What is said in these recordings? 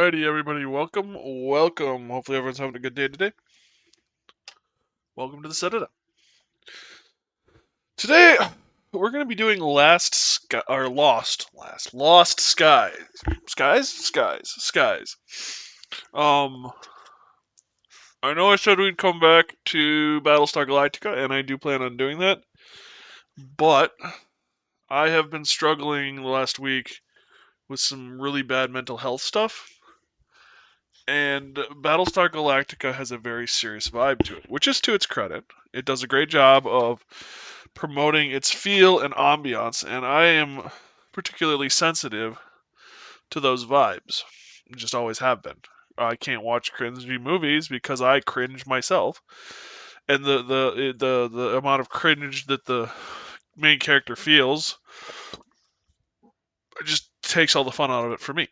Alrighty, everybody, welcome. Hopefully, everyone's having a good day today. Welcome to the Setup. Today, we're going to be doing Lost Skies. Um, I know I said we'd come back to Battlestar Galactica, and I do plan on doing that. But I have been struggling the last week with some really bad mental health stuff. And Battlestar Galactica has a very serious vibe to it, which is to its credit. It does a great job of promoting its feel and ambiance, and I am particularly sensitive to those vibes. Just always have been. I can't watch cringy movies because I cringe myself, and the amount of cringe that the main character feels just takes all the fun out of it for me.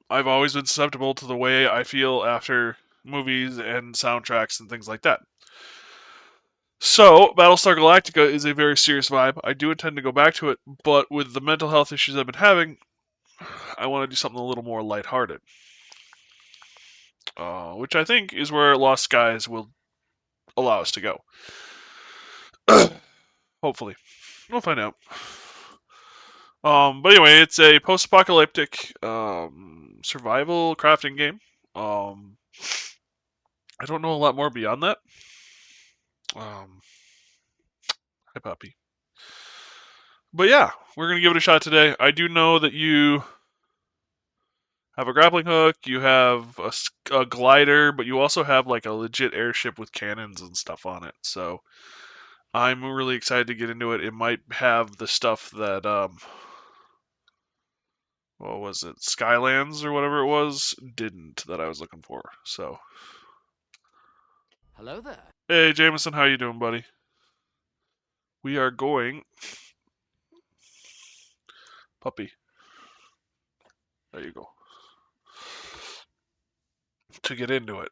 I've always been susceptible to the way I feel after movies and soundtracks and things like that. So, Battlestar Galactica is a very serious vibe. I do intend to go back to it, but with the mental health issues I've been having, I want to do something a little more lighthearted. Which I think is where Lost Skies will allow us to go. Hopefully. We'll find out. But anyway, it's a post-apocalyptic survival crafting game. I don't know a lot more beyond that. Hi, puppy. But yeah, we're gonna give it a shot today. I do know that you have a grappling hook, you have a glider, but you also have like a legit airship with cannons and stuff on it. So I'm really excited to get into it. It might have the stuff that what was it, Skylands or whatever it was, didn't that I was looking for. So Hello there. hey, Jameson, how you doing, buddy? We are going, puppy. There you go. To get into it.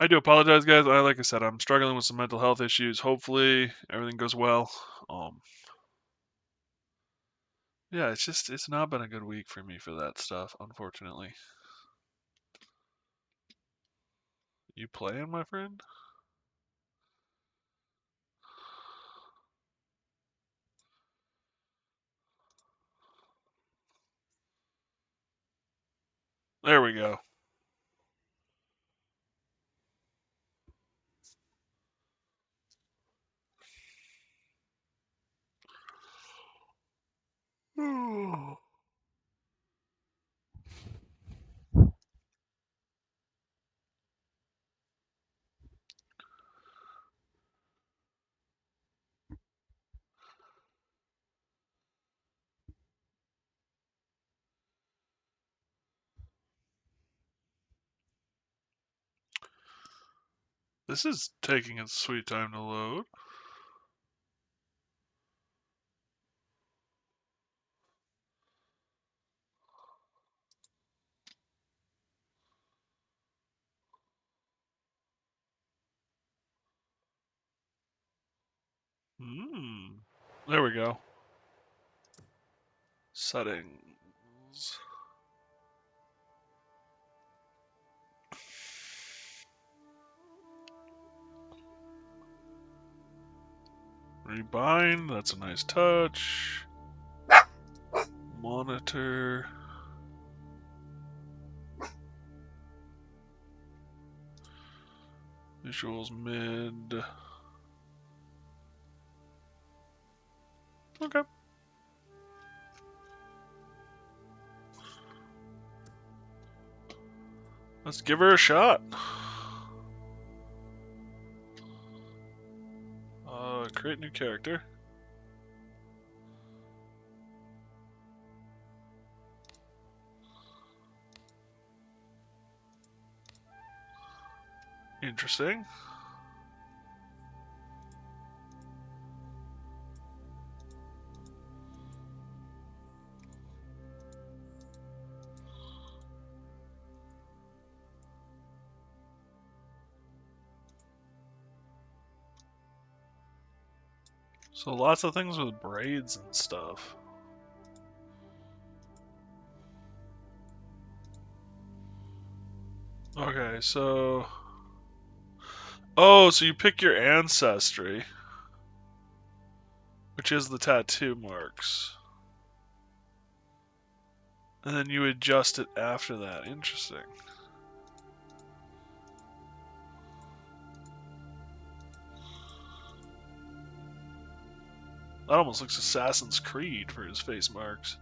I do apologize, guys. Like I said, I'm struggling with some mental health issues. Hopefully, everything goes well. Yeah, it's not been a good week for me for that stuff, unfortunately. You playing, my friend? There we go. This is taking its sweet time to load. There we go. Settings. Rebind, that's a nice touch. Monitor. Visuals mid. Okay. Let's give her a shot. Create new character. Interesting. So lots of things with braids and stuff. Okay, so... Oh, so you pick your ancestry, which is the tattoo marks. And then you adjust it after that. Interesting. That almost looks Assassin's Creed for his face marks.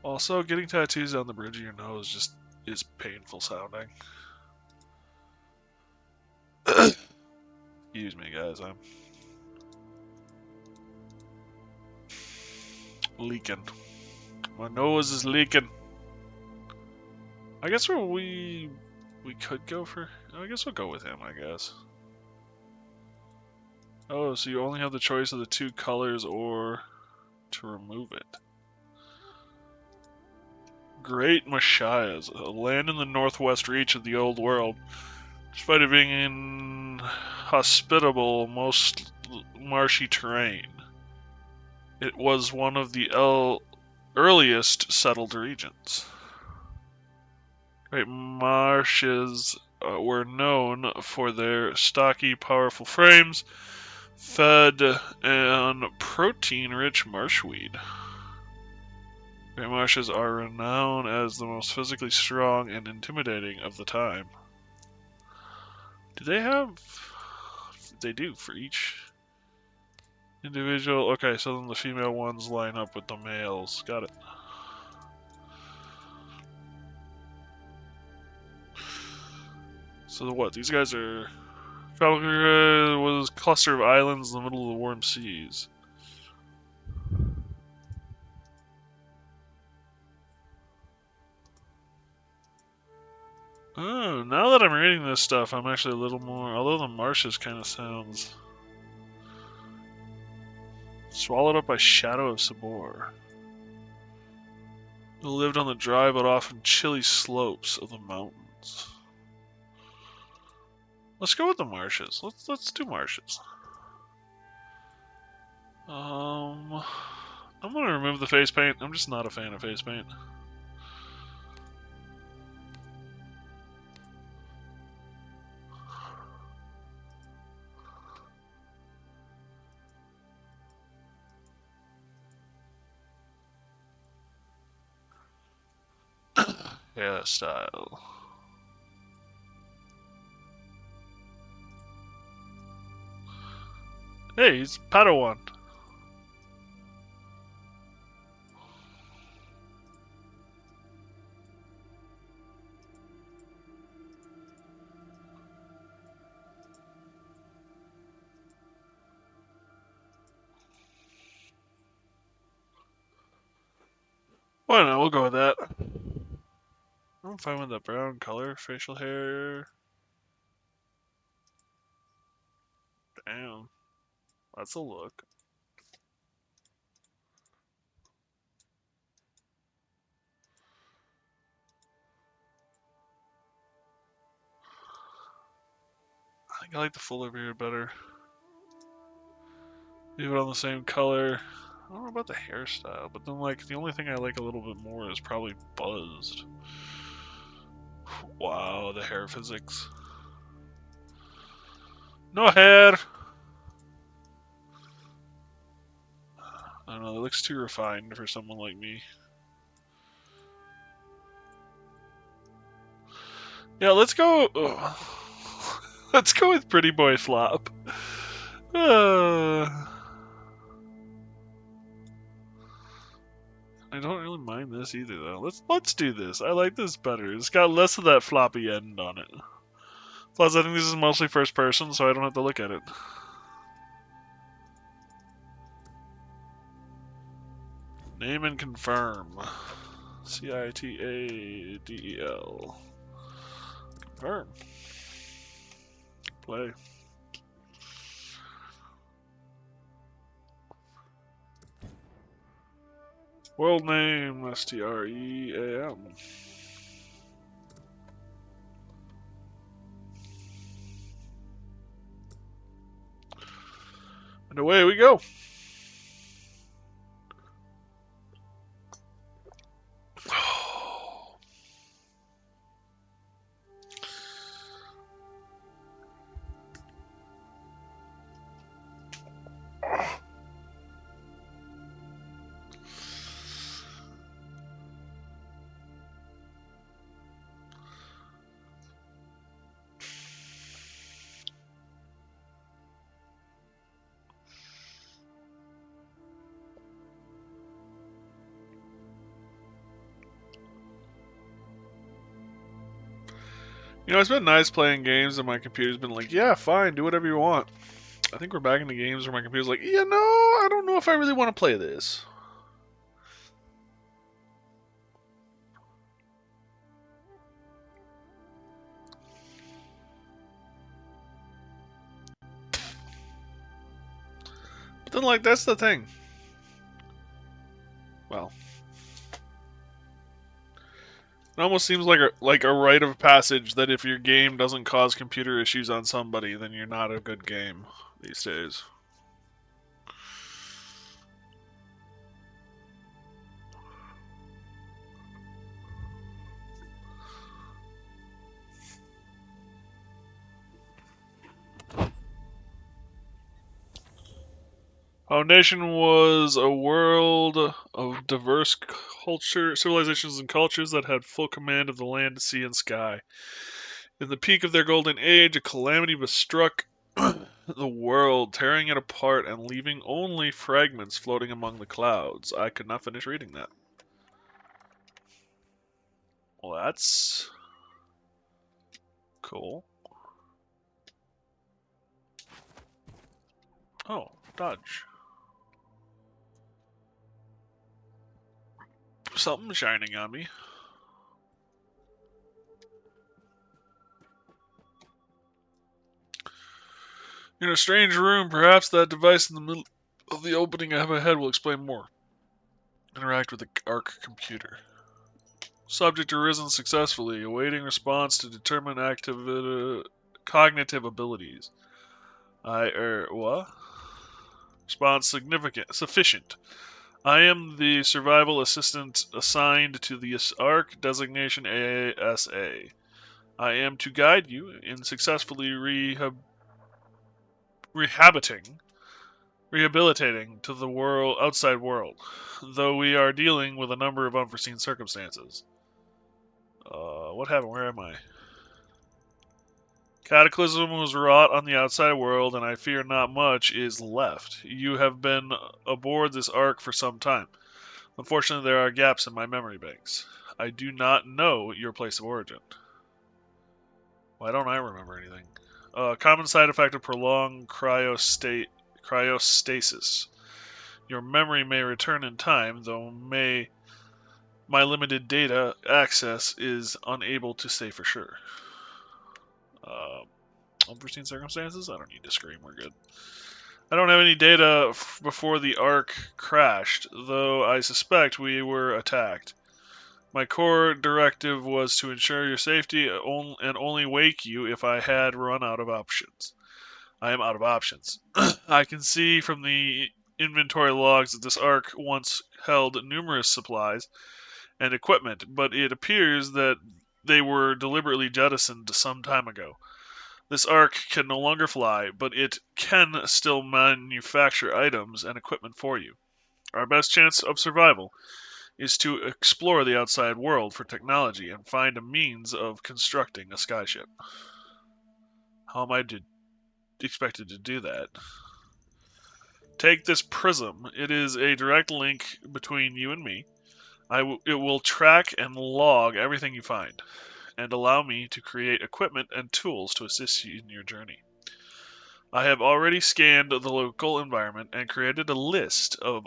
Also, getting tattoos on the bridge of your nose just is painful sounding. Excuse me, guys. I'm leaking. My nose is leaking. I guess we could go for... I guess we'll go with him, I guess. Oh, so you only have the choice of the two colors or to remove it. Great Mashayas, a land in the northwest reach of the Old World. Despite it being inhospitable, most marshy terrain, it was one of the earliest settled regions. Great marshes were known for their stocky, powerful frames, fed on protein-rich marshweed. Great marshes are renowned as the most physically strong and intimidating of the time. Do they have... They do, for each individual. Okay, so then the female ones line up with the males. Got it. So what? These guys are... Falcon was a cluster of islands in the middle of the warm seas. Oh, now that I'm reading this stuff, I'm actually a little more... Although the marshes kind of sounds... Swallowed up by Shadow of Sabor. It lived on the dry but often chilly slopes of the mountains. Let's go with the marshes. Let's do marshes. I'm gonna remove the face paint. I'm just not a fan of face paint. Hairstyle. Hey, he's Padawan. Why not? We'll go with that. I'm fine with the brown color, facial hair. Damn. That's a look. I think I like the fuller beard better. Leave it on the same color. I don't know about the hairstyle, but then like the only thing I like a little bit more is probably buzzed. Wow, the hair physics. No hair! I don't know, it looks too refined for someone like me. Yeah, let's go... let's go with Pretty Boy Flop. I don't really mind this either, though. Let's do this. I like this better. It's got less of that floppy end on it. Plus, I think this is mostly first person, so I don't have to look at it. Name and confirm. Citadel. Confirm. Play. World name, STREAM. And away we go. You know, it's been nice playing games and my computer's been like, yeah, fine, do whatever you want. I think we're back into games where my computer's like, I don't know if I really want to play this. But then, like, that's the thing. Well, it almost seems like a rite of passage that if your game doesn't cause computer issues on somebody, then you're not a good game these days. Foundation was a world of diverse civilizations and cultures that had full command of the land, sea, and sky. In the peak of their golden age, a calamity struck the world, tearing it apart and leaving only fragments floating among the clouds. I could not finish reading that. Well, that's cool. Oh, dodge. Something shining on me. In a strange room, perhaps that device in the middle of the opening I have ahead will explain more. Interact with the ARC computer. Subject arisen successfully, awaiting response to determine cognitive abilities. What? Response sufficient. I am the survival assistant assigned to the ARC, designation ASA. I am to guide you in successfully rehabilitating to the outside world, though we are dealing with a number of unforeseen circumstances. What happened? Where am I? Cataclysm was wrought on the outside world, and I fear not much is left. You have been aboard this ARC for some time. Unfortunately, there are gaps in my memory banks. I do not know your place of origin. Why don't I remember anything? Common side effect of prolonged cryostasis. Your memory may return in time, though my limited data access is unable to say for sure. Unforeseen circumstances? I don't need to scream, we're good. I don't have any data before the ARC crashed, though I suspect we were attacked. My core directive was to ensure your safety and only wake you if I had run out of options. I am out of options. I can see from the inventory logs that this ARC once held numerous supplies and equipment, but it appears that they were deliberately jettisoned some time ago. This ARC can no longer fly, but it can still manufacture items and equipment for you. Our best chance of survival is to explore the outside world for technology and find a means of constructing a skyship. How am I expected to do that? Take this prism. It is a direct link between you and me. It will track and log everything you find, and allow me to create equipment and tools to assist you in your journey. I have already scanned the local environment and created a list of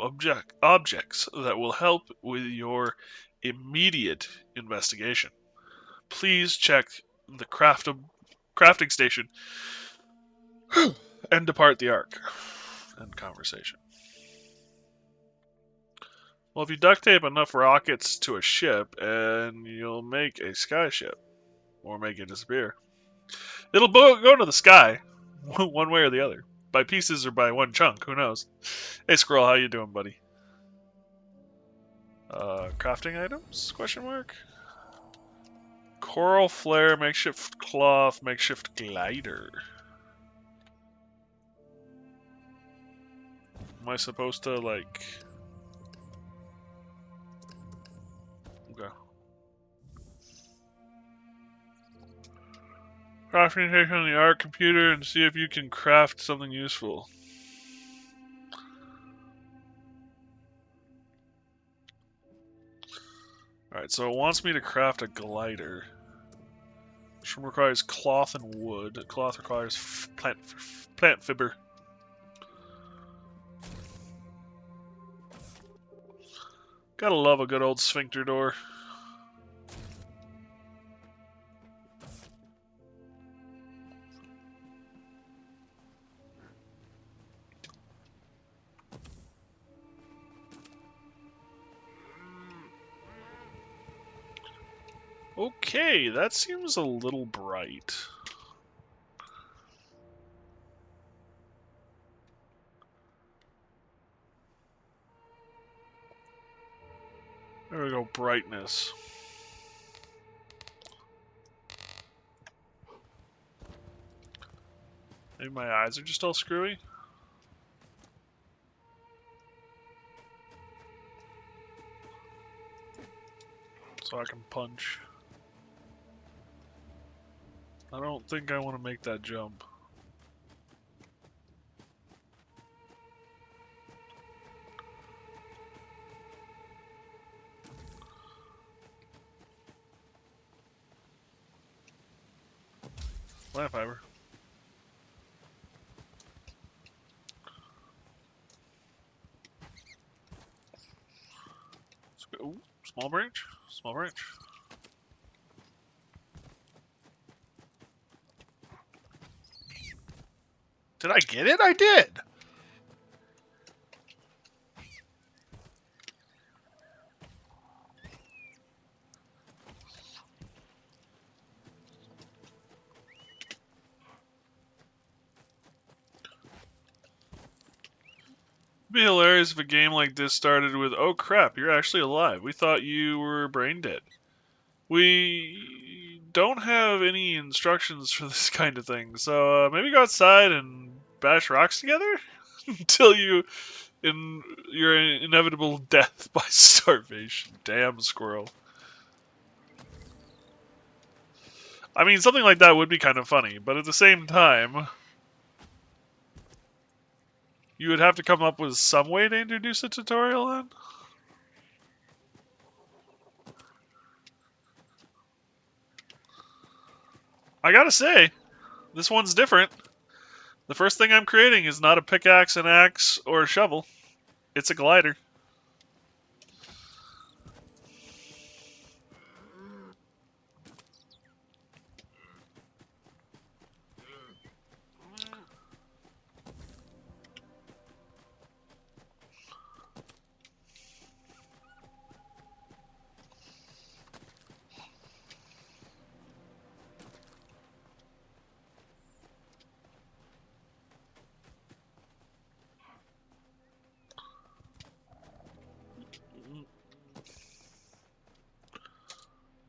objects that will help with your immediate investigation. Please check the crafting station and depart the ARC. End conversation. Well, if you duct tape enough rockets to a ship, and you'll make a skyship. Or make it disappear. It'll go to the sky, one way or the other. by pieces or by one chunk. Who knows? Hey, Squirrel, how you doing, buddy? Crafting items? Question mark. Coral flare, makeshift cloth, makeshift glider. Am I supposed to, like... Okay. Crafting, take on the art computer and see if you can craft something useful. Alright, so it wants me to craft a glider. Which requires cloth and wood. Cloth requires plant fiber. Gotta love a good old sphincter door. Okay, that seems a little bright. There we go, brightness. Maybe my eyes are just all screwy? So I can punch. I don't think I want to make that jump. Plant fiber. Ooh, small branch? Small branch. Did I get it? I did! It'd be hilarious if a game like this started with, "Oh crap, you're actually alive. We thought you were brain dead." We don't have any instructions for this kind of thing, so maybe go outside and bash rocks together until your inevitable death by starvation. Damn squirrel. I mean, something like that would be kind of funny, but at the same time, you would have to come up with some way to introduce a tutorial then? I gotta say, this one's different. The first thing I'm creating is not a pickaxe, an axe, or a shovel. It's a glider.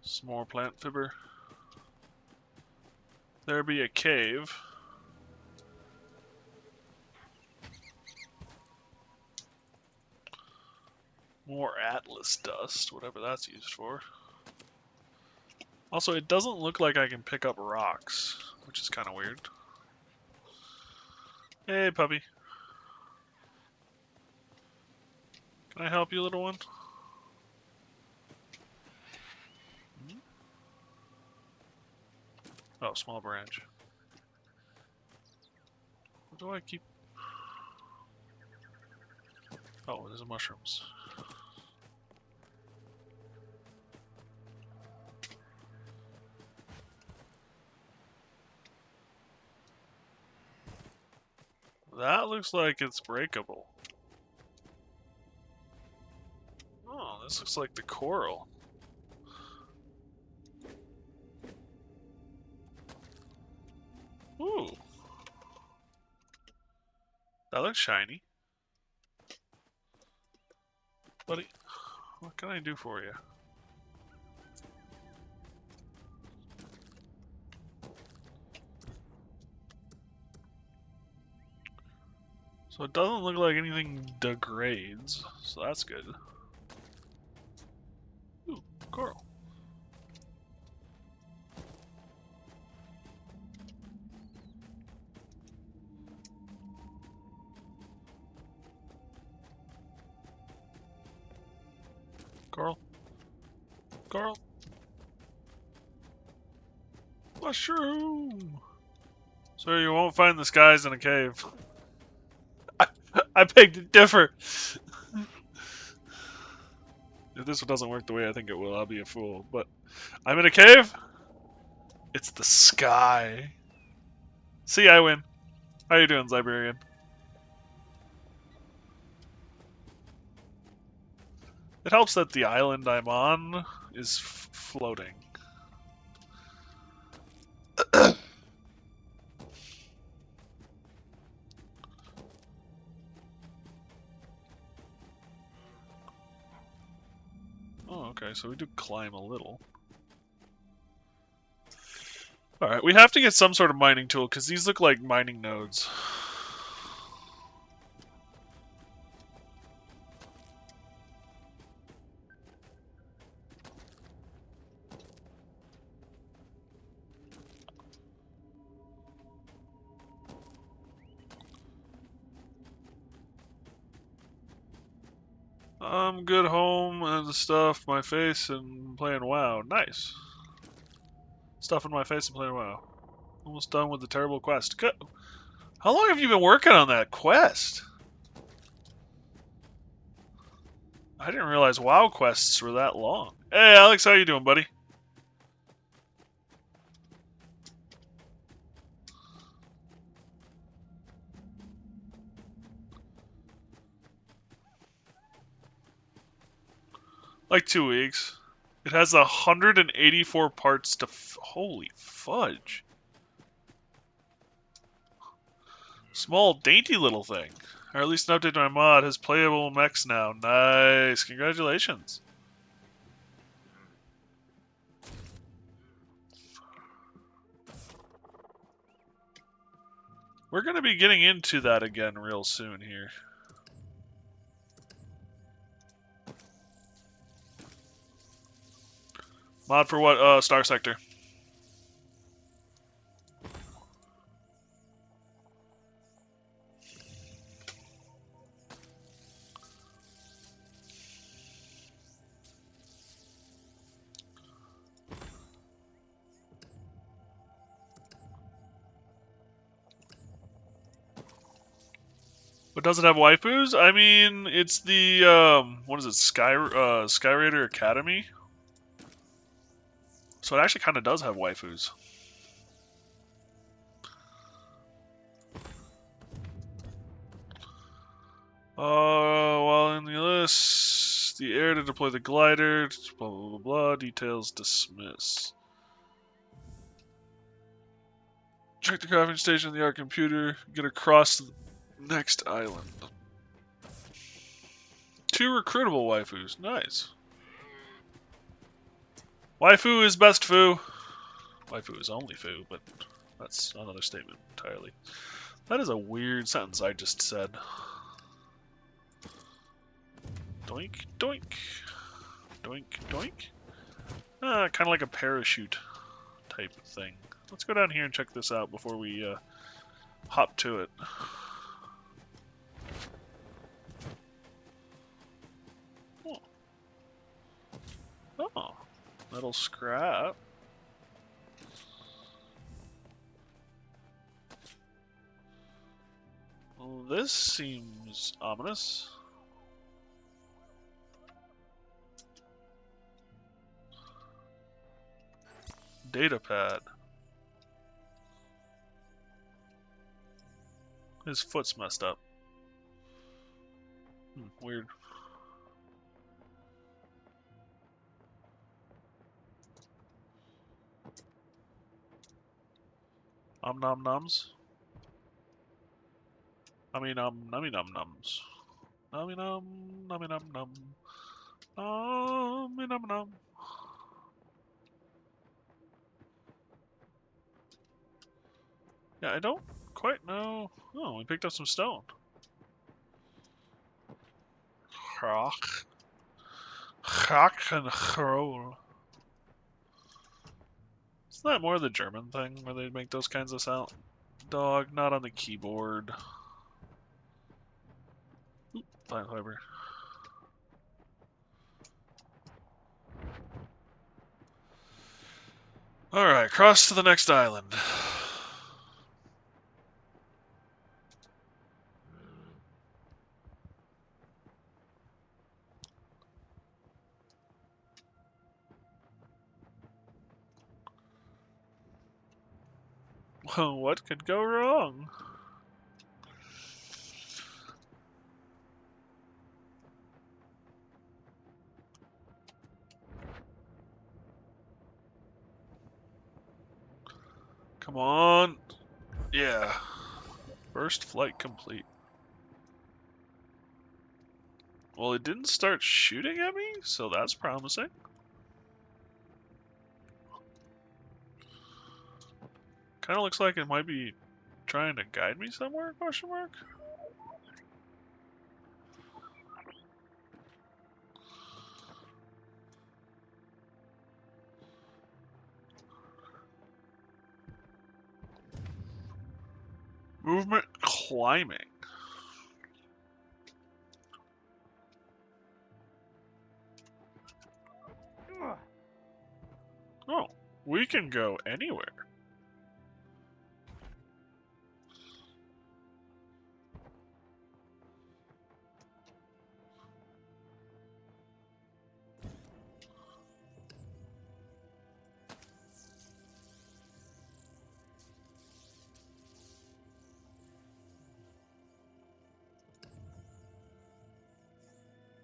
Some more plant fiber. There be a cave. More Atlas dust, whatever that's used for. Also, it doesn't look like I can pick up rocks, which is kind of weird. Hey, puppy. Can I help you, little one? Oh, small branch. What do I keep? Oh, there's mushrooms. That looks like it's breakable. Oh, this looks like the coral. Ooh. That looks shiny. Buddy, what can I do for you? So it doesn't look like anything degrades, so that's good. Ooh, coral. Coral. Coral. Mushroom! Sir, you won't find the skies in a cave. I beg to differ. If this one doesn't work the way I think it will, I'll be a fool. But I'm in a cave. It's the sky. See, I win. How you doing, Ziberian? It helps that the island I'm on is floating. Oh, okay, so we do climb a little. Alright, we have to get some sort of mining tool, because these look like mining nodes. I'm good home and stuff, my face, and playing WoW. Nice. Stuff in my face and playing WoW. Almost done with the terrible quest. Good. How long have you been working on that quest? I didn't realize WoW quests were that long. Hey, Alex, how you doing, buddy? Like 2 weeks. It has 184 parts to... Holy fudge. Small, dainty little thing. Or at least an update to my mod has playable mechs now. Nice. Congratulations. We're going to be getting into that again real soon here. Mod for what? Star Sector. But does it have waifus? I mean, it's the, what is it, Sky Raider Academy? So it actually kind of does have waifus. While in the list, the air to deploy the glider, blah, blah, blah, blah, details dismiss. Check the crafting station in the art computer, get across the next island. 2 recruitable waifus, nice. Waifu is best foo. Waifu is only foo, but that's another statement entirely. That is a weird sentence I just said. Doink, doink. Doink, doink. Kind of like a parachute type of thing. Let's go down here and check this out before we hop to it. Oh, metal scrap. Well, this seems ominous. Datapad. His foot's messed up. Weird. Nom nom noms. Nummy num, nummy num nums. Nummy num, nummy num num. Nummy num num. Yeah, I don't quite know. Oh, we picked up some stone. Chach. Chach and chrol. Isn't that more the German thing where they make those kinds of sound? Dog, not on the keyboard. Oop, plant fiber. Alright, cross to the next island. What could go wrong? Come on. Yeah. First flight complete. Well, it didn't start shooting at me, so that's promising. Kind of looks like it might be trying to guide me somewhere, question mark? Movement climbing. Oh, we can go anywhere.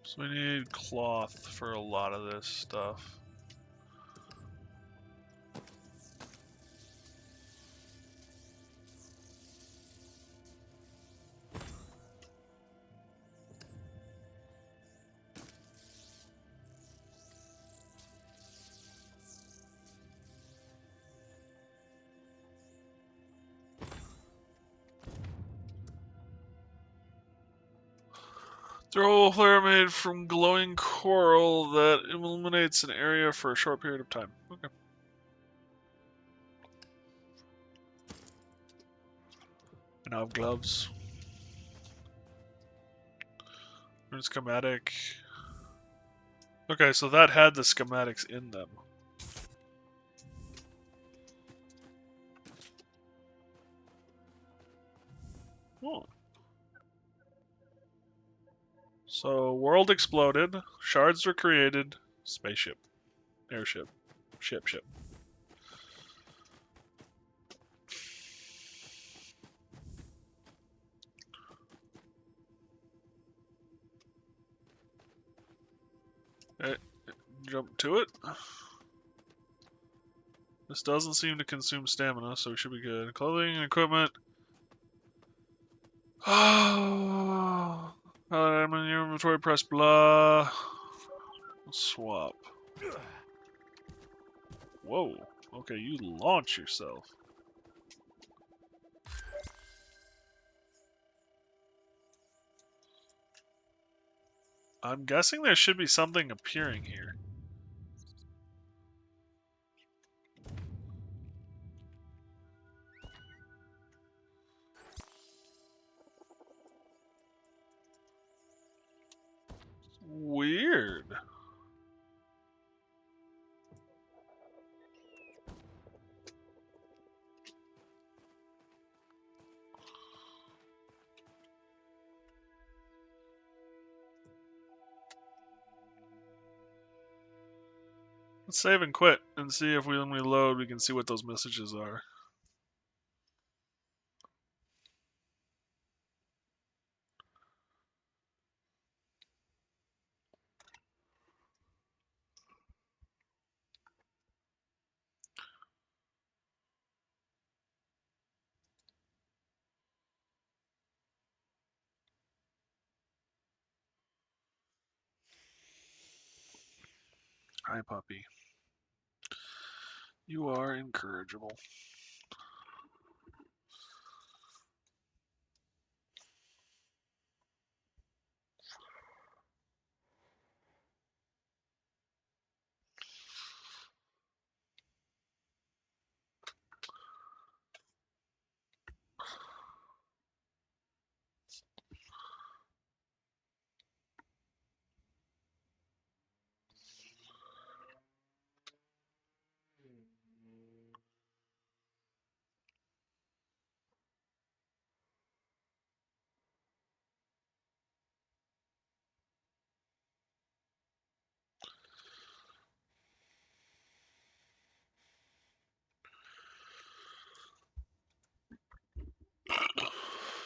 So we need cloth for a lot of this stuff. Throw a flare made from glowing coral that illuminates an area for a short period of time. Okay. And I have gloves. And schematic. Okay, so that had the schematics in them. Oh. So, world exploded, shards were created, spaceship, airship, ship. Jump to it. This doesn't seem to consume stamina, so we should be good. Clothing and equipment. Oh, I'm in your inventory, press blah. Swap. Whoa. Okay, you launch yourself. I'm guessing there should be something appearing here. Weird. Let's save and quit and see if when we load we can see what those messages are. Hi, puppy. You are incorrigible.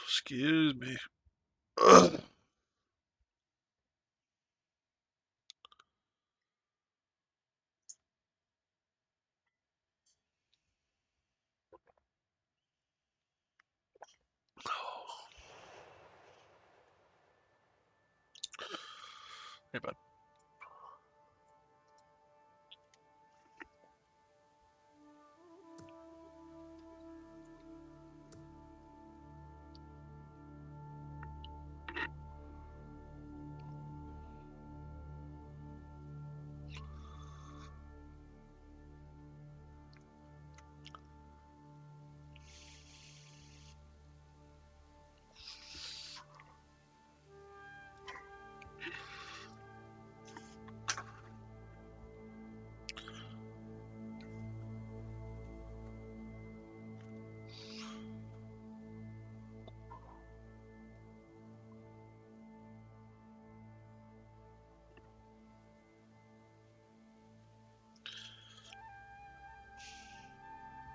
Excuse me. Ugh. Hey, bud.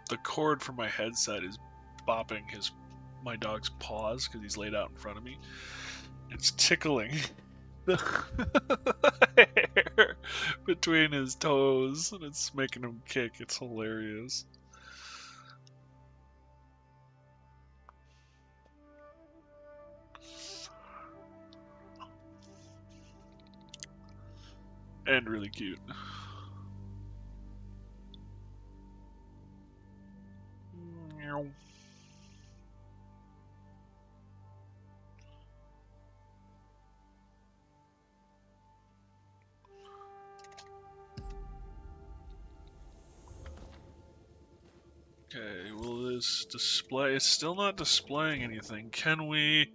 The cord from my headset is bopping my dog's paws because he's laid out in front of me. It's tickling the hair between his toes, and it's making him kick. It's hilarious. And really cute. Meow. Okay, will this display? It's still not displaying anything. Can we?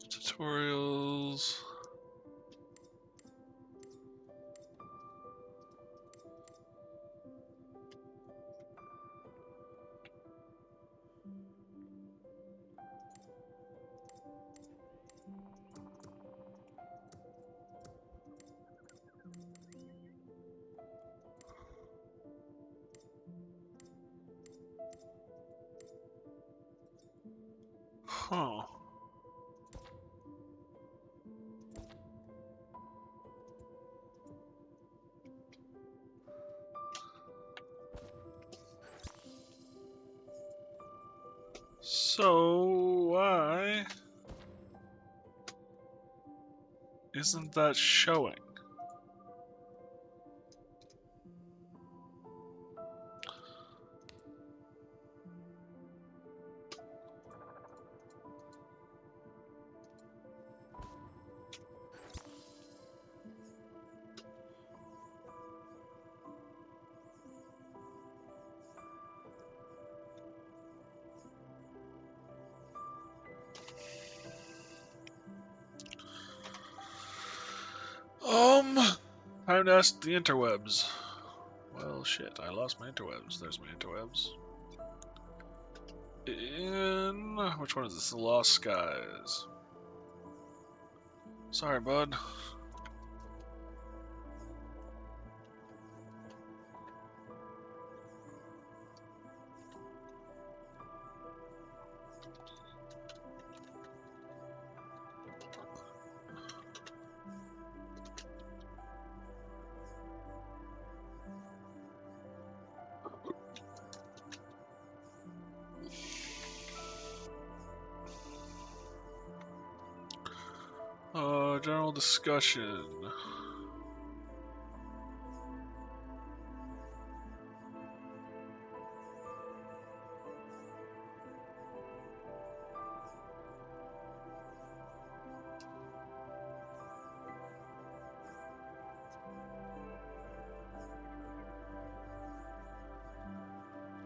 Tutorials. Huh. So why isn't that showing? Time to ask the interwebs. Well, shit, I lost my interwebs. There's my interwebs. Which one is this? The Lost Skies. Sorry, bud. general discussion.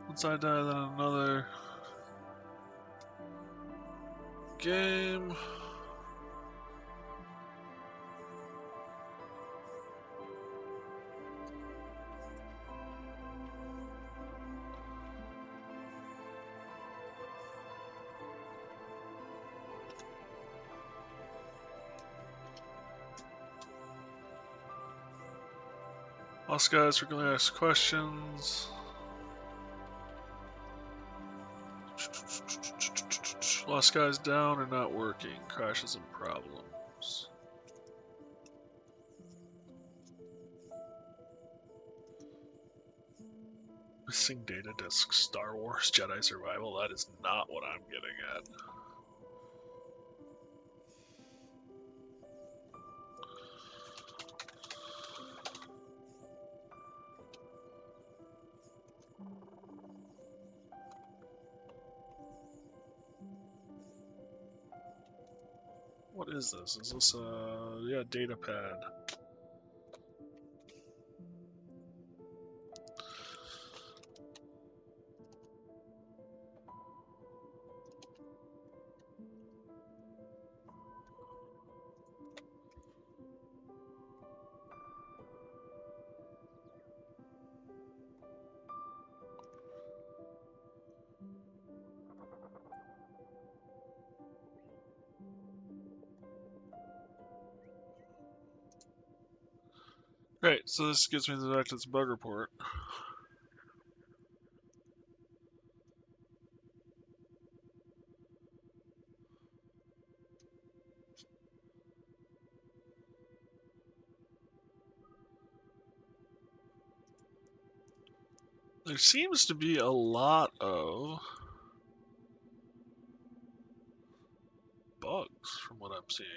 Once I die, then another game. Lost guys frequently asked questions. Lost guys down and not working. Crashes and problems. Missing data disk. Star Wars Jedi Survival. That is not what I'm getting at. What is this? Is this a yeah, data pad? Great, so this gets me back to this bug report. There seems to be a lot of bugs from what I'm seeing.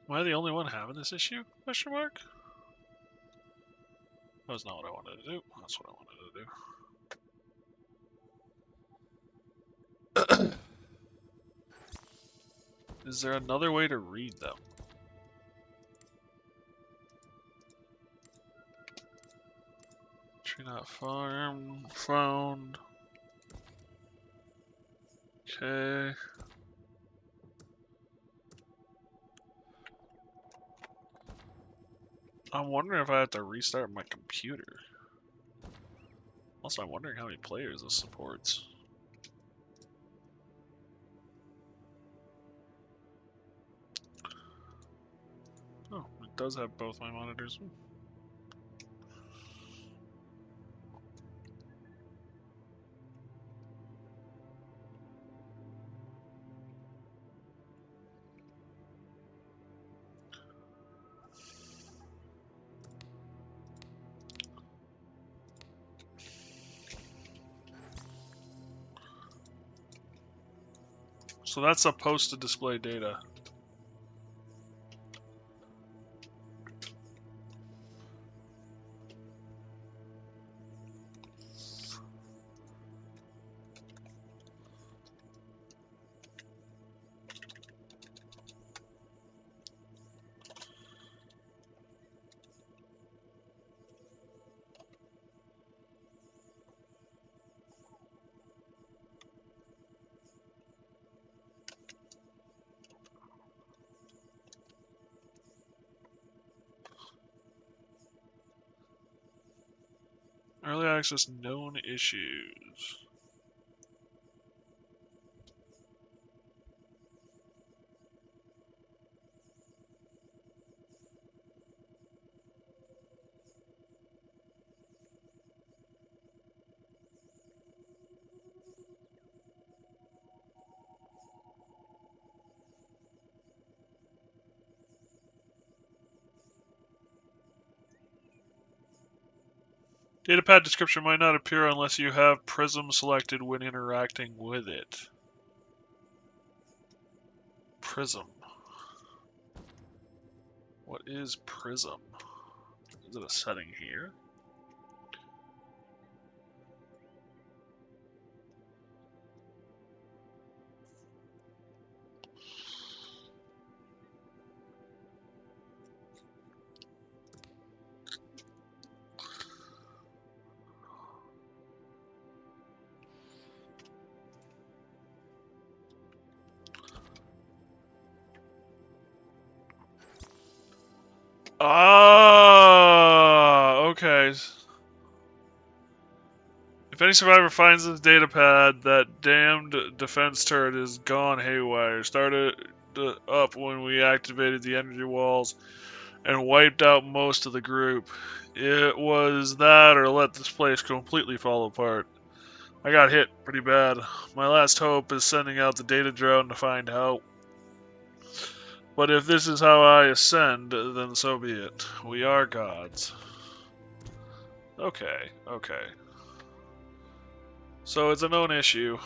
Am I the only one having this issue? Question mark? That was not what I wanted to do. That's what I wanted to do. Is there another way to read them? Tree not farm found. Okay. I'm wondering if I have to restart my computer. Also, I'm wondering how many players this supports. Oh, it does have both my monitors. So that's supposed to display data. Early access known issues. Datapad description might not appear unless you have Prism selected when interacting with it. Prism. What is Prism? Is it a setting here? Ah, okay. If any survivor finds this datapad, that damned defense turret is gone haywire. Started up when we activated the energy walls and wiped out most of the group. It was that or let this place completely fall apart. I got hit pretty bad. My last hope is sending out the data drone to find help. But if this is how I ascend, then so be it. We are gods. Okay, okay. So it's a known issue.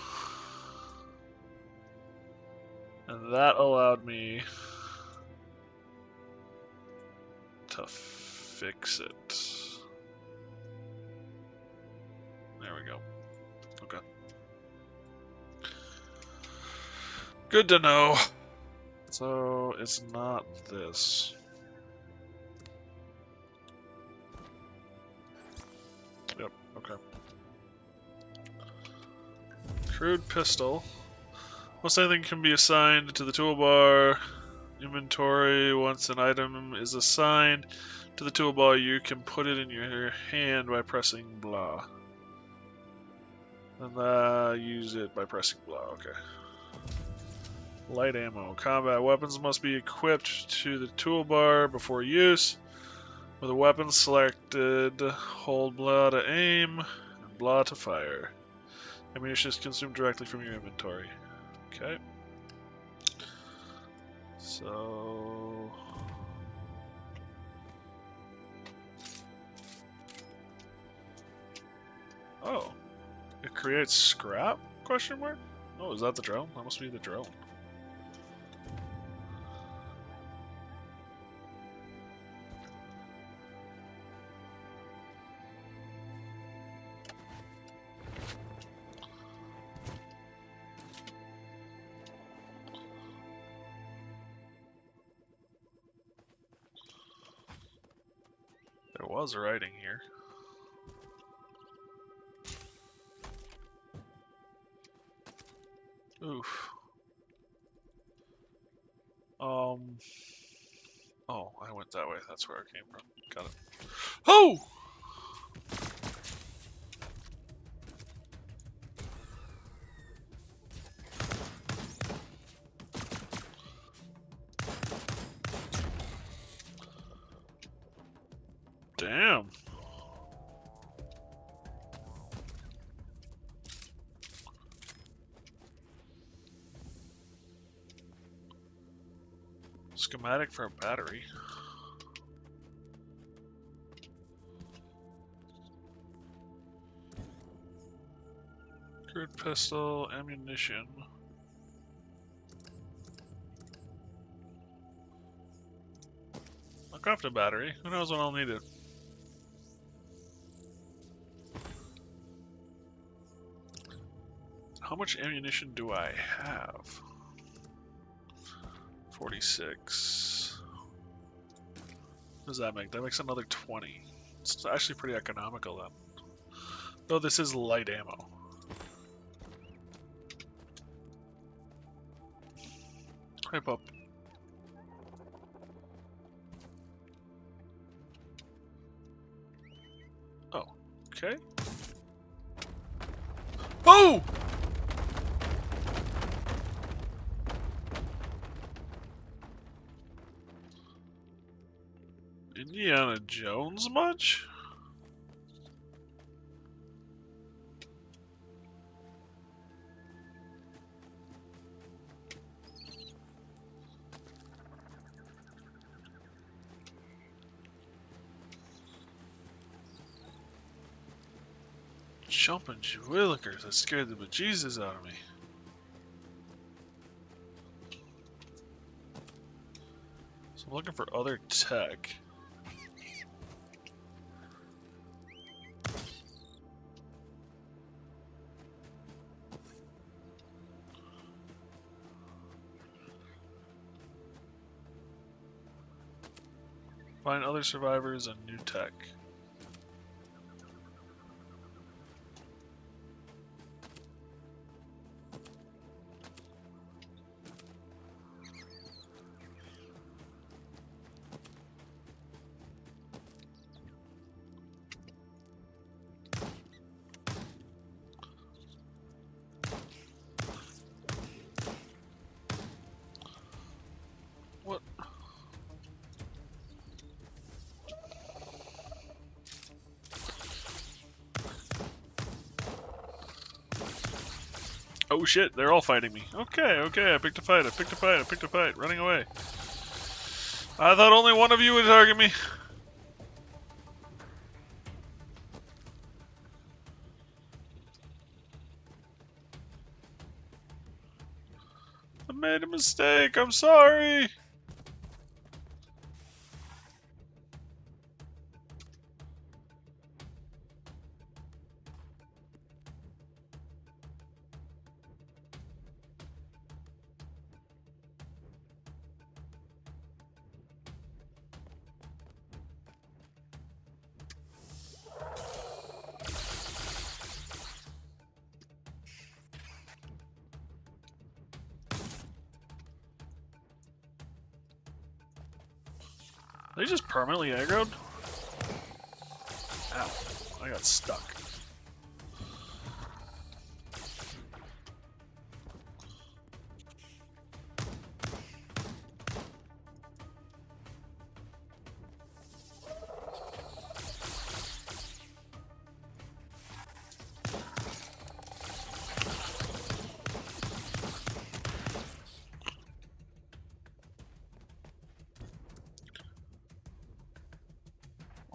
And that allowed me to fix it. There we go. Okay. Good to know. So it's not this. Yep, okay. Crude pistol. Most anything can be assigned to the toolbar. Inventory. Once an item is assigned to the toolbar, you can put it in your hand by pressing blah. And use it by pressing blah. Okay. Light ammo. Combat weapons must be equipped to the toolbar before use. With a weapon selected, hold blah to aim and blah to fire. Ammunition is consumed directly from your inventory. Okay. So... Oh. It creates scrap? Question mark? Oh, is that the drone? That must be the drone. There was writing here. Oof. Oh, I went that way. That's where I came from. Got it. Oh! Damn. Schematic for a battery. Crude pistol, ammunition. I'll craft a battery. Who knows when I'll need it? How much ammunition do I have? 46. What does that make? That makes another 20. It's actually pretty economical then. Though this is light ammo. Hey, pup. Oh, okay. Oh! Indiana Jones much? Jumping Jewellikers, that scared the bejesus out of me. So I'm looking for other tech. Find other survivors and new tech. What? Oh shit, they're all fighting me. Okay, I picked a fight, running away. I thought only one of you would target me. I made a mistake, I'm sorry. They just permanently aggroed? Ow, I got stuck.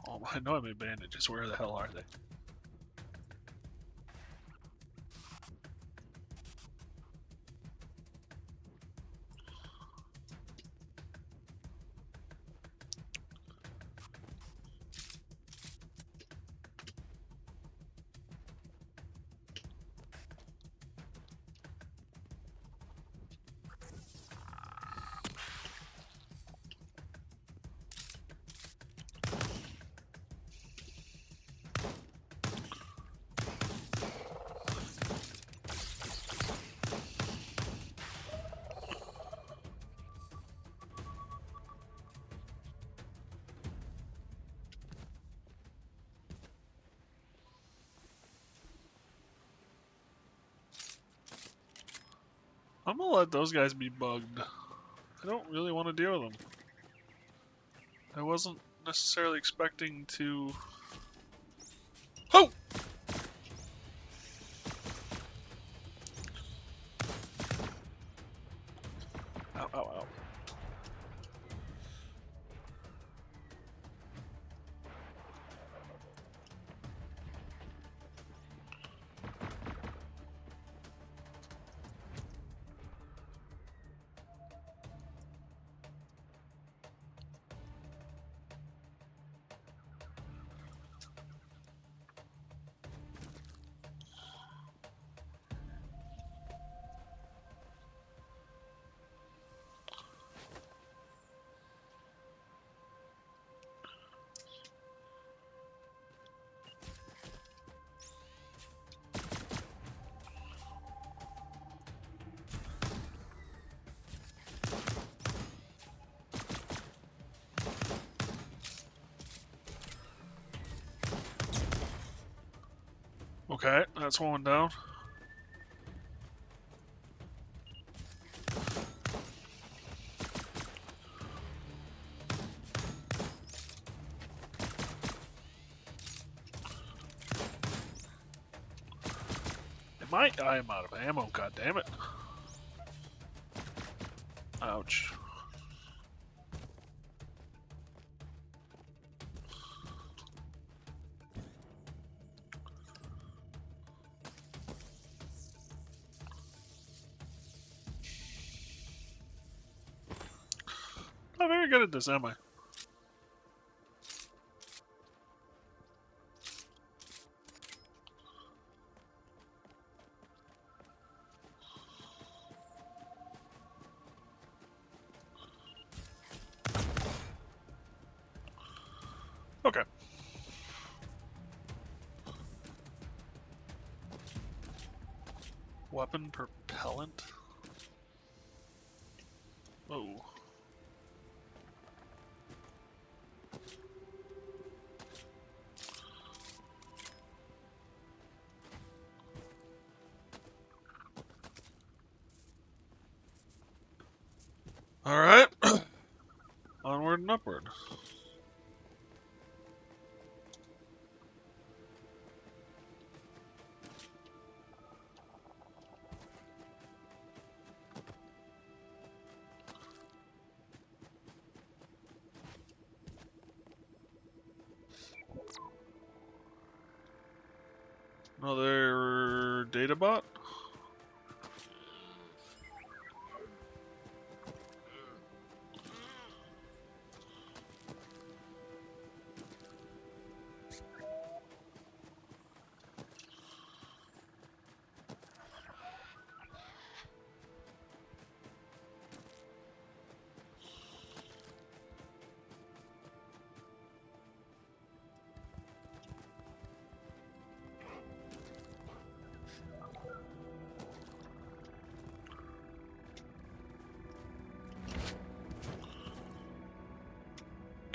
Oh, I know I made bandages. Where the hell are they? I'm gonna let those guys be bugged. I don't really want to deal with them. I wasn't necessarily expecting to... Oh! Ow, ow, ow. Okay, that's one down. I am out of ammo, god damn it. Ouch. not very good at this, am I? Okay. Weapon propellant? Oh. Alright. Onward and upward. Another data bot?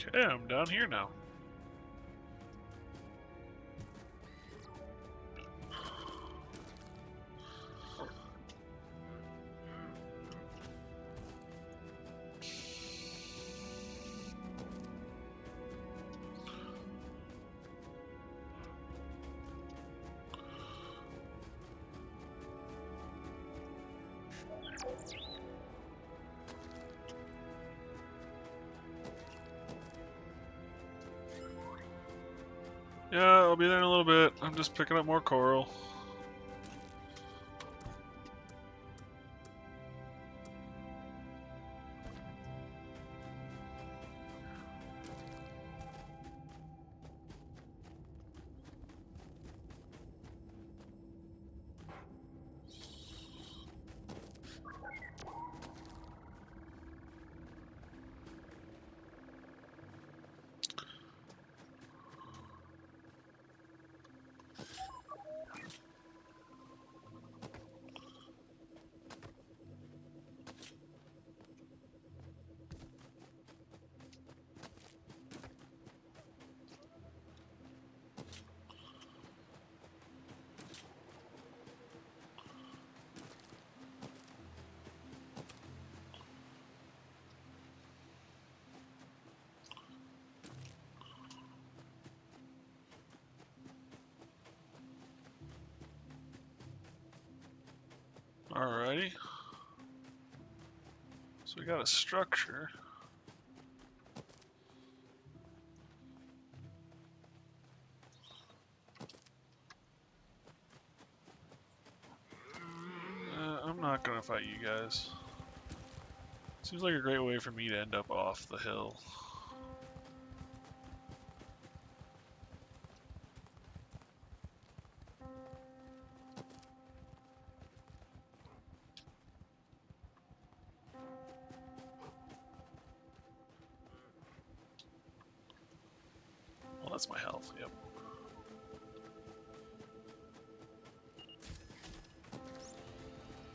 Okay, I'm down here now. Yeah, I'll be there in a little bit. I'm just picking up more coral. Alrighty. So we got a structure. I'm not gonna fight you guys. Seems like a great way for me to end up off the hill. Well, that's my health, yep.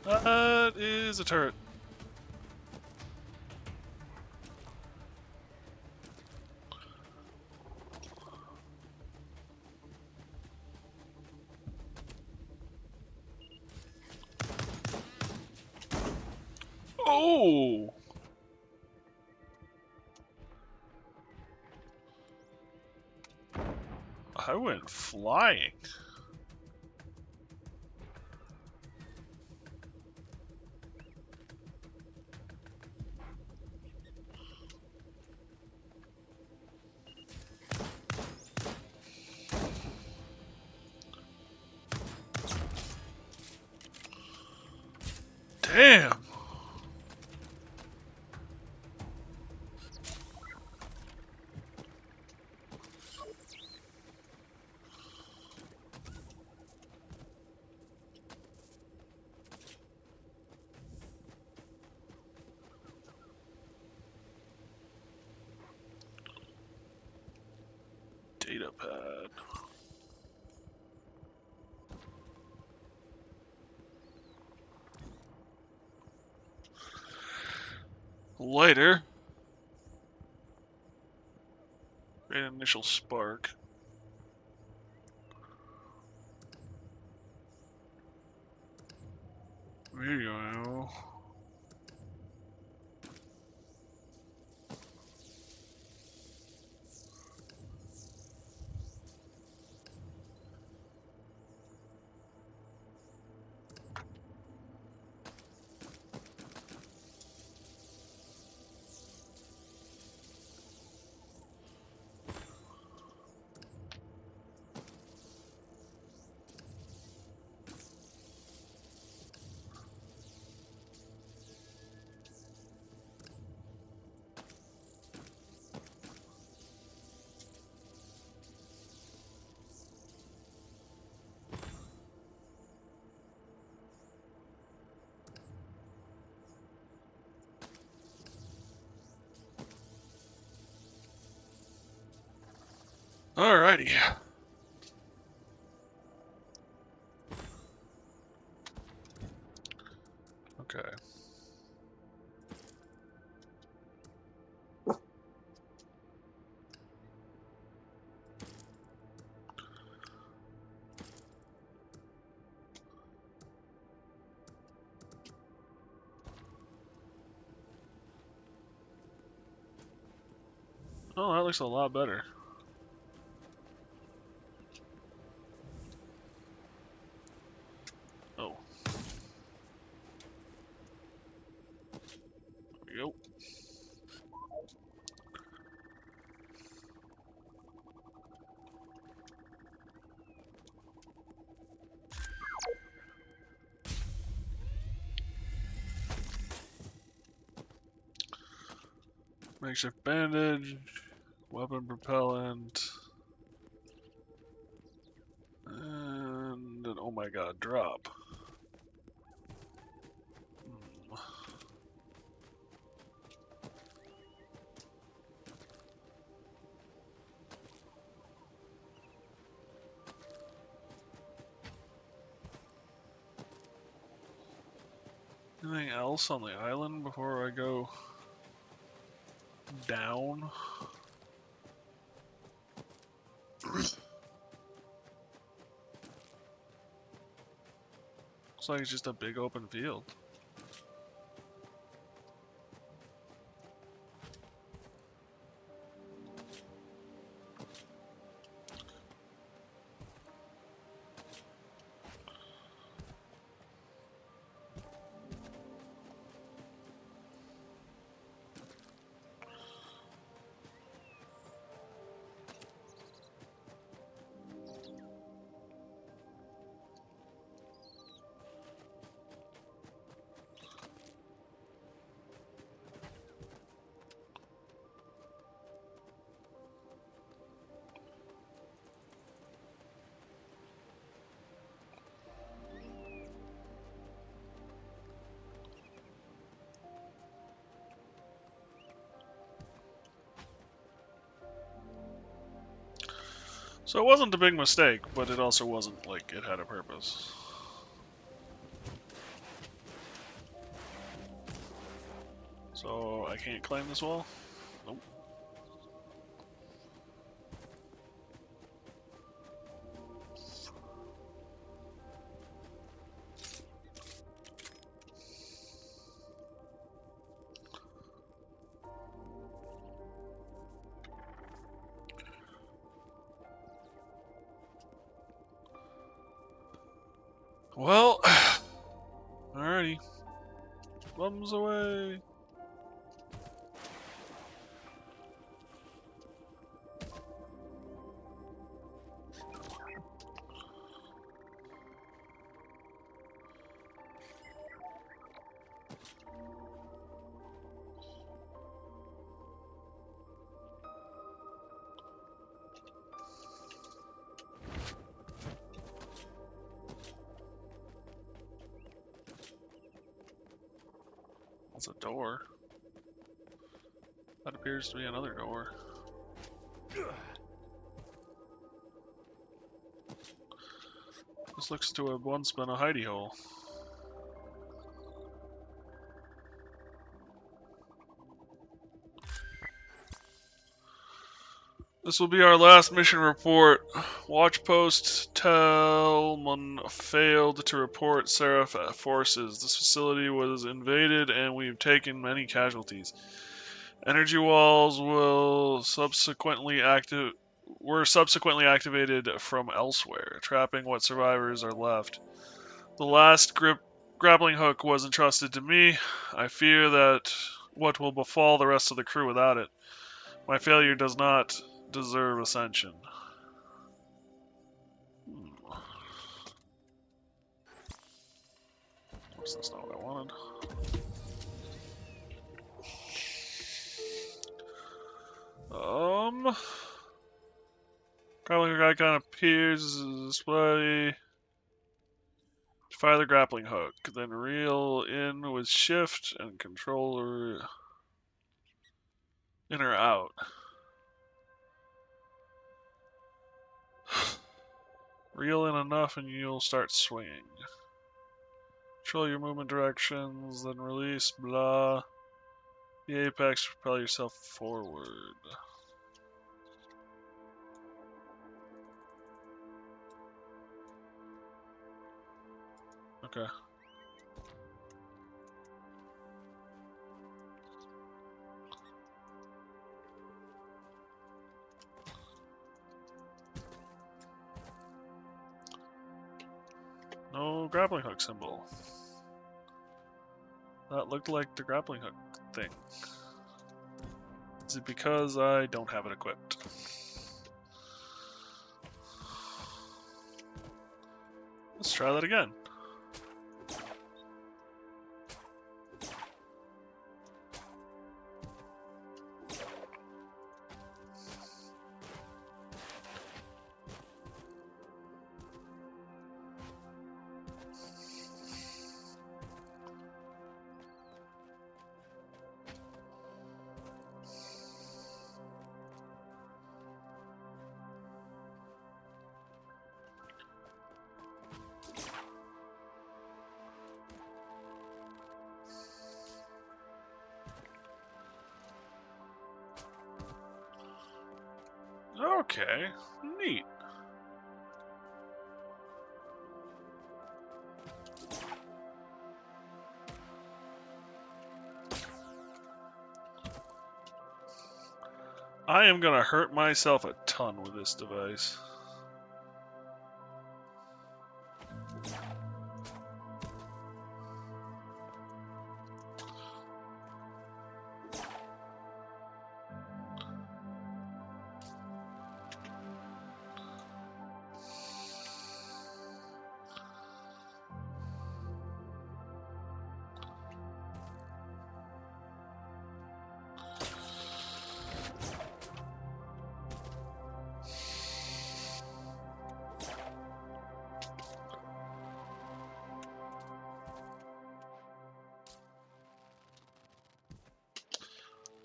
That is a turret. Oh! I went flying. Damn! pad. Lighter. Create an initial spark. Video ammo. Alrighty. Okay. Oh, that looks a lot better. Oh. There we go. Makeshift bandage, weapon propellant, and an oh my god drop. Anything else on the island before I go down? Looks like it's just a big open field. So it wasn't a big mistake, but it also wasn't like it had a purpose. So I can't climb this wall? Nope. Well, alrighty. Bums away. That's a door. That appears to be another door. This looks to have once been a hidey hole. This will be our last mission report. Watch post Telmun failed to report Seraph forces. This facility was invaded and we've taken many casualties. Energy walls were subsequently activated from elsewhere, trapping what survivors are left. The last grappling hook was entrusted to me. I fear that what will befall the rest of the crew without it. My failure does not deserve ascension. That's not what I wanted. Grappling hook icon appears display. Fire the grappling hook, then reel in with shift and controller in or out. Reel in enough and you'll start swinging. Control your movement directions, then release, blah. The apex, propel yourself forward. Okay. No grappling hook symbol. That looked like the grappling hook thing. Is it because I don't have it equipped? Let's try that again. Okay, neat. I am gonna hurt myself a ton with this device.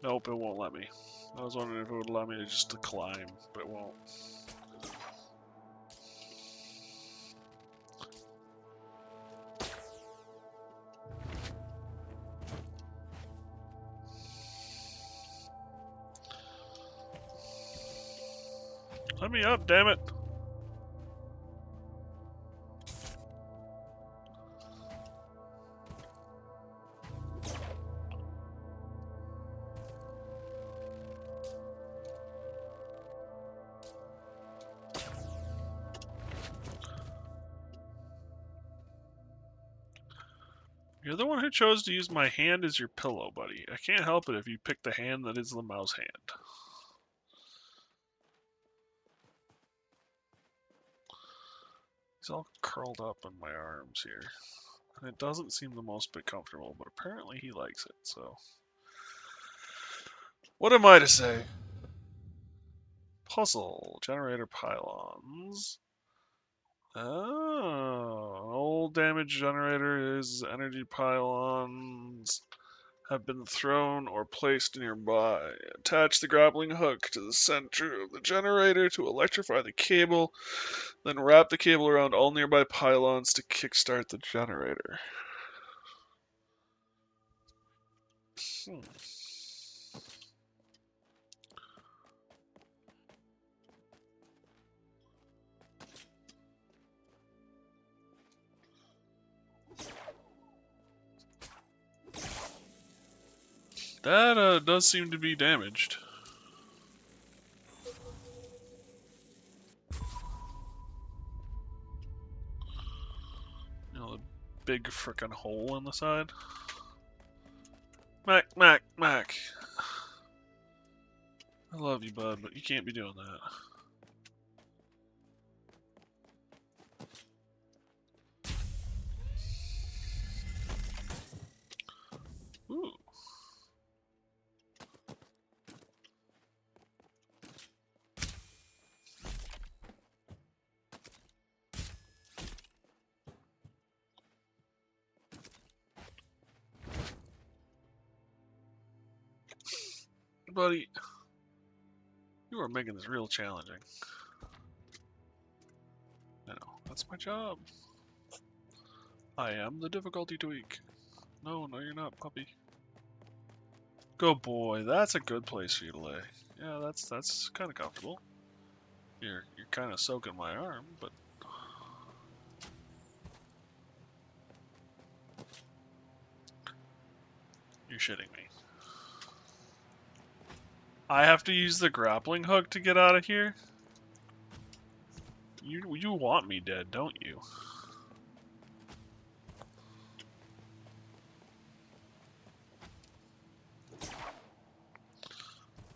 Nope, it won't let me. I was wondering if it would allow me to just to climb, but it won't. Let me up, damn it! You're the one who chose to use my hand as your pillow, buddy. I can't help it if you pick the hand that is the mouse hand. He's all curled up in my arms here. And it doesn't seem the most bit comfortable, but apparently he likes it, so. What am I to say? Puzzle. Generator pylons. Oh, old damage generator is energy pylons. have been thrown or placed nearby. Attach the grappling hook to the center of the generator to electrify the cable, then wrap the cable around all nearby pylons to kickstart the generator. That does seem to be damaged. You know, the big frickin' hole in the side. Mac. I love you, bud, but you can't be doing that. Ooh. Buddy, you are making this real challenging. No, that's my job. I am the difficulty tweak. No, you're not, puppy. Good boy. That's a good place for you to lay. Yeah, that's kind of comfortable. You're kind of soaking my arm, but you're shitting me. I have to use the grappling hook to get out of here? You want me dead, don't you?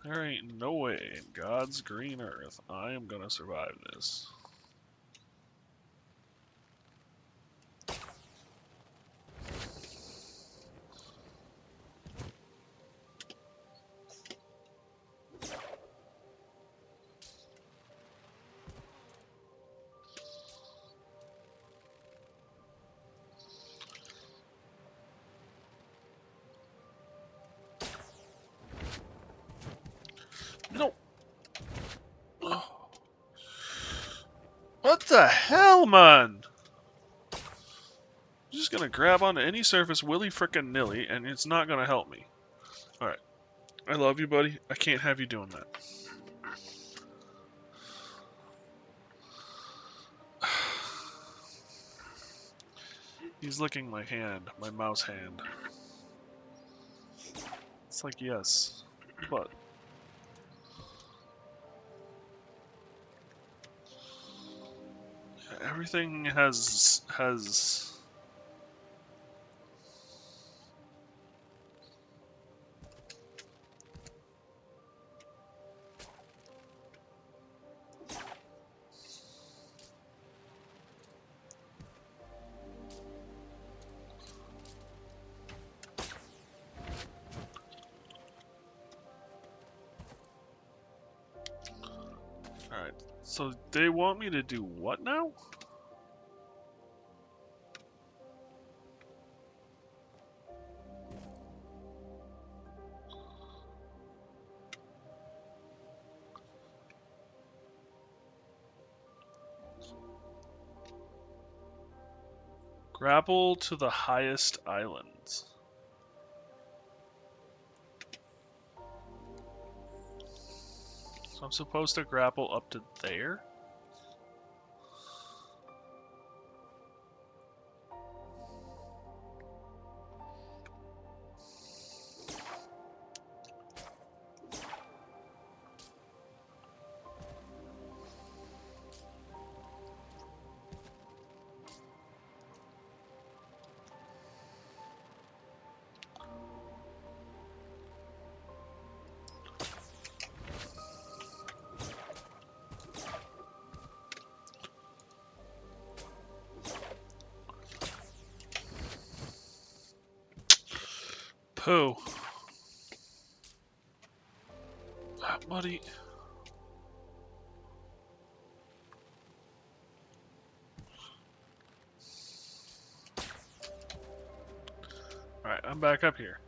There ain't no way in God's green earth I am gonna survive this. No! Oh. What the hell, man? I'm just gonna grab onto any surface willy frickin' nilly, and it's not gonna help me. Alright. I love you, buddy. I can't have you doing that. He's licking my hand, my mouse hand. It's like, yes, but... Everything has... Alright, so they want me to do what now? Grapple to the highest islands. So I'm supposed to grapple up to there? Pooh. Ah, buddy. Alright, I'm back up here.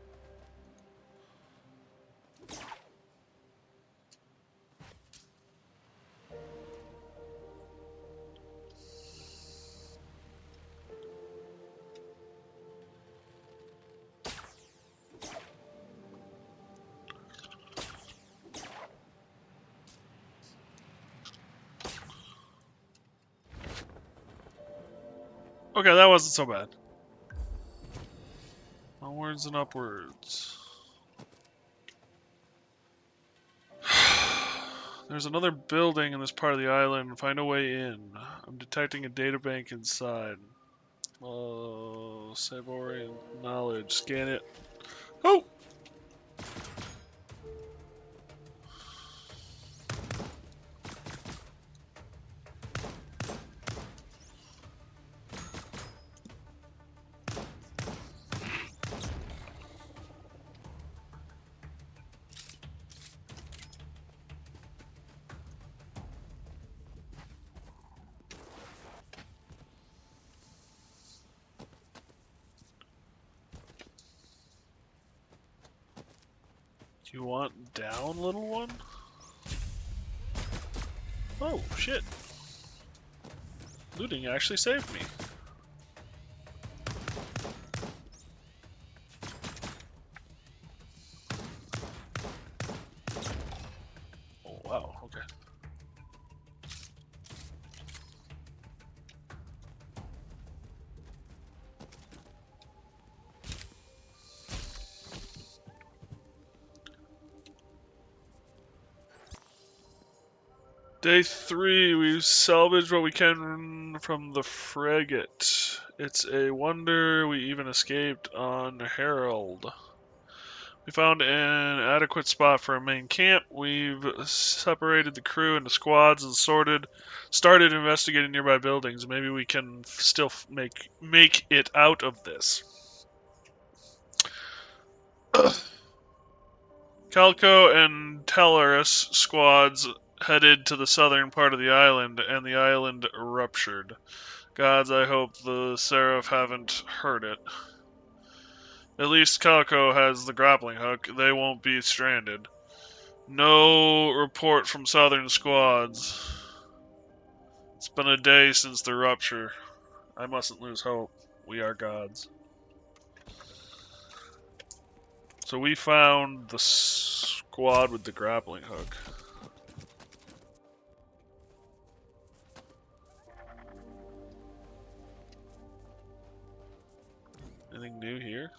Okay, that wasn't so bad. Onwards and upwards. There's another building in this part of the island. Find a way in. I'm detecting a databank inside. Oh, Savorian knowledge. Scan it. Oh! You want down, little one? Oh, shit. Looting actually saved me. Oh, wow, okay. Day 3, we've salvaged what we can from the frigate. It's a wonder we even escaped on Herald. We found an adequate spot for a main camp. We've separated the crew into squads and started investigating nearby buildings. Maybe we can still make it out of this. Calco and Tellerus squads headed to the southern part of the island, and the island ruptured. Gods, I hope the Seraph haven't heard it. At least Calco has the grappling hook. They won't be stranded. No report from southern squads. It's been a day since the rupture. I mustn't lose hope. We are gods. So we found the squad with the grappling hook. Anything new here?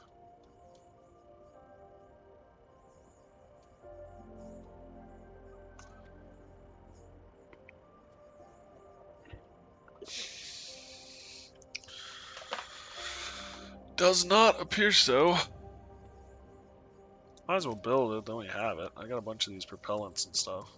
Does not appear so. Might as well build it, then we have it. I got a bunch of these propellants and stuff.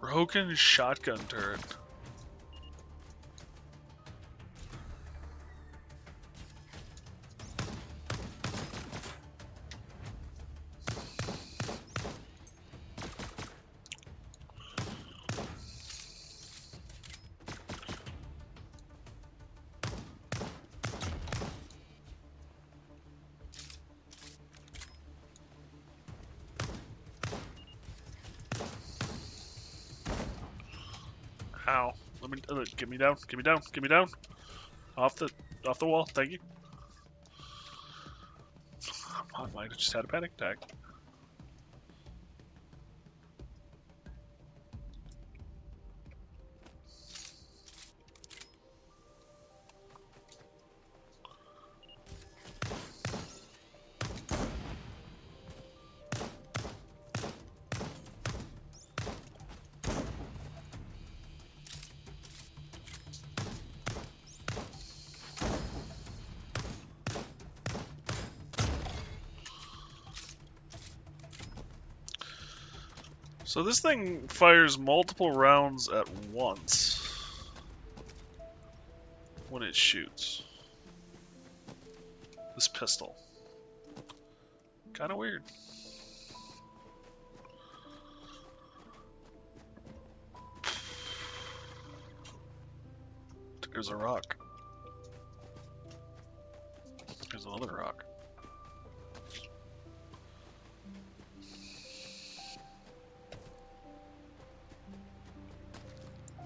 Broken shotgun turret. Ow. Let me get me down, get me down, get me down. Off the wall, thank you. Come on, I just had a panic attack. So this thing fires multiple rounds at once when it shoots. This pistol. Kinda weird. There's a rock. There's another rock.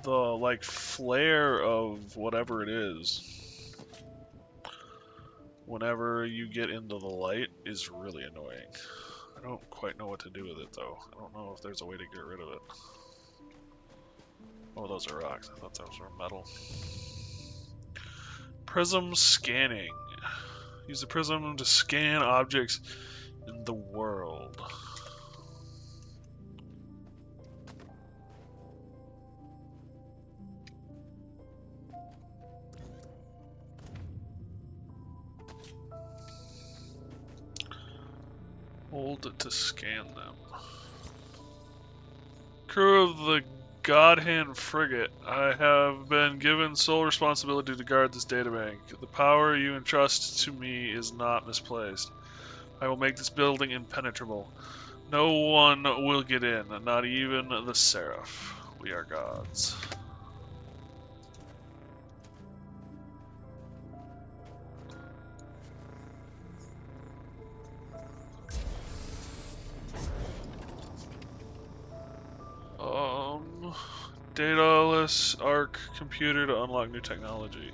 The, like, flare of whatever it is whenever you get into the light is really annoying. I don't quite know what to do with it, though. I don't know if there's a way to get rid of it. Oh, those are rocks. I thought those were metal. Prism scanning. Use the prism to scan objects in the world. Hold it to scan them. Crew of the Godhand frigate, I have been given sole responsibility to guard this databank. The power you entrust to me is not misplaced. I will make this building impenetrable. No one will get in, not even the Seraph. We are gods. Daedalus Arc computer to unlock new technology.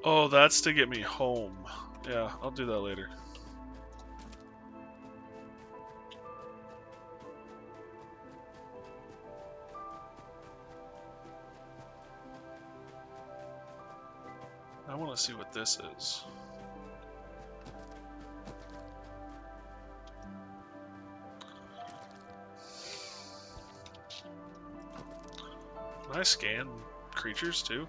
Oh, that's to get me home. Yeah, I'll do that later. I want to see what this is. Can I scan creatures too?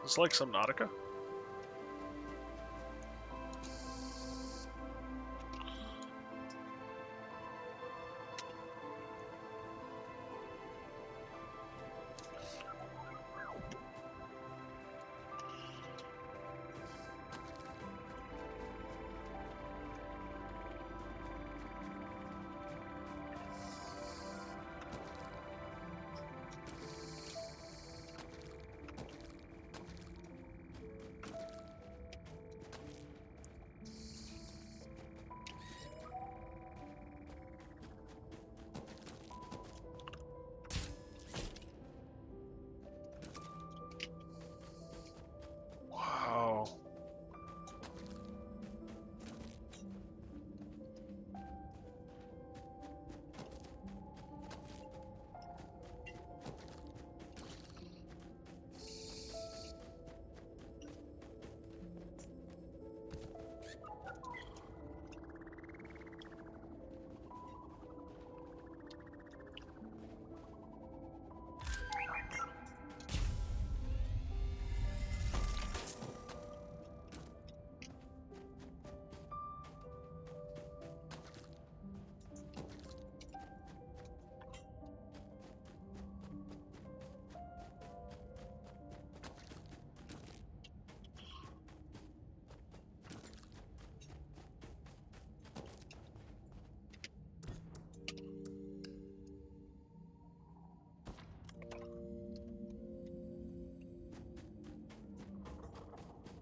It's like Subnautica. Wow.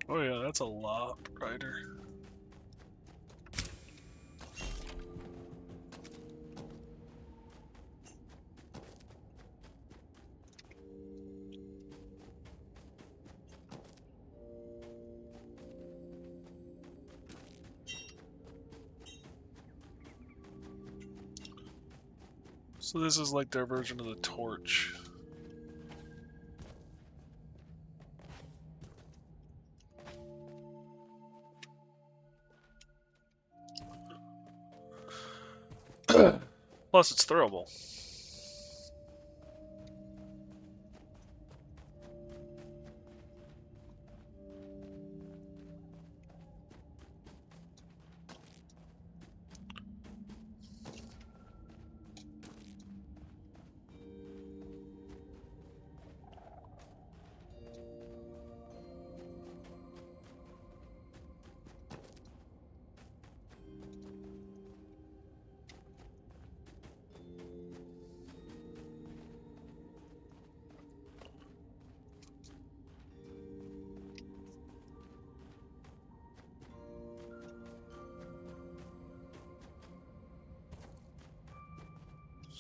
Oh yeah, that's a lot brighter. So this is like their version of the torch. Plus, it's throwable.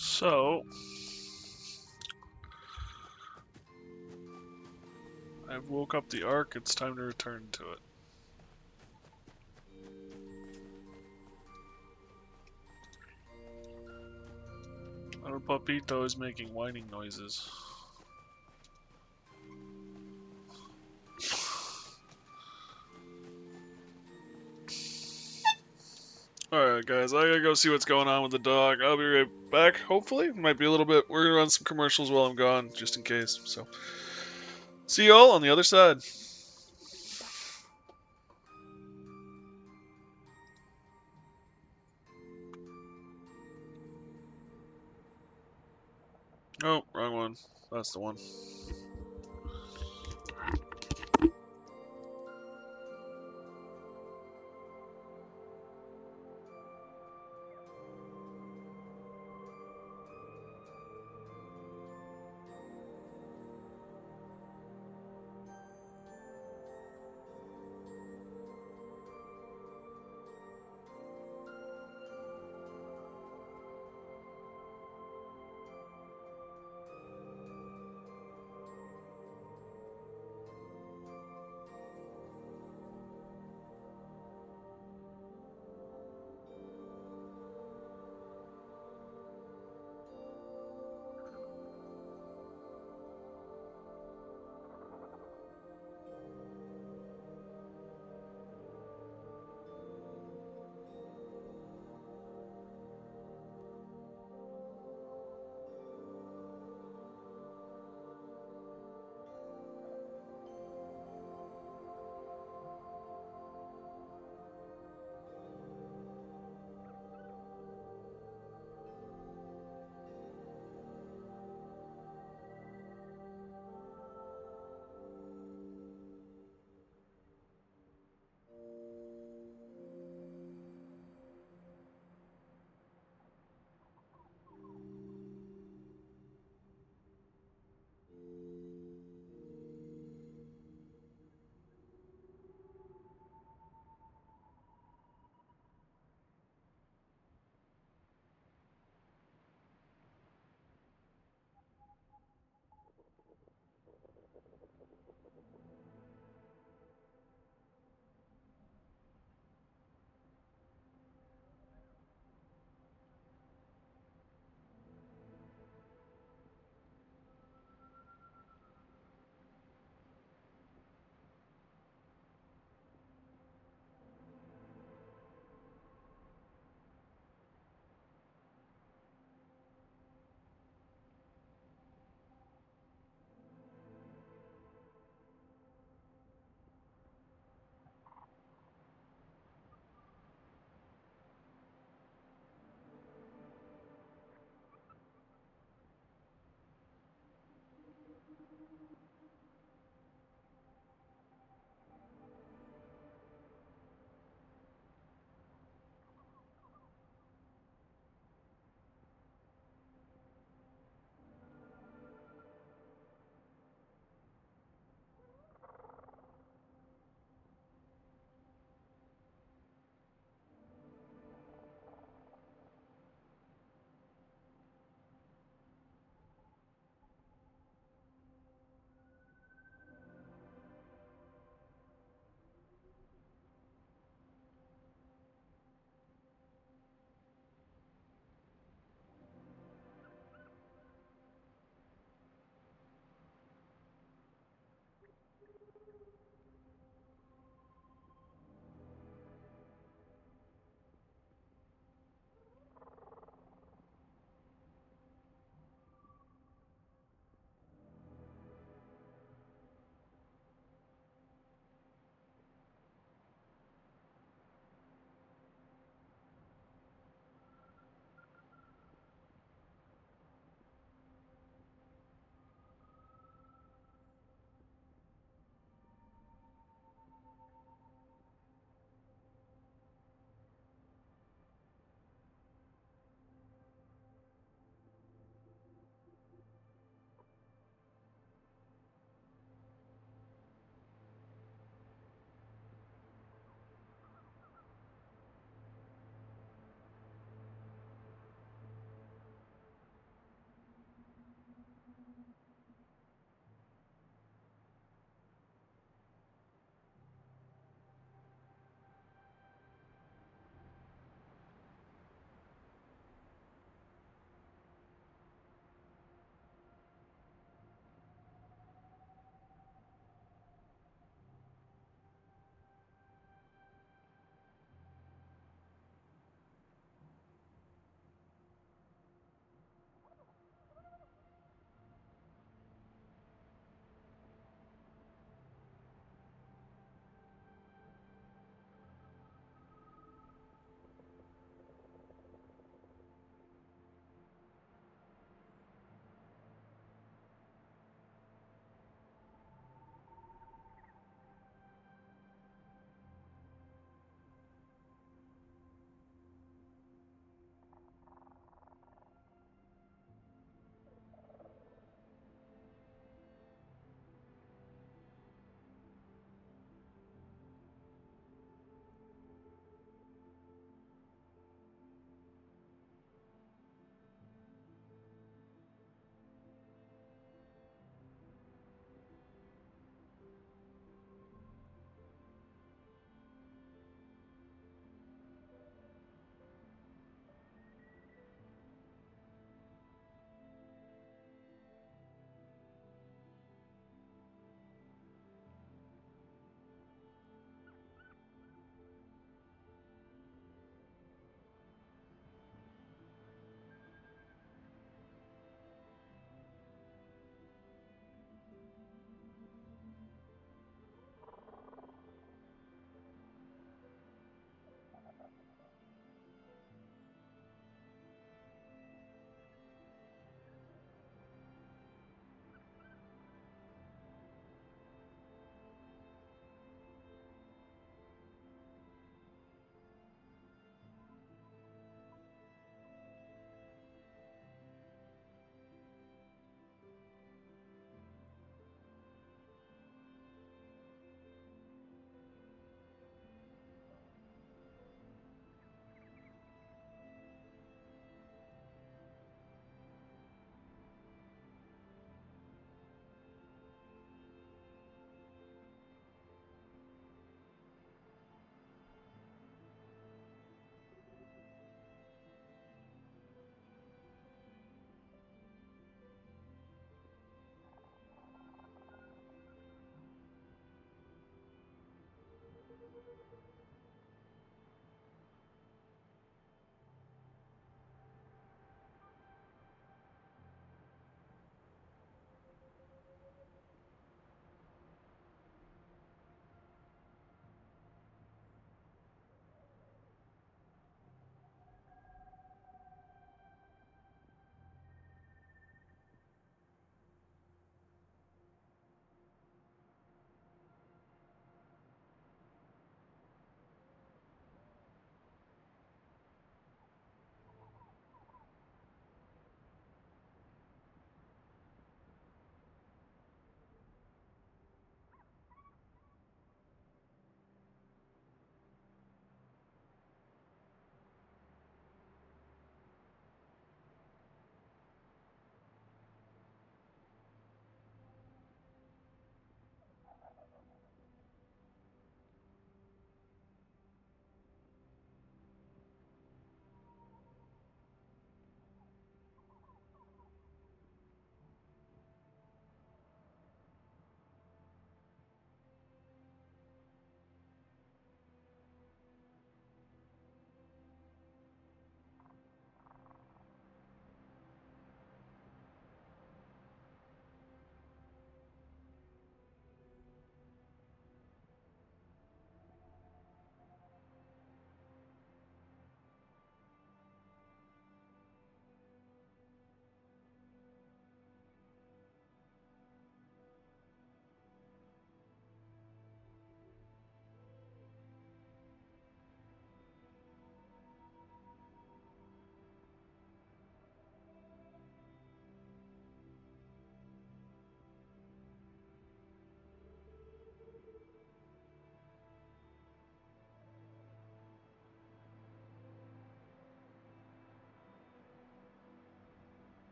So, I've woke up the Ark, it's time to return to it. Little Papito is making whining noises. Alright guys, I gotta go see what's going on with the dog. I'll be right back, hopefully. Might be a little bit, we're gonna run some commercials while I'm gone, just in case. So, see y'all on the other side. Oh, wrong one. That's the one.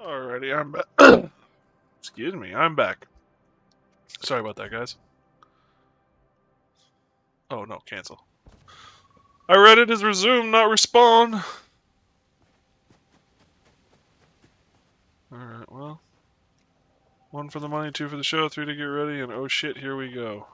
Alrighty, I'm back. Excuse me, I'm back. Sorry about that, guys. Oh no, cancel. I read it as resume, not respawn. Alright, well. 1 for the money, 2 for the show, 3 to get ready, and oh shit, here we go.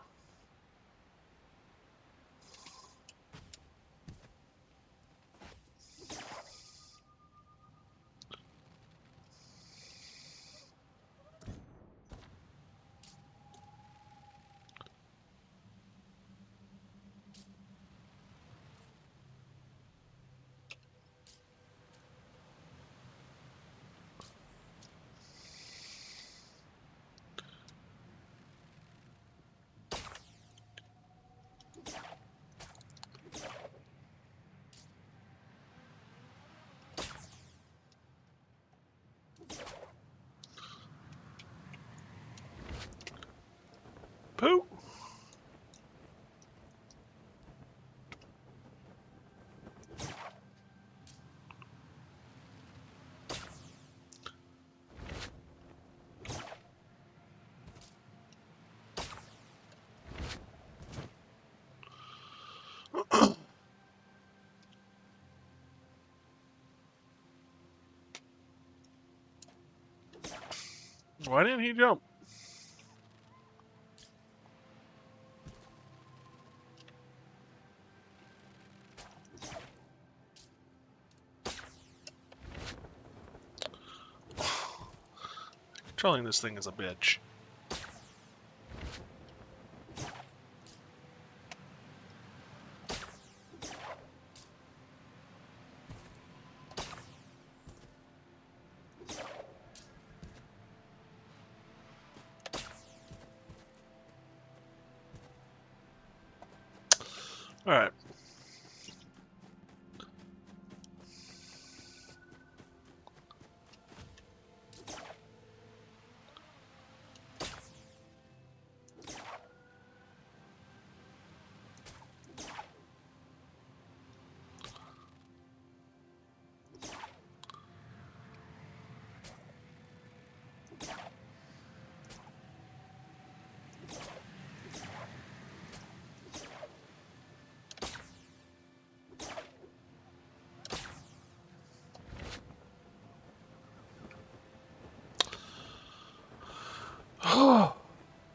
Pooh! Why didn't he jump? Controlling this thing is a bitch. Alright.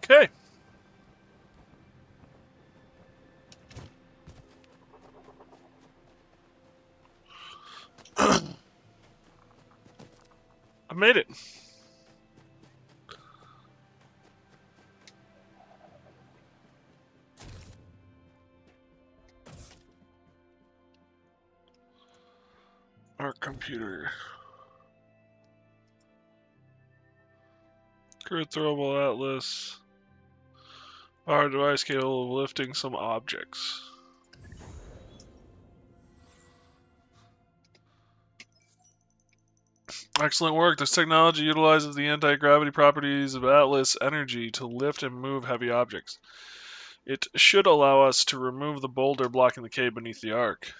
Okay. I made it. Our computer. Crude throwable atlas. Our device capable of lifting some objects. Excellent work. This technology utilizes the anti-gravity properties of Atlas energy to lift and move heavy objects. It should allow us to remove the boulder blocking the cave beneath the Ark.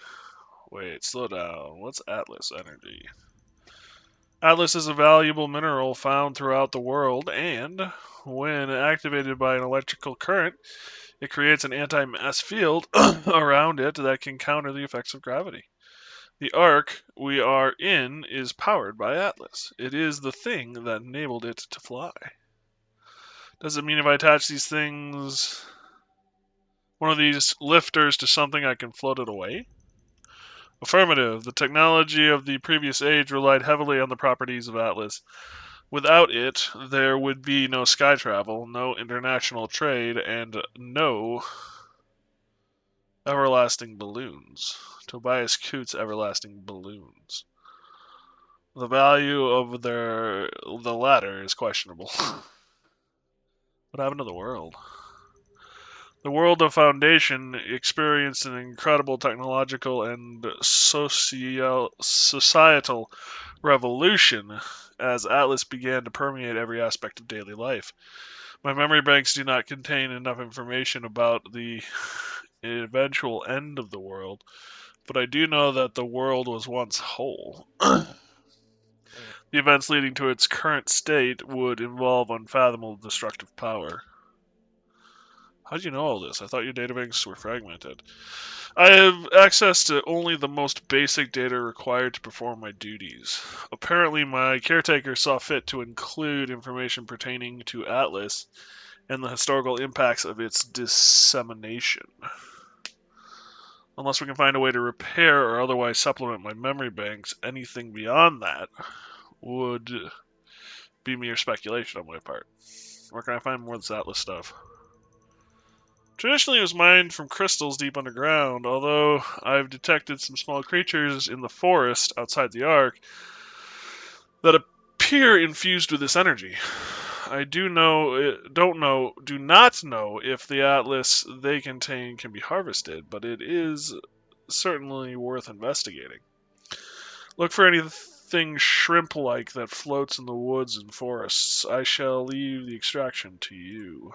Wait, slow down. What's Atlas energy? Atlas is a valuable mineral found throughout the world, and when activated by an electrical current, it creates an anti-mass field around it that can counter the effects of gravity. The Ark we are in is powered by Atlas. It is the thing that enabled it to fly. Does it mean if I attach these things, one of these lifters, to something, I can float it away? Affirmative. The technology of the previous age relied heavily on the properties of Atlas. Without it, there would be no sky travel, no international trade, and no everlasting balloons. Tobias Coots' everlasting balloons. The value of the latter is questionable. What happened to the world? The world of Foundation experienced an incredible technological and societal revolution as Atlas began to permeate every aspect of daily life. My memory banks do not contain enough information about the eventual end of the world, but I do know that the world was once whole. The events leading to its current state would involve unfathomable destructive power. How do you know all this? I thought your databanks were fragmented. I have access to only the most basic data required to perform my duties. Apparently, my caretaker saw fit to include information pertaining to Atlas and the historical impacts of its dissemination. Unless we can find a way to repair or otherwise supplement my memory banks, anything beyond that would be mere speculation on my part. Where can I find more of this Atlas stuff? Traditionally, it was mined from crystals deep underground, although I've detected some small creatures in the forest outside the Ark that appear infused with this energy. I do not know if the Atlas they contain can be harvested, but it is certainly worth investigating. Look for anything shrimp-like that floats in the woods and forests. I shall leave the extraction to you.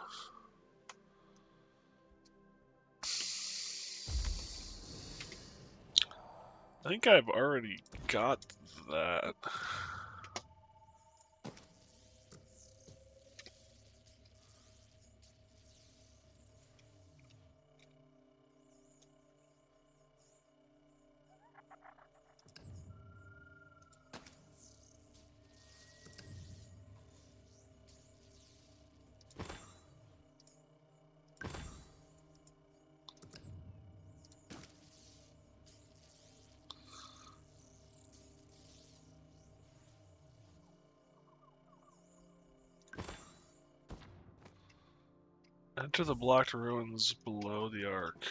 I think I've already got that. Enter the blocked ruins below the Ark.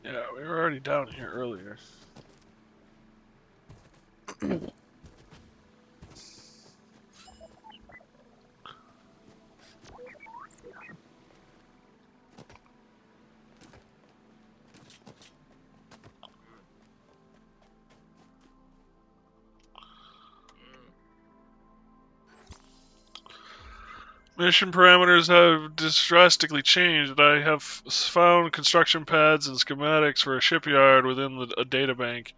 Yeah, we were already down here earlier. Mission parameters have drastically changed. I have found construction pads and schematics for a shipyard within a databank.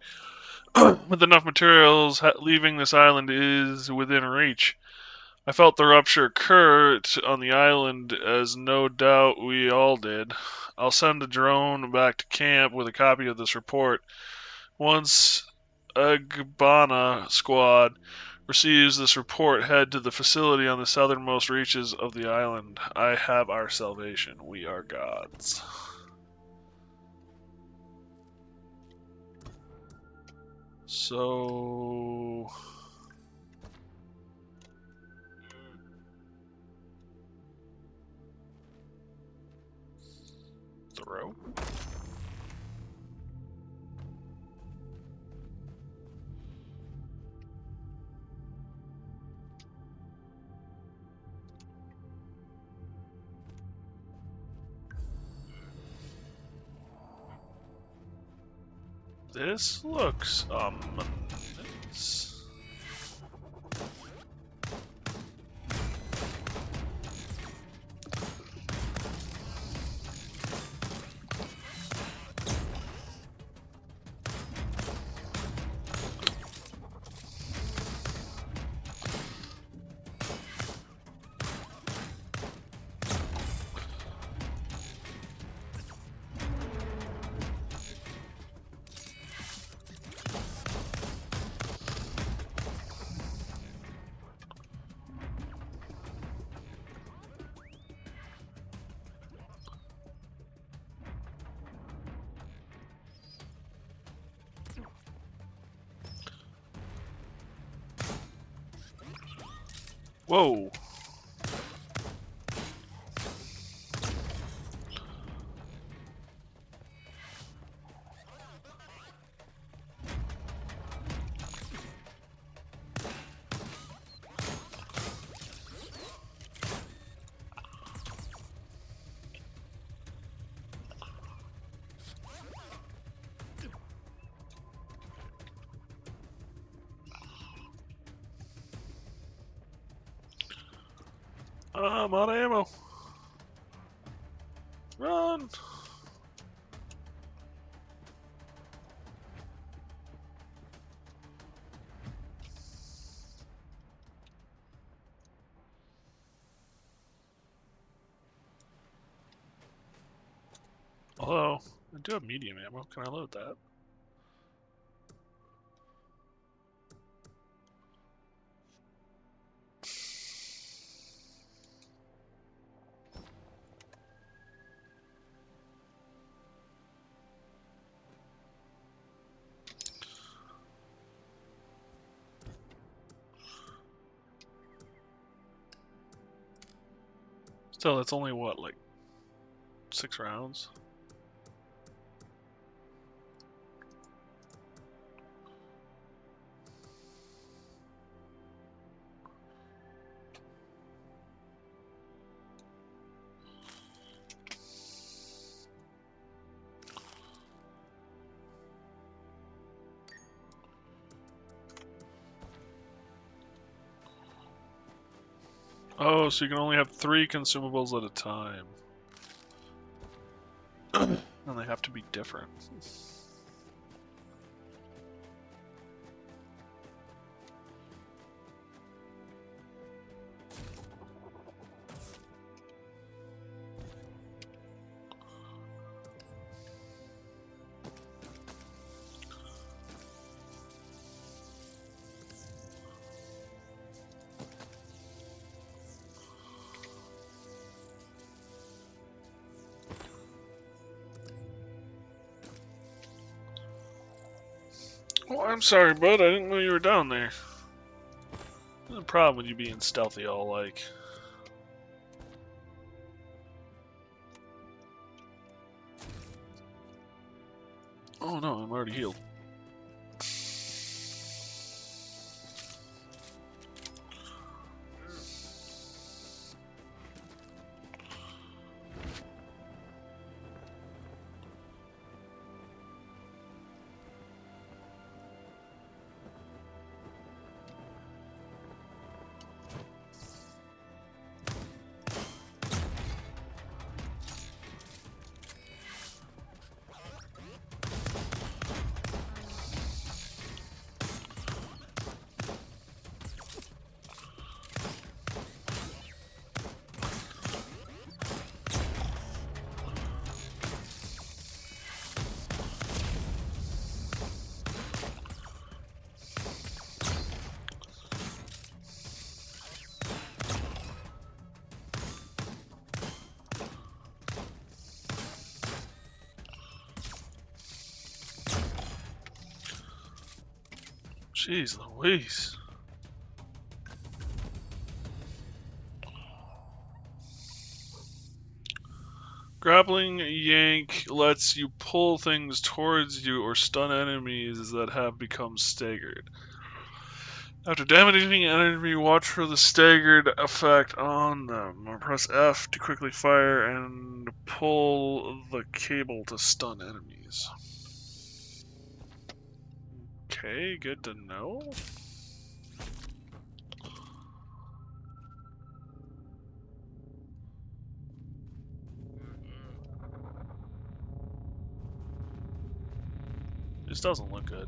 With enough materials, leaving this island is within reach. I felt the rupture occur on the island, as no doubt we all did. I'll send a drone back to camp with a copy of this report. Once Agbana squad receives this report, head to the facility on the southernmost reaches of the island. I have our salvation. We are gods. So... throw? This looks ominous. Whoa. I'm out of ammo. Run! Although, I do have medium ammo. Can I load that? Still, it's only what, like 6 rounds? Oh, so you can only have 3 consumables at a time. And they have to be different. Oh, I'm sorry, bud. I didn't know you were down there. What's the problem with you being stealthy all like? Oh no, I'm already healed. Jeez Louise. Grappling yank lets you pull things towards you or stun enemies that have become staggered. After damaging an enemy, watch for the staggered effect on them. Or press F to quickly fire and pull the cable to stun enemies. Okay, good to know. This doesn't look good.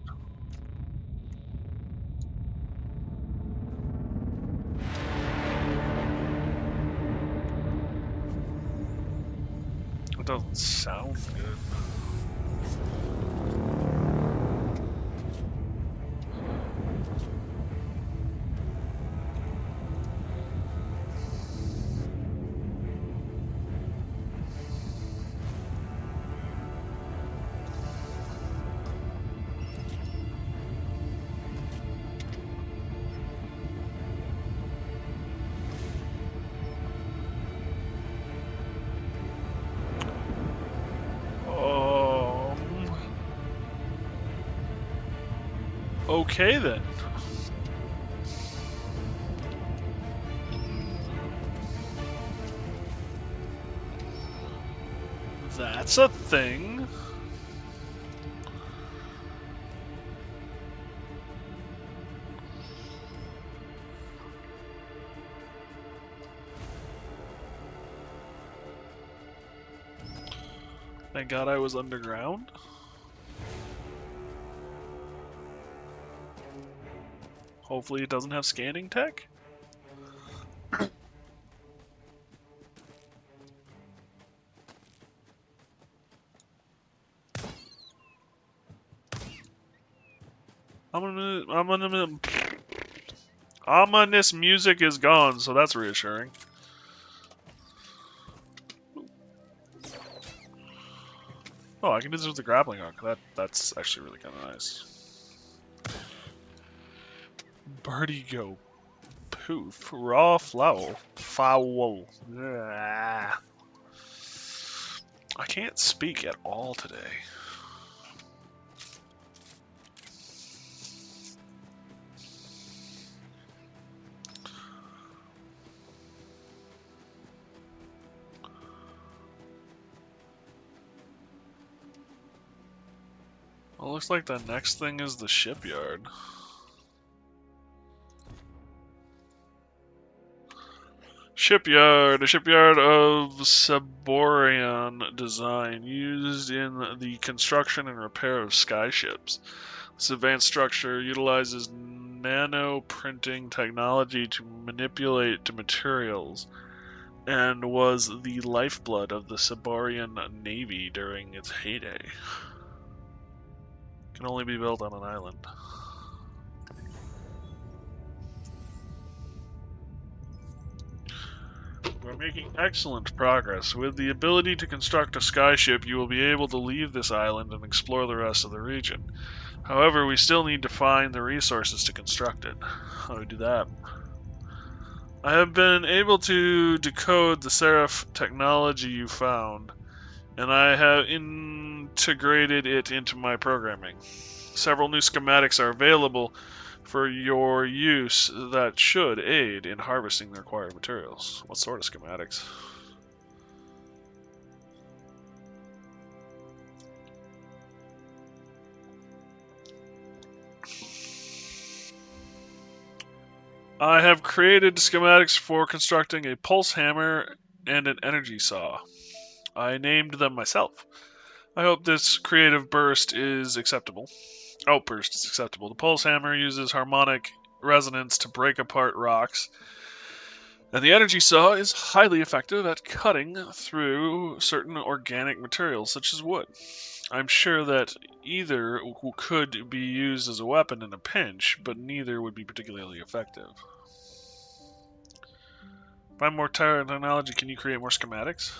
It doesn't sound good. Okay then. That's a thing. Thank God I was underground. Hopefully it doesn't have scanning tech. Ominous music is gone, so that's reassuring. Oh, I can do this with the grappling hook. That's actually really kind of nice. Birdie go poof. Raw fowl. Foul. Ah. I can't speak at all today. Well, looks like the next thing is the shipyard. Shipyard, a shipyard of Saborian design used in the construction and repair of skyships. This advanced structure utilizes nano-printing technology to manipulate the materials and was the lifeblood of the Saborian Navy during its heyday. Can only be built on an island. We're making excellent progress. With the ability to construct a skyship, you will be able to leave this island and explore the rest of the region. However, we still need to find the resources to construct it. How do we do that? I have been able to decode the Seraph technology you found, and I have integrated it into my programming. Several new schematics are available for your use that should aid in harvesting the required materials. What sort of schematics? I have created schematics for constructing a pulse hammer and an energy saw. I named them myself. I hope this creative outburst is acceptable. The pulse hammer uses harmonic resonance to break apart rocks, and the energy saw is highly effective at cutting through certain organic materials such as wood. I'm sure that either could be used as a weapon in a pinch, but neither would be particularly effective. By more technology, can you create more schematics?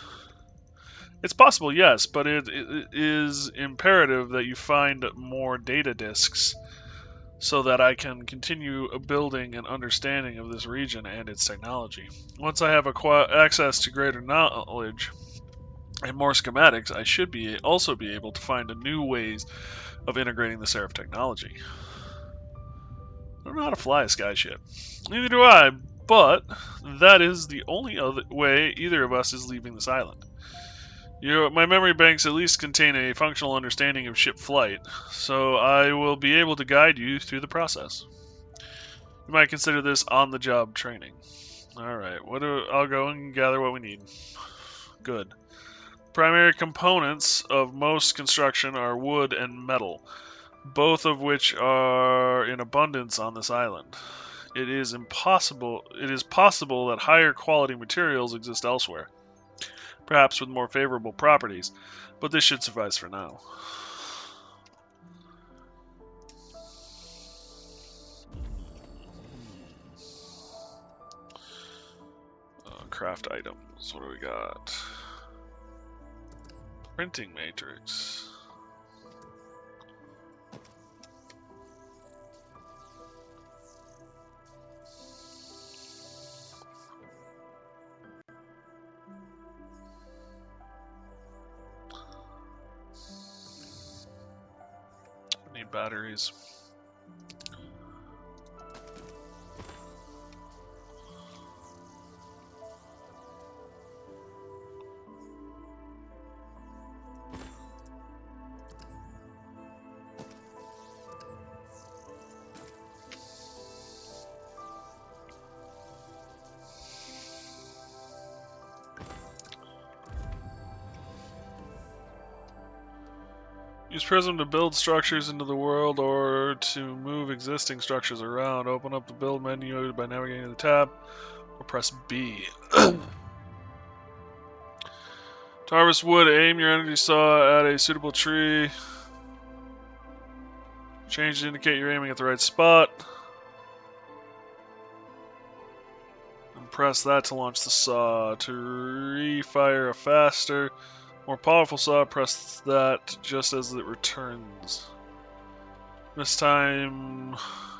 It's possible, yes, but it is imperative that you find more data disks so that I can continue building an understanding of this region and its technology. Once I have access to greater knowledge and more schematics, I should also be able to find new ways of integrating the Seraph technology. I don't know how to fly a skyship. Neither do I, but that is the only other way either of us is leaving this island. My memory banks at least contain a functional understanding of ship flight, so I will be able to guide you through the process. You might consider this on-the-job training. Alright, I'll go and gather what we need. Good. Primary components of most construction are wood and metal, both of which are in abundance on this island. It is possible that higher quality materials exist elsewhere, perhaps with more favorable properties, but this should suffice for now. Craft items. What do we got? Printing matrix. Need batteries. Use Prism to build structures into the world or to move existing structures around. Open up the build menu by navigating to the tab or press B. To harvest wood, aim your energy saw at a suitable tree. Change to indicate you're aiming at the right spot. And press that to launch the saw. To refire a faster, more powerful saw, press that just as it returns. This time,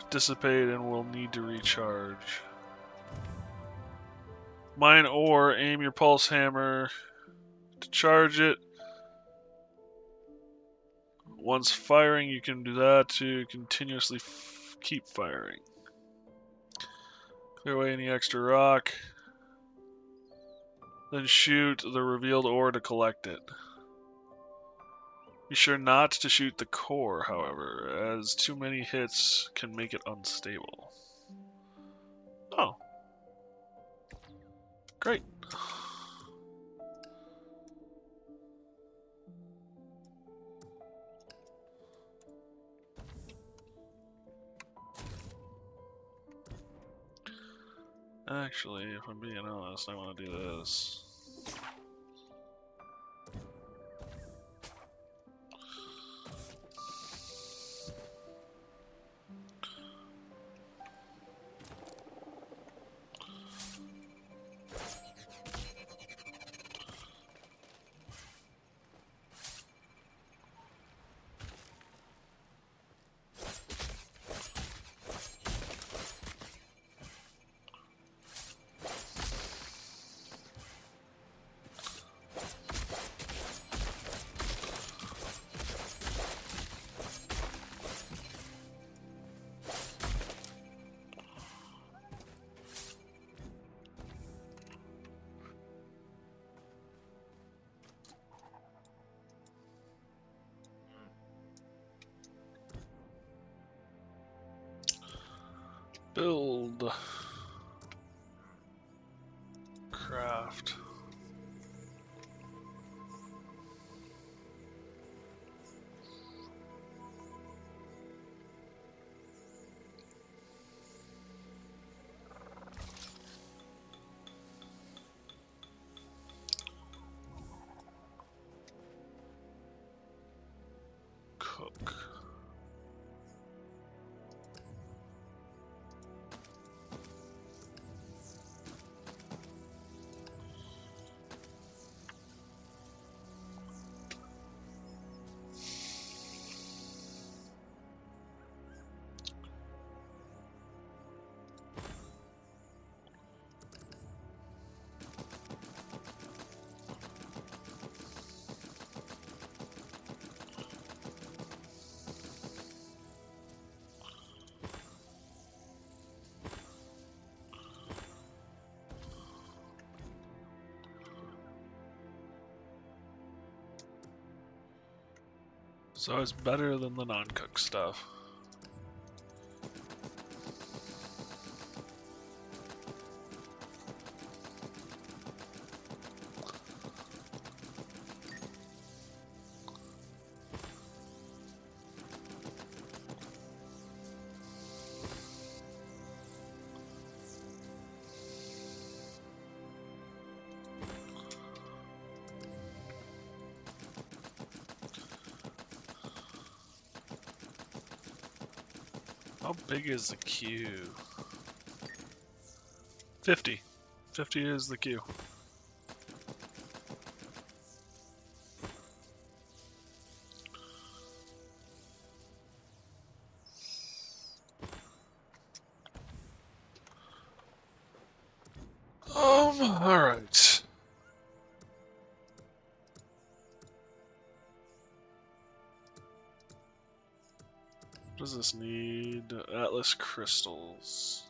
dissipate and will need to recharge. Mine ore, aim your pulse hammer to charge it. Once firing, you can do that to continuously keep firing. Clear away any extra rock. Then shoot the revealed ore to collect it. Be sure not to shoot the core, however, as too many hits can make it unstable. Oh. Great. Actually, if I'm being honest, I want to do this. Build. Craft. Cook. So it's better than the non-cooked stuff. How big is the queue? 50. 50 is the queue. Alright. What does this need? Atlas crystals.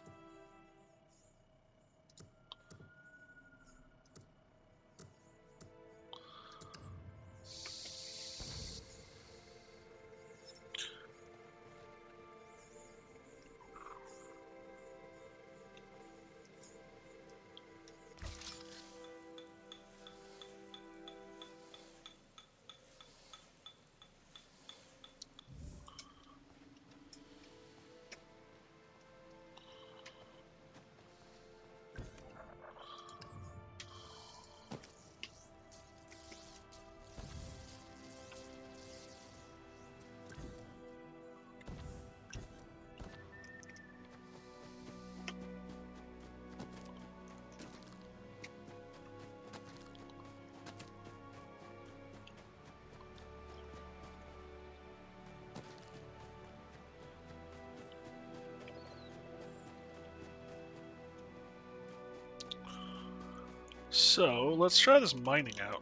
So let's try this mining out.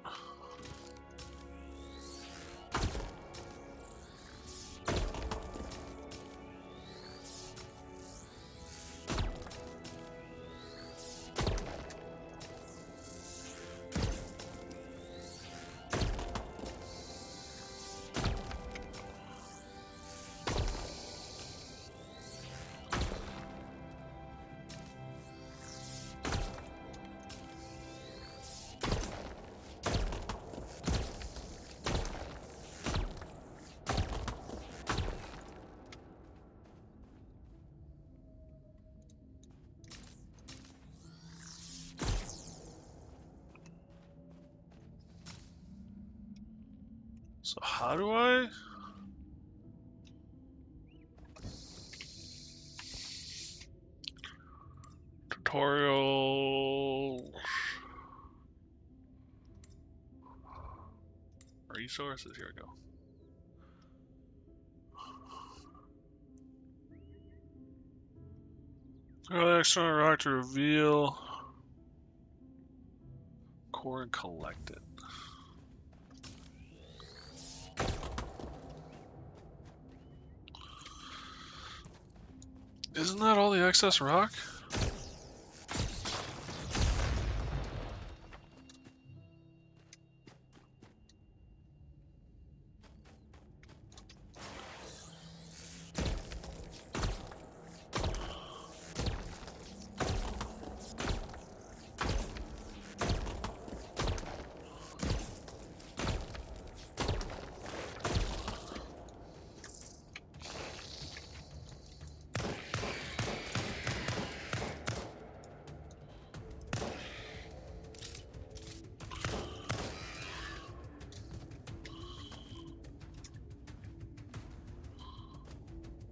So how do I? Tutorial resources, here we go. Early external rock to reveal core and collect it. Isn't that all the excess rock?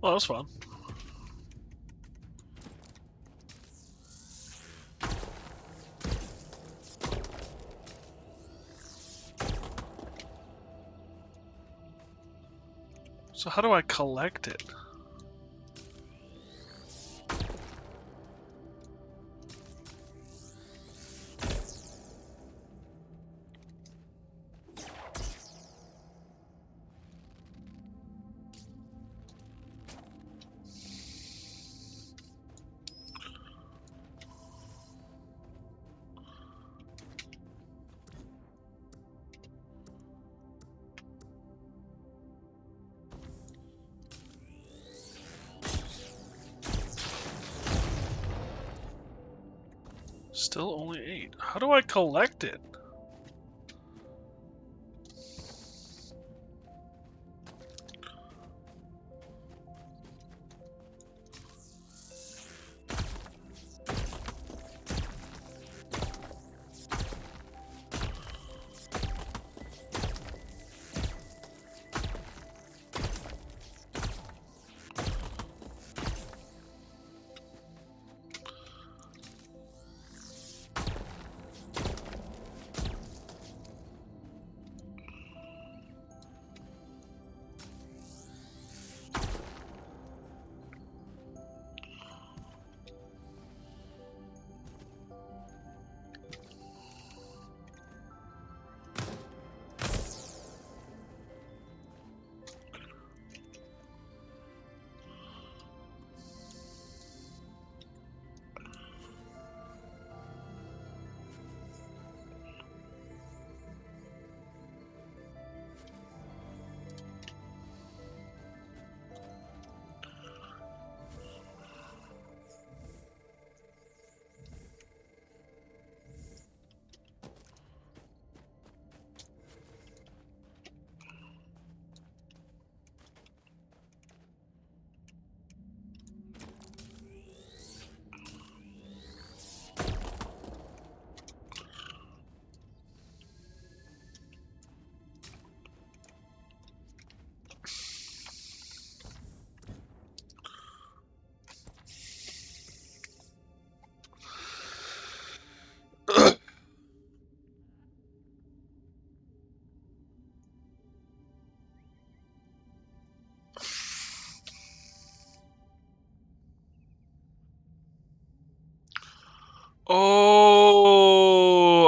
Well, that was fun. So how do I collect it? Still only 8. How do I collect it?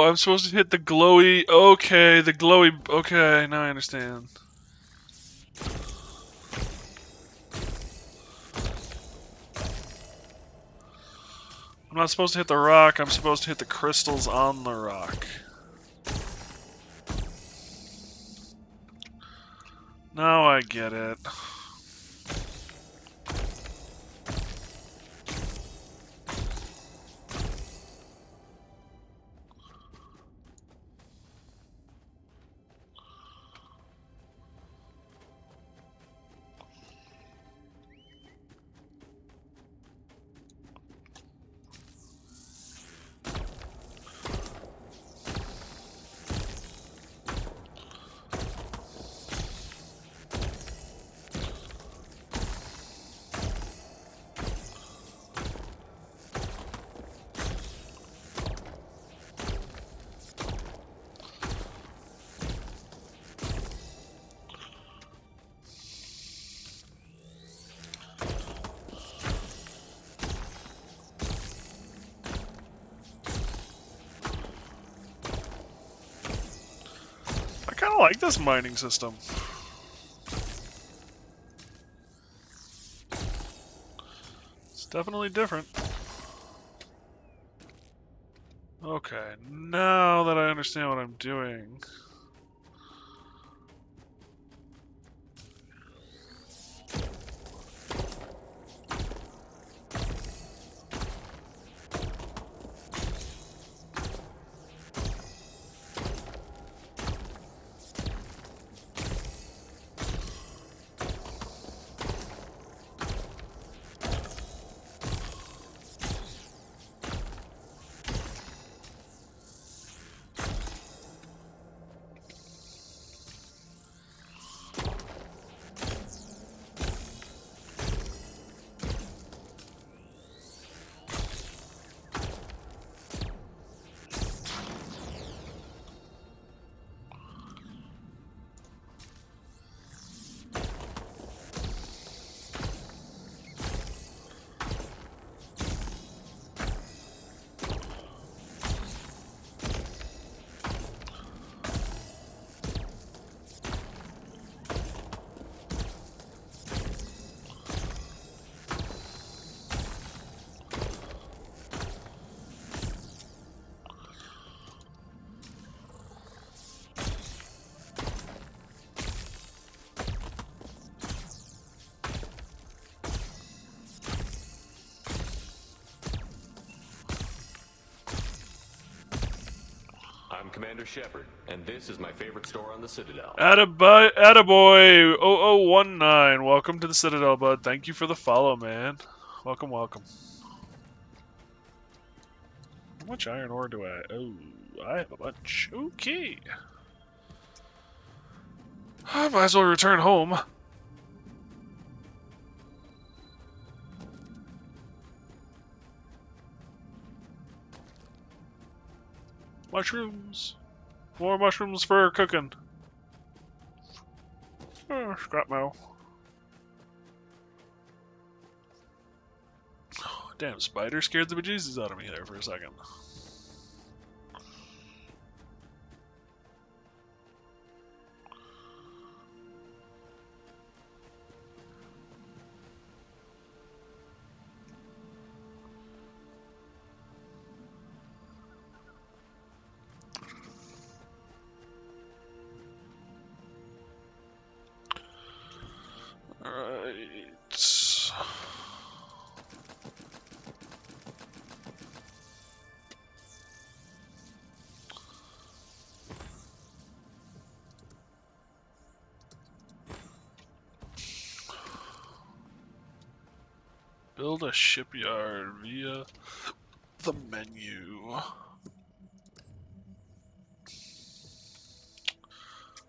Oh, I'm supposed to hit the glowy. Okay, the glowy. Okay, now I understand. I'm not supposed to hit the rock, I'm supposed to hit the crystals on the rock. Now I get it. I kind of like this mining system. It's definitely different. Okay, now that I understand what I'm doing. I'm Commander Shepard, and this is my favorite store on the Citadel. Attaboy 0019. Welcome to the Citadel, bud. Thank you for the follow, man. Welcome, welcome. How much iron ore do I? Oh, I have a bunch. Okay. I might as well return home. Mushrooms. More mushrooms for cooking. Oh, scrap metal. Damn, spider scared the bejesus out of me there for a second. Alright. Build a shipyard via the menu.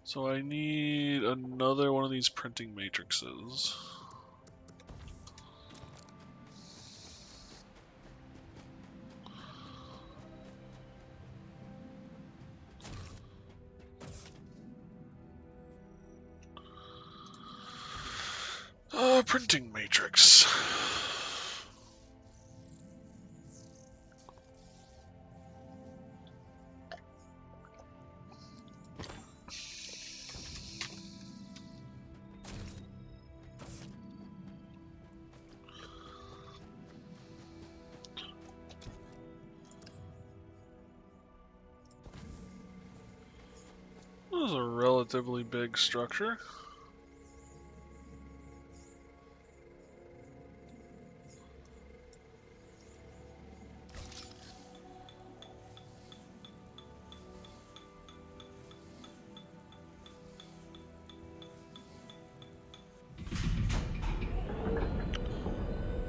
So I need another one of these printing matrices. Printing matrix. is a relatively big structure.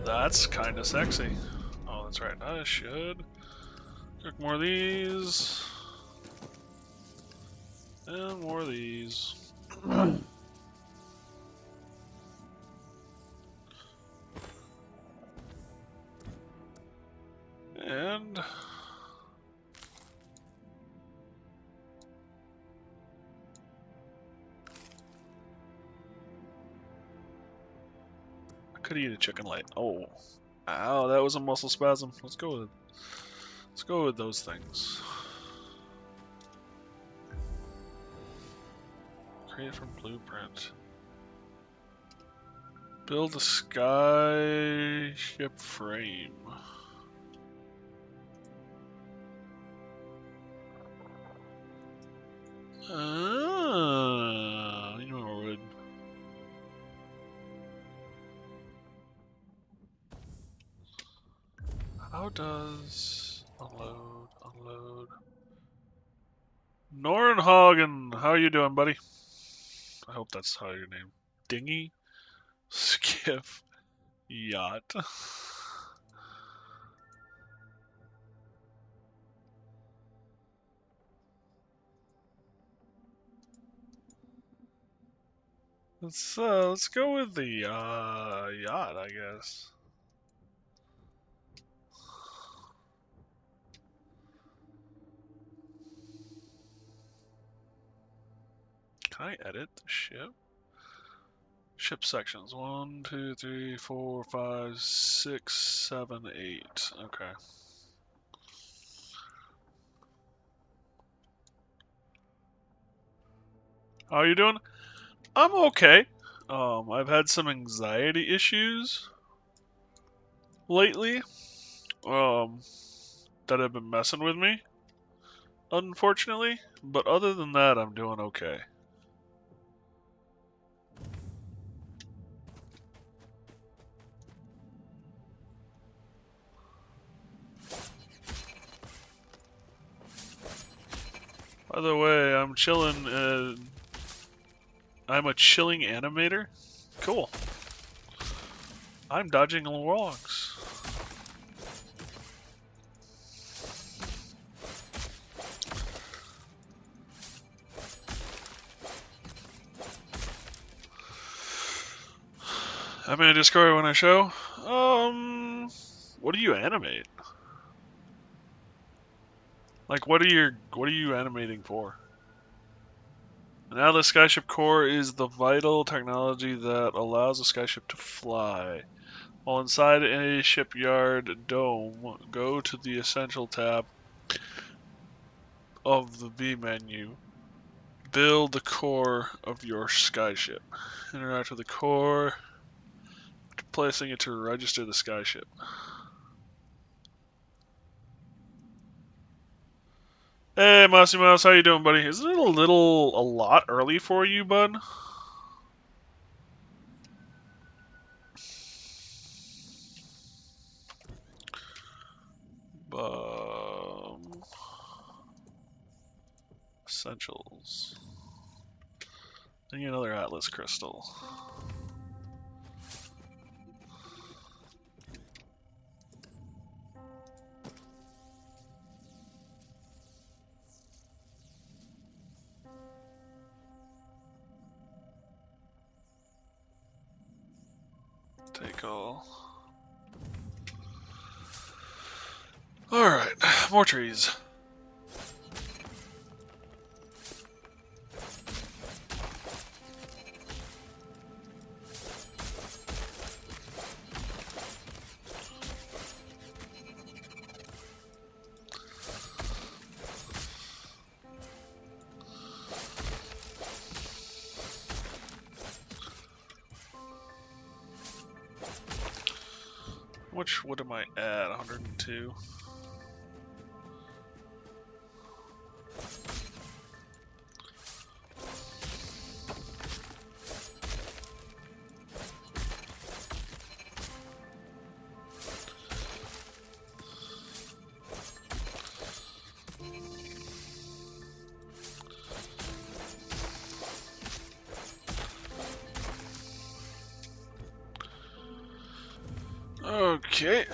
That's kind of sexy. Oh, that's right. I should cook more of these. And more of these. And I could eat a chicken leg. Oh, ow! That was a muscle spasm. Let's go with those things. Create from blueprint. Build a skyship frame. You know what would. How does unload? Nornhagen, how you doing, buddy? I hope that's how your name. Dinghy, skiff, yacht. Let's go with the yacht, I guess. Can I edit the ship? Ship sections 1, 2, 3, 4, 5, 6, 7, 8. Okay. How are you doing? I'm okay. I've had some anxiety issues lately. That have been messing with me, unfortunately. But other than that, I'm doing okay. By the way, I'm chilling. I'm a chilling animator. Cool. I'm dodging logs. I'm in Discord when I show. What do you animate? Like, what are you animating for? An Atlas Skyship core is the vital technology that allows a skyship to fly. While inside a shipyard dome, go to the Essential tab of the B menu. Build the core of your skyship. Interact with the core, placing it to register the skyship. Hey, Mousy Mouse, how you doing, buddy? Isn't it a lot early for you, bud? Essentials. I need another Atlas crystal. Take all. Alright, more trees. Which wood am I at? 102. Okay.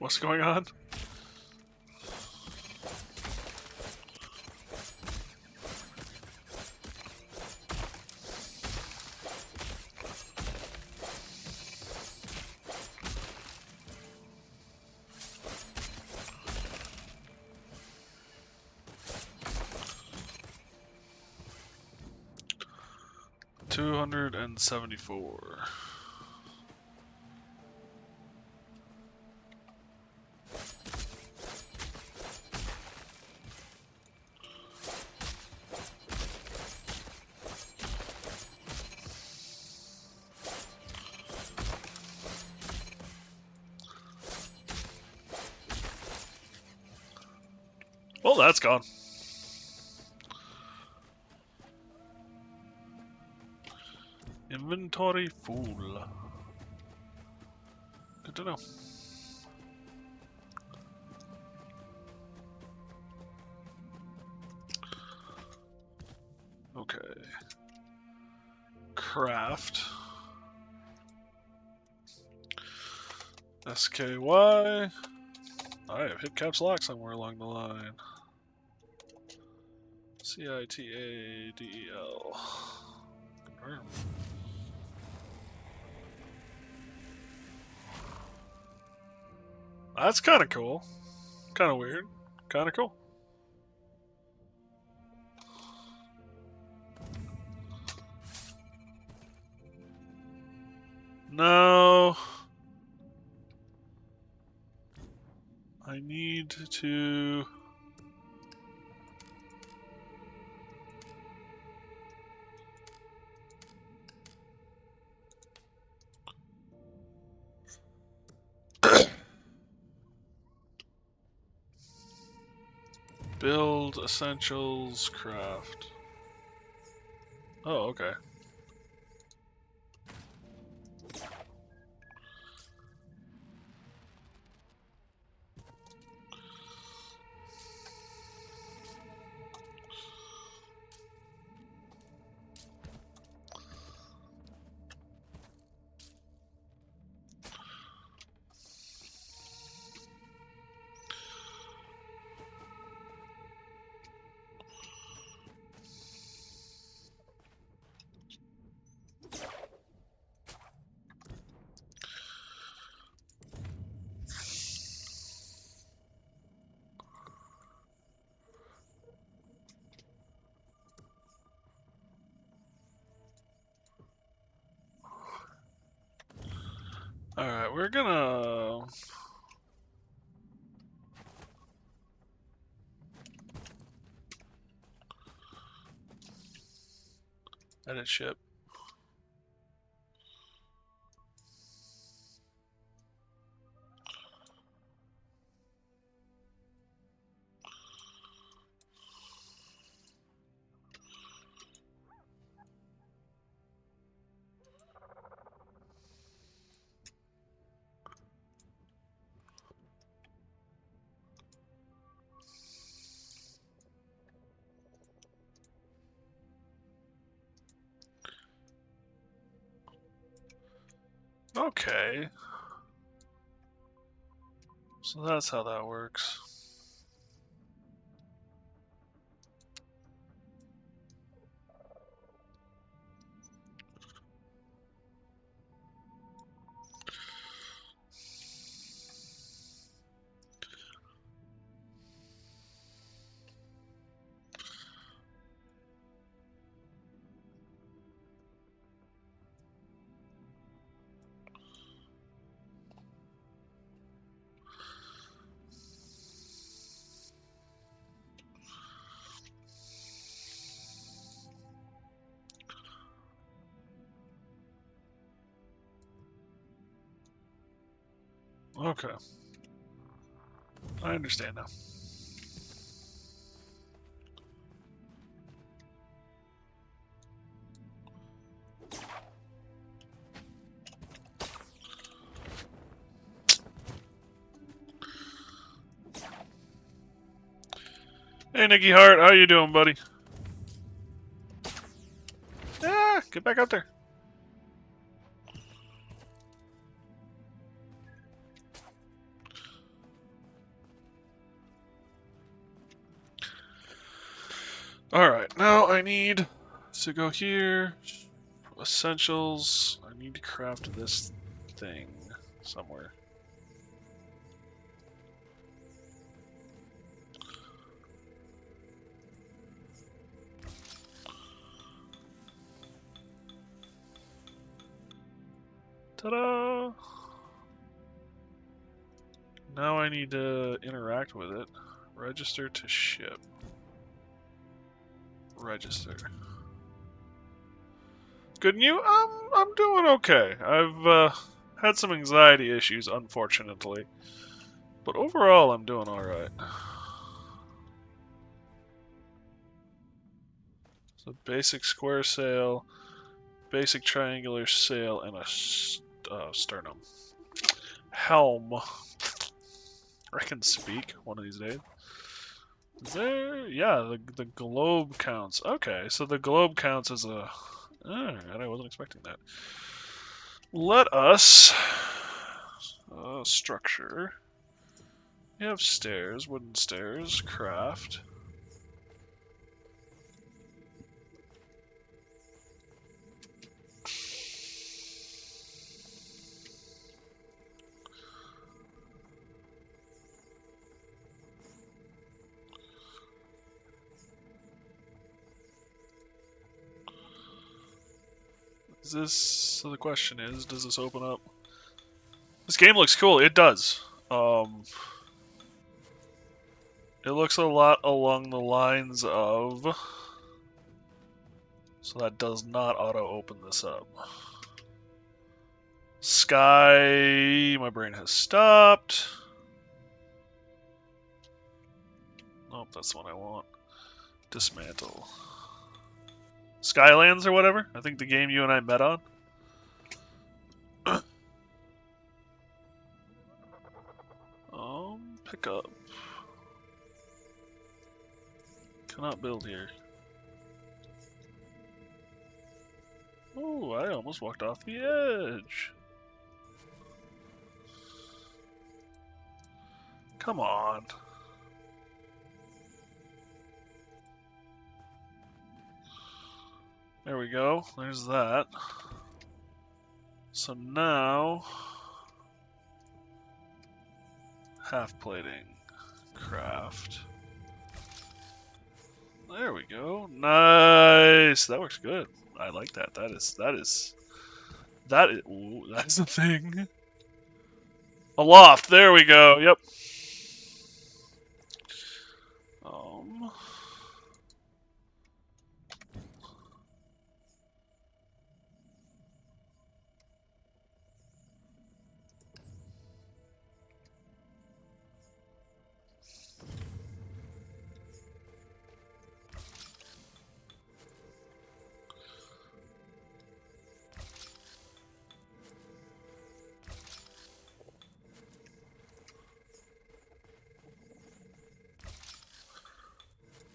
What's going on? $274. Well, that's gone. Inventory full. Good to know. Okay. Craft. SKY. I have hit caps lock somewhere along the line. CITADEL. Confirm. That's kind of cool. Kind of weird. Kind of cool. No. I need to... Build essentials, craft. Oh, okay. Alright, we're gonna... edit ship. Okay. So that's how that works. Okay. I understand now. Hey, Nicky Hart, how you doing, buddy? Yeah, get back out there. Alright, now I need to go here. Essentials. I need to craft this thing somewhere. Ta-da! Now I need to interact with it. Register to ship. Register. Good news? I'm doing okay. I've had some anxiety issues, unfortunately. But overall, I'm doing alright. So basic square sail, basic triangular sail, and a sternum. Helm. I can speak one of these days. Is there? Yeah, the globe counts. Okay, so the globe counts as a... Alright, I wasn't expecting that. Let us... structure. We have stairs, wooden stairs, craft. Is this... So the question is, does this open up? This game looks cool. It does. It looks a lot along the lines of... So that does not auto-open this up. Sky... My brain has stopped. Nope, that's the one I want. Dismantle. Skylands or whatever? I think the game you and I met on. Pick up. Cannot build here. Oh, I almost walked off the edge. Come on. There we go. There's that. So now... Half plating. Craft. There we go. Nice! That works good. I like that. That is ooh, that's the thing. A loft. There we go. Yep.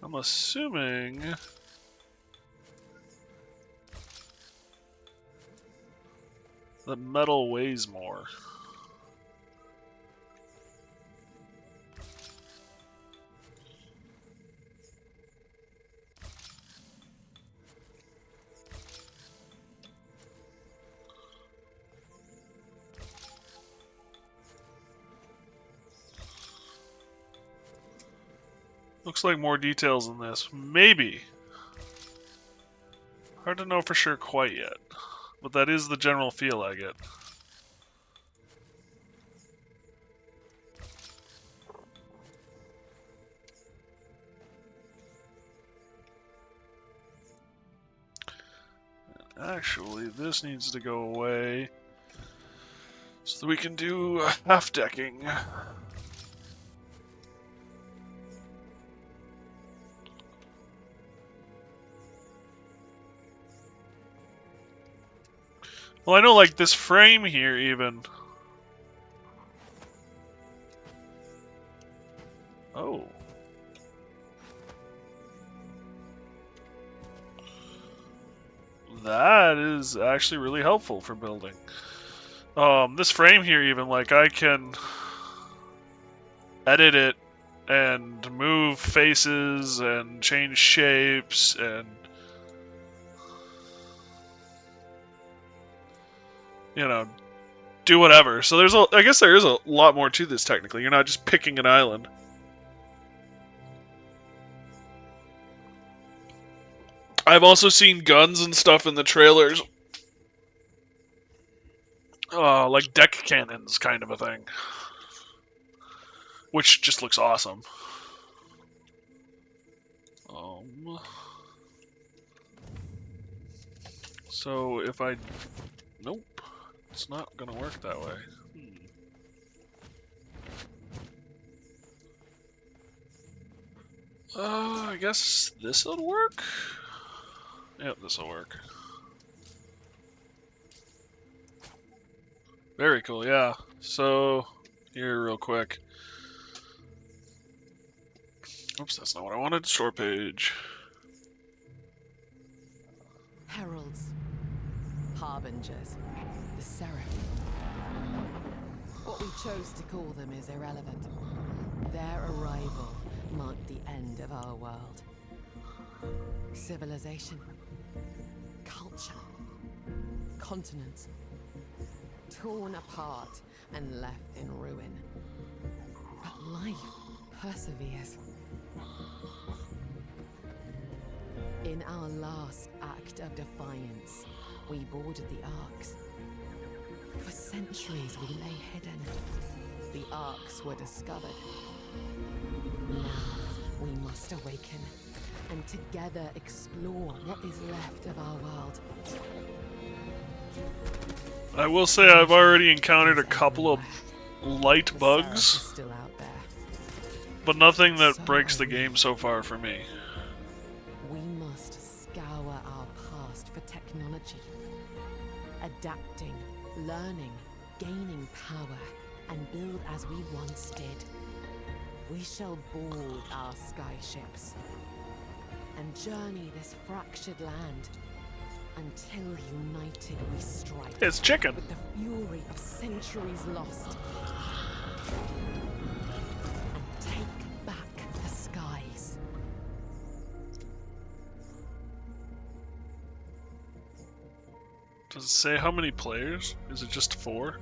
I'm assuming that metal weighs more. Looks like more details in this. Maybe. Hard to know for sure quite yet. But that is the general feel I get. Actually, this needs to go away. So we can do half decking. Well, I know, like, this frame here, even. Oh. That is actually really helpful for building. This frame here, even, like, I can edit it and move faces and change shapes and, you know, do whatever. So I guess there is a lot more to this technically. You're not just picking an island. I've also seen guns and stuff in the trailers. Like deck cannons kind of a thing. Which just looks awesome. So if I... Nope. It's not gonna work that way. I guess this'll work? Yep, this'll work. Very cool, yeah. So, here real quick. Oops, that's not what I wanted. Store page. Heralds. Harbingers. The Seraph. What we chose to call them is irrelevant. Their arrival marked the end of our world. Civilization. Culture. Continents. Torn apart and left in ruin. But life perseveres. In our last act of defiance, we boarded the Arks. For centuries we lay hidden. The Arks were discovered. Now we must awaken and together explore what is left of our world. I will say I've already encountered a couple of light bugs, Still out there. but nothing that breaks the game so far for me. We must scour our past for technology. Adapting, learning, gaining power, and build as we once did. We shall board our skyships and journey this fractured land until united we strike. It's chicken. With the fury of centuries lost. And take back the skies. Does it say how many players? Is it just 4?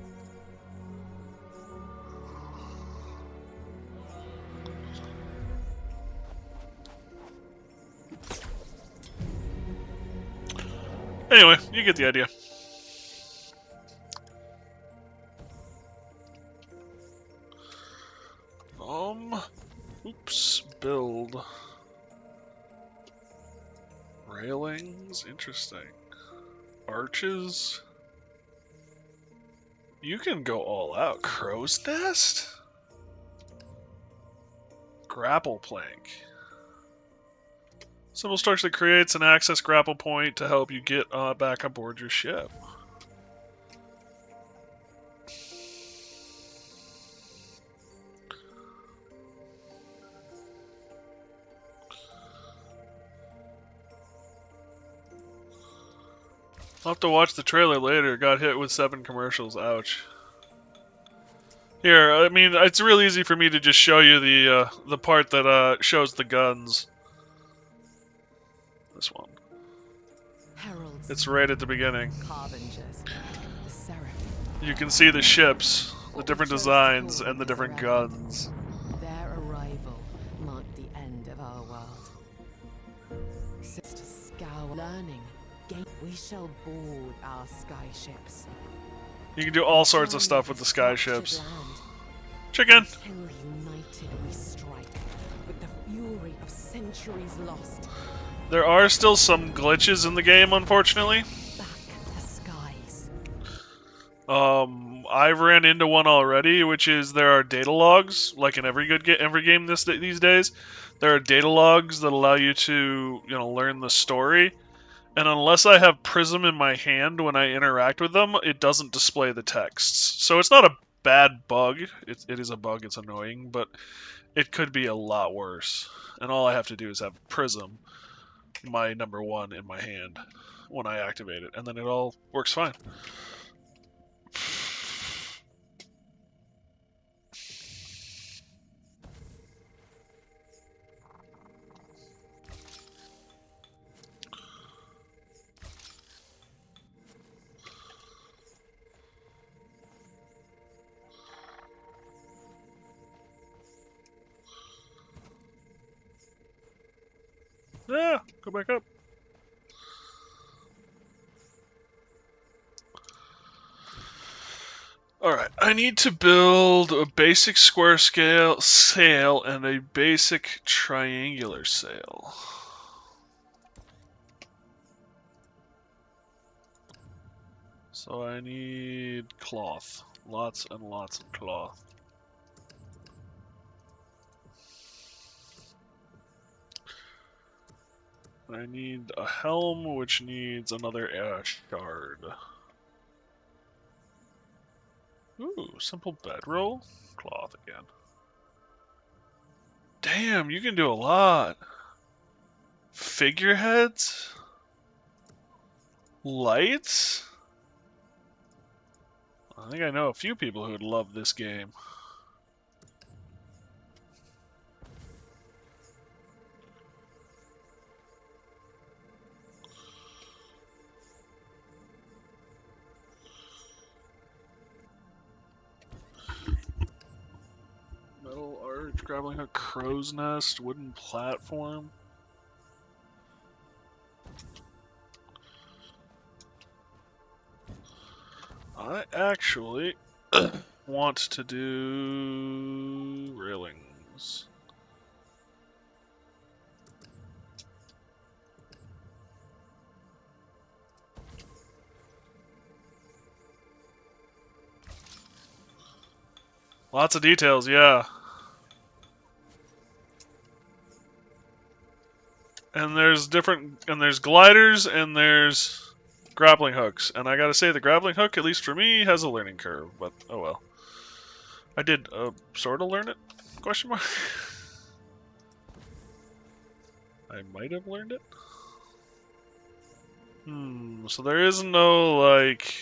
Anyway, you get the idea. Oops, build. Railings, interesting. Arches. You can go all out. Crow's nest? Grapple plank. Simple structure that creates an access grapple point to help you get back aboard your ship. I'll have to watch the trailer later. Got hit with 7 commercials. Ouch. Here, I mean, it's real easy for me to just show you the part that shows the guns. This one. Heralds. It's right at the beginning. Harbingers. The Seraph. You can see the ships, the different designs, and the different guns. Their arrival marked the end of our world. Since to scour learning, we shall board our skyships. You can do all sorts of stuff with the sky ships. Chicken! Until united we strike, with the fury of centuries lost. There are still some glitches in the game, unfortunately. Back the skies. I've ran into one already, which is there are data logs, like in every every game these days. There are data logs that allow you to, learn the story. And unless I have Prism in my hand when I interact with them, it doesn't display the texts. So it's not a bad bug. It is a bug. It's annoying, but it could be a lot worse. And all I have to do is have Prism, my number 1, in my hand when I activate it, and then it all works fine. Yeah, go back up. Alright, I need to build a basic square scale sail and a basic triangular sail. So I need cloth. Lots and lots of cloth. I need a helm, which needs another ash shard. Ooh, simple bedroll? Cloth again. Damn, you can do a lot. Figureheads? Lights? I think I know a few people who would love this game. Metal arch, grappling hook, crow's nest, wooden platform. I actually want to do railings. Lots of details, yeah. And there's gliders and there's grappling hooks. And I gotta say, the grappling hook, at least for me, has a learning curve, but oh well. I did sort of learn it? Question mark? I might have learned it. So there is no, like...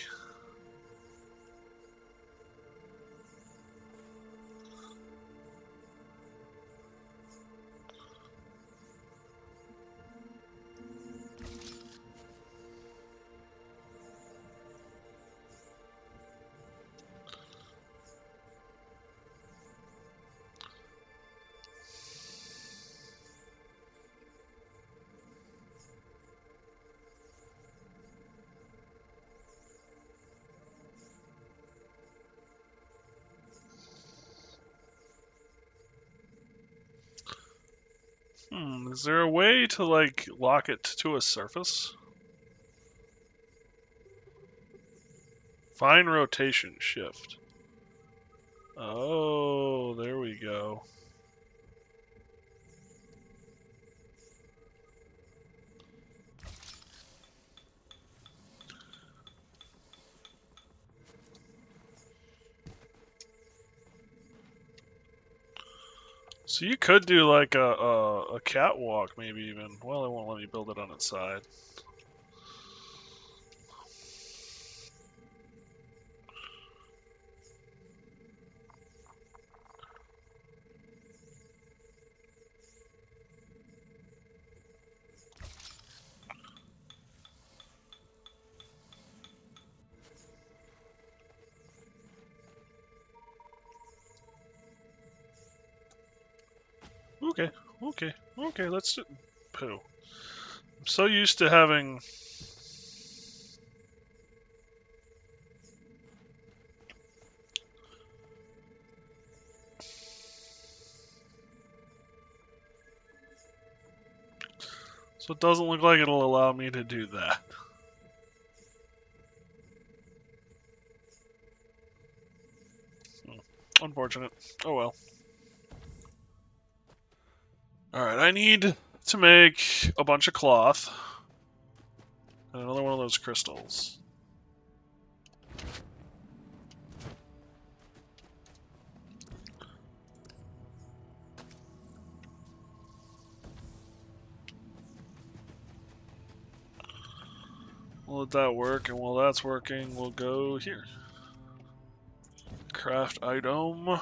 is there a way to, like, lock it to a surface? Fine rotation shift. Oh, there we go. So you could do like a catwalk, maybe even. Well, it won't let me build it on its side. Okay, let's do... Poo. I'm so used to having... So it doesn't look like it'll allow me to do that. Unfortunate. Oh well. Alright, I need to make a bunch of cloth. And another one of those crystals. We'll let that work, and while that's working, we'll go here. Craft item.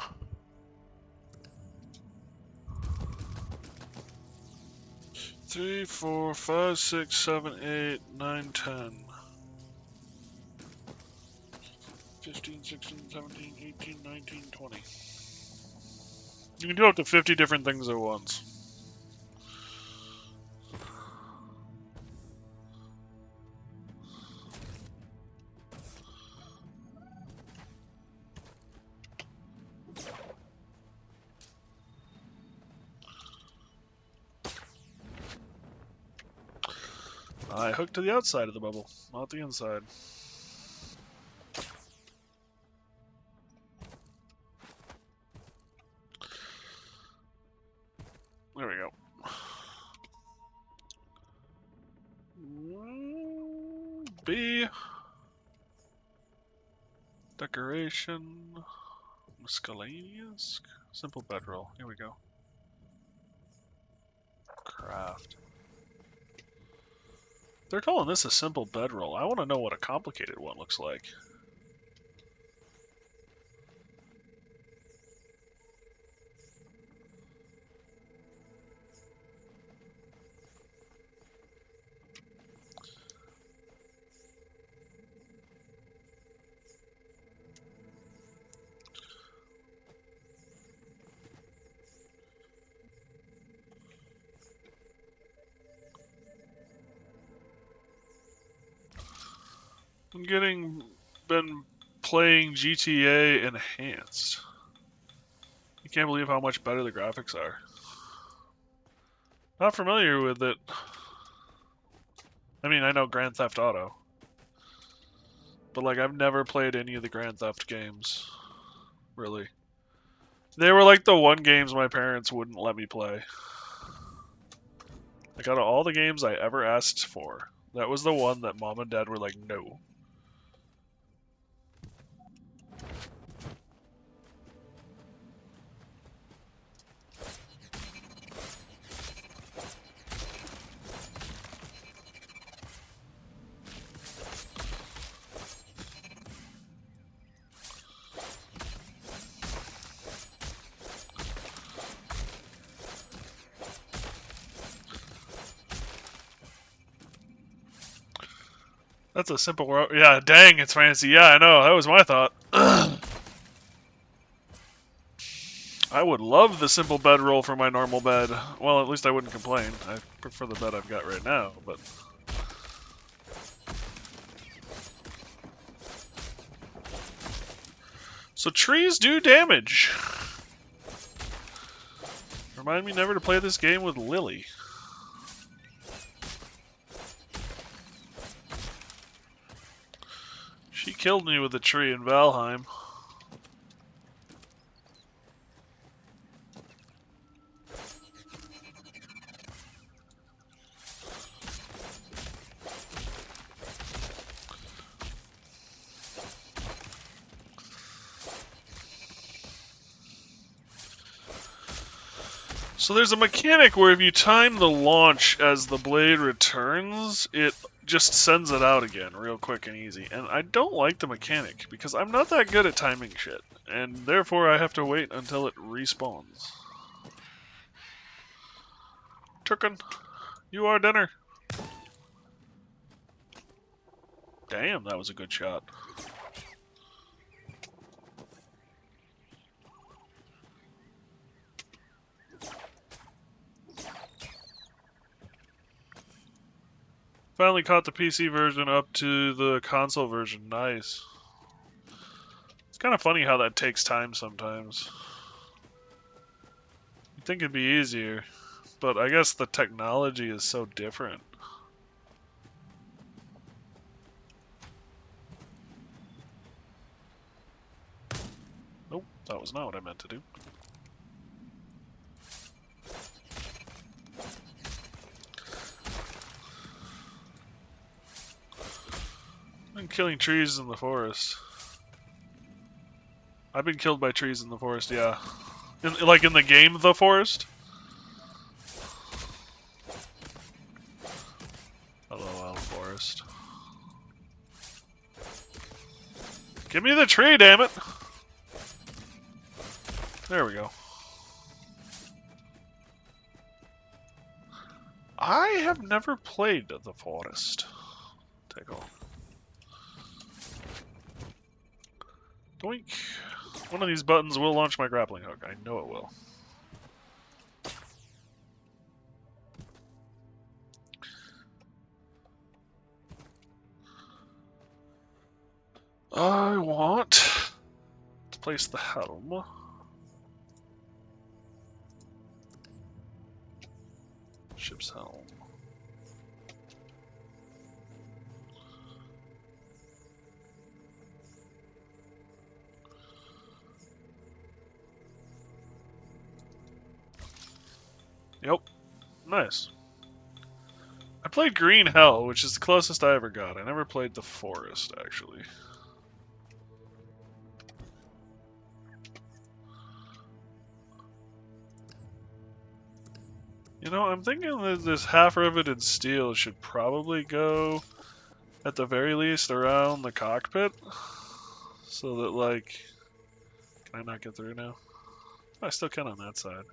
Three, 4, 5, 6, 7, 8, 9, 10. 15, 16, 17, 18, 19, 20. You can do up to 50 different things at once. I hooked to the outside of the bubble, not the inside. There we go. B. Decoration. Miscellaneous. Simple bedroll. Here we go. Craft. They're calling this a simple bedroll. I want to know what a complicated one looks like. Been playing GTA Enhanced. I can't believe how much better the graphics are. Not familiar with it. I mean, I know Grand Theft Auto. But, like, I've never played any of the Grand Theft games. Really. They were like the one games my parents wouldn't let me play. Like, out of all the games I ever asked for, that was the one that Mom and Dad were like, no. That's a simple world. Yeah, dang, it's fancy. Yeah, I know. That was my thought. I would love the simple bedroll for my normal bed. Well, at least I wouldn't complain. I prefer the bed I've got right now, but... So trees do damage. Remind me never to play this game with Lily. She killed me with a tree in Valheim. So there's a mechanic where if you time the launch as the blade returns, it just sends it out again real quick and easy. And I don't like the mechanic because I'm not that good at timing shit. And therefore I have to wait until it respawns. Turkin, you are dinner. Damn, that was a good shot. Finally caught the PC version up to the console version. Nice. It's kind of funny how that takes time sometimes. You'd think it'd be easier, but I guess the technology is so different. Nope. That was not what I meant to do. I'm killing trees in the forest. I've been killed by trees in the forest, yeah. Like in the game, The Forest? LOL, forest. Give me the tree, damn it! There we go. I have never played The Forest. Take off. Doink. One of these buttons will launch my grappling hook. I know it will. I want to place the helm. Ship's helm. Yep. Nice. I played Green Hell, which is the closest I ever got. I never played The Forest, actually. You know, I'm thinking that this half-riveted steel should probably go, at the very least, around the cockpit. So that, like... Can I not get through now? I still can on that side.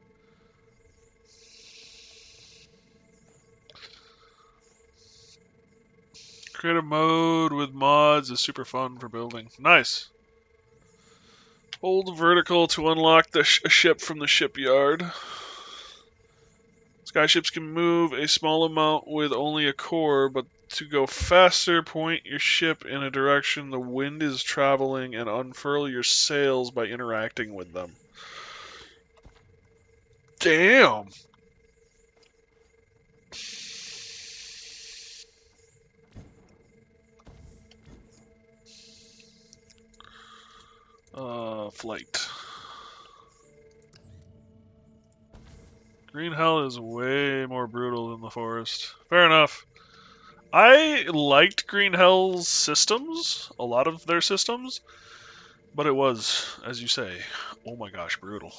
Creative mode with mods is super fun for building. Nice! Hold vertical to unlock the a ship from the shipyard. Skyships can move a small amount with only a core, but to go faster, point your ship in a direction the wind is traveling and unfurl your sails by interacting with them. Damn! Flight. Green Hell is way more brutal than The Forest. Fair enough. I liked Green Hell's systems, a lot of their systems, but it was, as you say, oh my gosh, brutal.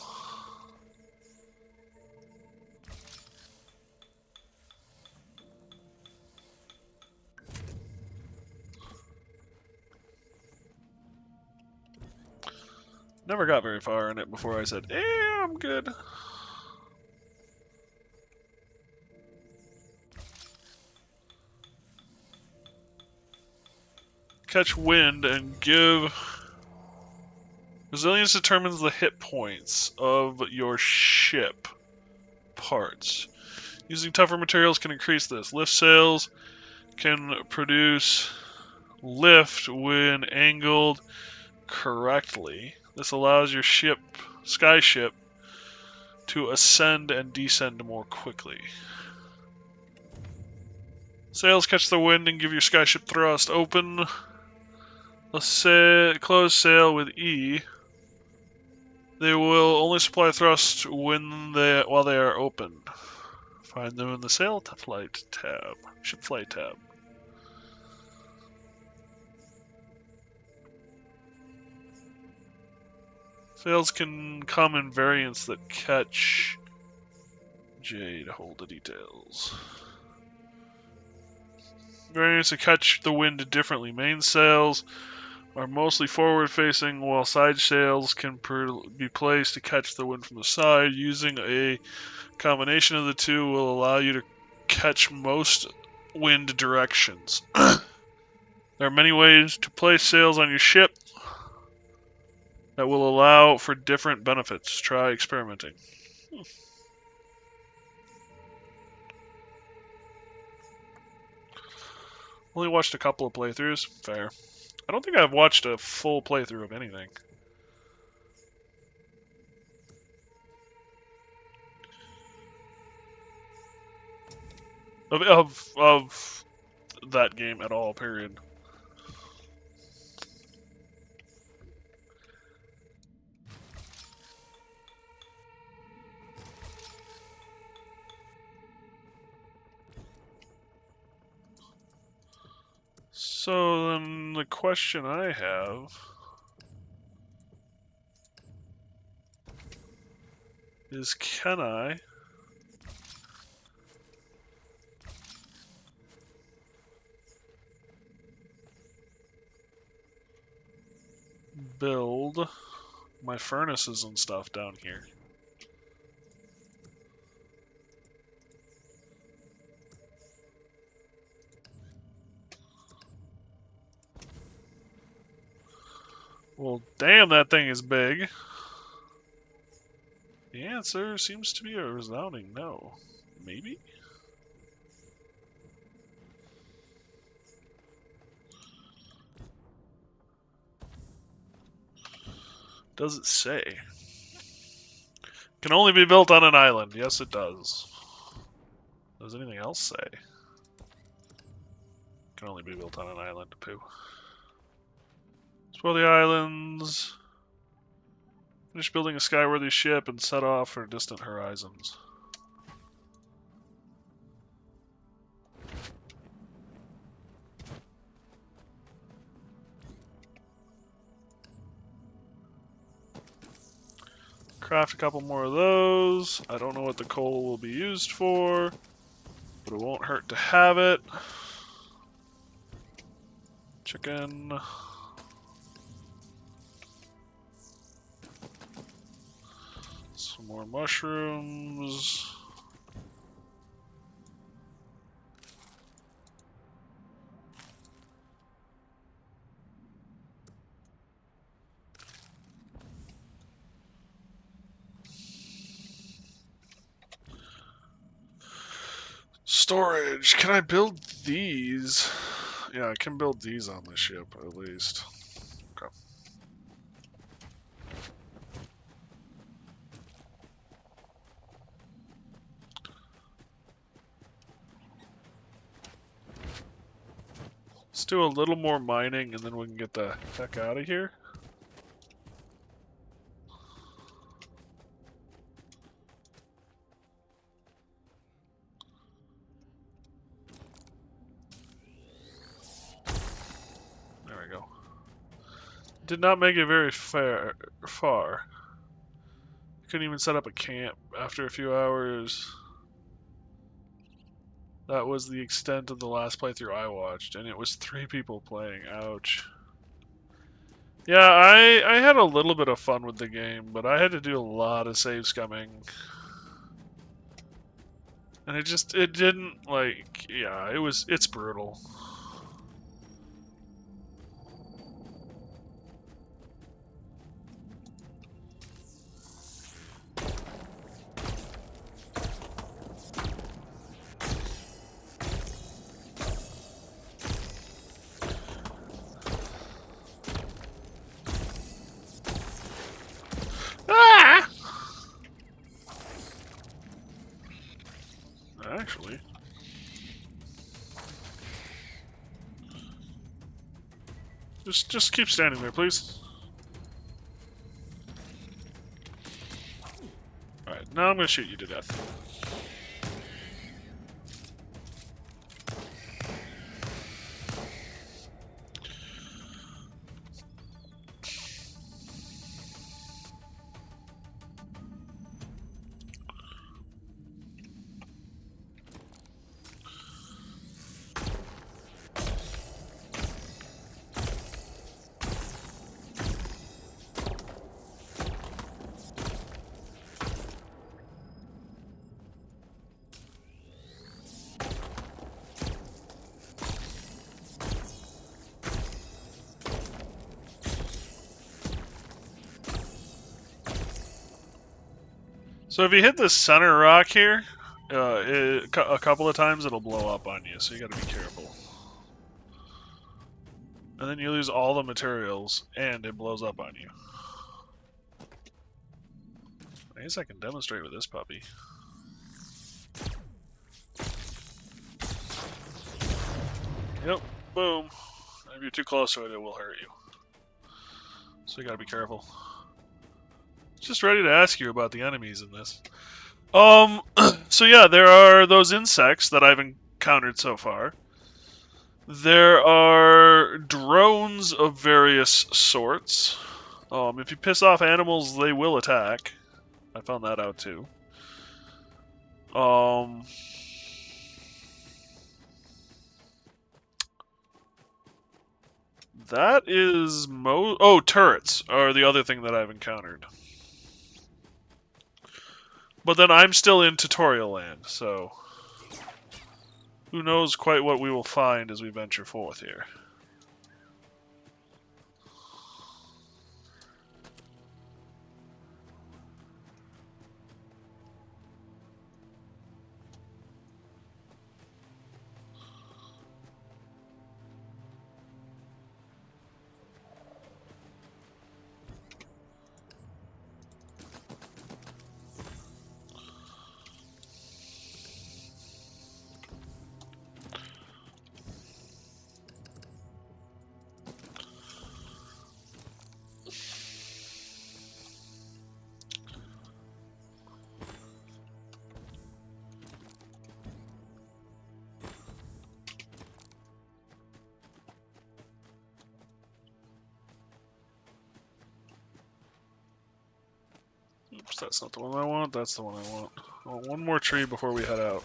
Never got very far in it before I said, I'm good. Catch wind and give... Resilience determines the hit points of your ship parts. Using tougher materials can increase this. Lift sails can produce lift when angled correctly. This allows your ship, skyship, to ascend and descend more quickly. Sails catch the wind and give your skyship thrust. Open close sail with E. They will only supply thrust while they are open. Find them in the sail flight tab. Ship flight tab. Sails can come in variants that catch J to hold the details. Variants that catch the wind differently. Main sails are mostly forward-facing, while side sails can be placed to catch the wind from the side. Using a combination of the two will allow you to catch most wind directions. There are many ways to place sails on your ship that will allow for different benefits. Try experimenting. Only watched a couple of playthroughs. Fair. I don't think I've watched a full playthrough of anything. Of that game at all, period. So then the question I have is, can I build my furnaces and stuff down here? Well, damn, that thing is big. The answer seems to be a resounding no. Maybe? Does it say? Can only be built on an island. Yes, it does. Does anything else say? Can only be built on an island. Pooh. Explore the islands. Finish building a skyworthy ship and set off for distant horizons. Craft a couple more of those. I don't know what the coal will be used for, but it won't hurt to have it. Chicken. Some more mushrooms. Storage. Can I build these? Yeah, I can build these on the ship, at least. Okay. Let's do a little more mining and then we can get the heck out of here. There we go. Did not make it very far. Couldn't even set up a camp after a few hours. That was the extent of the last playthrough I watched, and it was 3 people playing. Ouch. Yeah, I had a little bit of fun with the game, but I had to do a lot of save scumming. And it didn't, like, yeah, it's brutal. Ah! Actually. Just keep standing there, please. Alright, now I'm gonna shoot you to death. So if you hit the center rock here, a couple of times it'll blow up on you, so you gotta be careful. And then you lose all the materials, and it blows up on you. I guess I can demonstrate with this puppy. Yep, boom. If you're too close to it, it will hurt you. So you gotta be careful. Just ready to ask you about the enemies in this. So yeah, there are those insects that I've encountered so far. There are drones of various sorts. If you piss off animals, they will attack. I found that out too. That is oh, turrets are the other thing that I've encountered. But then I'm still in tutorial land, so who knows quite what we will find as we venture forth here. Oops, that's not the one I want, that's the one I want. I want one more tree before we head out.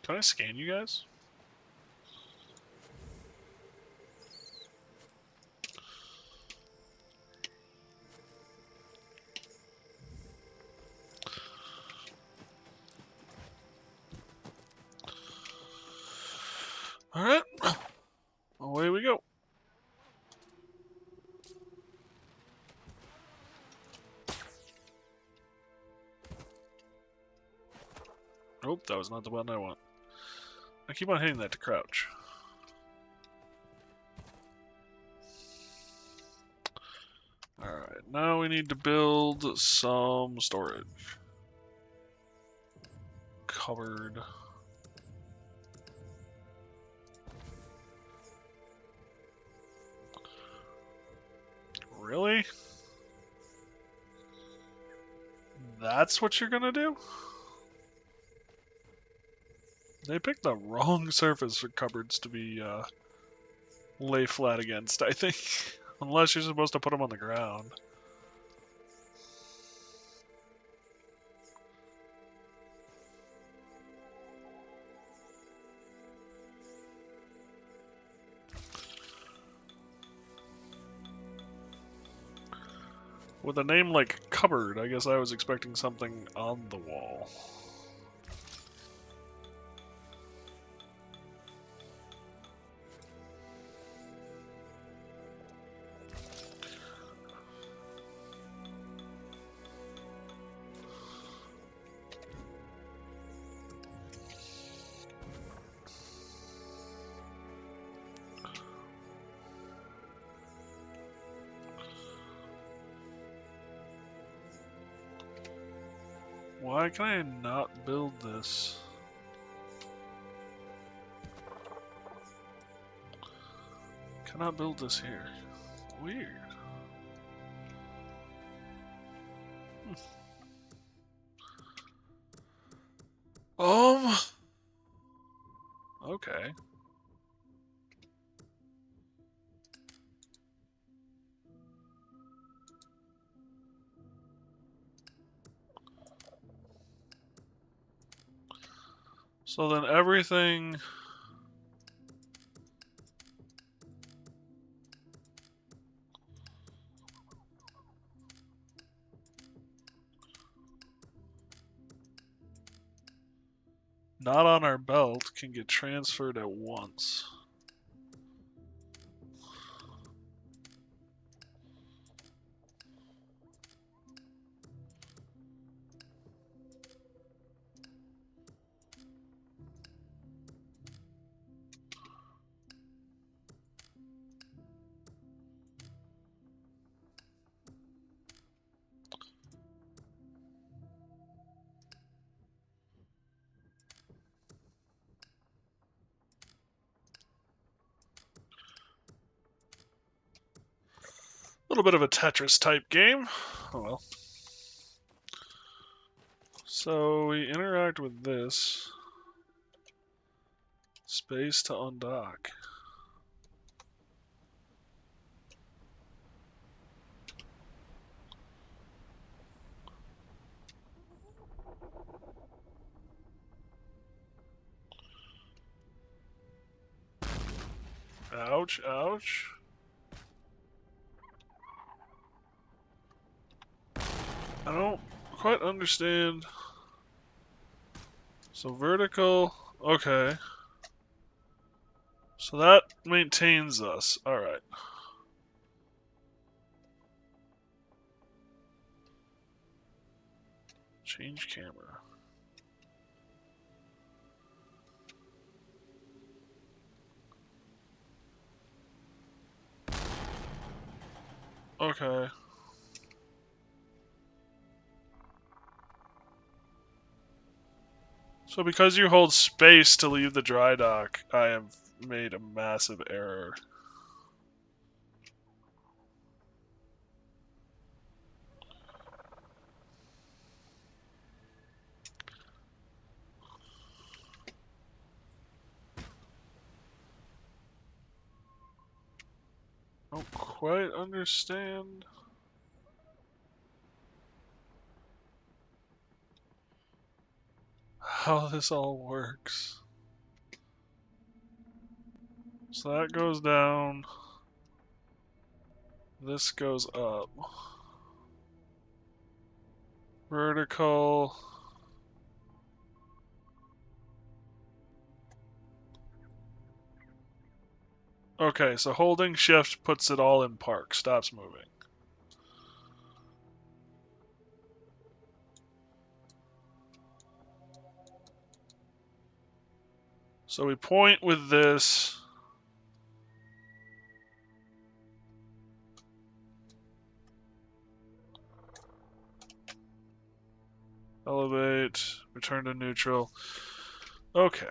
Can I scan you guys? Alright, away we go. Nope, that was not the button I want. I keep on hitting that to crouch. Alright, now we need to build some storage. Covered. Really? That's what you're gonna do? They picked the wrong surface for cupboards to be lay flat against, I think. Unless you're supposed to put them on the ground. With a name like cupboard, I guess I was expecting something on the wall. Why can I not build this? Cannot build this here. Weird. Okay. So then everything... not on our belt can get transferred at once. little bit of a Tetris type game. Oh well. So we interact with this. Space to undock. Ouch, ouch. I don't quite understand. So vertical, okay. So that maintains us. Alright. Change camera. Okay. So because you hold space to leave the dry dock, I have made a massive error. I don't quite understand. How this all works. So that goes down. This goes up. Vertical. Okay, so holding shift puts it all in park, stops moving. So we point with this. Elevate, return to neutral. Okay.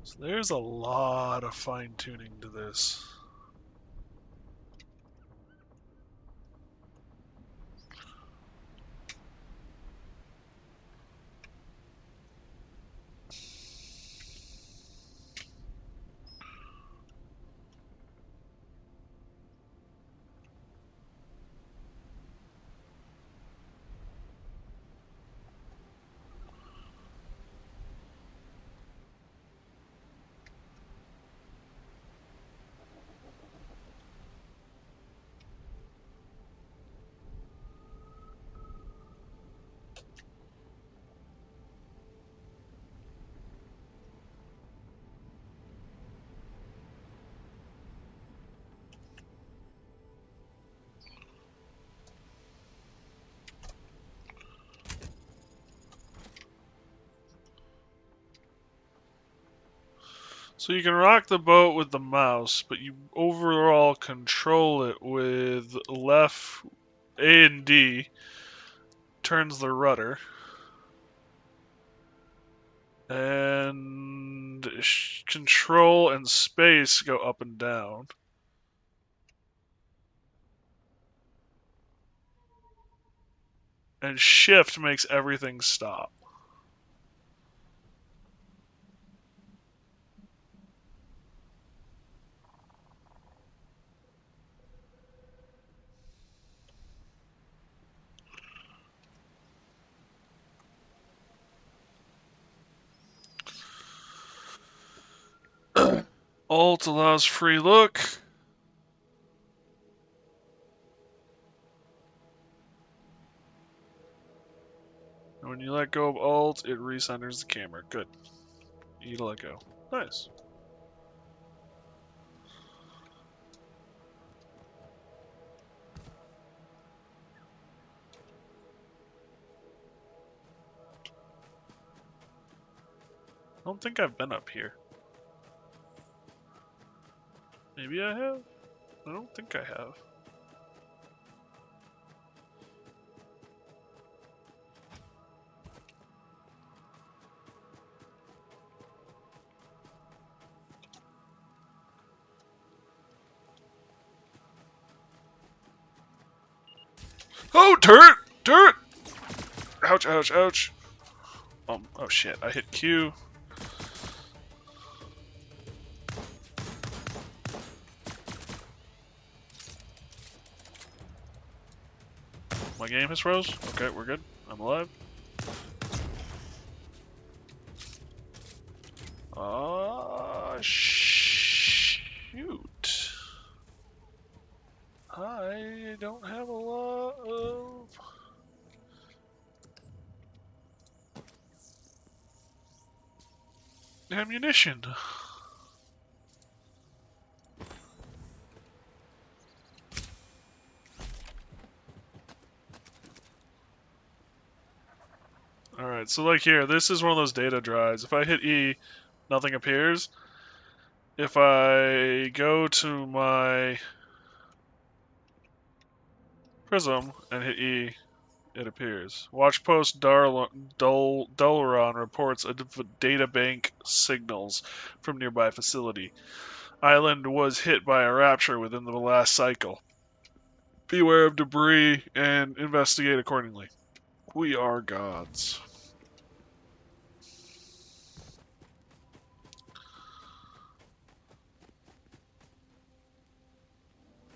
So there's a lot of fine tuning to this. So you can rock the boat with the mouse, but you overall control it with left A and D turns the rudder. And control and space go up and down. And shift makes everything stop. Alt allows free look. And when you let go of Alt, it recenters the camera. Good. You let go. Nice. I don't think I've been up here. Maybe I have? I don't think I have. Oh, turret! Turret! Ouch, ouch, ouch. Oh shit, I hit Q. My game has froze. Okay, we're good. I'm alive. Shoot. I don't have a lot of... ammunition. Alright, so like here, this is one of those data drives. If I hit E, nothing appears. If I go to my prism and hit E, it appears. Watchpost Dulron reports a data bank signals from nearby facility. Island was hit by a rapture within the last cycle. Beware of debris and investigate accordingly. We are gods.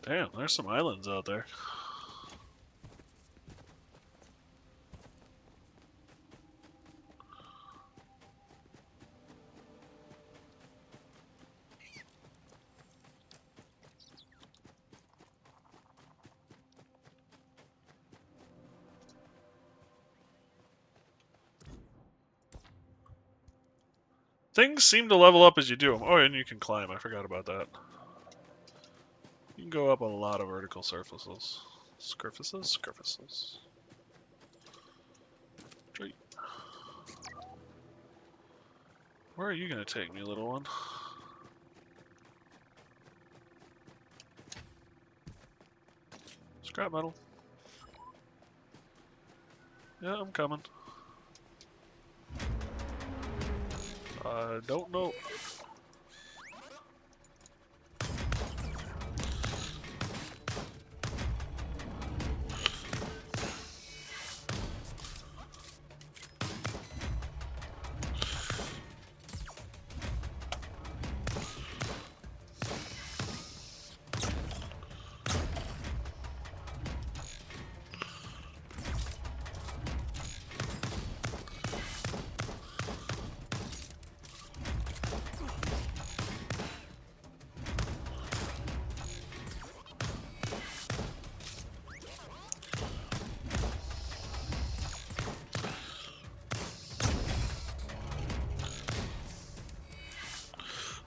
Damn, there's some islands out there. Things seem to level up as you do them. Oh, and you can climb. I forgot about that. You can go up a lot of vertical surfaces. Surfaces. Straight. Where are you gonna take me, little one? Scrap metal. Yeah, I'm coming. I don't know.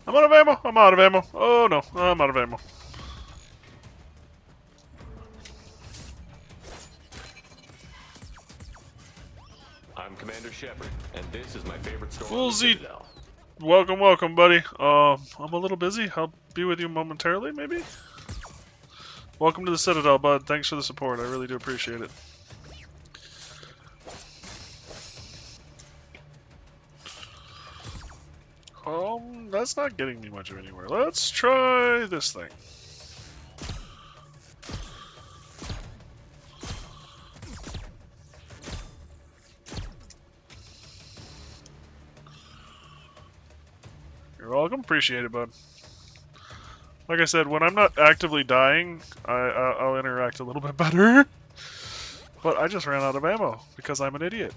I'm out of ammo! I'm out of ammo! Oh no, I'm out of ammo. I'm Commander Shepard, and this is my favorite store Well, on the Z, Citadel. welcome, buddy. I'm a little busy. I'll be with you momentarily, maybe? Welcome to the Citadel, bud. Thanks for the support. I really do appreciate it. That's not getting me much of anywhere. Let's try this thing. You're welcome. Appreciate it, bud. Like I said, when I'm not actively dying, I'll interact a little bit better. But I just ran out of ammo because I'm an idiot.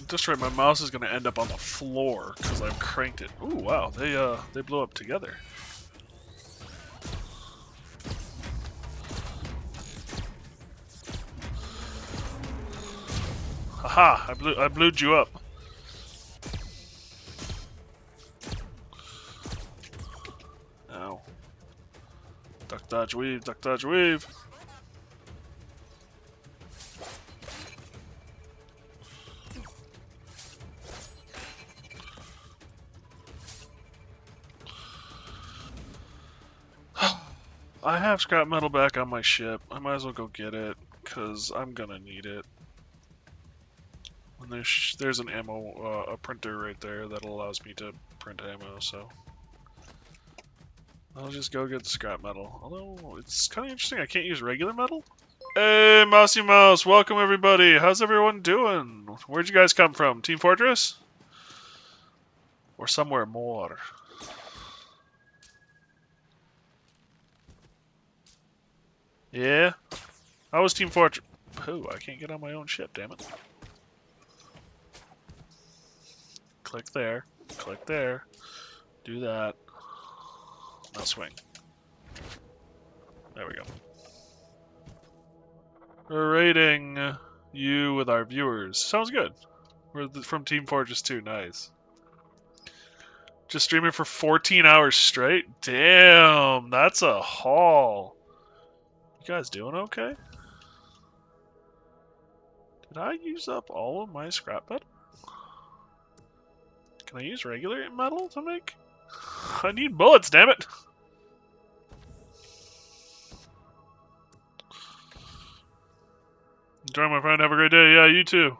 Just right, my mouse is gonna end up on the floor because I've cranked it. Ooh, wow, they blew up together. Haha, I blew you up. dodge, weave, duck, dodge, weave. I have scrap metal back on my ship. I might as well go get it, because I'm gonna need it. And there's an ammo, a printer right there that allows me to print ammo, so... I'll just go get the scrap metal. Although, it's kind of interesting, I can't use regular metal? Hey, Mousy Mouse! Welcome, everybody! How's everyone doing? Where'd you guys come from? Team Fortress? Or somewhere more? Yeah? How was Team Fortress? Oh, I can't get on my own ship, damn it. Click there. Click there. Do that. Now swing. There we go. We're rating you with our viewers. Sounds good. We're from Team Fortress 2. Nice. Just streaming for 14 hours straight? Damn, that's a haul. You guys doing okay? Did I use up all of my scrap metal? Can I use regular metal to make? I need bullets, damn it! Enjoy, my friend. Have a great day. Yeah, you too.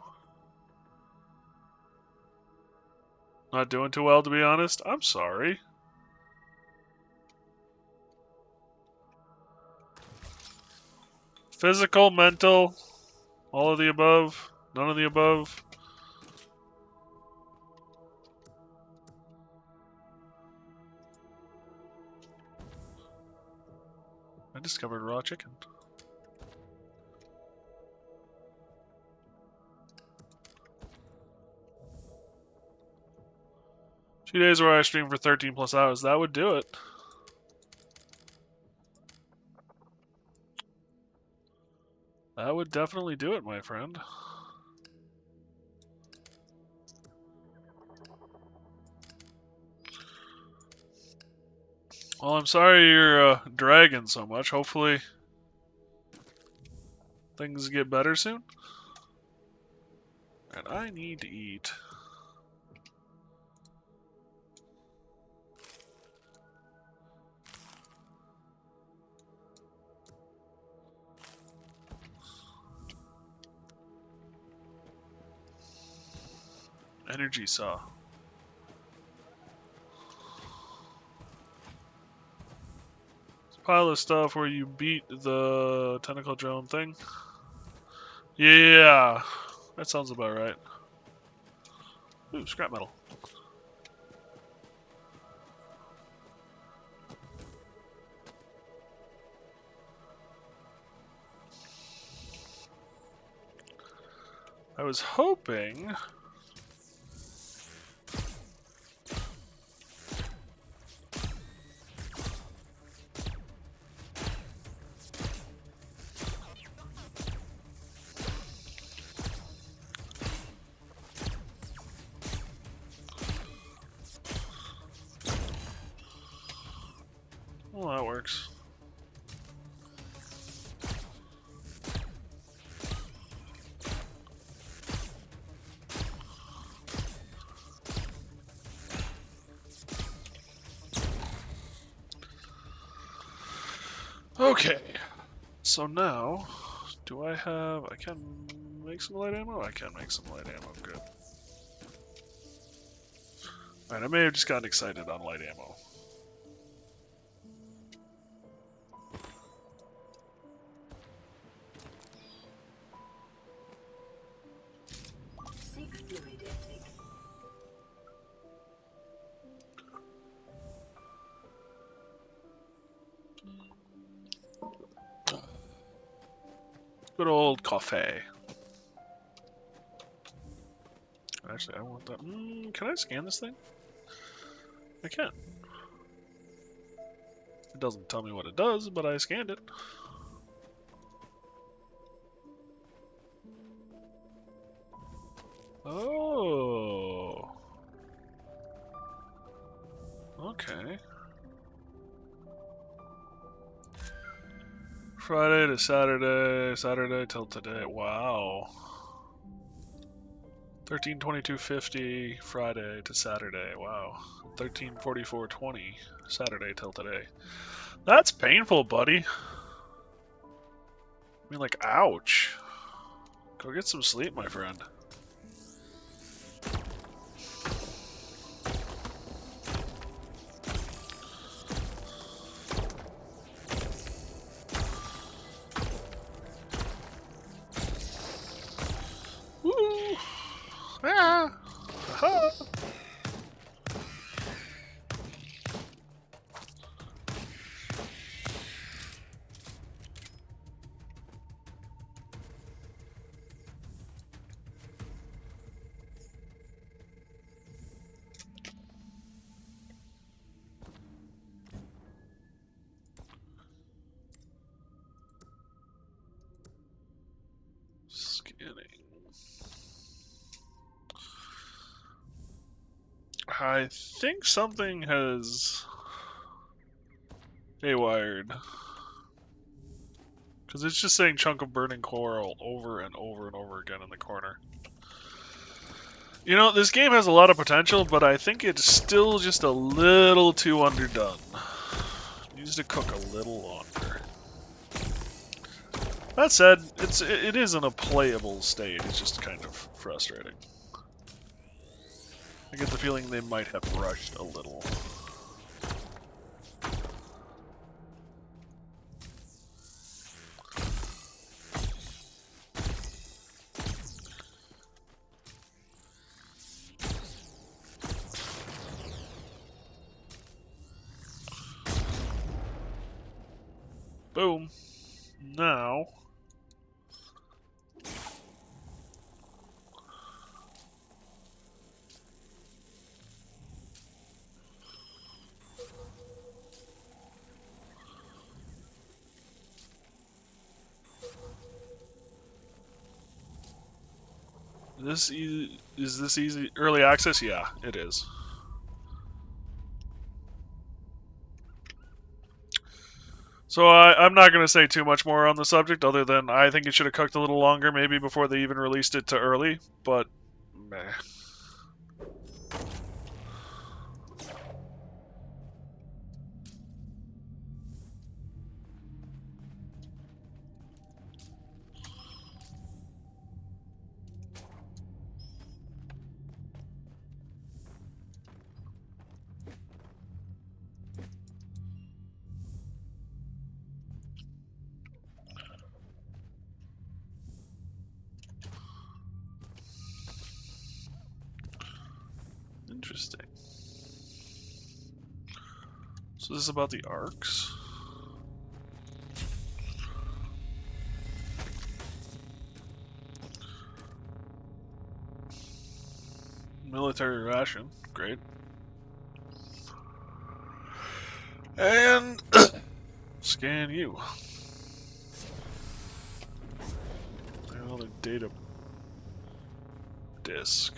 Not doing too well, to be honest. I'm sorry. Physical, mental, all of the above, none of the above. I discovered raw chicken. Two days where I stream for 13 plus hours, that would do it. That would definitely do it, my friend. Well, I'm sorry you're dragging so much. Hopefully things get better soon. And I need to eat. Energy saw. It's a pile of stuff where you beat the tentacle drone thing. Yeah, that sounds about right. Ooh, scrap metal. I was hoping... Well, that works. Okay, so now, do I have... I can make some light ammo? I can make some light ammo, good. Alright, I may have just gotten excited on light ammo. Good old coffee. Actually, I want that. Can I scan this thing? I can. It doesn't tell me what it does, but I scanned it. Oh. Okay. Friday to Saturday, Saturday till today. Wow. 13:22:50 Friday to Saturday. Wow. 13:44:20 Saturday till today. That's painful, buddy. I mean, like, ouch. Go get some sleep, my friend. Woo! Ah! Ha! Scanning. I think something has haywired. Because it's just saying chunk of burning coral over and over and over again in the corner. You know, this game has a lot of potential, but I think it's still just a little too underdone. It needs to cook a little longer. That said, it is in a playable state. It's just kind of frustrating. I get the feeling they might have rushed a little. Boom. Now. Is this easy? Early access? Yeah, it is. So I'm not going to say too much more on the subject, other than I think it should have cooked a little longer, maybe before they even released it to early, but meh. Interesting. So this is about the arcs. Military ration, great. And scan you. Another data disk.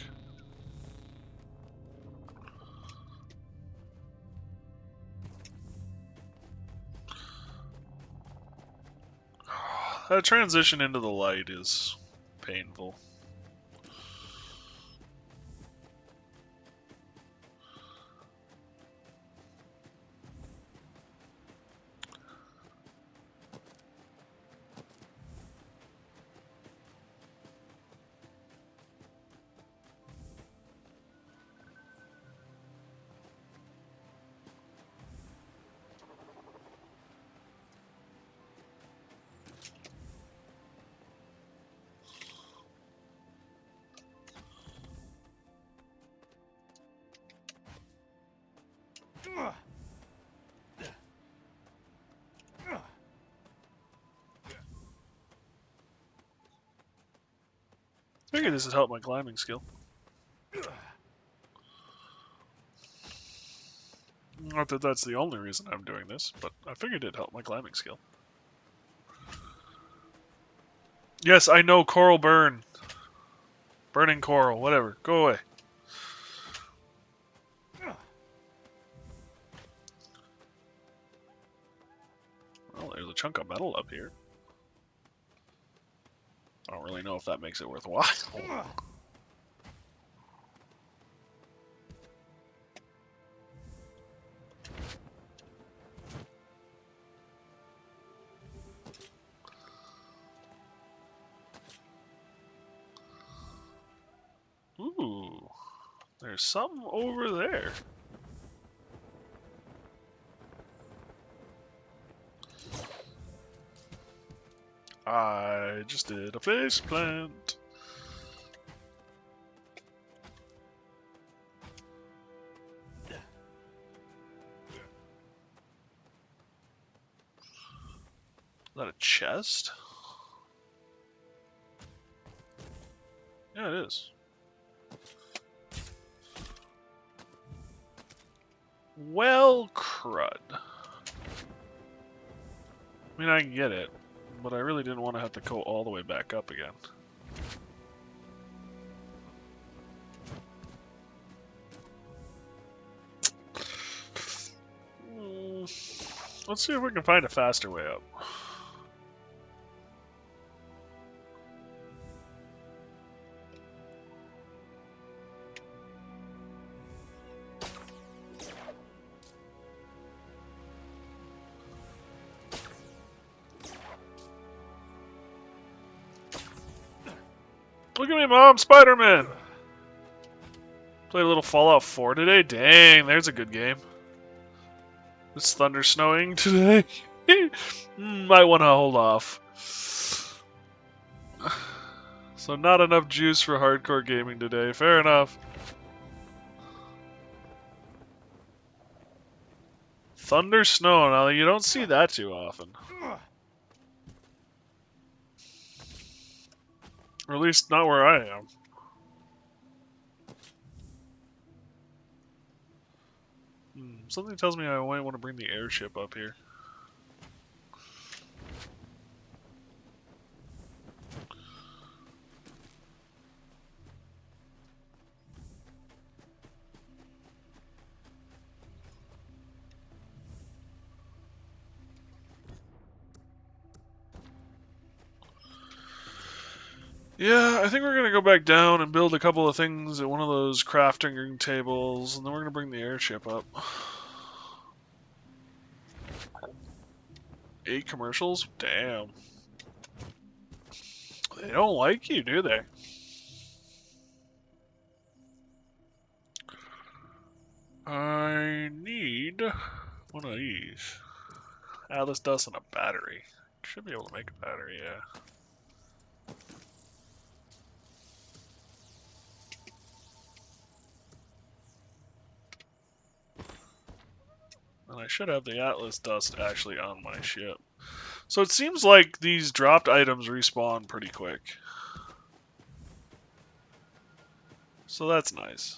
That transition into the light is painful. I figured this would help my climbing skill. Not that that's the only reason I'm doing this, but I figured it'd help my climbing skill. Yes, I know, coral burn. Burning coral, whatever. Go away. Well, there's a chunk of metal up here. I don't really know if that makes it worthwhile. Ooh, there's something over there. I just did a face plant. Is that a chest? Yeah, it is. Well, crud. I mean, I can get it, but I really didn't want to have to go all the way back up again. Let's see if we can find a faster way up. Look at me, Mom! Spider-Man! Played a little Fallout 4 today? Dang, there's a good game. It's thunder snowing today. Might want to hold off. So not enough juice for hardcore gaming today. Fair enough. Thunder snow. Now, you don't see that too often. Or at least not where I am. Something tells me I might want to bring the airship up here. Yeah, I think we're gonna go back down and build a couple of things at one of those crafting tables, and then we're gonna bring the airship up. 8 commercials? Damn. They don't like you, do they? I need one of these. Atlas dust and a battery. Should be able to make a battery, yeah. And I should have the Atlas dust actually on my ship. So it seems like these dropped items respawn pretty quick. So that's nice.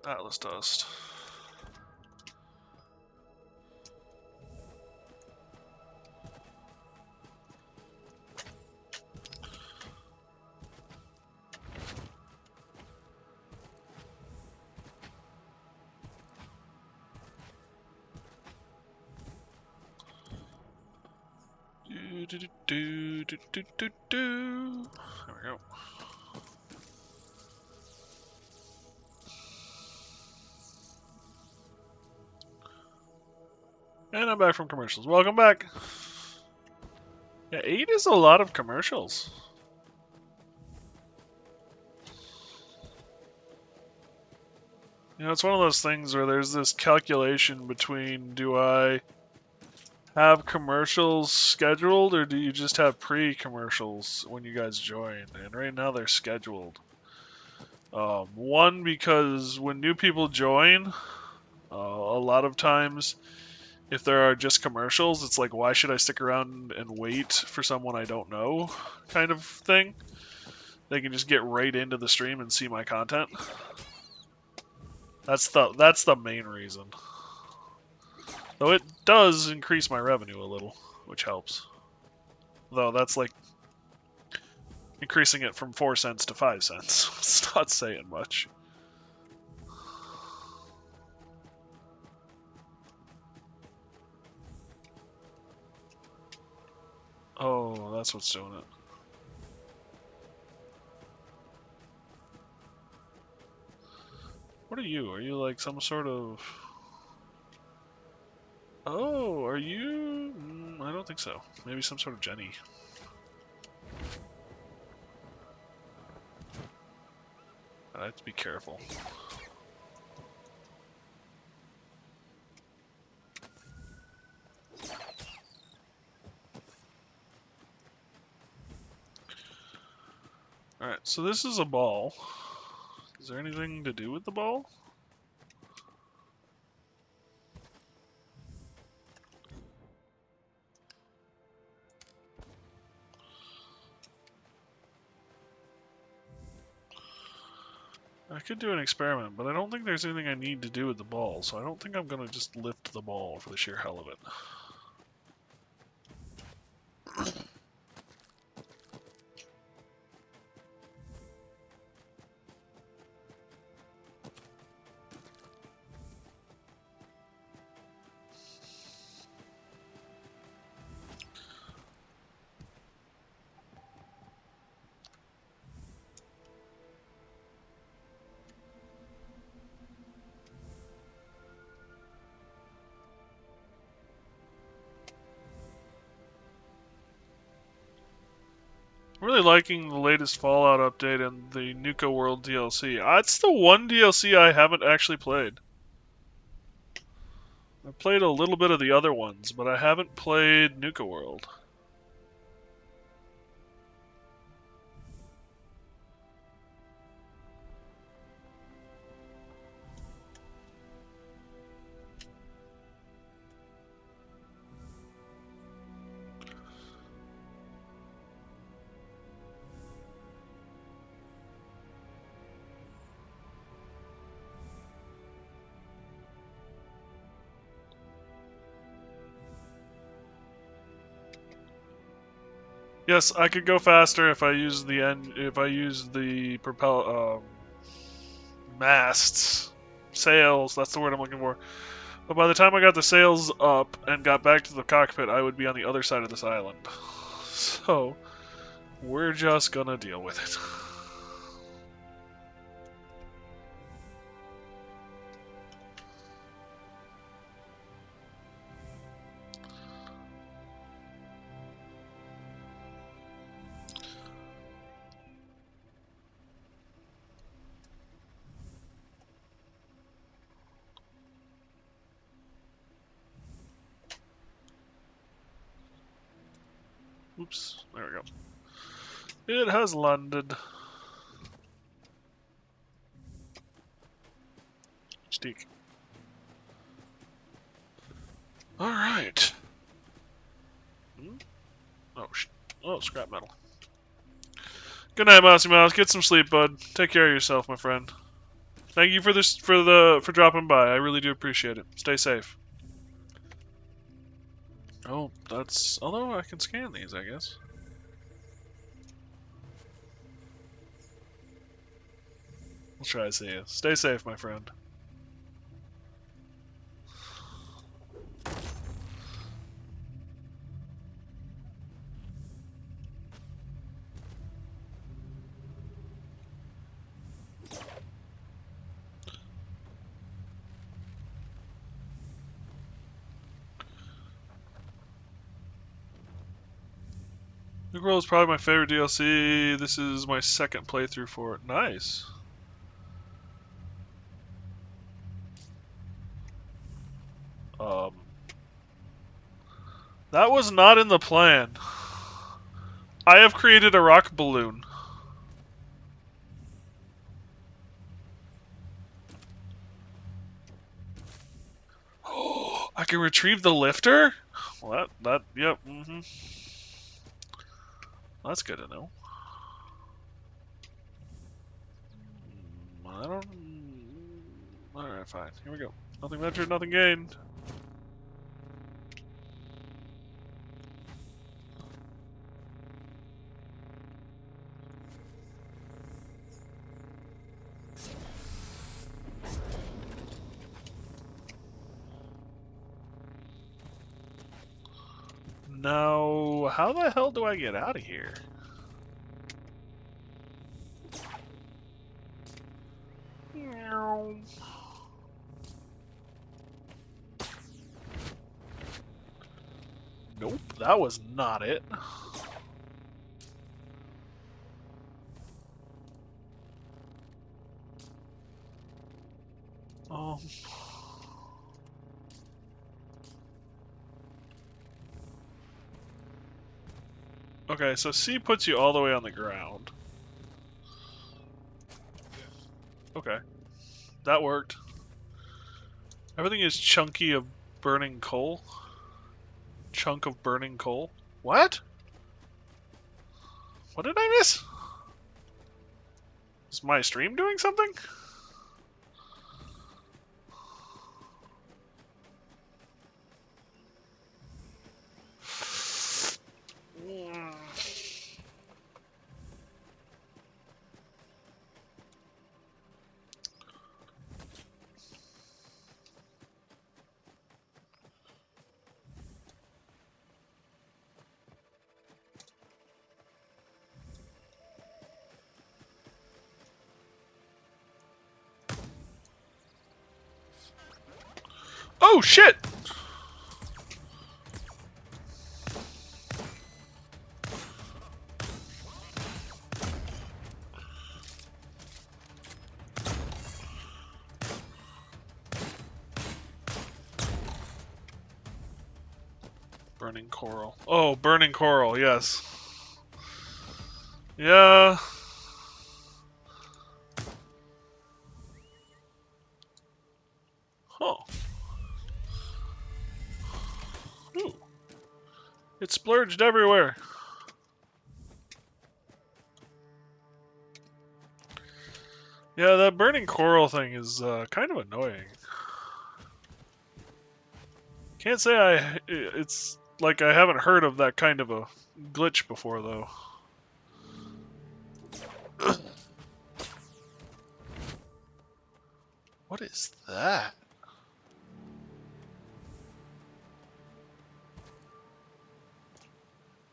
Atlas dust. There we go. And I'm back from commercials. Welcome back. Yeah, 8 is a lot of commercials. You know, it's one of those things where there's this calculation between, do I have commercials scheduled or do you just have pre-commercials when you guys join? And right now they're scheduled. One, because when new people join, a lot of times if there are just commercials, it's like, why should I stick around and wait for someone I don't know, kind of thing. They can just get right into the stream and see my content. That's the main reason. Though it does increase my revenue a little, which helps. Though that's like increasing it from 4 cents to 5 cents. It's not saying much. Oh, that's what's doing it. What are you? Are you like some sort of... Oh, are you... I don't think so. Maybe some sort of Jenny. I have to be careful. Alright, so this is a ball. Is there anything to do with the ball? I could do an experiment, but I don't think there's anything I need to do with the ball, so I don't think I'm going to just lift the ball for the sheer hell of it. I'm really liking the latest Fallout update and the Nuka World DLC. That's the one DLC I haven't actually played. I played a little bit of the other ones, but I haven't played Nuka World. Yes, I could go faster if I use the masts, sails. That's the word I'm looking for. But by the time I got the sails up and got back to the cockpit, I would be on the other side of this island. So we're just gonna deal with it. Oops, there we go. It has landed. Steak. Alright. Oh, scrap metal. Good night, Mousy Mouse. Get some sleep, bud. Take care of yourself, my friend. Thank you for dropping by. I really do appreciate it. Stay safe. Oh, that's... Although I can scan these, I guess. We'll try to see you. Stay safe, my friend. Nuka World is probably my favorite DLC. This is my second playthrough for it. Nice. That was not in the plan. I have created a rock balloon. Oh, I can retrieve the lifter? Well, yep, That's good to know. I don't... Alright, fine. Here we go. Nothing ventured, nothing gained. Now, how the hell do I get out of here? Nope, that was not it. Um... Okay, so C puts you all the way on the ground. Okay. That worked. Everything is chunky of burning coal. Chunk of burning coal. What? What did I miss? Is my stream doing something? Oh shit! Burning coral. Oh, burning coral, yes. Yeah. Huh. Ooh. It splurged everywhere. Yeah, that burning coral thing is kind of annoying. Can't say it's like I haven't heard of that kind of a glitch before, though. What is that?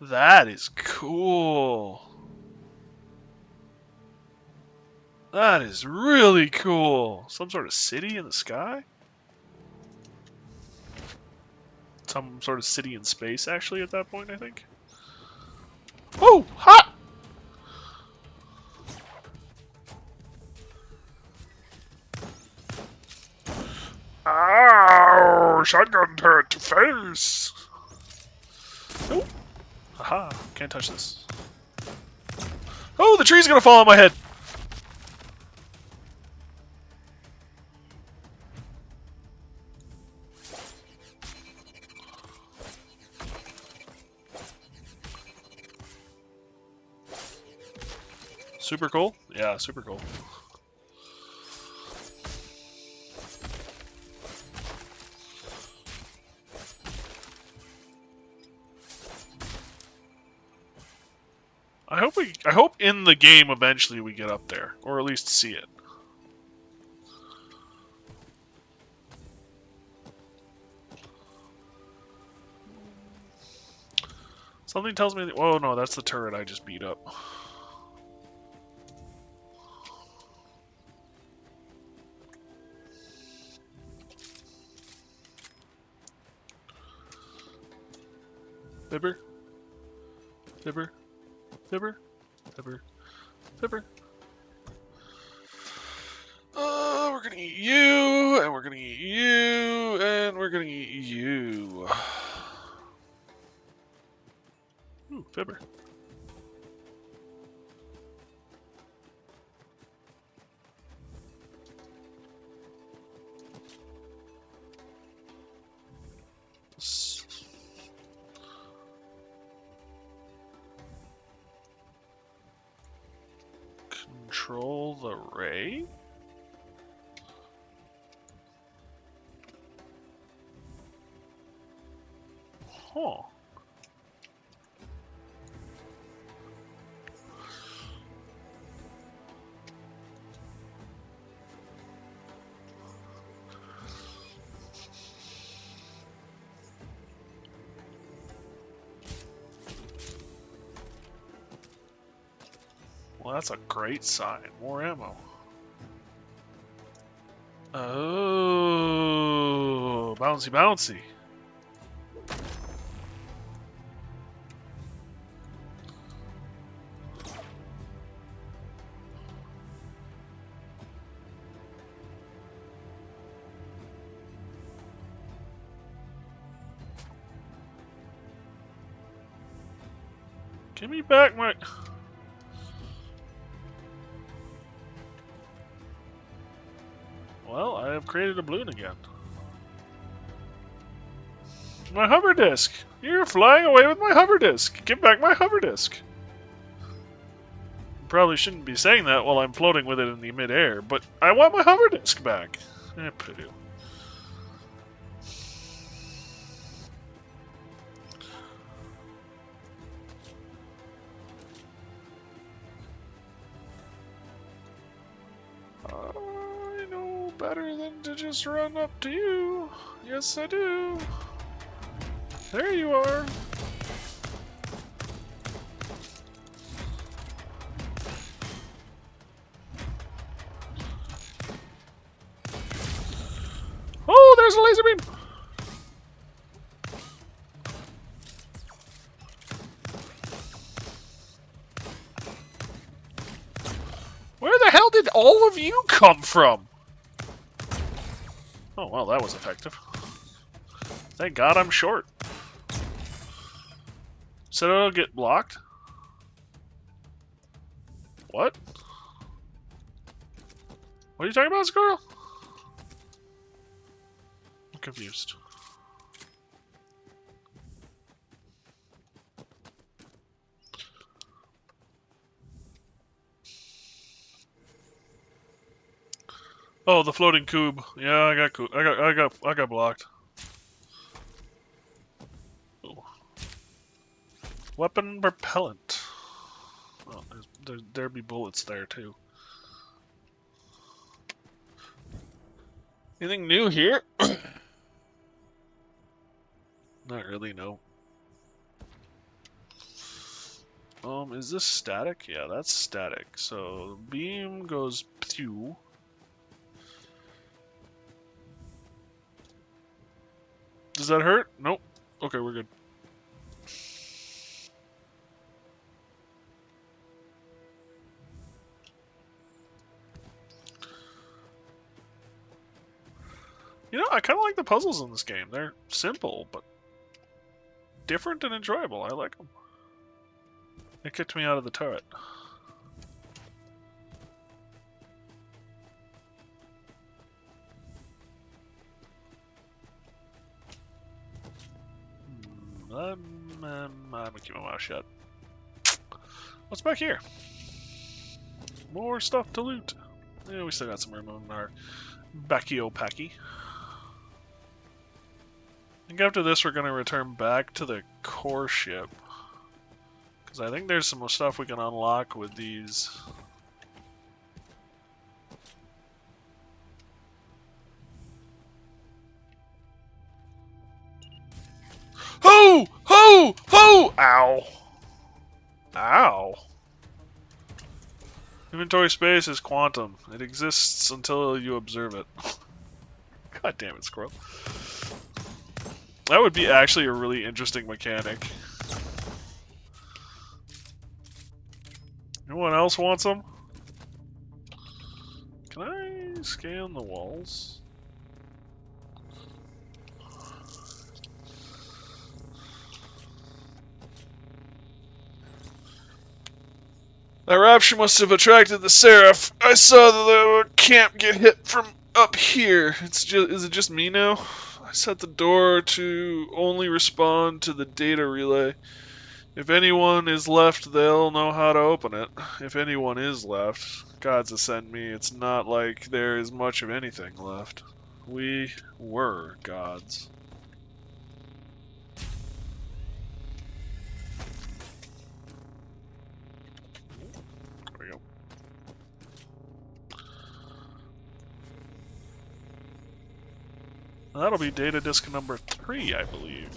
That is cool. That is really cool. Some sort of city in the sky? Some sort of city in space, actually, at that point, I think. Oh, hot! Ow! Shotgun turret to face! Nope. Aha, can't touch this. Oh, the tree's gonna fall on my head! Super cool? Yeah, super cool. I hope in the game eventually we get up there, or at least see it. Something tells me that, oh no, that's the turret I just beat up. Fibber? Fibber? Fibber? Fibber? Fibber? We're gonna eat you, and we're gonna eat you, and we're gonna eat you. Ooh, Fibber. control the ray? Huh. Well, that's a great sign. More ammo. Oh, bouncy, bouncy. Give me back my... Well, I have created a balloon again. My hover disc! You're flying away with my hover disc! Give back my hover disc! Probably shouldn't be saying that while I'm floating with it in the mid-air, but I want my hover disc back! Purdue. I know better than to just run up to you. Yes, I do. There you are. Oh, there's a laser beam. Where the hell did all of you come from? Oh, well, that was effective. Thank God I'm short. So it'll get blocked? What? What are you talking about, Squirrel? I'm confused. Oh, the floating cube. Yeah, I got blocked. Ooh. Weapon propellant. Oh, there'd be bullets there too. Anything new here? Not really, no. Is this static? Yeah, that's static. So beam goes pew. Does that hurt? Nope. Okay, we're good. You know, I kind of like the puzzles in this game. They're simple, but different and enjoyable. I like them. It kicked me out of the turret. I'm gonna keep my mouth shut. What's back here? More stuff to loot. Yeah, we still got some room in our Bacchio Packy. I think after this we're going to return back to the core ship. Because I think there's some more stuff we can unlock with these. Ho! Ho! Ho! Ow! Ow! Inventory space is quantum. It exists until you observe it. God damn it, Squirrel. That would be actually a really interesting mechanic. Anyone else want some? Can I scan the walls? That rapture must have attracted the Seraph. I saw the camp get hit from up here. Is it just me now? I set the door to only respond to the data relay. If anyone is left, they'll know how to open it. If anyone is left. Gods ascend me. It's not like there is much of anything left. We were gods. There we go. That'll be data disk number 3, I believe.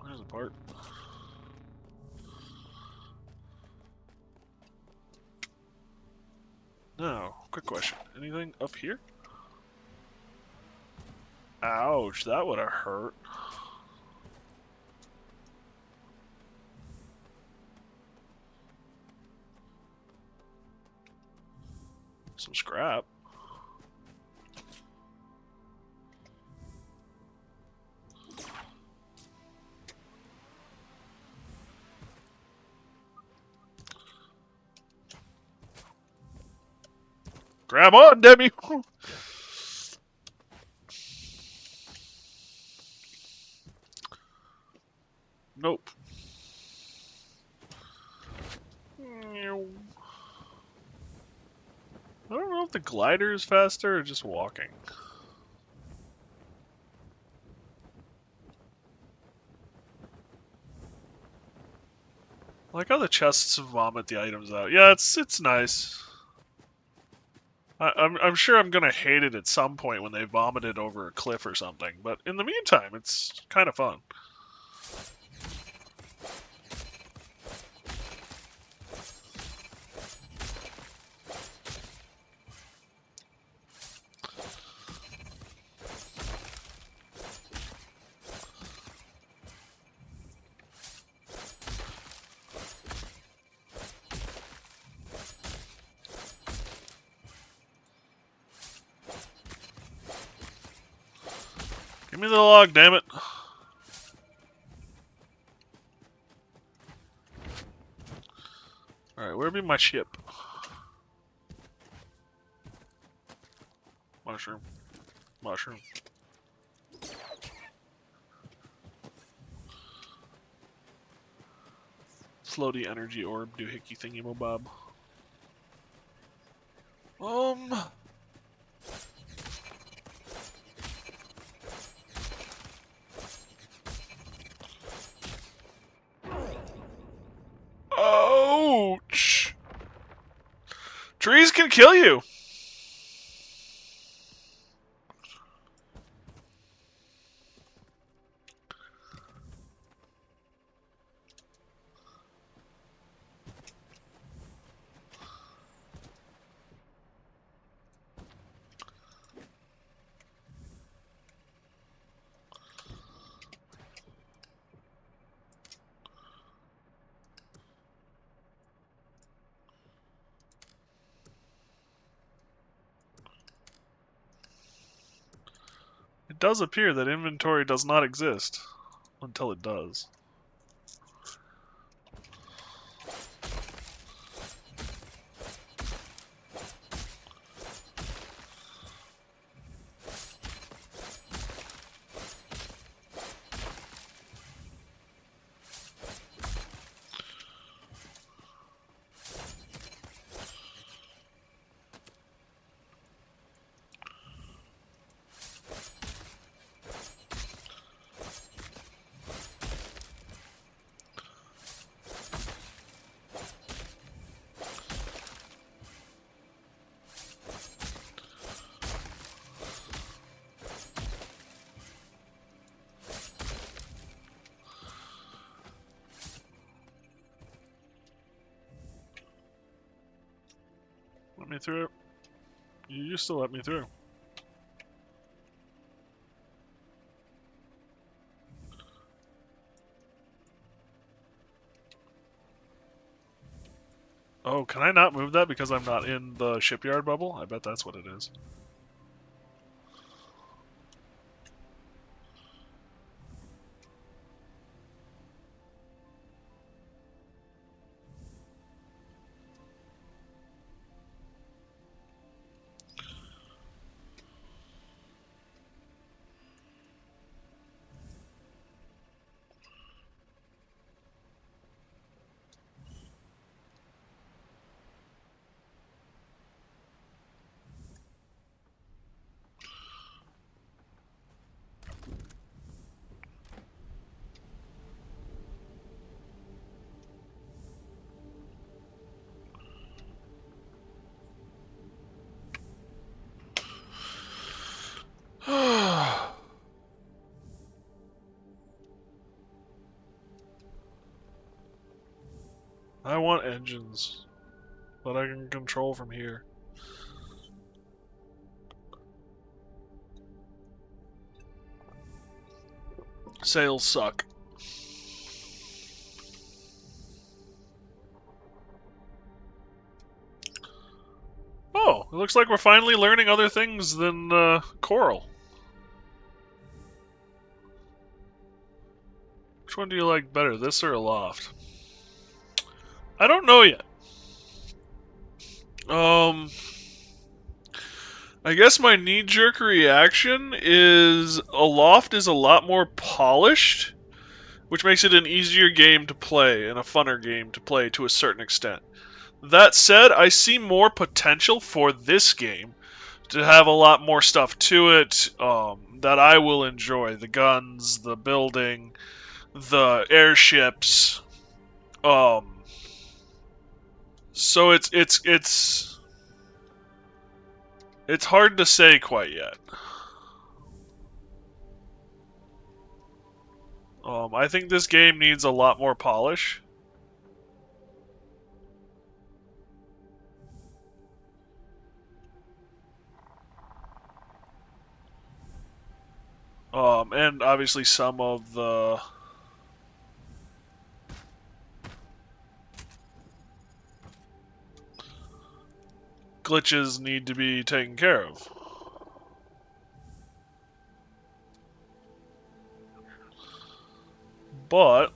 There's a part. Now, quick question. Anything up here? Ouch, that would have hurt. Some scrap. Grab on, Demi! Nope. I don't know if the glider is faster or just walking. I like how the chests vomit the items out. Yeah, it's nice. I'm sure I'm gonna hate it at some point when they vomit it over a cliff or something, but in the meantime, it's kind of fun. Give me the log, damn it. Alright, where'd be my ship? Mushroom. Mushroom. Floaty energy orb, doohickey thingy-mo-bob. Ouch! Trees can kill you! It does appear that inventory does not exist. Until it does. Let me through. You used to let me through. Oh, can I not move that because I'm not in the shipyard bubble? I bet that's what it is. I want engines, but I can control from here. Sales suck. Oh, it looks like we're finally learning other things than Coral. Which one do you like better, this or Aloft? I don't know yet. I guess my knee-jerk reaction is Aloft is a lot more polished, which makes it an easier game to play and a funner game to play to a certain extent. That said, I see more potential for this game to have a lot more stuff to it that I will enjoy. The guns, the building, the airships. So it's hard to say quite yet. I think this game needs a lot more polish. And obviously some of the glitches need to be taken care of. But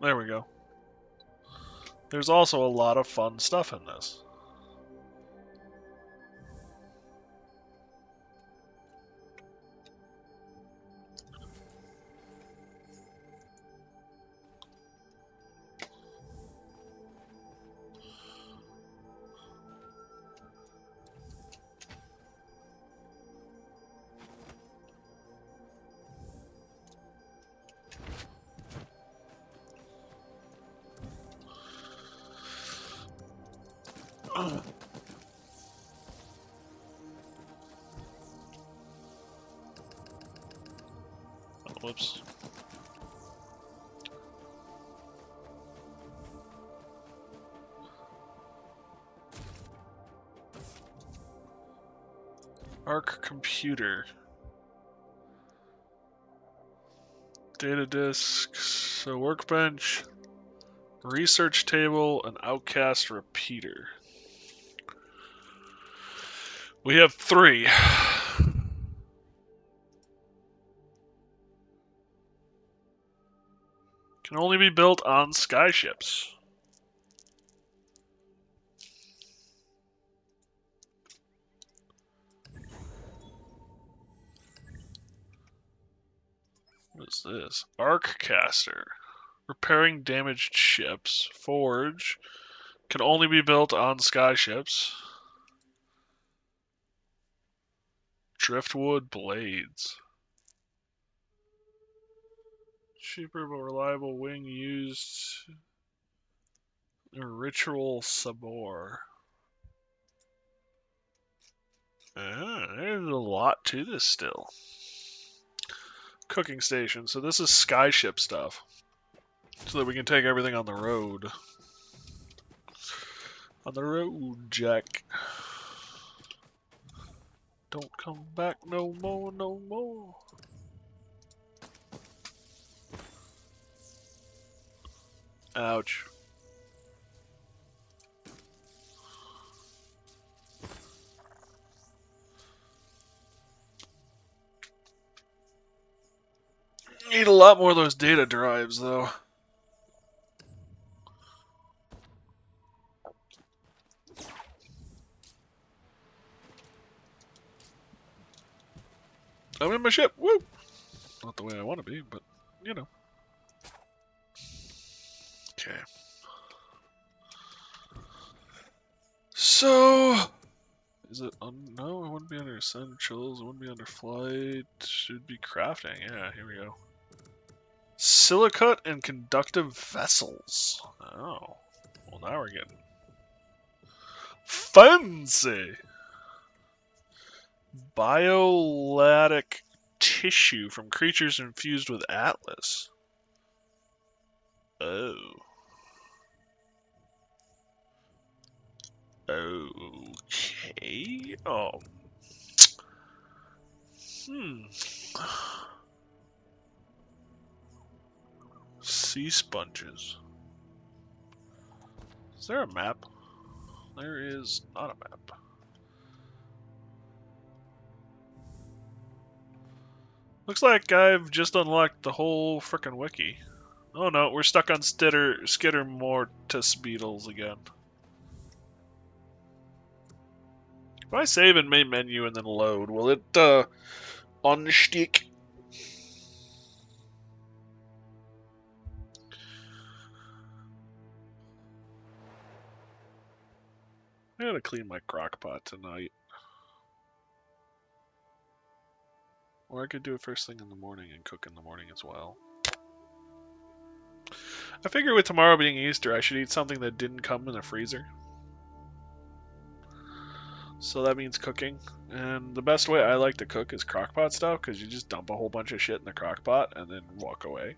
there we go. There's also a lot of fun stuff in this. Whoops. Arc computer. Data disks, a workbench, research table, an outcast repeater. We have 3. Can only be built on skyships. What is this? Arc caster. Repairing damaged ships. Forge. Can only be built on skyships. Driftwood blades. Cheaper but reliable wing used. Ritual sabor. There's a lot to this still. Cooking station. So this is skyship stuff. So that we can take everything on the road. On the road, Jack. Don't come back no more, no more. Ouch. Need a lot more of those data drives, though. I'm in my ship. Woo! Not the way I want to be, but, you know. Okay. So... Is it... no, it wouldn't be under essentials. It wouldn't be under flight. Should be crafting. Yeah, here we go. Silicate and conductive vessels. Oh. Well, now we're getting... fancy! Biolatic tissue from creatures infused with Atlas. Oh. Okay. Sea sponges. Is there a map? There is not a map. Looks like I've just unlocked the whole frickin' wiki. Oh no, we're stuck on Skitter mortis beetles again. If I save in main menu and then load, will it unstick? I gotta clean my crock pot tonight. Or I could do it first thing in the morning and cook in the morning as well. I figure with tomorrow being Easter, I should eat something that didn't come in a freezer. So that means cooking. And the best way I like to cook is crockpot stuff, because you just dump a whole bunch of shit in the crockpot and then walk away.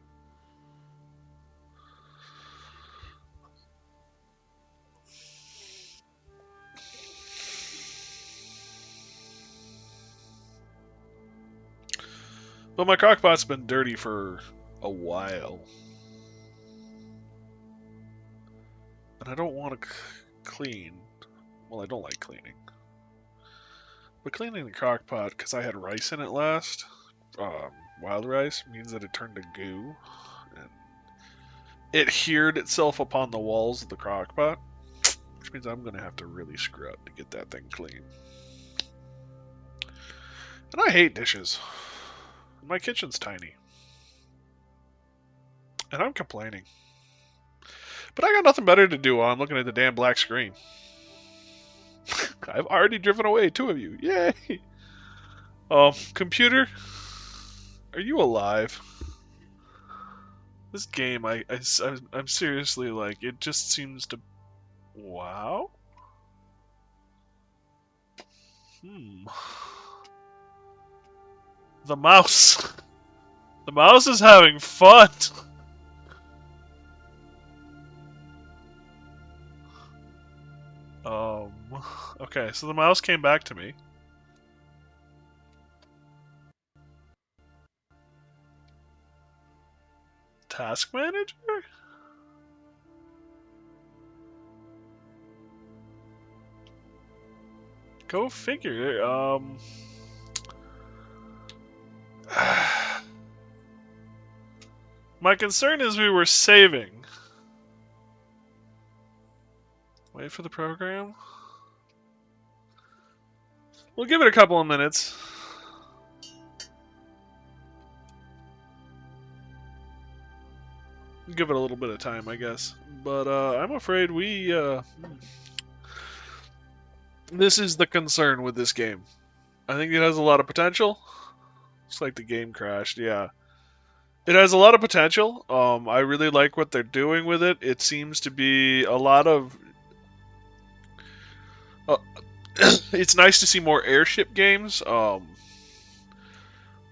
But my crockpot's been dirty for a while. And I don't want to clean. Well, I don't like cleaning. But cleaning the crockpot, because I had rice in it last, wild rice, means that it turned to goo. And it adhered itself upon the walls of the crockpot, which means I'm going to have to really scrub to get that thing clean. And I hate dishes. My kitchen's tiny. And I'm complaining. But I got nothing better to do while I'm looking at the damn black screen. I've already driven away 2 of you. Yay! Computer, are you alive? This game, I'm seriously like, it just seems to... Wow? The mouse. The mouse is having fun. Okay, so the mouse came back to me. Task manager? Go figure. My concern is we were saving. Wait for the program. We'll give it a couple of minutes. Give it a little bit of time, I guess. But I'm afraid we... This is the concern with this game. I think it has a lot of potential. Looks like the game crashed, yeah. It has a lot of potential. I really like what they're doing with it. It seems to be a lot of... it's nice to see more airship games.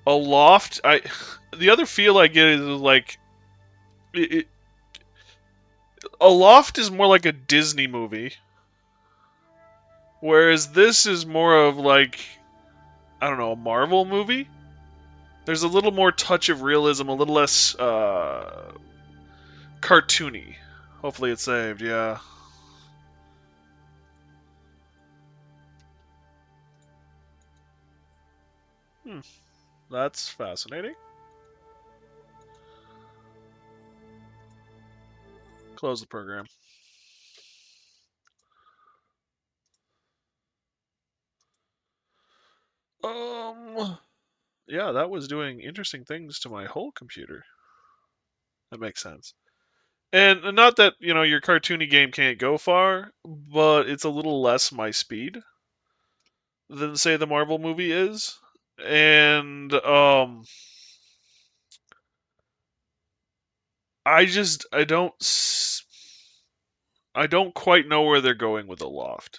Aloft, the other feel I get is like... Aloft is more like a Disney movie. Whereas this is more of like, I don't know, a Marvel movie? There's a little more touch of realism, a little less cartoony. Hopefully it's saved, yeah. That's fascinating. Close the program. Yeah, that was doing interesting things to my whole computer. That makes sense. And not that, your cartoony game can't go far, but it's a little less my speed than, say, the Marvel movie is. And, I don't quite know where they're going with Aloft.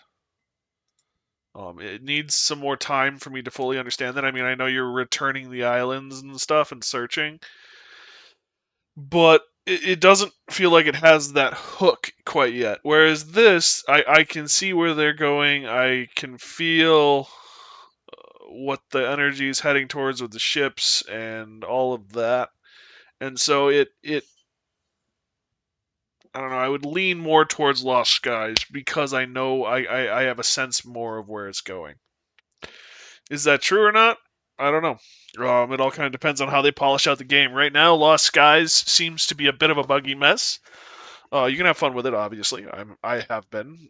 It needs some more time for me to fully understand that. I mean, I know you're returning the islands and stuff and searching, but it doesn't feel like it has that hook quite yet. Whereas this, I can see where they're going. I can feel what the energy is heading towards with the ships and all of that. And so I don't know, I would lean more towards Lost Skies because I know I have a sense more of where it's going. Is that true or not? I don't know. It all kind of depends on how they polish out the game. Right now, Lost Skies seems to be a bit of a buggy mess. You can have fun with it, obviously. I have been.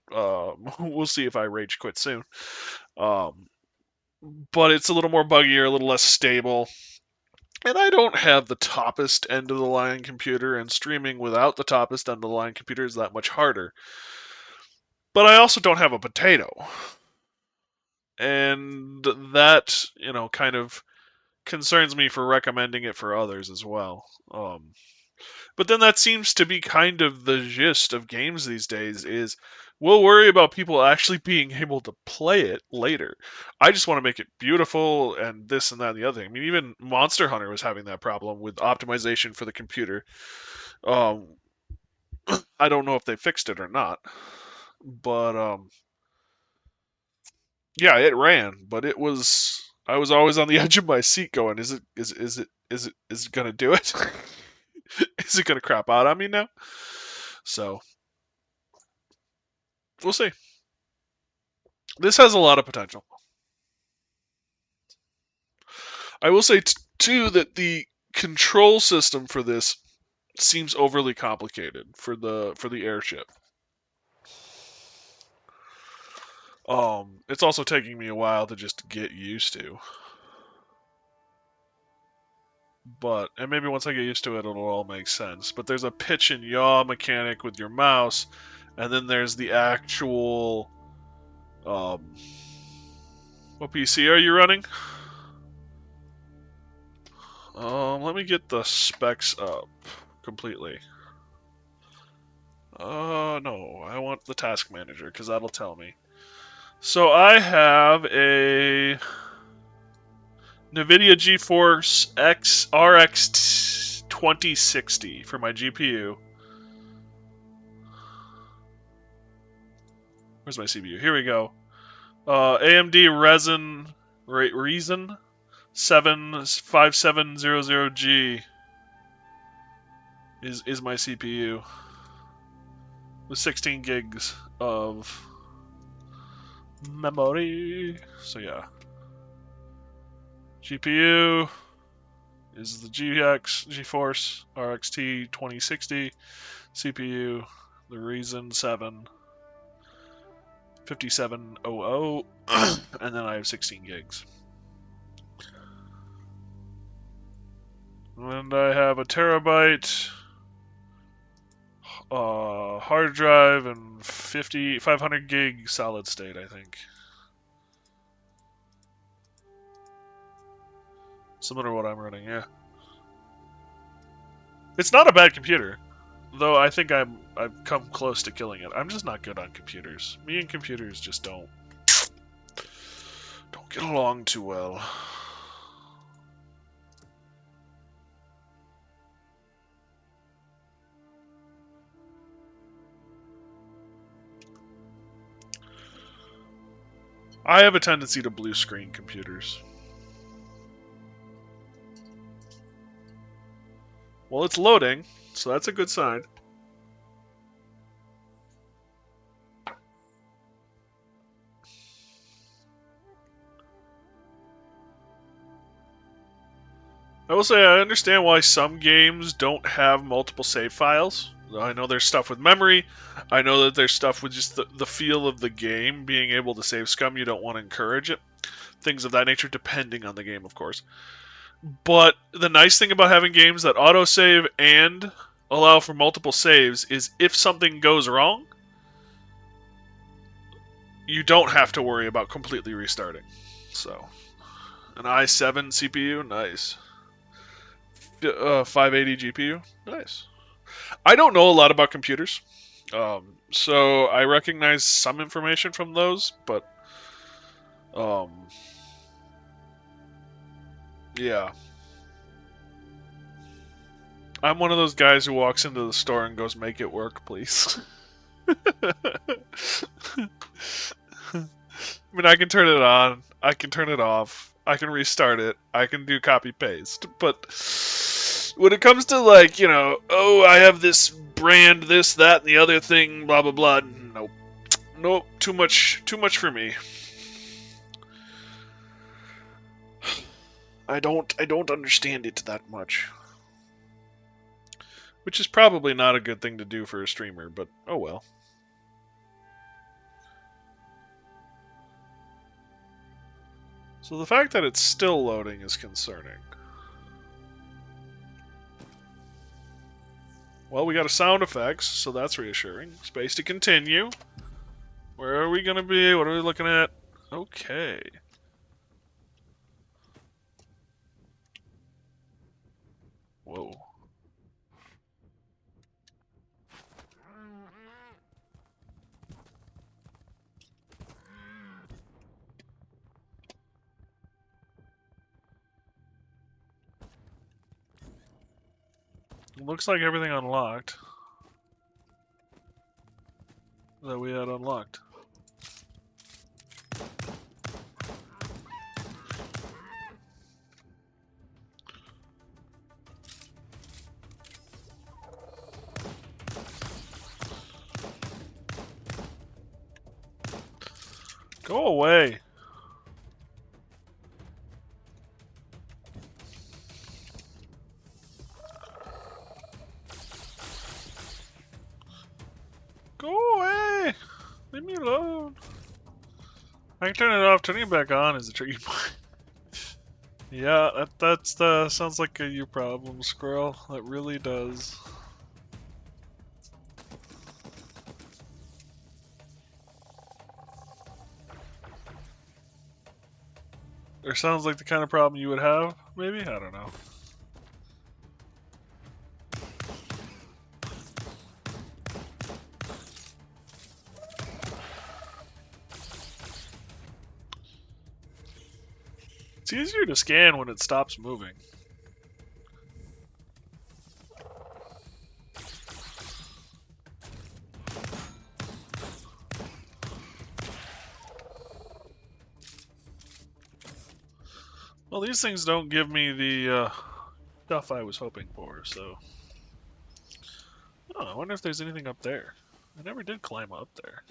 We'll see if I rage quit soon. But it's a little more buggier, a little less stable. And I don't have the toppest end of the line computer, and streaming without the toppest end of the line computer is that much harder. But I also don't have a potato. And that, kind of concerns me for recommending it for others as well. But then that seems to be kind of the gist of games these days is we'll worry about people actually being able to play it later. I just want to make it beautiful and this and that and the other thing. I mean, even Monster Hunter was having that problem with optimization for the computer. I don't know if they fixed it or not, but yeah, it ran, but it was. I was always on the edge of my seat, going, "Is it gonna do it? Is it gonna crap out on me now?" So we'll see. This has a lot of potential. I will say too that the control system for this seems overly complicated for the airship. It's also taking me a while to just get used to. And maybe once I get used to it, it'll all make sense. But there's a pitch and yaw mechanic with your mouse, and then there's the actual. What PC are you running? Let me get the specs up completely. No, I want the task manager because that'll tell me. So I have a NVIDIA GeForce RX 2060 for my GPU. Where's my CPU? Here we go. AMD Ryzen 5700G is my CPU with 16 gigs of memory. So yeah. GPU is the GeForce RXT 2060. CPU, the Ryzen 7 5700, and then I have 16 gigs. And I have a terabyte hard drive and 500 gig solid state, I think. Similar to what I'm running, yeah. It's not a bad computer, though I think I've come close to killing it. I'm just not good on computers. Me and computers just don't get along too well. I have a tendency to blue screen computers. Well, it's loading, so that's a good sign. I will say I understand why some games don't have multiple save files. I know there's stuff with memory. I know that there's stuff with just the feel of the game, being able to save scum. You don't want to encourage it. Things of that nature, depending on the game, of course. But the nice thing about having games that autosave and allow for multiple saves is if something goes wrong, you don't have to worry about completely restarting. So, an i7 CPU, nice. 580 GPU, nice. I don't know a lot about computers, so I recognize some information from those, but Yeah. I'm one of those guys who walks into the store and goes, "Make it work, please." I mean, I can turn it on, I can turn it off, I can restart it, I can do copy paste, but when it comes to like, oh, I have this brand, this, that, and the other thing, blah blah blah, nope, too much for me. I don't understand it that much. Which is probably not a good thing to do for a streamer, but oh well. So the fact that it's still loading is concerning. Well, we got a sound effects, so that's reassuring. Space to continue. Where are we going to be? What are we looking at? Okay. Whoa. Looks like everything unlocked that we had unlocked. Go away. Go away. Leave me alone. I can turn it off. Turning it back on is a tricky part. Yeah, that's sounds like a you problem, Squirrel. That really does. Or sounds like the kind of problem you would have, maybe? I don't know. It's easier to scan when it stops moving. Well, these things don't give me the stuff I was hoping for, so... Oh, I wonder if there's anything up there. I never did climb up there.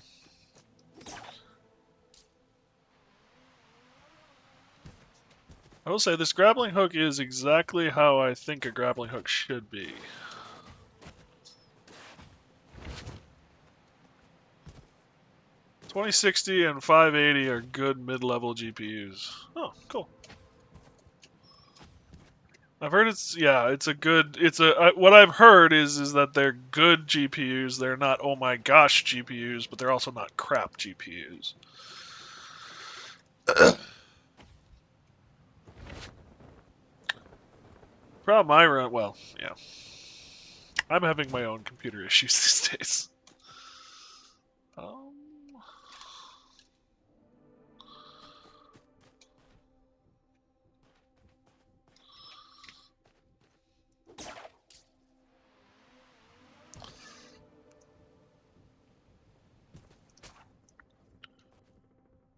I will say, this grappling hook is exactly how I think a grappling hook should be. $2060 and $580 are good mid-level GPUs. Oh, cool. I've heard it's a good, what I've heard is that they're good GPUs. They're not, oh my gosh, GPUs, but they're also not crap GPUs. Problem I run, well, yeah. I'm having my own computer issues these days.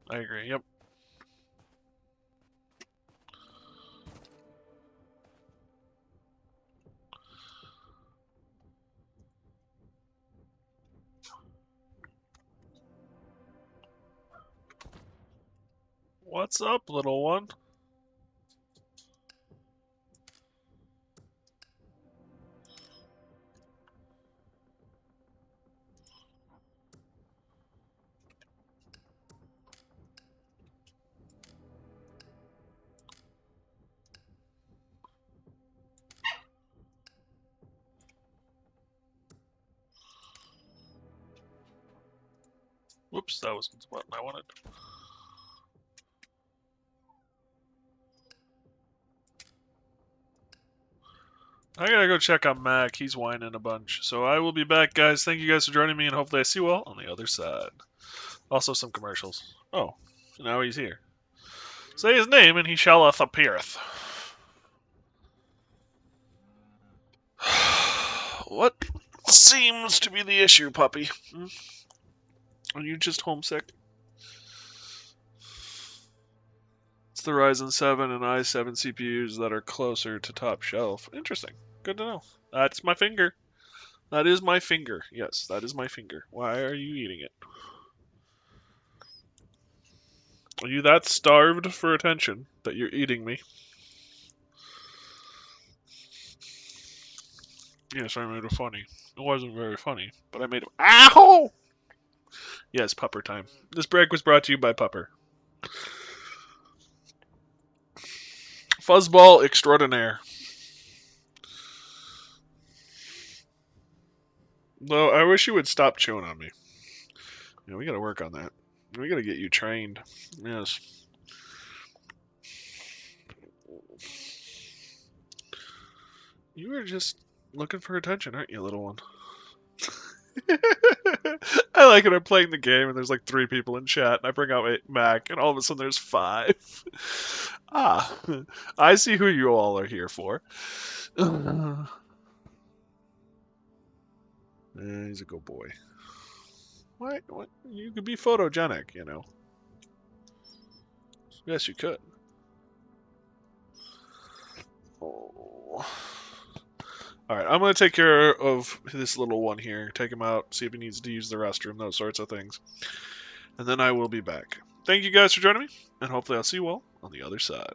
I agree, yep. What's up, little one? Whoops, that wasn't what I wanted. I gotta go check on Mac. He's whining a bunch. So I will be back, guys. Thank you guys for joining me, and hopefully I see you all on the other side. Also, some commercials. Oh, so now he's here. Say his name, and he shalleth appeareth. What seems to be the issue, puppy? Are you just homesick? It's the Ryzen 7 and i7 CPUs that are closer to top shelf. Interesting. Good to know. That's my finger. That is my finger. Yes, that is my finger. Why are you eating it? Are you that starved for attention that you're eating me? Yes, I made it funny. It wasn't very funny, but I made it. Ow! Yes, pupper time. This break was brought to you by Pupper. Fuzzball extraordinaire. Though I wish you would stop chewing on me. Yeah, we gotta work on that. We gotta get you trained. Yes. You were just looking for attention, aren't you, little one? I like it. I'm playing the game and there's like 3 people in chat, and I bring out Mac, and all of a sudden there's 5. Ah, I see who you all are here for. He's a good boy. What? You could be photogenic, you know. Yes, you could. Oh. Alright, I'm going to take care of this little one here. Take him out, see if he needs to use the restroom, those sorts of things. And then I will be back. Thank you guys for joining me, and hopefully I'll see you all on the other side.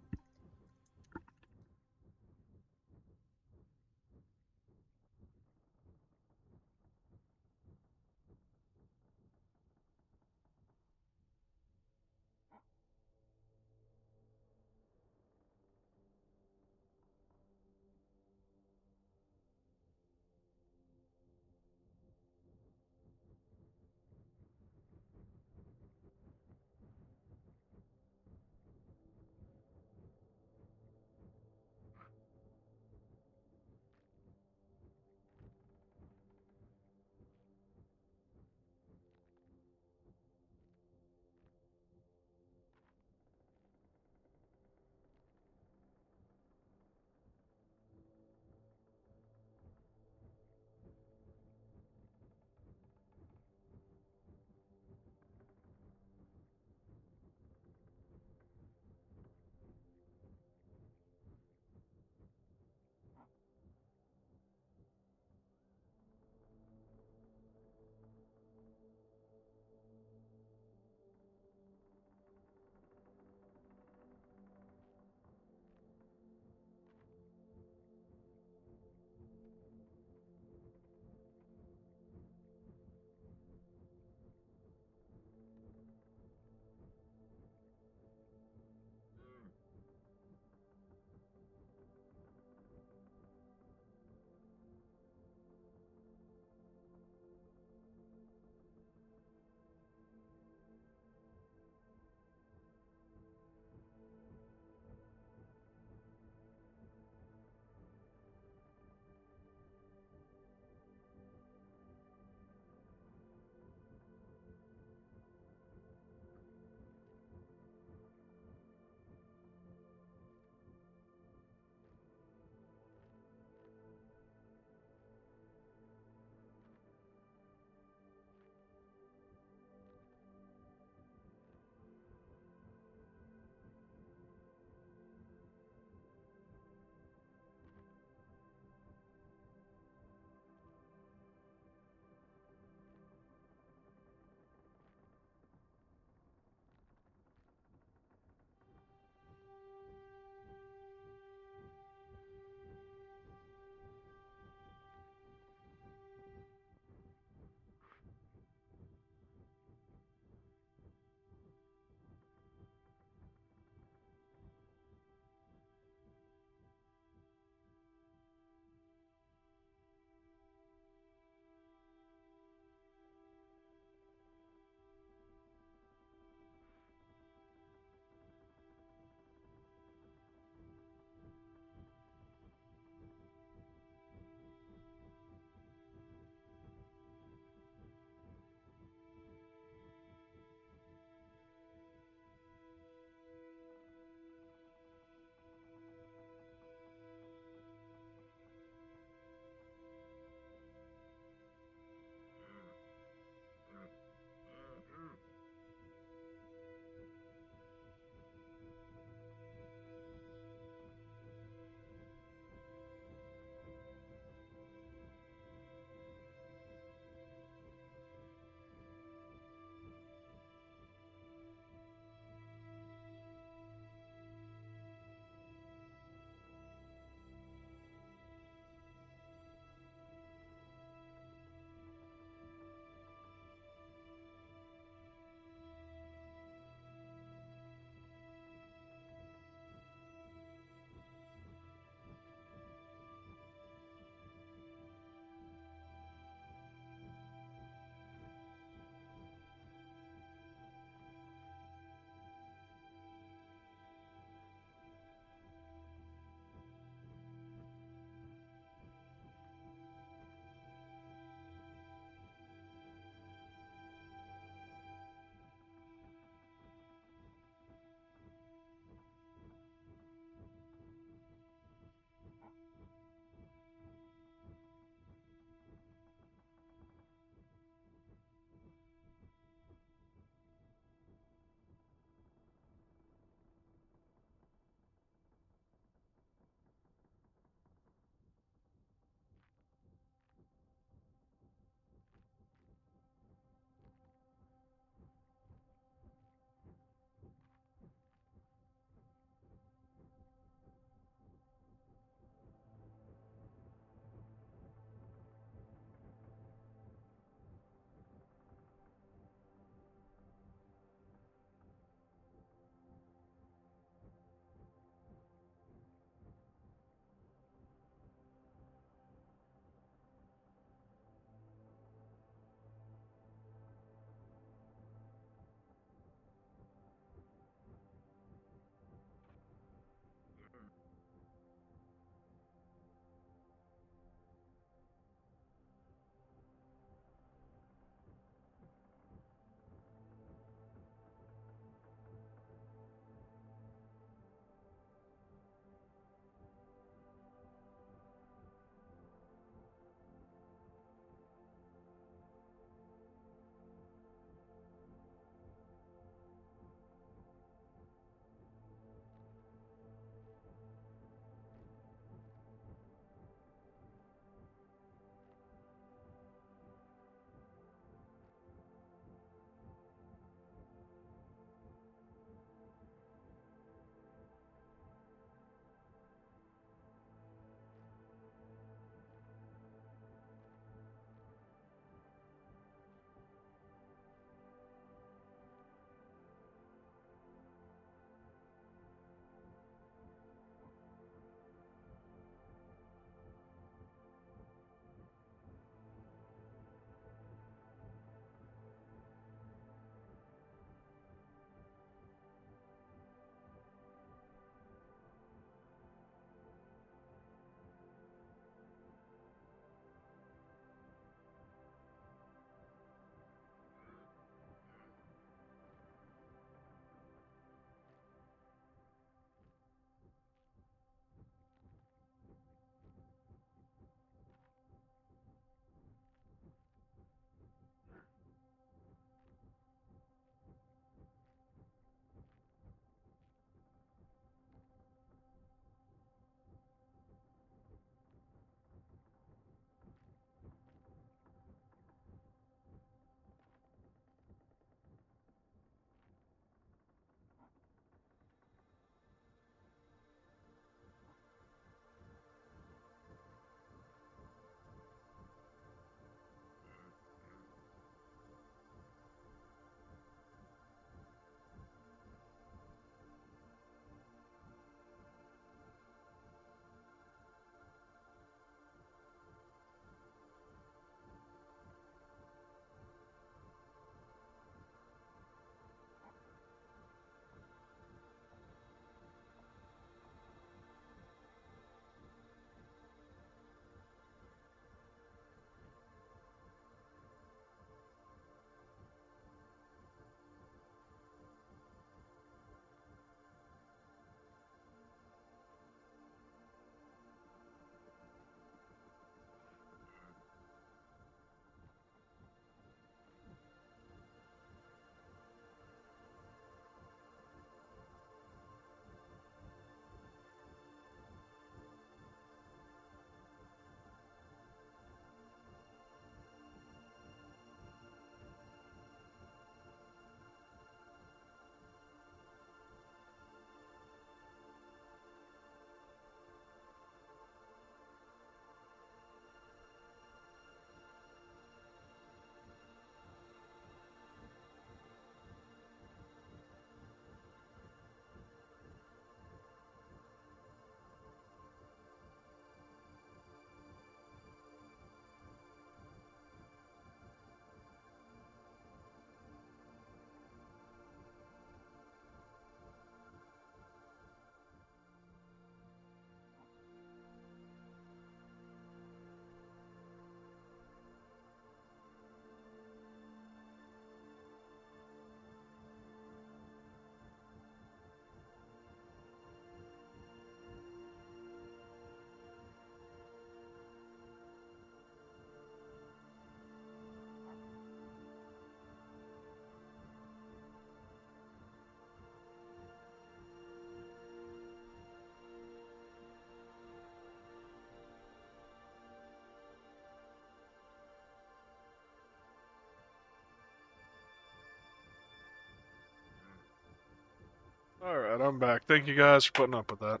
Alright, I'm back. Thank you guys for putting up with that.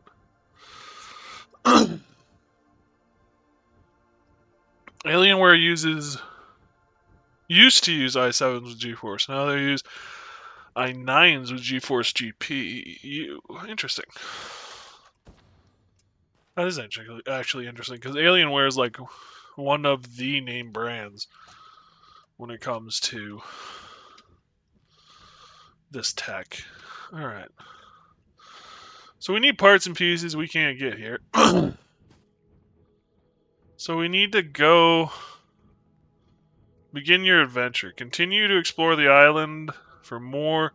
Alienware used to use i7s with GeForce. Now they use i9s with GeForce GPU. Interesting. That is actually interesting because Alienware is like one of the name brands when it comes to this tech. Alright. So we need parts and pieces we can't get here. So we need to go begin your adventure. Continue to explore the island for more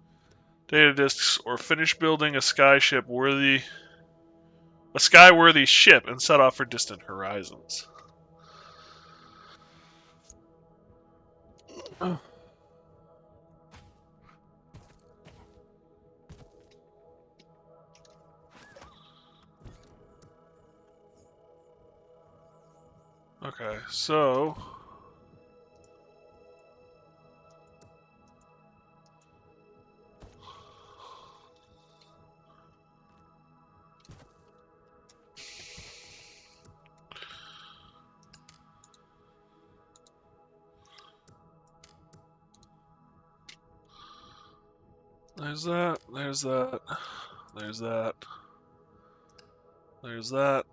data disks or finish building a sky-worthy ship and set off for distant horizons. Okay, so there's that, there's that, there's that, there's that.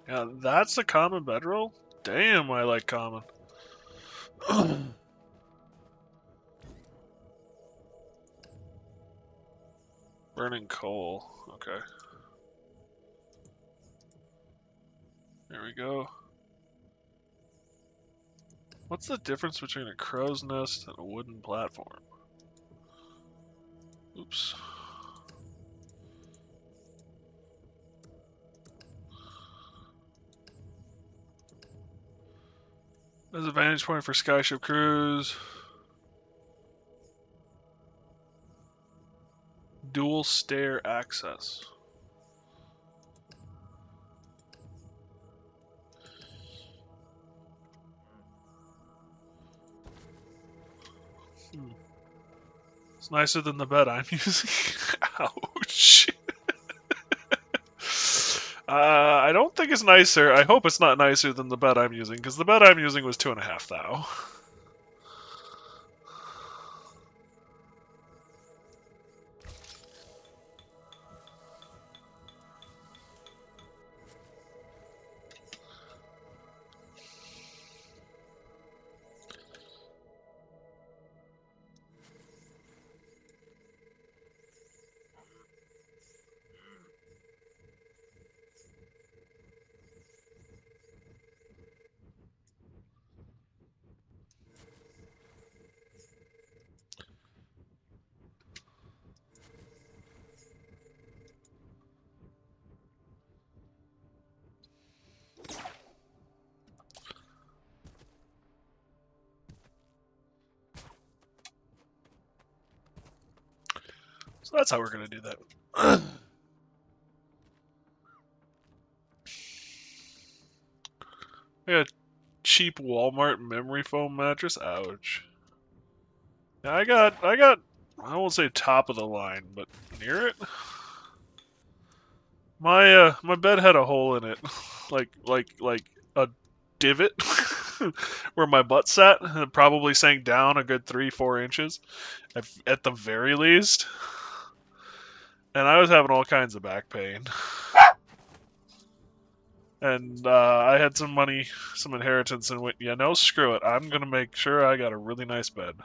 Yeah, that's a common bedroll? Damn, I like common. Burning coal. Okay. There we go. What's the difference between a crow's nest and a wooden platform? Oops. There's a vantage point for skyship crews. Dual stair access. It's nicer than the bed I'm using. Ouch. I don't think it's nicer. I hope it's not nicer than the bed I'm using, because the bed I'm using was 2.5 thou. So that's how we're going to do that. I got a cheap Walmart memory foam mattress. Ouch. Yeah, I won't say top of the line, but near it. My bed had a hole in it, like a divot where my butt sat, and it probably sank down a good 3-4 inches, at the very least. And I was having all kinds of back pain. And I had some money, some inheritance, and went, yeah, no, screw it. I'm gonna make sure I got a really nice bed.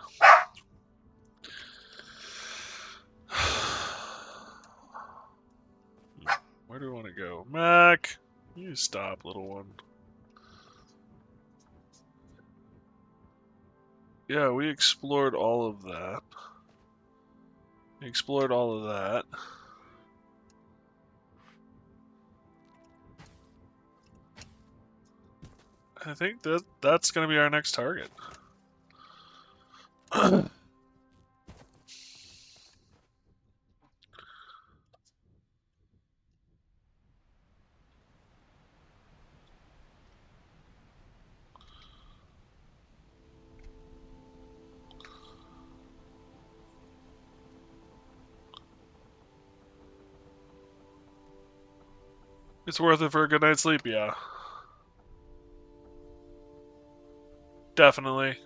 Where do we want to go? Mac, you stop, little one. Yeah, we explored all of that. We explored all of that. I think that's going to be our next target. It's worth it for a good night's sleep, yeah. Definitely.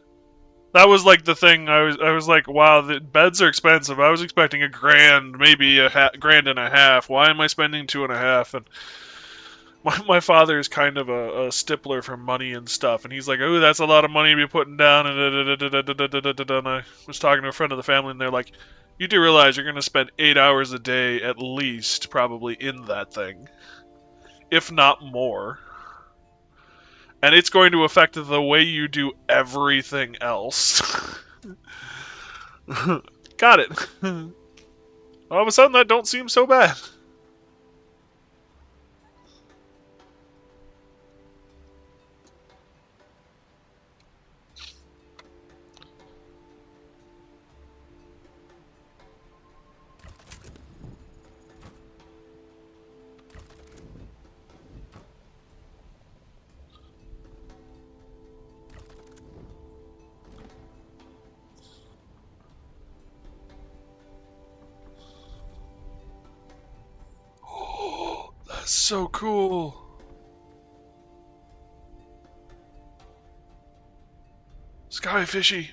That was like the thing. I was like, wow, the beds are expensive. I was expecting $1,000, maybe grand and a half. Why am I spending 2.5? And my father is kind of a stippler for money and stuff, and he's like, oh, that's a lot of money to be putting down. And I was talking to a friend of the family, and they're like, you do realize you're going to spend 8 hours a day at least, probably in that thing, if not more. And it's going to affect the way you do everything else. Got it. All of a sudden, that don't seem so bad. That's so cool. Sky fishy.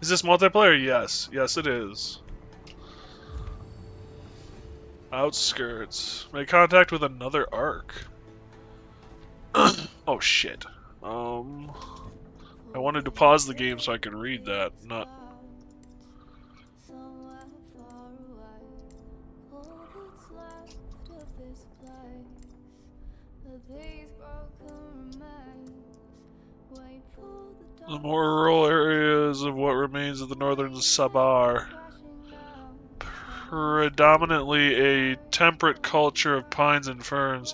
Is this multiplayer? Yes. Yes, it is. Outskirts. Make contact with another arc. Oh, shit. I wanted to pause the game so I could read that, not... The more rural areas of what remains of the northern Sabar. Predominantly a temperate culture of pines and ferns.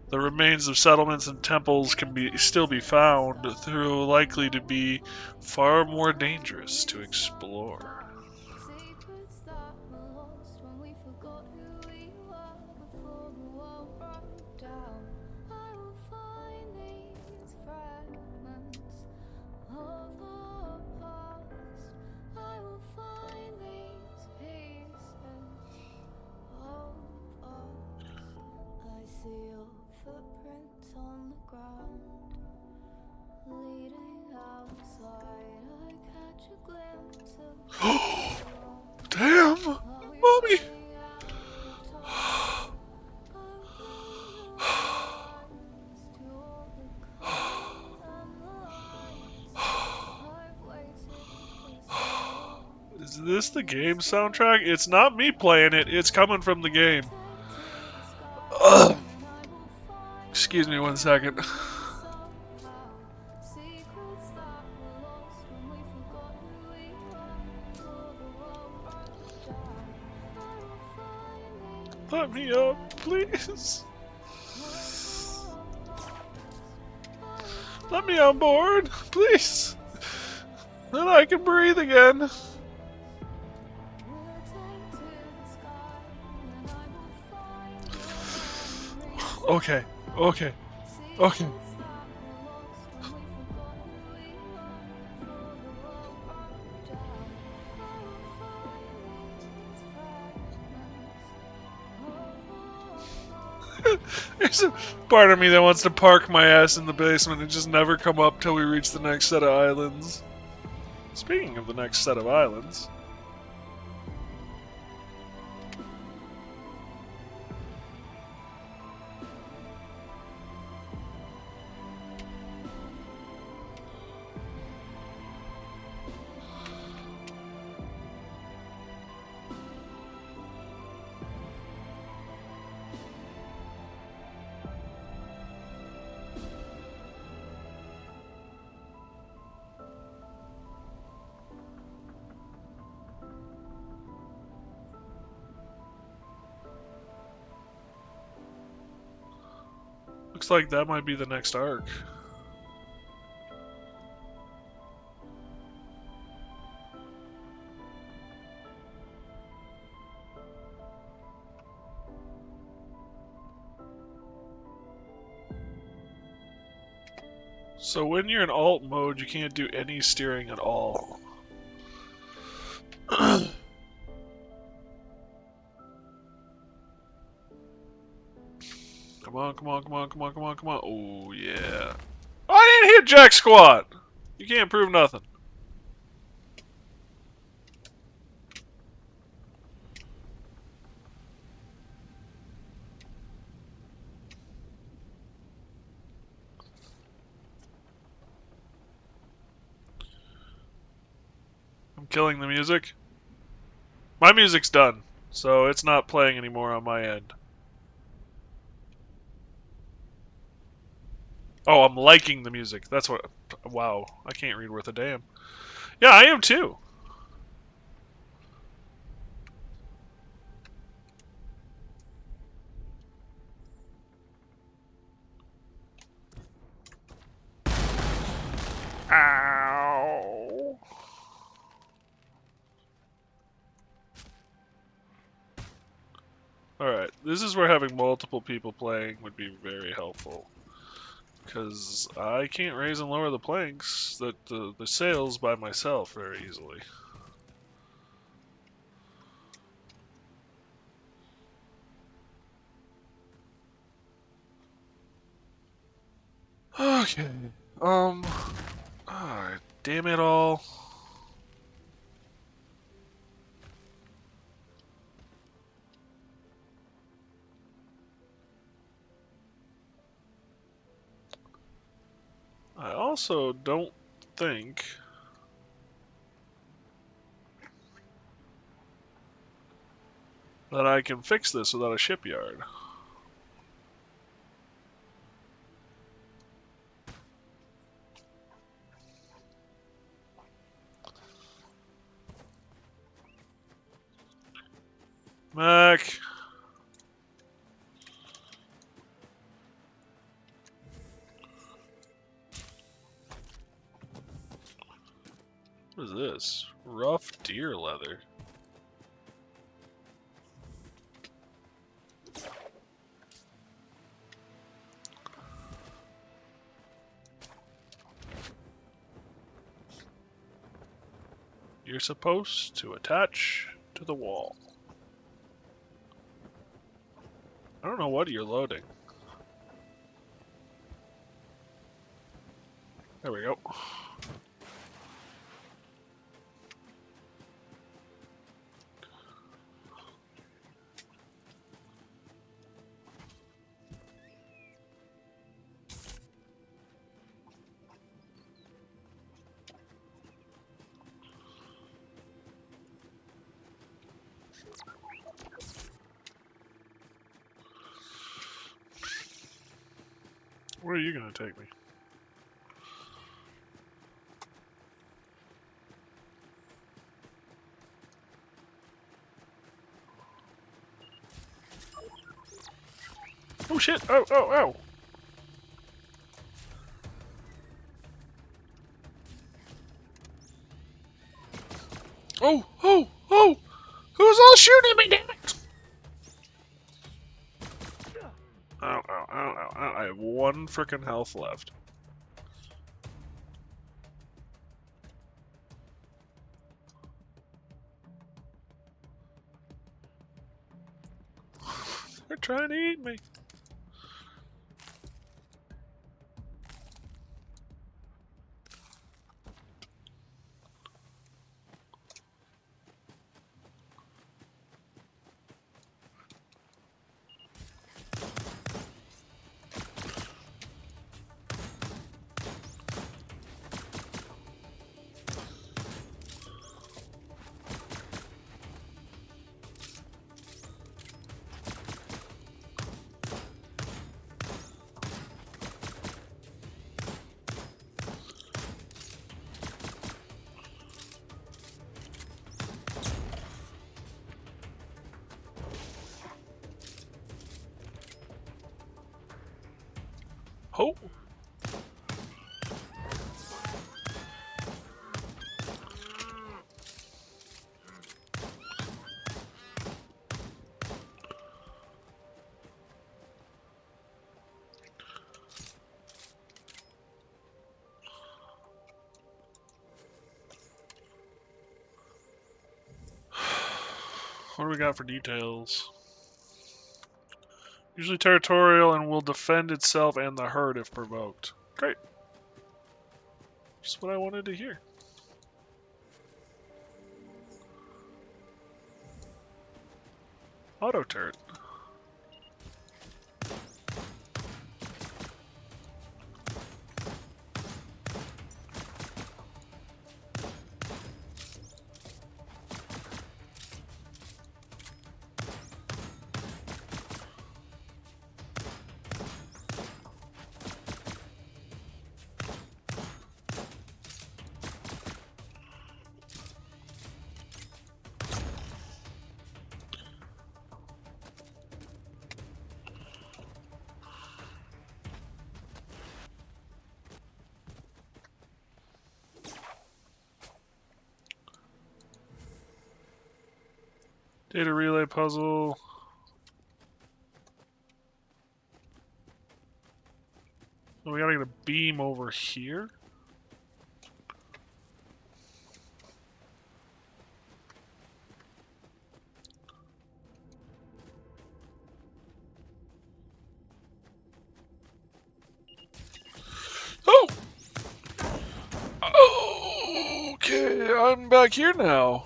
The remains of settlements and temples can still be found, though likely to be far more dangerous to explore. Damn! Mommy! Is this the game soundtrack? It's not me playing it, it's coming from the game. Ugh. Excuse me 1 second. Let me up, please. Let me on board, please. Then I can breathe again. Okay, okay, okay. There's a part of me that wants to park my ass in the basement and just never come up till we reach the next set of islands. Speaking of the next set of islands... Looks like that might be the next arc. So when you're in alt mode, you can't do any steering at all. Come on, come on, come on, come on, come on, come on. Oh, yeah. Oh, I didn't hit jack squat! You can't prove nothing. I'm killing the music. My music's done, so it's not playing anymore on my end. Oh, I'm liking the music. That's what... Wow, I can't read worth a damn. Yeah, I am too. Ow. Alright, this is where having multiple people playing would be very helpful. Because I can't raise and lower the planks, the sails by myself very easily. Okay. Damn it all. I also don't think that I can fix this without a shipyard. Mac. What is this? Rough deer leather. You're supposed to attach to the wall. I don't know what you're loading. There we go. Where are you gonna take me? Oh shit! Oh, oh, oh! Oh, oh, oh! Who's all shooting at me, damn it! Ow, ow, ow, ow, ow. I have one frickin' health left. They're trying to eat me. Oh! What do we got for details? Usually territorial and will defend itself and the herd if provoked. Great. Just what I wanted to hear. Auto turret. Data relay puzzle. So we gotta get a beam over here. Oh! Okay, I'm back here now.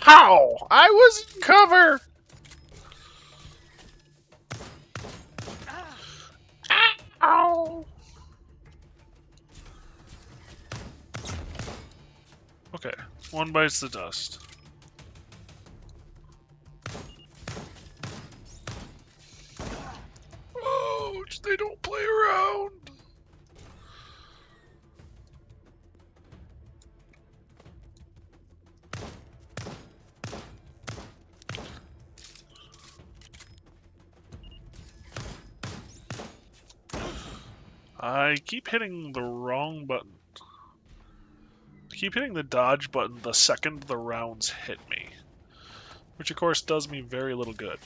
How? I was in cover. Ow. Okay, one bites the dust. Ouch, they don't play around. I keep hitting the wrong button. I keep hitting the dodge button the second the rounds hit me. Which of course does me very little good.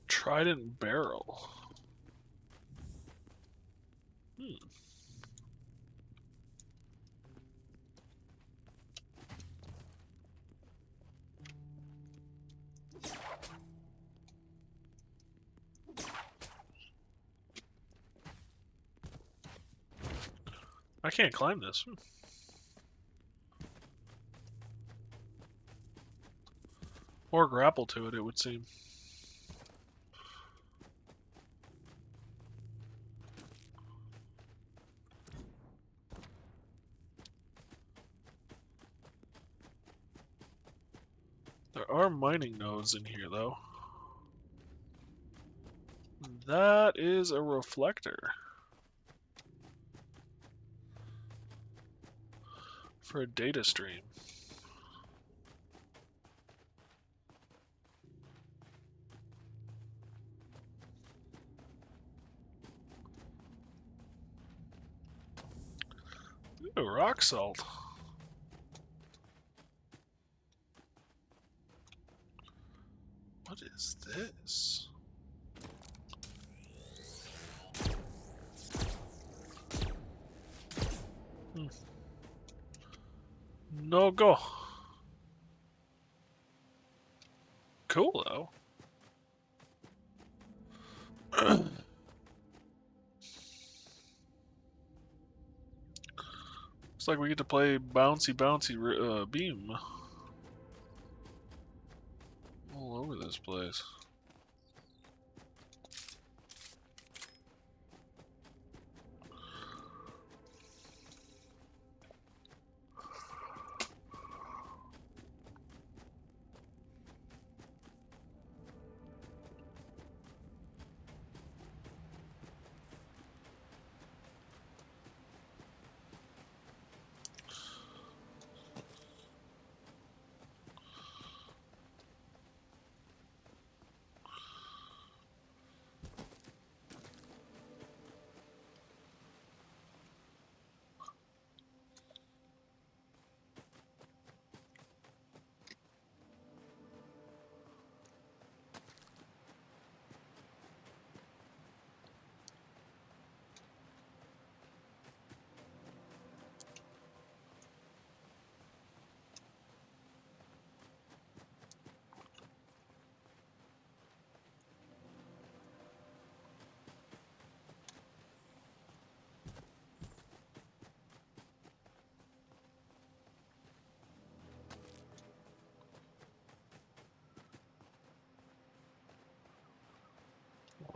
Trident barrel. I can't climb this. Or grapple to it, it would seem. There are mining nodes in here, though. That is a reflector. For a data stream. Ooh, rock salt. What is this? No go. Cool though. Looks like we get to play bouncy beam all over this place.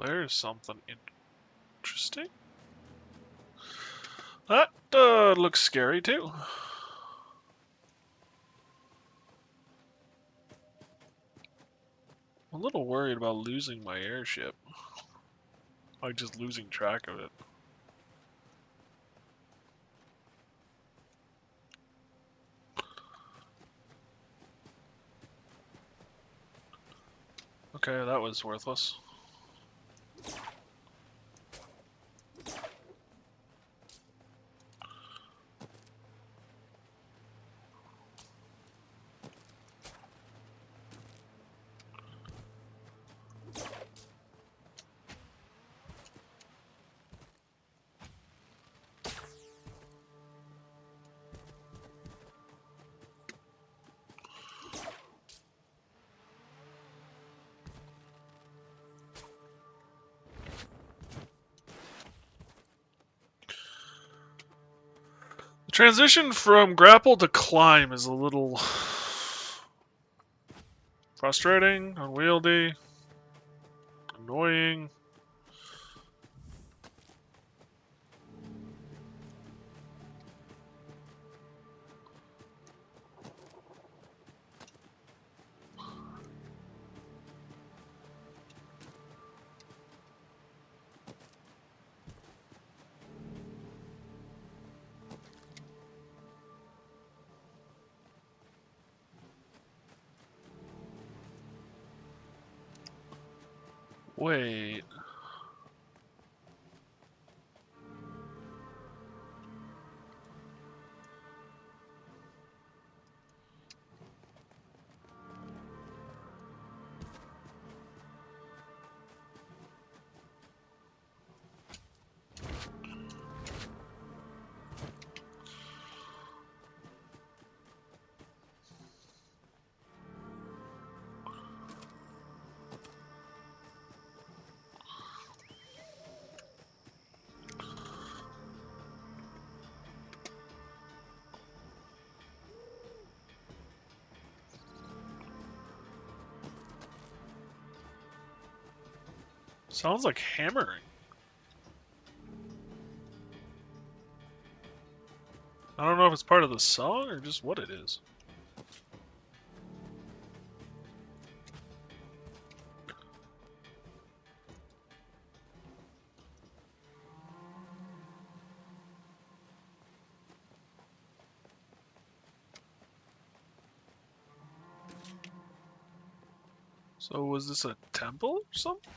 There's something interesting. That looks scary too. I'm a little worried about losing my airship. Like just losing track of it. Okay, that was worthless. The transition from grapple to climb is a little frustrating, unwieldy, annoying. Wait. Sounds like hammering. I don't know if it's part of the song or just what it is. So was this a temple or something?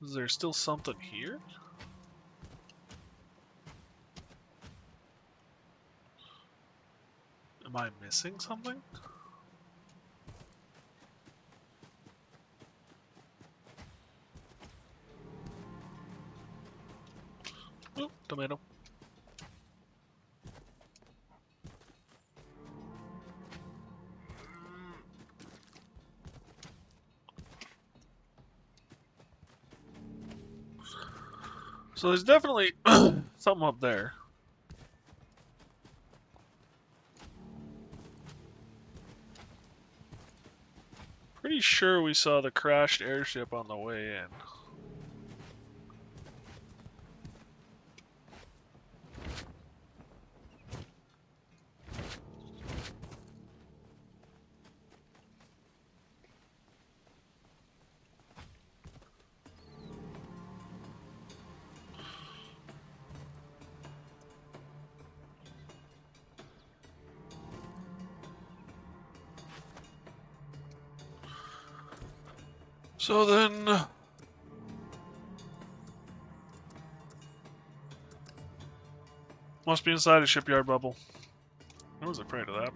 Is there still something here? Am I missing something? Oop, tomato. So there's definitely something up there. Pretty sure we saw the crashed airship on the way in. So then... Must be inside a shipyard bubble. I was afraid of that.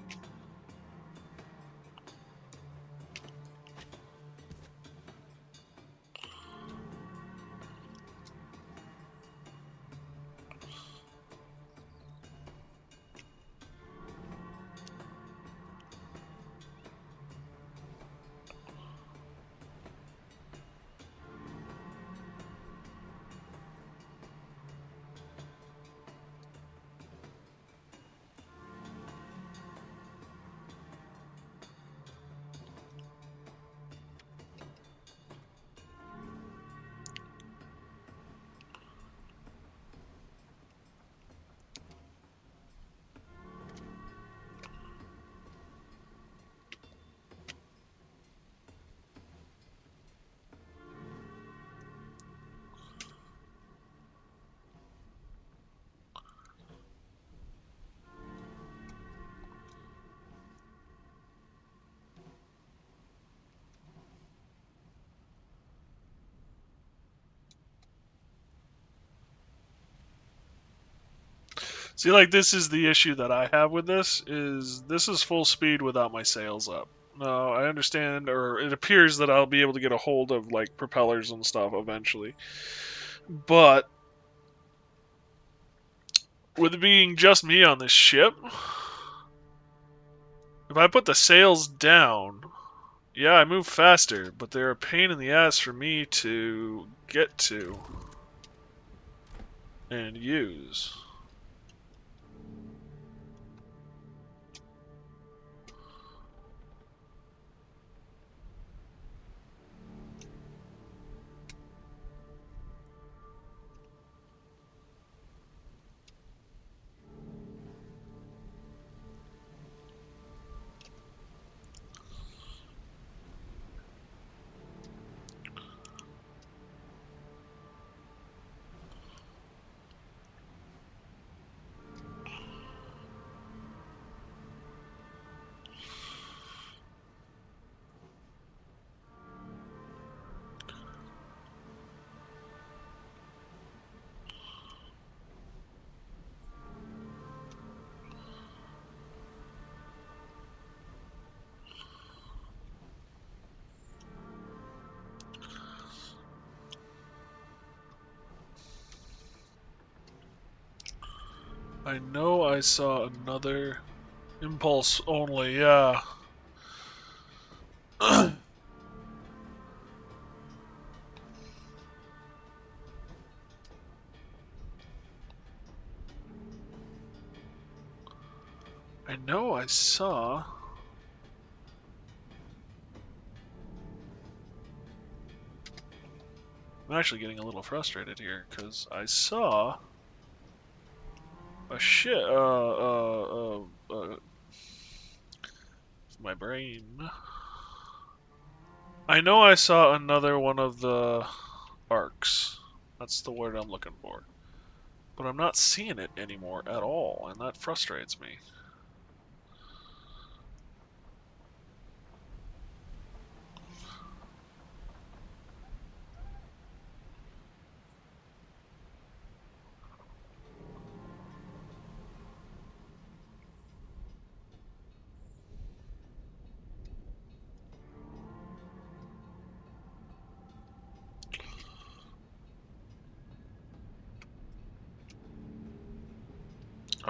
See, like, this is the issue that I have with this, is full speed without my sails up. No, I understand, or it appears that I'll be able to get a hold of, like, propellers and stuff eventually. But, with it being just me on this ship, if I put the sails down, yeah, I move faster, but they're a pain in the ass for me to get to and use. I know I saw another impulse only, yeah. I know I saw... I'm actually getting a little frustrated here, because I saw a shit, my brain. I know I saw another one of the arcs. That's the word I'm looking for. But I'm not seeing it anymore at all, and that frustrates me.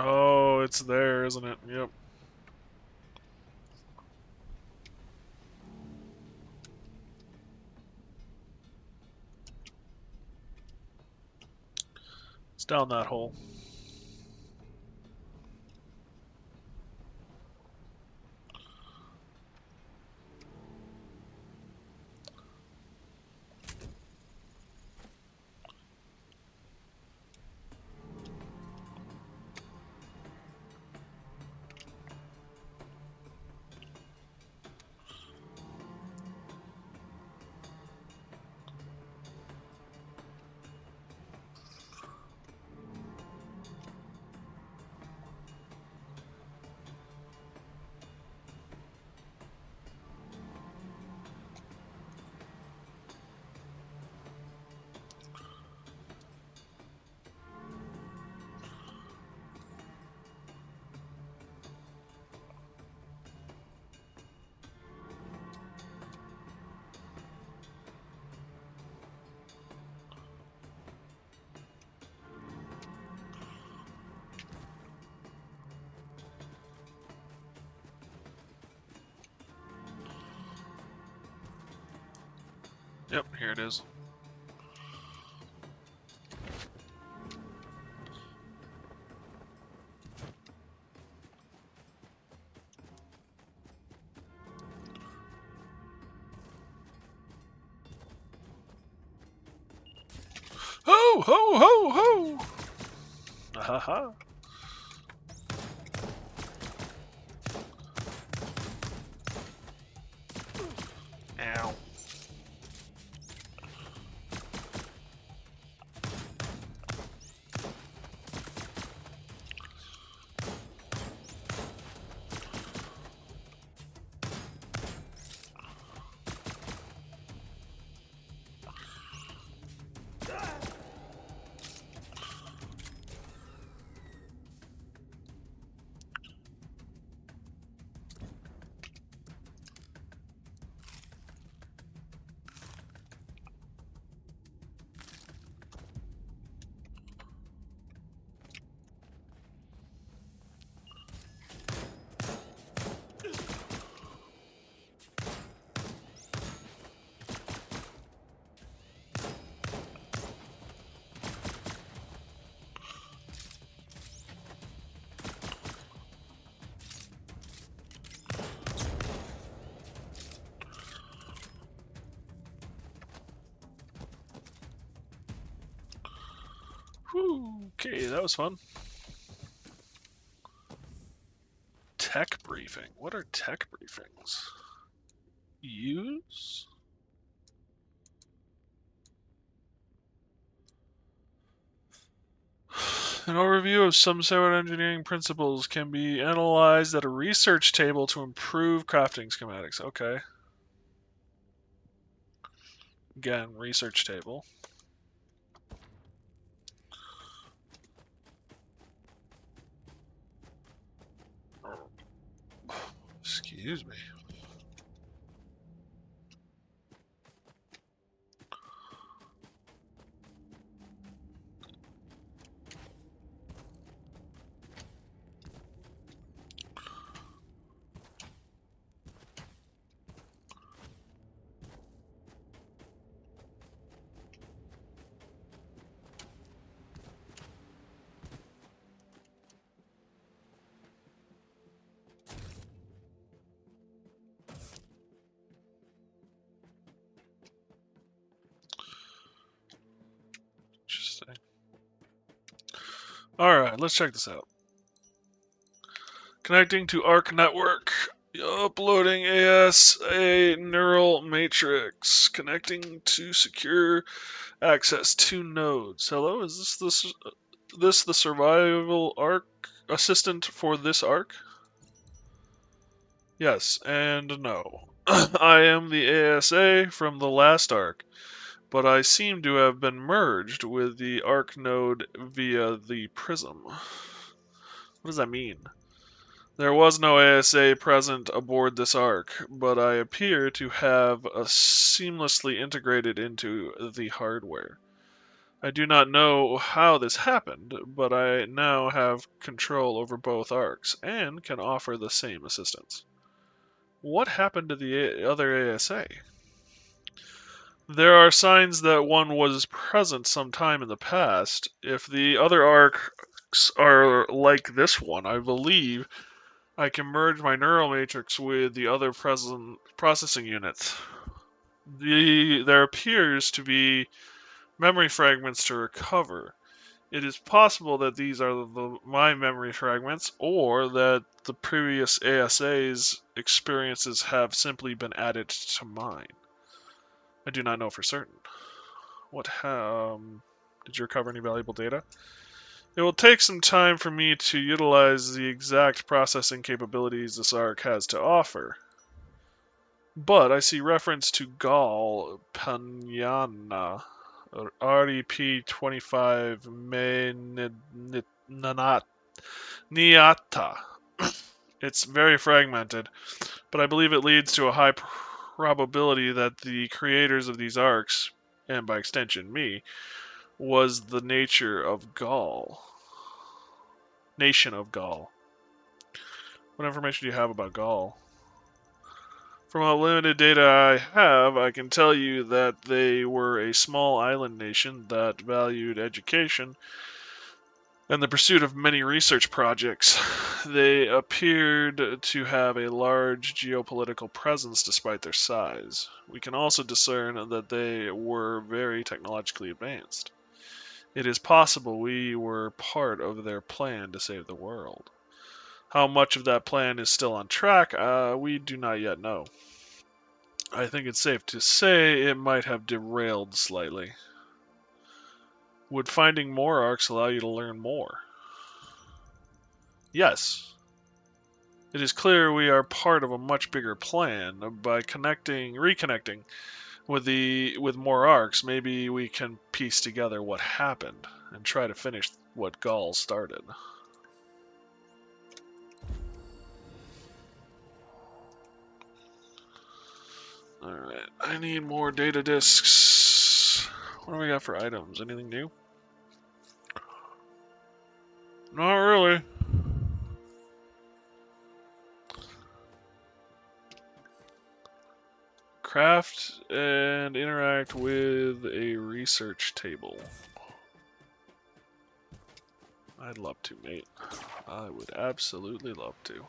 Oh, it's there, isn't it? Yep. It's down that hole. Yep, here it is. Ho, ho, ho, ho! Ahaha. Ow. Whew, okay, that was fun. Tech briefing. What are tech briefings? Use? An overview of some sound engineering principles can be analyzed at a research table to improve crafting schematics. Okay. Again, research table. Excuse me. Interesting. Alright, let's check this out. Connecting to ARC network. Uploading ASA neural matrix. Connecting to secure access to nodes. Hello, is this the survival ARC assistant for this ARC? Yes and no. I am the ASA from the last ARC, but I seem to have been merged with the ARC node via the prism. What does that mean? There was no ASA present aboard this ARC, but I appear to have seamlessly integrated into the hardware. I do not know how this happened, but I now have control over both ARCs and can offer the same assistance. What happened to the other ASA? There are signs that one was present sometime in the past. If the other arcs are like this one, I believe I can merge my neural matrix with the other present processing units. There appears to be memory fragments to recover. It is possible that these are my memory fragments, or that the previous ASA's experiences have simply been added to mine. I do not know for certain. Did you recover any valuable data? It will take some time for me to utilize the exact processing capabilities this ARC has to offer. But I see reference to Gal Panyana, REP-25 Niata. It's very fragmented, but I believe it leads to a high probability that the creators of these arcs, and by extension me, was the nature of Gaul. Nation of Gaul. What information do you have about Gaul? From what limited data I have, I can tell you that they were a small island nation that valued education and the pursuit of many research projects. They appeared to have a large geopolitical presence despite their size. We can also discern that they were very technologically advanced. It is possible we were part of their plan to save the world. How much of that plan is still on track, we do not yet know. I think it's safe to say it might have derailed slightly. Would finding more arcs allow you to learn more? Yes. It is clear we are part of a much bigger plan. By reconnecting with more arcs, maybe we can piece together what happened and try to finish what Gaul started. Alright, I need more data disks. What do we got for items? Anything new? Not really. Craft and interact with a research table. I'd love to, mate. I would absolutely love to.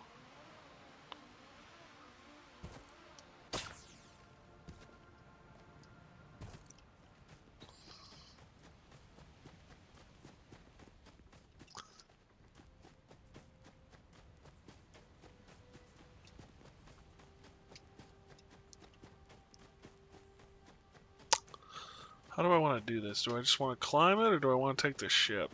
How do I want to do this? Do I just want to climb it, or do I want to take the ship?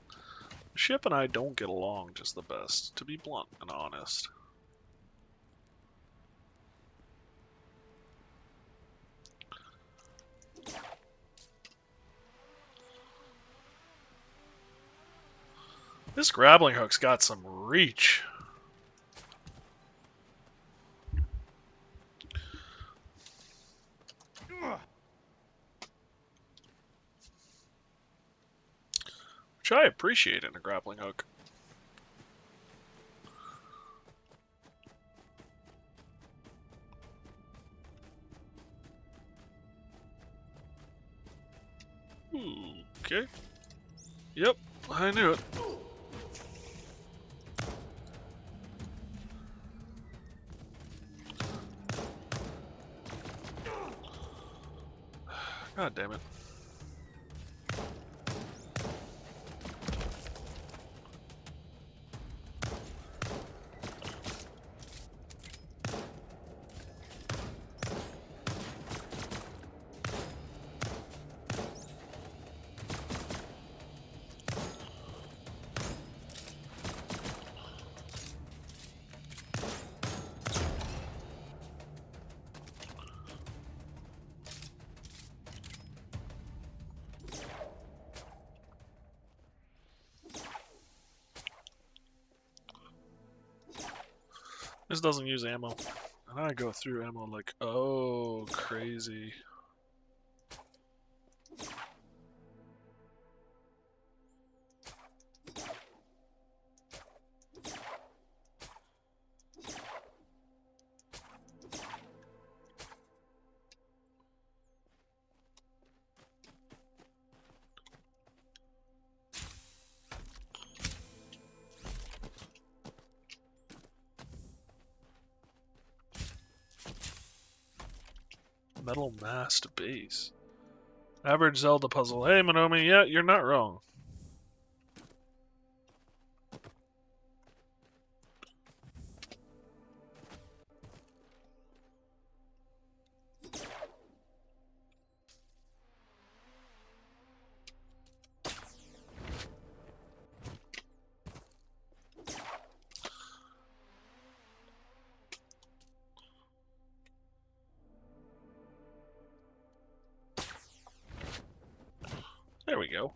The ship and I don't get along just the best, to be blunt and honest. This grappling hook's got some reach. Which I appreciate in a grappling hook. Okay. Yep, I knew it. God damn it. This doesn't use ammo. And I go through ammo like, oh, crazy. metal mast base. Average Zelda puzzle. Hey, Monomi, yeah, you're not wrong. There we go.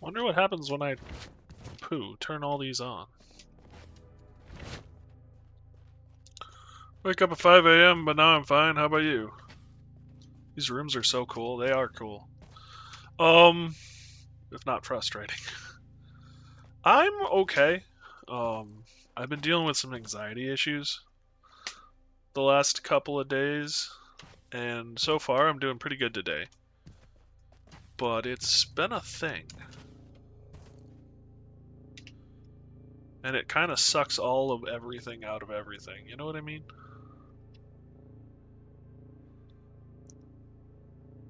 Wonder what happens when I turn all these on. Wake up at 5 a.m., but now I'm fine. How about you? These rooms are so cool. They are cool. If not frustrating. I'm okay. I've been dealing with some anxiety issues the last couple of days, and so far I'm doing pretty good today. But it's been a thing. And it kind of sucks all of everything out of everything. You know what I mean?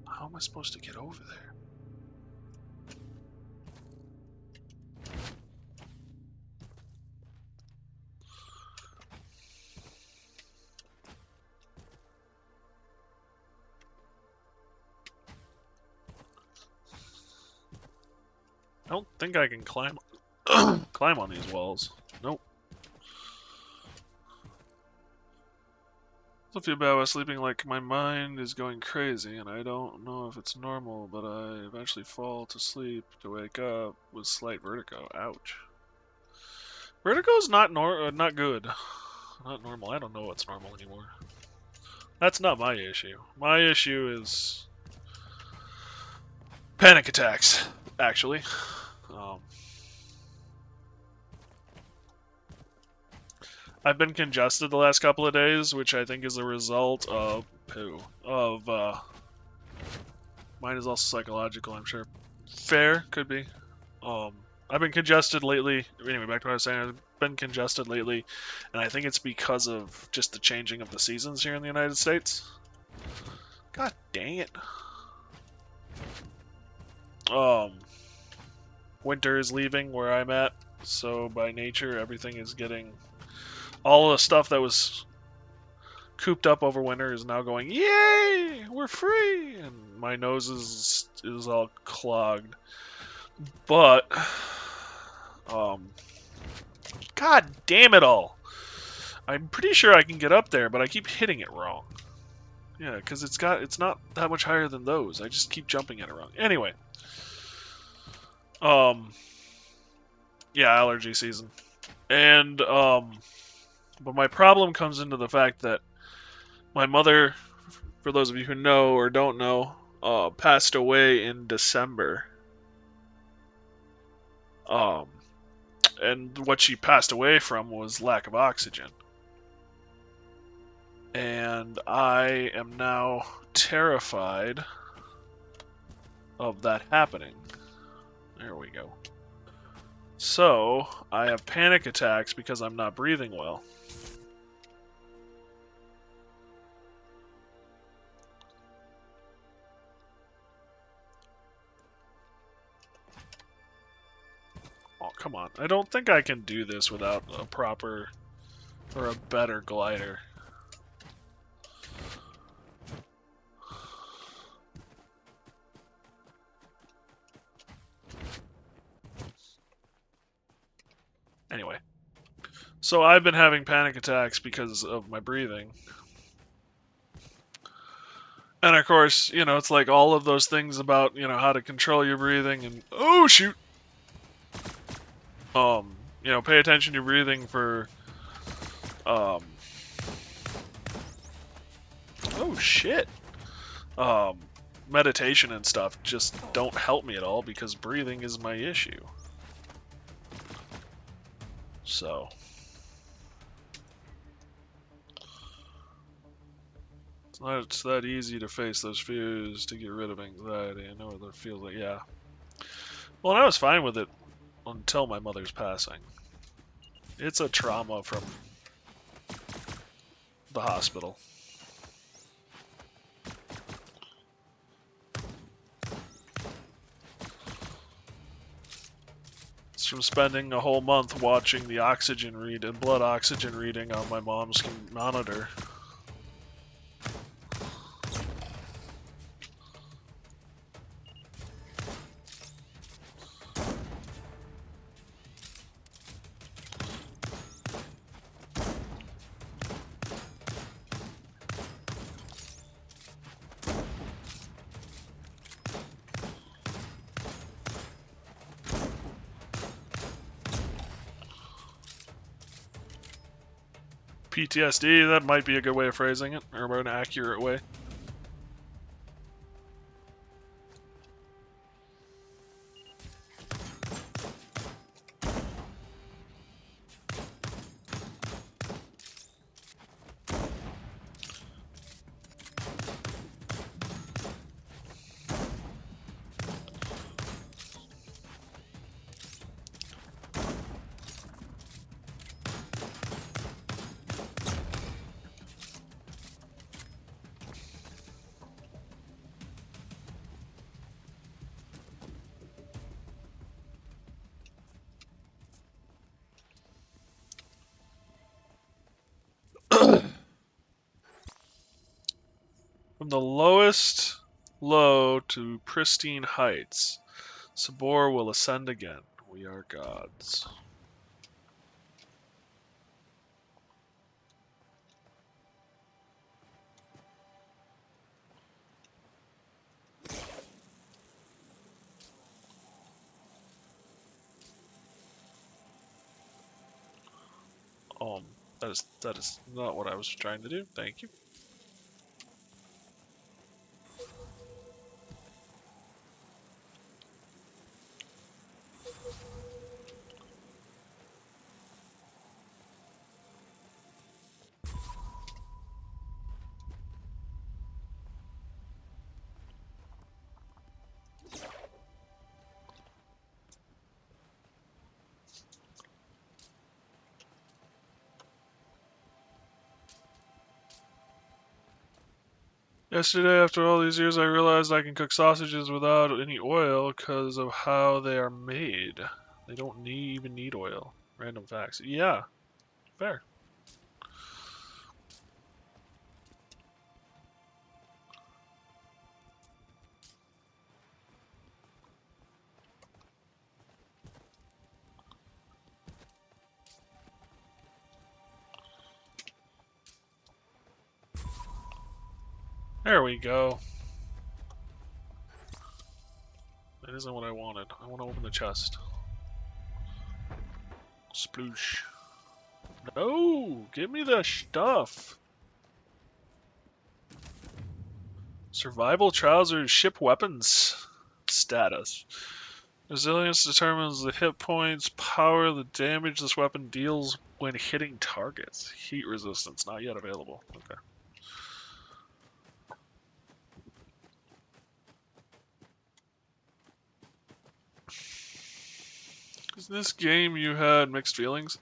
How am I supposed to get over there? I don't think I can climb climb on these walls. Nope. I feel bad about sleeping, like my mind is going crazy, and I don't know if it's normal, but I eventually fall to sleep to wake up with slight vertigo. Ouch. Vertigo's not not good. Not normal. I don't know what's normal anymore. That's not my issue. My issue is panic attacks, actually. I've been congested the last couple of days, which I think is a result of mine is also psychological, I'm sure. Fair, could be. I've been congested lately. Anyway, back to what I was saying. I've been congested lately, and I think it's because of just the changing of the seasons here in the United States. God dang it. Winter is leaving where I'm at, so by nature everything is getting... All the stuff that was cooped up over winter is now going, yay, we're free! And my nose is all clogged. But, God damn it all. I'm pretty sure I can get up there, but I keep hitting it wrong. Yeah, because it's not that much higher than those. I just keep jumping at it wrong. Anyway. Yeah, allergy season. And, but my problem comes into the fact that my mother, for those of you who know or don't know, passed away in December. And what she passed away from was lack of oxygen. And I am now terrified of that happening. There we go. So, I have panic attacks because I'm not breathing well. Oh, come on. I don't think I can do this without a proper or a better glider. Anyway. So I've been having panic attacks because of my breathing. And of course, you know, it's like all of those things about, you know, how to control your breathing and... Oh, shoot! You know, pay attention to your breathing for... Oh, shit! meditation and stuff just don't help me at all because breathing is my issue. So. It's that easy to face those fears, to get rid of anxiety. I know what that feels like, yeah. Well, and I was fine with it until my mother's passing. It's a trauma from the hospital. It's from spending a whole month watching the oxygen read and blood oxygen reading on my mom's monitor. PTSD, that might be a good way of phrasing it, or an accurate way. From the lowest low to pristine heights, Sabor will ascend again. We are gods. That is not what I was trying to do. Thank you. Yesterday, after all these years, I realized I can cook sausages without any oil because of how they are made. They don't even need oil. Random facts. Yeah, fair. There we go. That isn't what I wanted. I want to open the chest. Sploosh. No! Give me the stuff! Survival trousers, ship weapons. Status. Resilience determines the hit points, power, the damage this weapon deals when hitting targets. Heat resistance, not yet available. Okay. This game you had mixed feelings.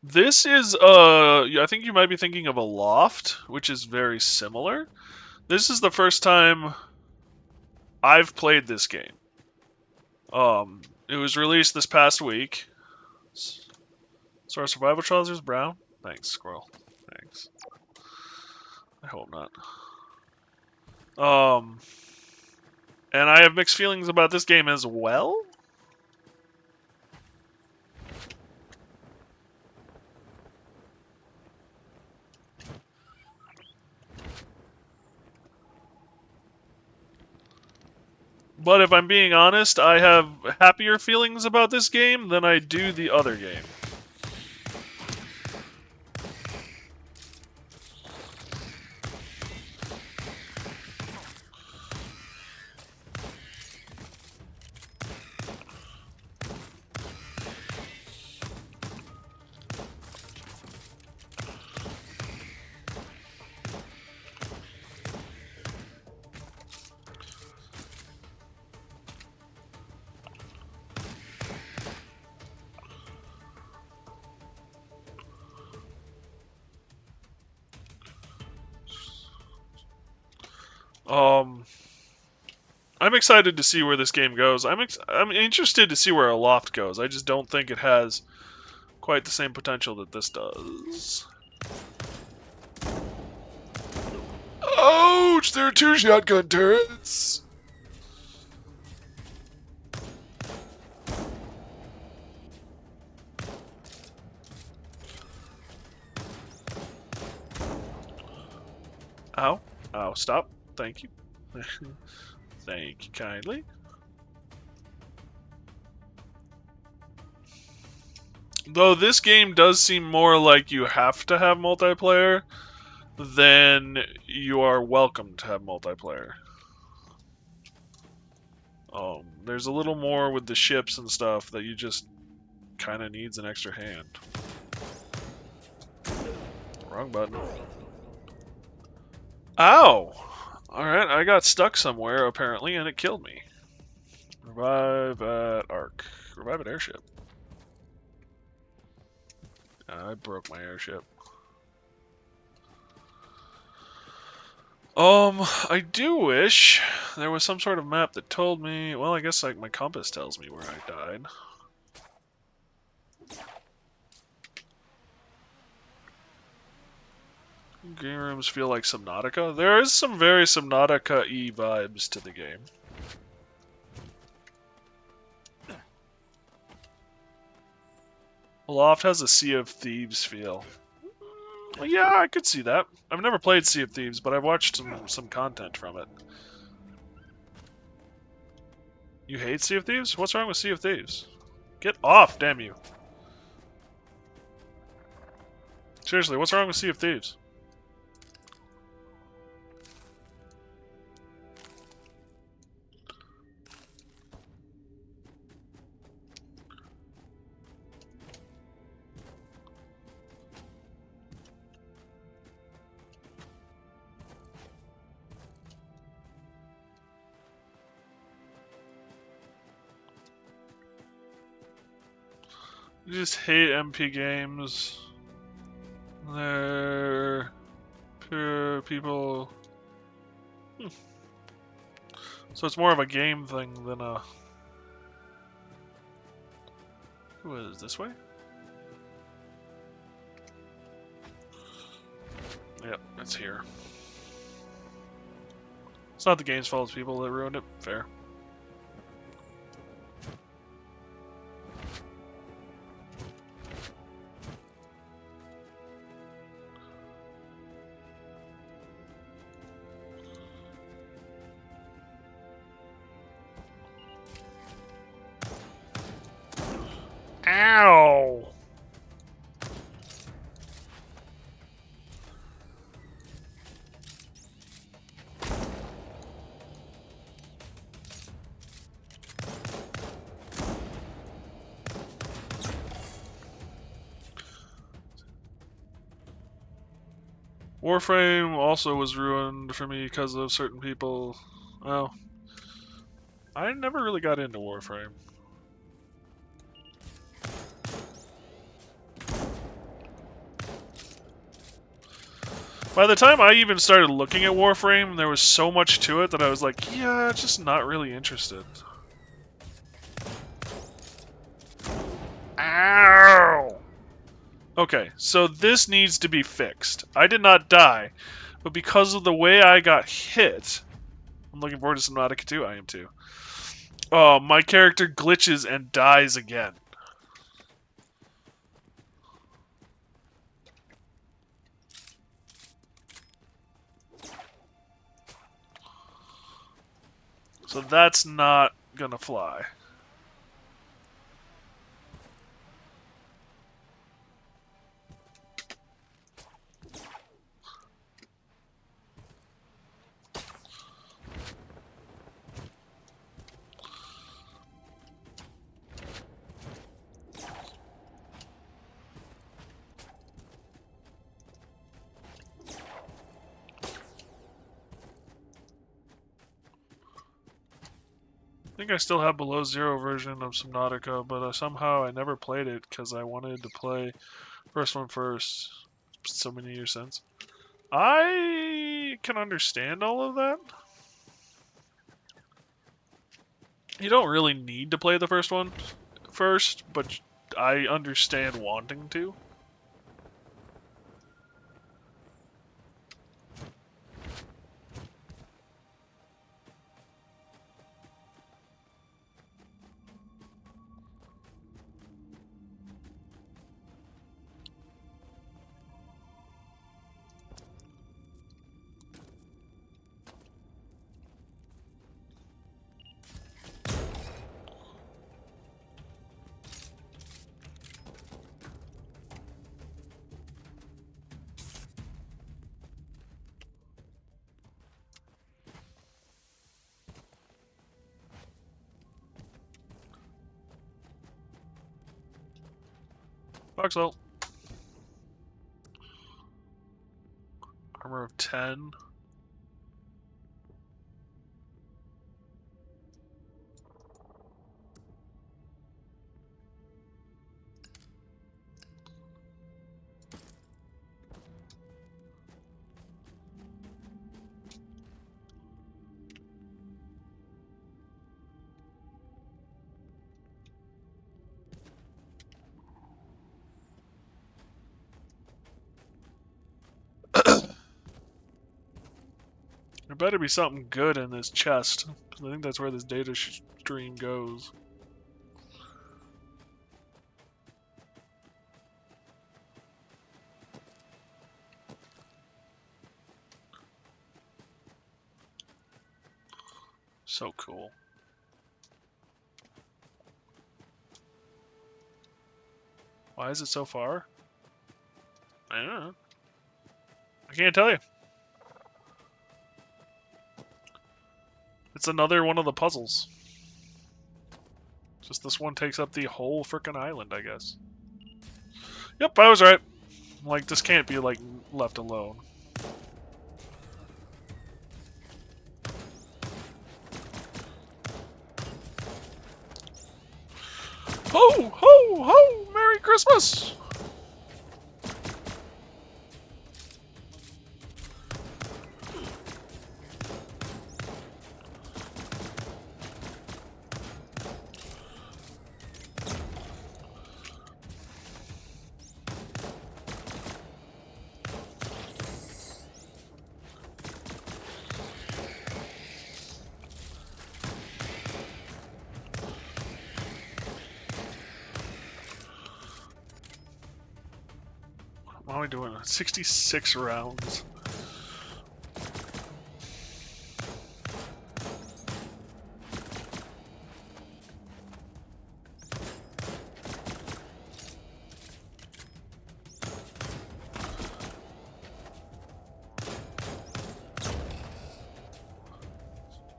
This is I think you might be thinking of Aloft, which is very similar. This is the first time I've played this game. It was released this past week. So our survival trousers brown? Thanks, squirrel. Thanks. I hope not. And I have mixed feelings about this game as well. But if I'm being honest, I have happier feelings about this game than I do the other game. I'm excited to see where this game goes. I'm interested to see where Aloft goes. I just don't think it has quite the same potential that this does. Ouch! There are 2 shotgun turrets! Ow. Ow, stop. Thank you. Thank you kindly. Though this game does seem more like you have to have multiplayer than you are welcome to have multiplayer. There's a little more with the ships and stuff that you just kind of needs an extra hand. Wrong button. Ow! Alright, I got stuck somewhere apparently and it killed me. Revive at Ark. Revive at airship. I broke my airship. I do wish there was some sort of map that told me, well, I guess like my compass tells me where I died. Green rooms feel like Subnautica. There is some very Subnautica-y vibes to the game. Aloft has a Sea of Thieves feel. Well, yeah, I could see that. I've never played Sea of Thieves, but I've watched some content from it. You hate Sea of Thieves? What's wrong with Sea of Thieves? Get off, damn you. Seriously, what's wrong with Sea of Thieves? I just hate MP games. They're pure people. So it's more of a game thing than a. Who is this way? Yep, it's here. It's not the game's fault, it's people that ruined it. Fair. Ow! Warframe also was ruined for me because of certain people. Well, I never really got into Warframe. By the time I even started looking at Warframe, there was so much to it that I was like, yeah, just not really interested. Ow! Okay, so this needs to be fixed. I did not die, but because of the way I got hit, I'm looking forward to Subnautica 2, I am too. My character glitches and dies again. So that's not gonna fly. I think I still have Below Zero version of Subnautica, but somehow I never played it because I wanted to play first one first so many years since. I can understand all of that. You don't really need to play the first one first, but I understand wanting to. Foxwell. Armor of 10. There better be something good in this chest, because I think that's where this data stream goes. So cool. Why is it so far? I don't know. I can't tell you. It's another one of the puzzles. Just this one takes up the whole frickin' island, I guess. Yep, I was right. Like, this can't be, like, left alone. Ho, ho, ho! Merry Christmas! What am I doing? 66 rounds.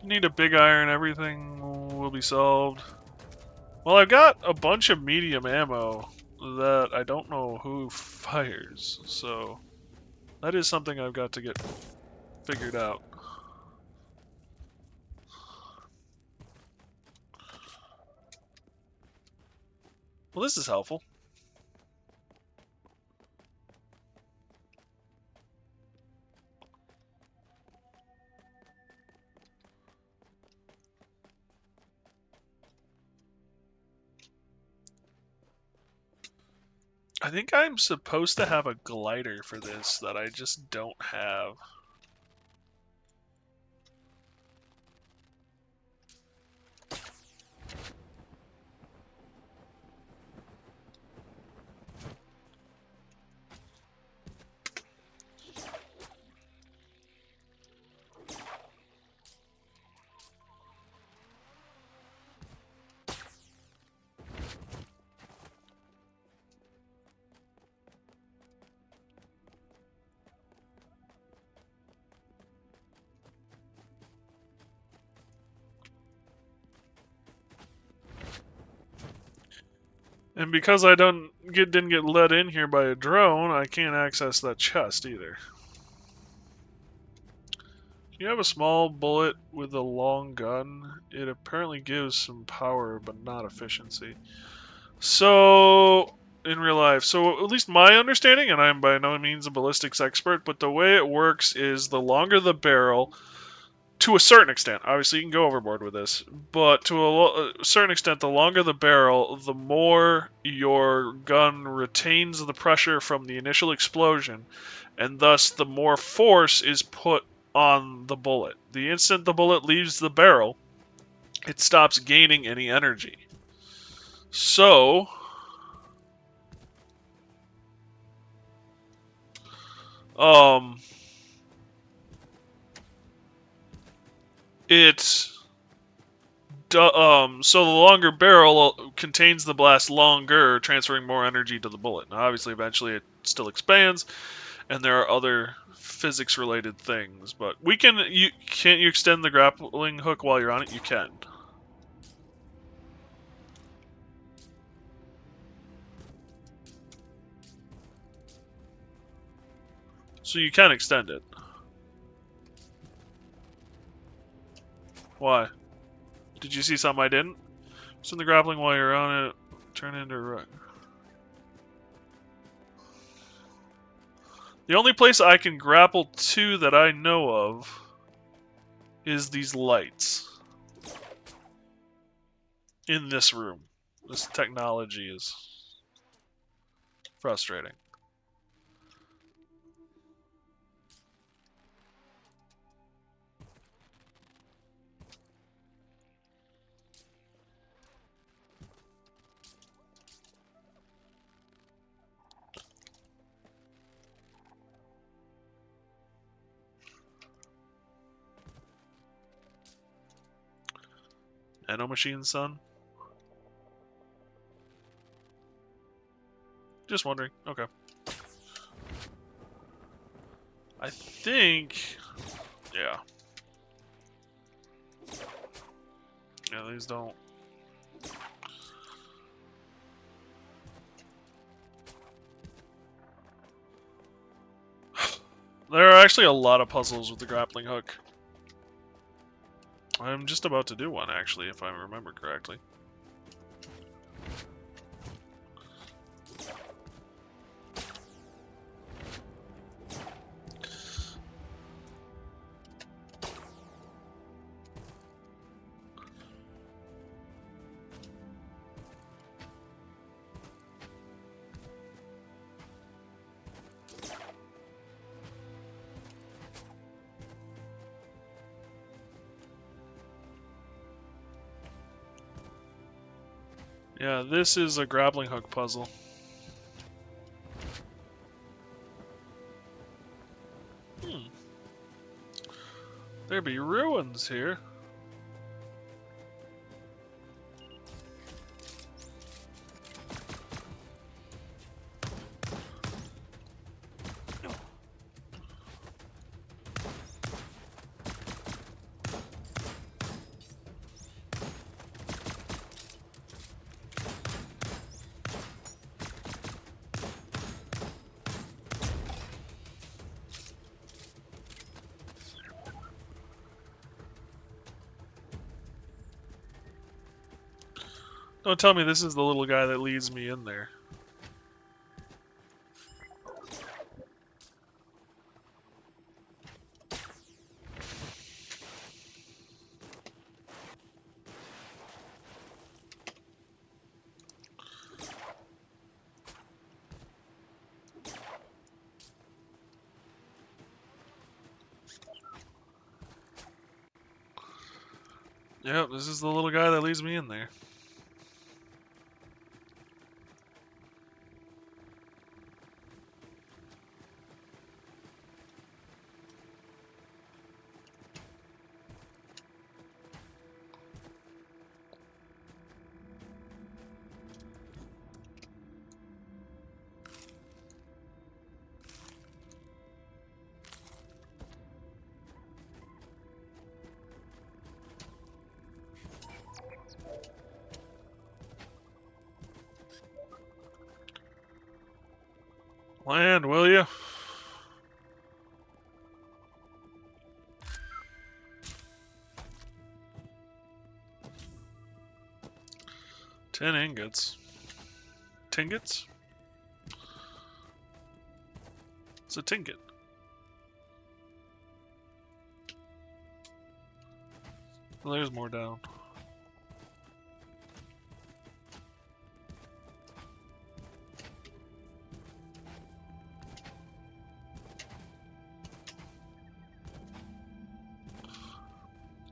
Need a big iron, everything will be solved. Well, I've got a bunch of medium ammo that I don't know who fires, so that is something I've got to get figured out. Well, this is helpful. I think I'm supposed to have a glider for this that I just don't have. And because I didn't get let in here by a drone, I can't access that chest either. You have a small bullet with a long gun. It apparently gives some power, but not efficiency. So, in real life, so at least my understanding, and I'm by no means a ballistics expert, but the way it works is the longer the barrel, to a certain extent. Obviously, you can go overboard with this, but to a certain extent, the longer the barrel, the more your gun retains the pressure from the initial explosion, and thus the more force is put on the bullet. The instant the bullet leaves the barrel, it stops gaining any energy. So, so the longer barrel contains the blast longer, transferring more energy to the bullet. Now, obviously, eventually it still expands, and there are other physics-related things. But can't you extend the grappling hook while you're on it? You can. So you can extend it. Why? Did you see something I didn't? Extend the grappling while you're on it. Turn into a... The only place I can grapple to that I know of is these lights. In this room. This technology is frustrating. Nanomachine, son? Just wondering. Okay. I think... Yeah. Yeah, these don't... There are actually a lot of puzzles with the grappling hook. I'm just about to do one, actually, if I remember correctly. Yeah, this is a grappling hook puzzle. There be ruins here. Don't tell me this is the little guy that leads me in there. Yep, this is the little guy that leads me in there. Land, will you? Ten ingots. Tingets? It's a tinget. Well, there's more down.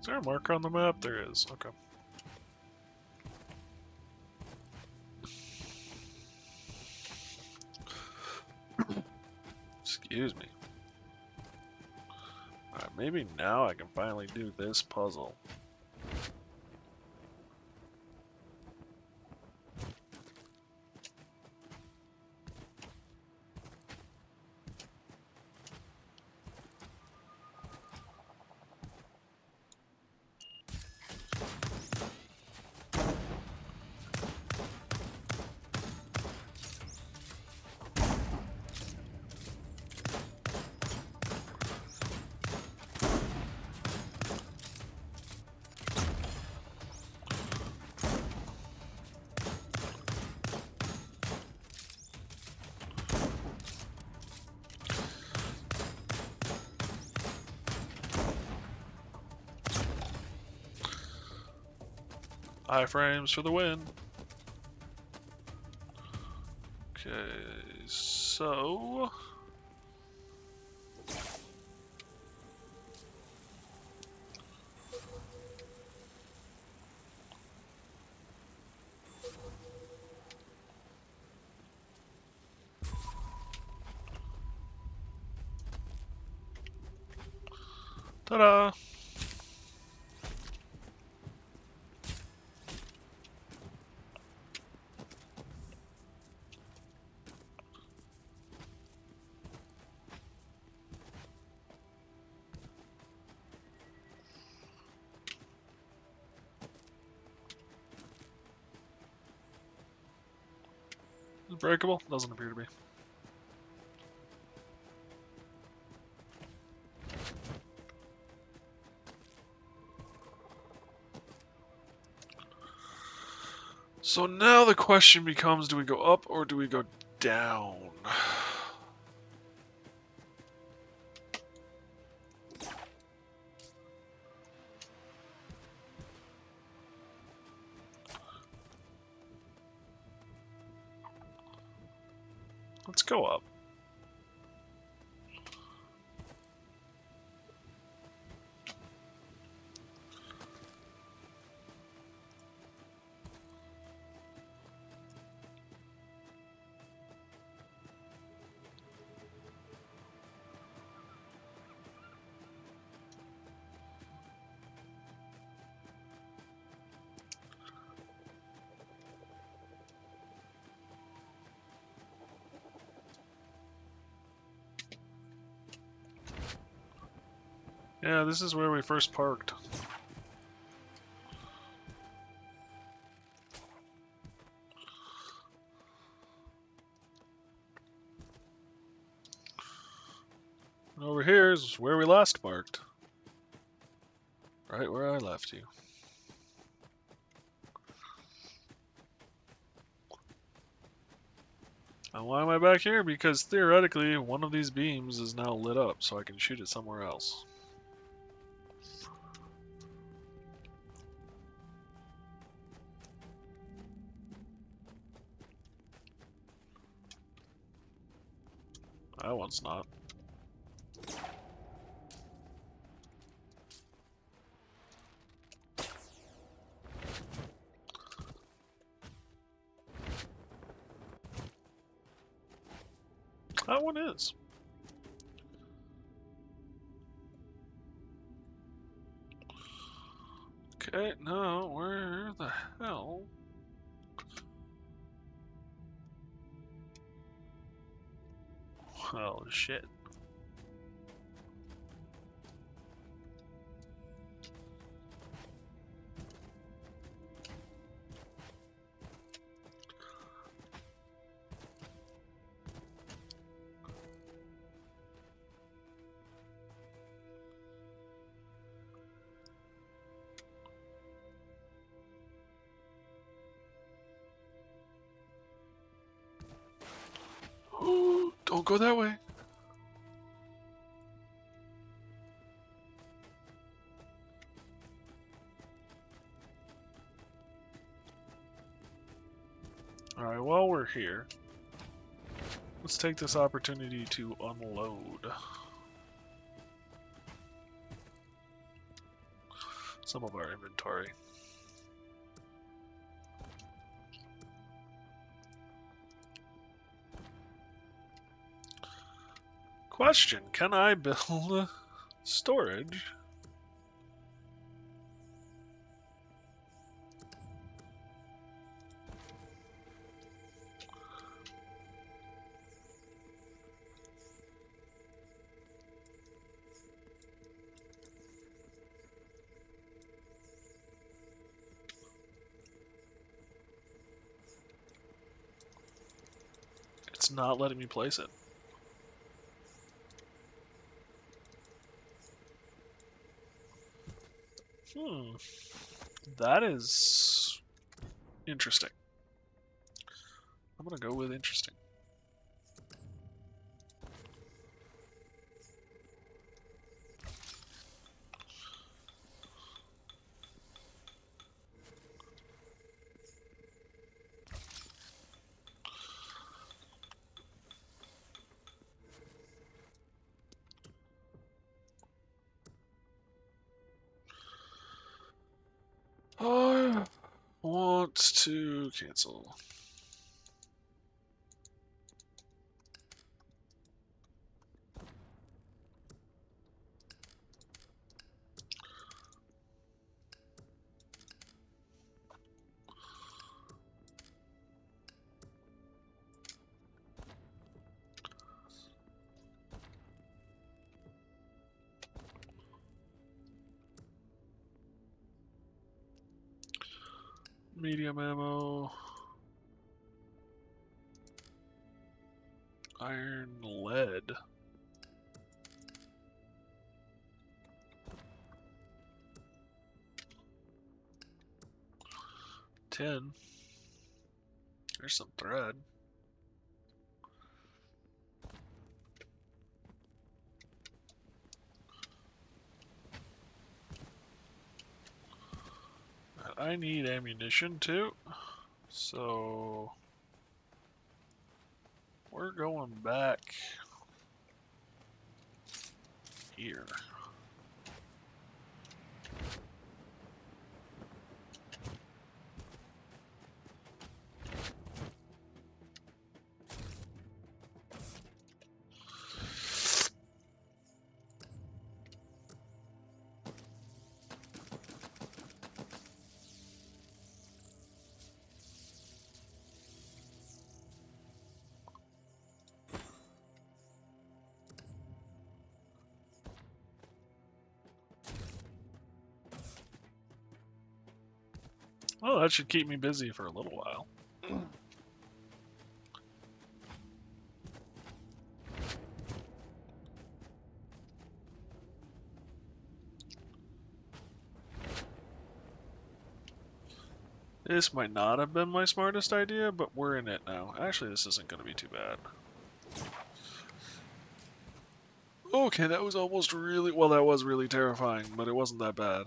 Is there a marker on the map? There is. Okay. Excuse me. Alright, maybe now I can finally do this puzzle. Iframes for the win. Okay, so... Ta-da! Is it breakable? Doesn't appear to be. So now the question becomes, do we go up or do we go down? Let's go up. Yeah, this is where we first parked. And over here is where we last parked. Right where I left you. And why am I back here? Because theoretically, one of these beams is now lit up, so I can shoot it somewhere else. That one's not. That one is. Okay, no, where the hell? Oh, shit. Don't go that way. Alright, while we're here, let's take this opportunity to unload some of our inventory. Question, can I build storage? It's not letting me place it. That is interesting. I'm gonna go with interesting. I want to cancel. Medium ammo. Iron lead. Tin. There's some thread. I need ammunition too, so we're going back here. Well, that should keep me busy for a little while. This might not have been my smartest idea, but we're in it now. Actually, this isn't going to be too bad. Okay, that was almost really... Well, that was really terrifying, but it wasn't that bad.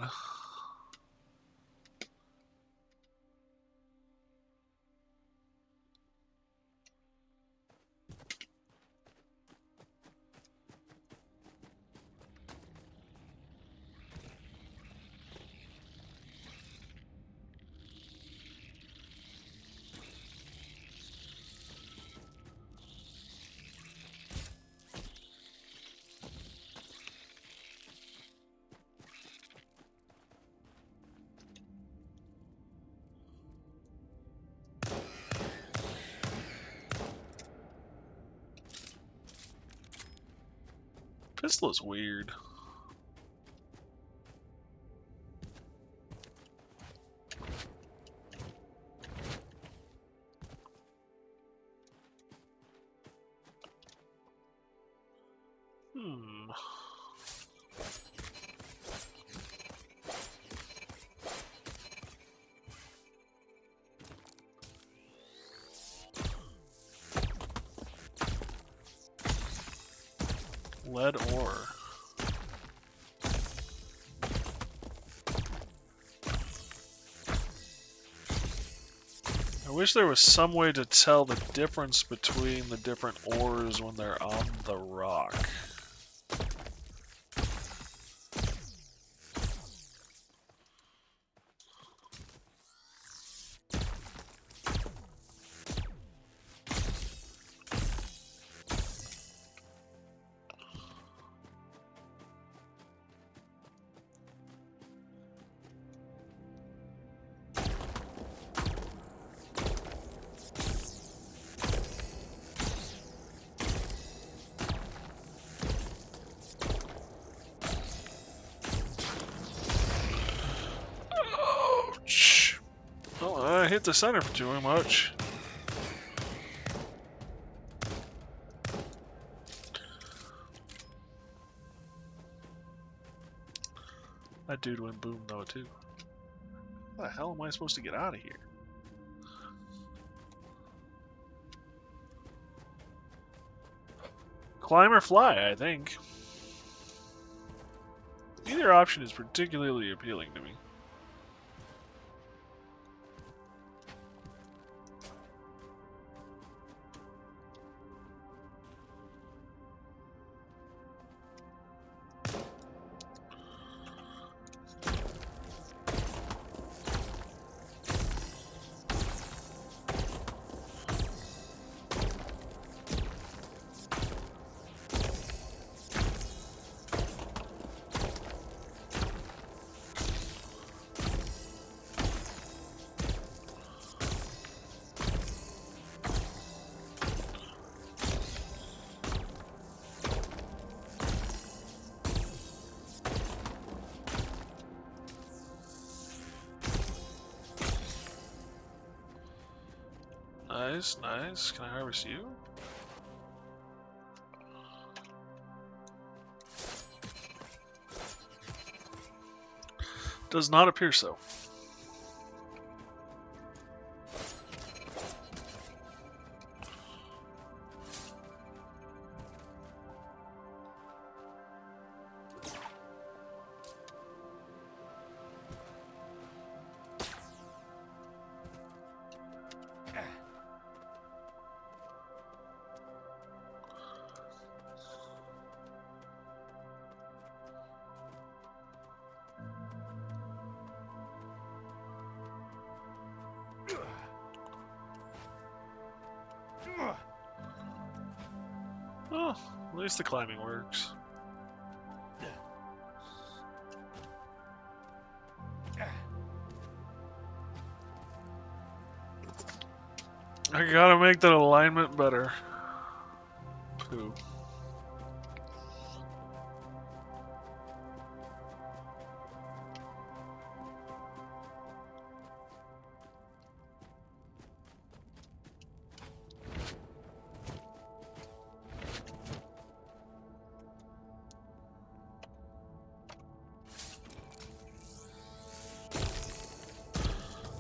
Pistol is weird. Lead ore. wish there was some way to tell the difference between the different ores when they're on the rock. Ouch! Well, I hit the center too much. That dude went boom though too. How the hell am I supposed to get out of here? Climb or fly, I think. Either option is particularly appealing to me. Nice, nice. Can I harvest you? Does not appear so. Well, at least the climbing works. I gotta make that alignment better. Poo.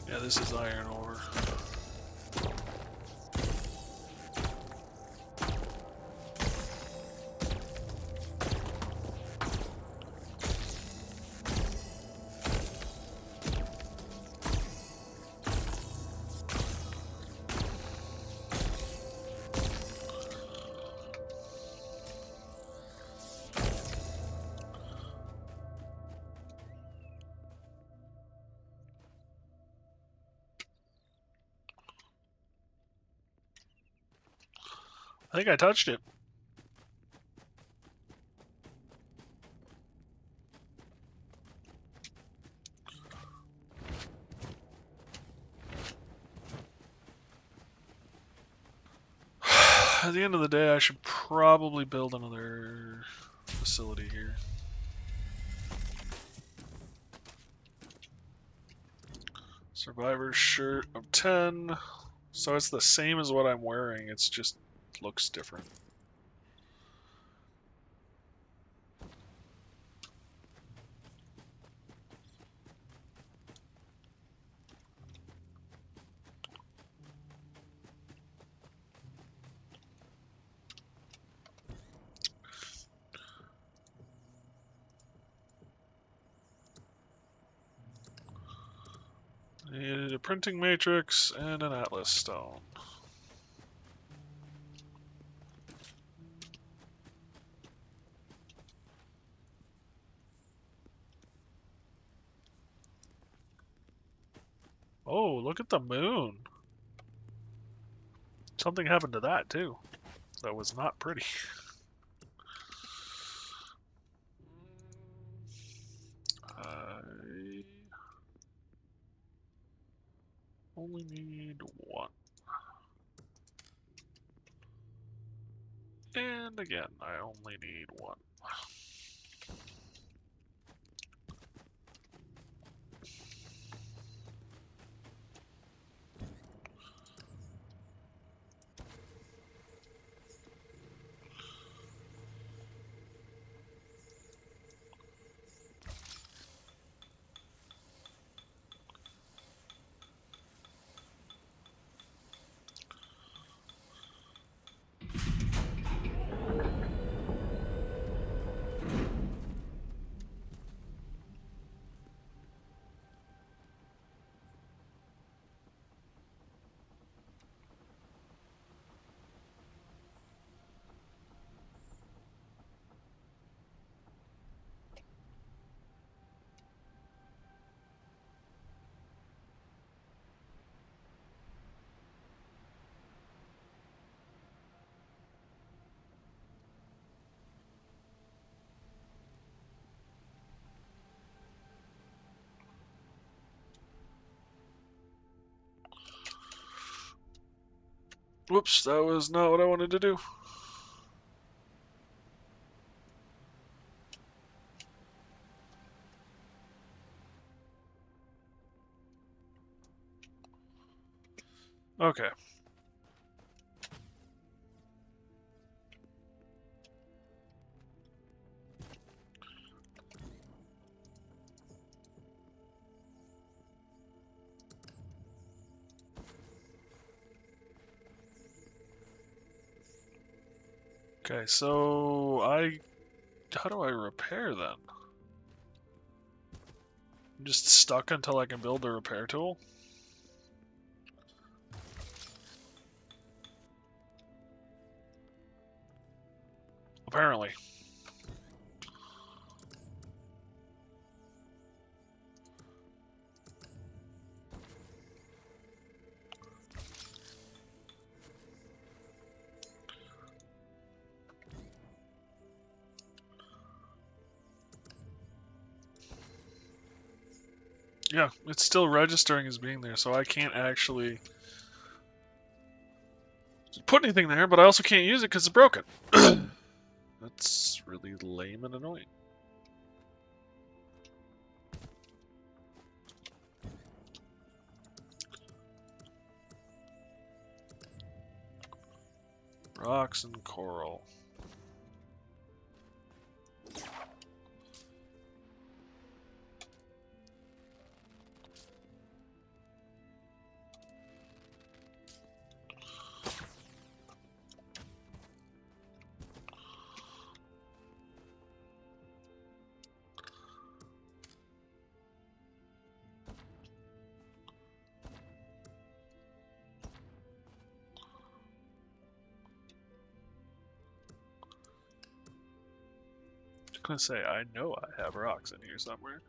Yeah, this is iron ore. I think I touched it. At the end of the day, I should probably build another facility here. Survivor's shirt of 10. So it's the same as what I'm wearing, it's just looks different. needed a printing matrix and an atlas stone. Oh, look at the moon. Something happened to that too. That was not pretty. I only need one. And again, I only need one. Whoops, that was not what I wanted to do. Okay. Okay, so how do I repair then? I'm just stuck until I can build a repair tool? Apparently. Yeah, it's still registering as being there, so I can't actually put anything there, but I also can't use it because it's broken. That's really lame and annoying. Rocks and coral. Just gonna say, I know I have rocks in here somewhere.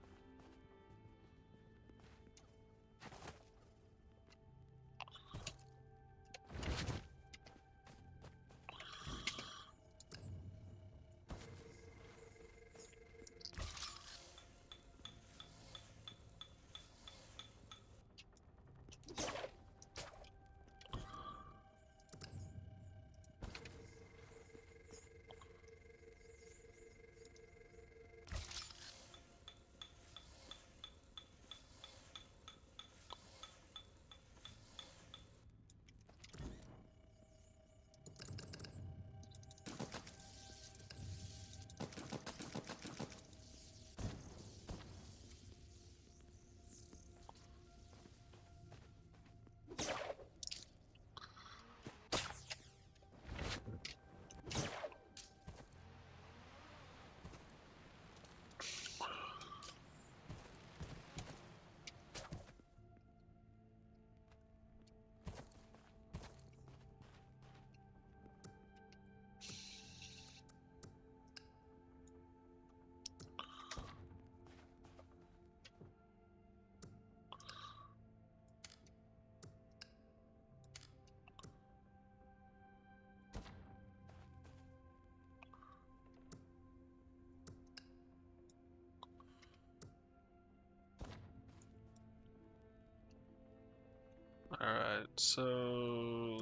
So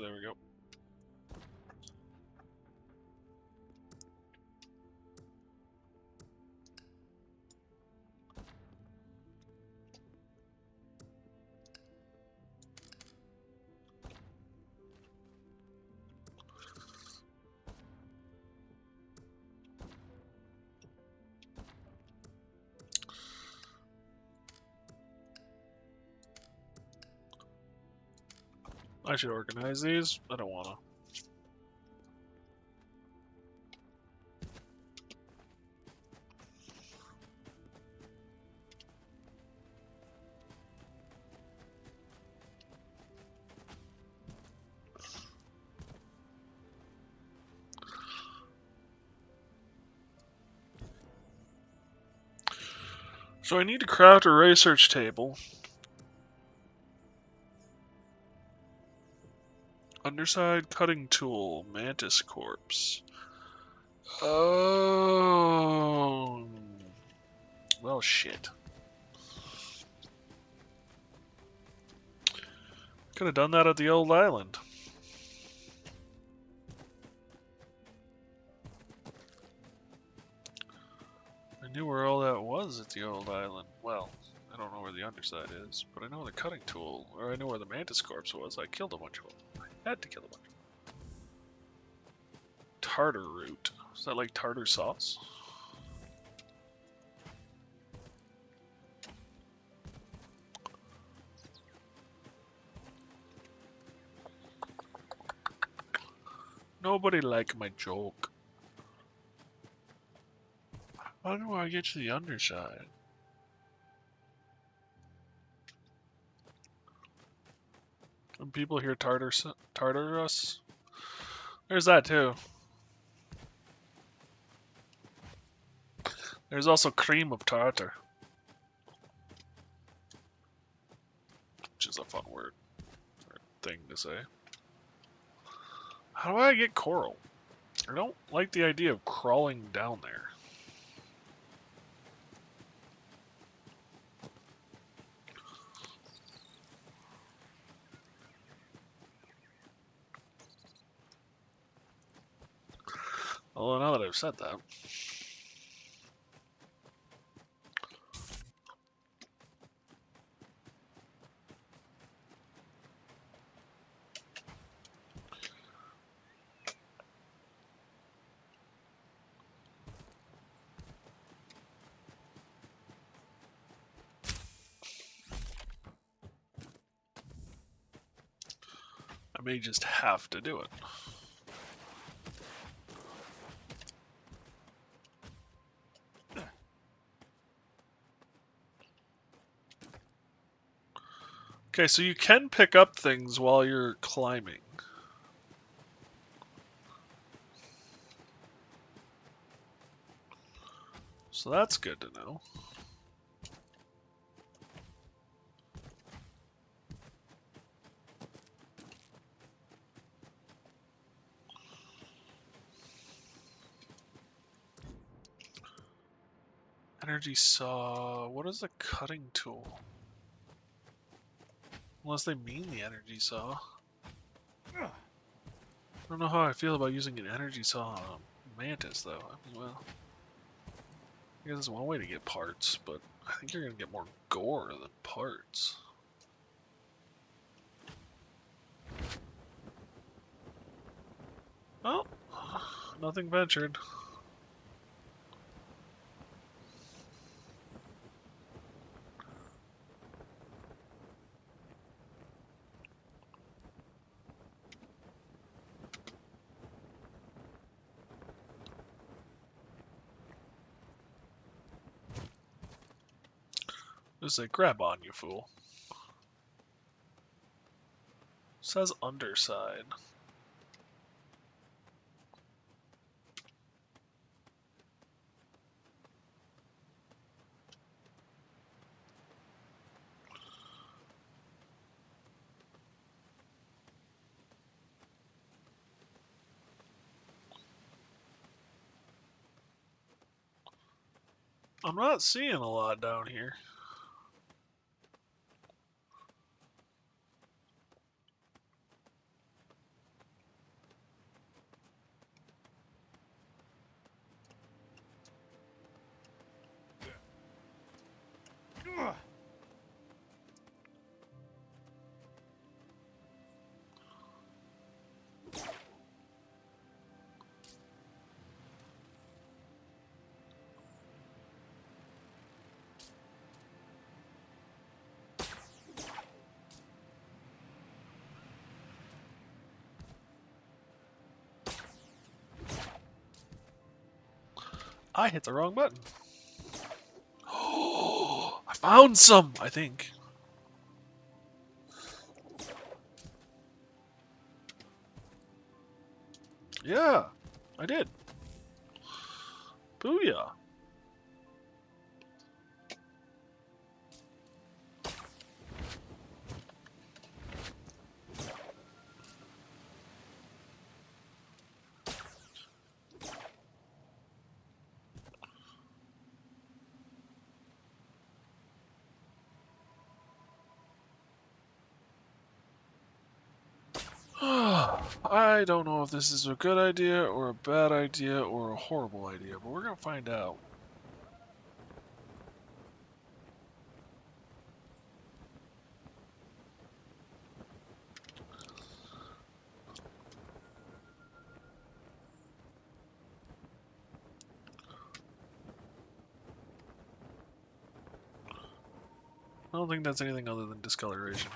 there we go. I should organize these. I don't wanna. So I need to craft a research table. Underside cutting tool, mantis corpse. Oh, well, shit. Could have done that at the old island. I knew where all that was at the old island. Well, I don't know where the underside is, but I know the cutting tool, or I know where the mantis corpse was. I killed a bunch of them. I had to kill a bunch of them. Tartar root. Is that like tartar sauce? Nobody liked my joke. How do I get to the underside? When people hear Tartarus, there's that too. There's also cream of tartar, which is a fun word or thing to say. How do I get coral? I don't like the idea of crawling down there. Although now that I've said that. I may just have to do it. Okay, so you can pick up things while you're climbing. So that's good to know. Energy saw. What is the cutting tool? Unless they mean the energy saw. I don't know how I feel about using an energy saw on a mantis, though. I mean, well, I guess that's one way to get parts, but I think you're gonna get more gore than parts. Oh, nothing ventured. Just say, grab on, you fool. Says underside. I'm not seeing a lot down here. I hit the wrong button. Oh, I found some, I think. Yeah, I did. Booyah. I don't know if this is a good idea or a bad idea or a horrible idea, but we're gonna find out. I don't think that's anything other than discoloration.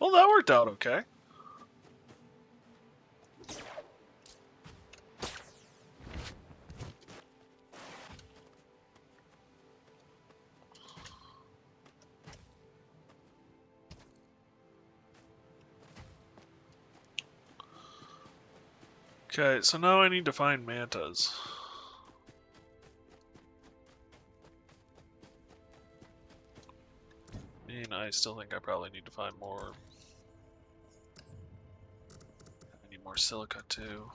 Well, that worked out okay. Okay, so now I need to find mantas. I mean, I still think I probably need to find more. I need more silica too.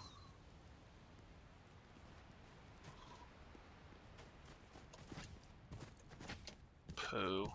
Poo.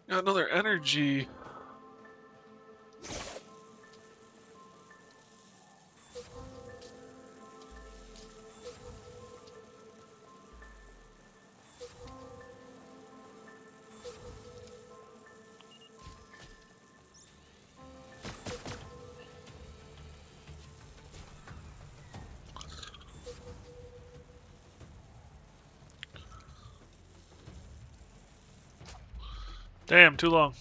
Got another energy. Damn, too long.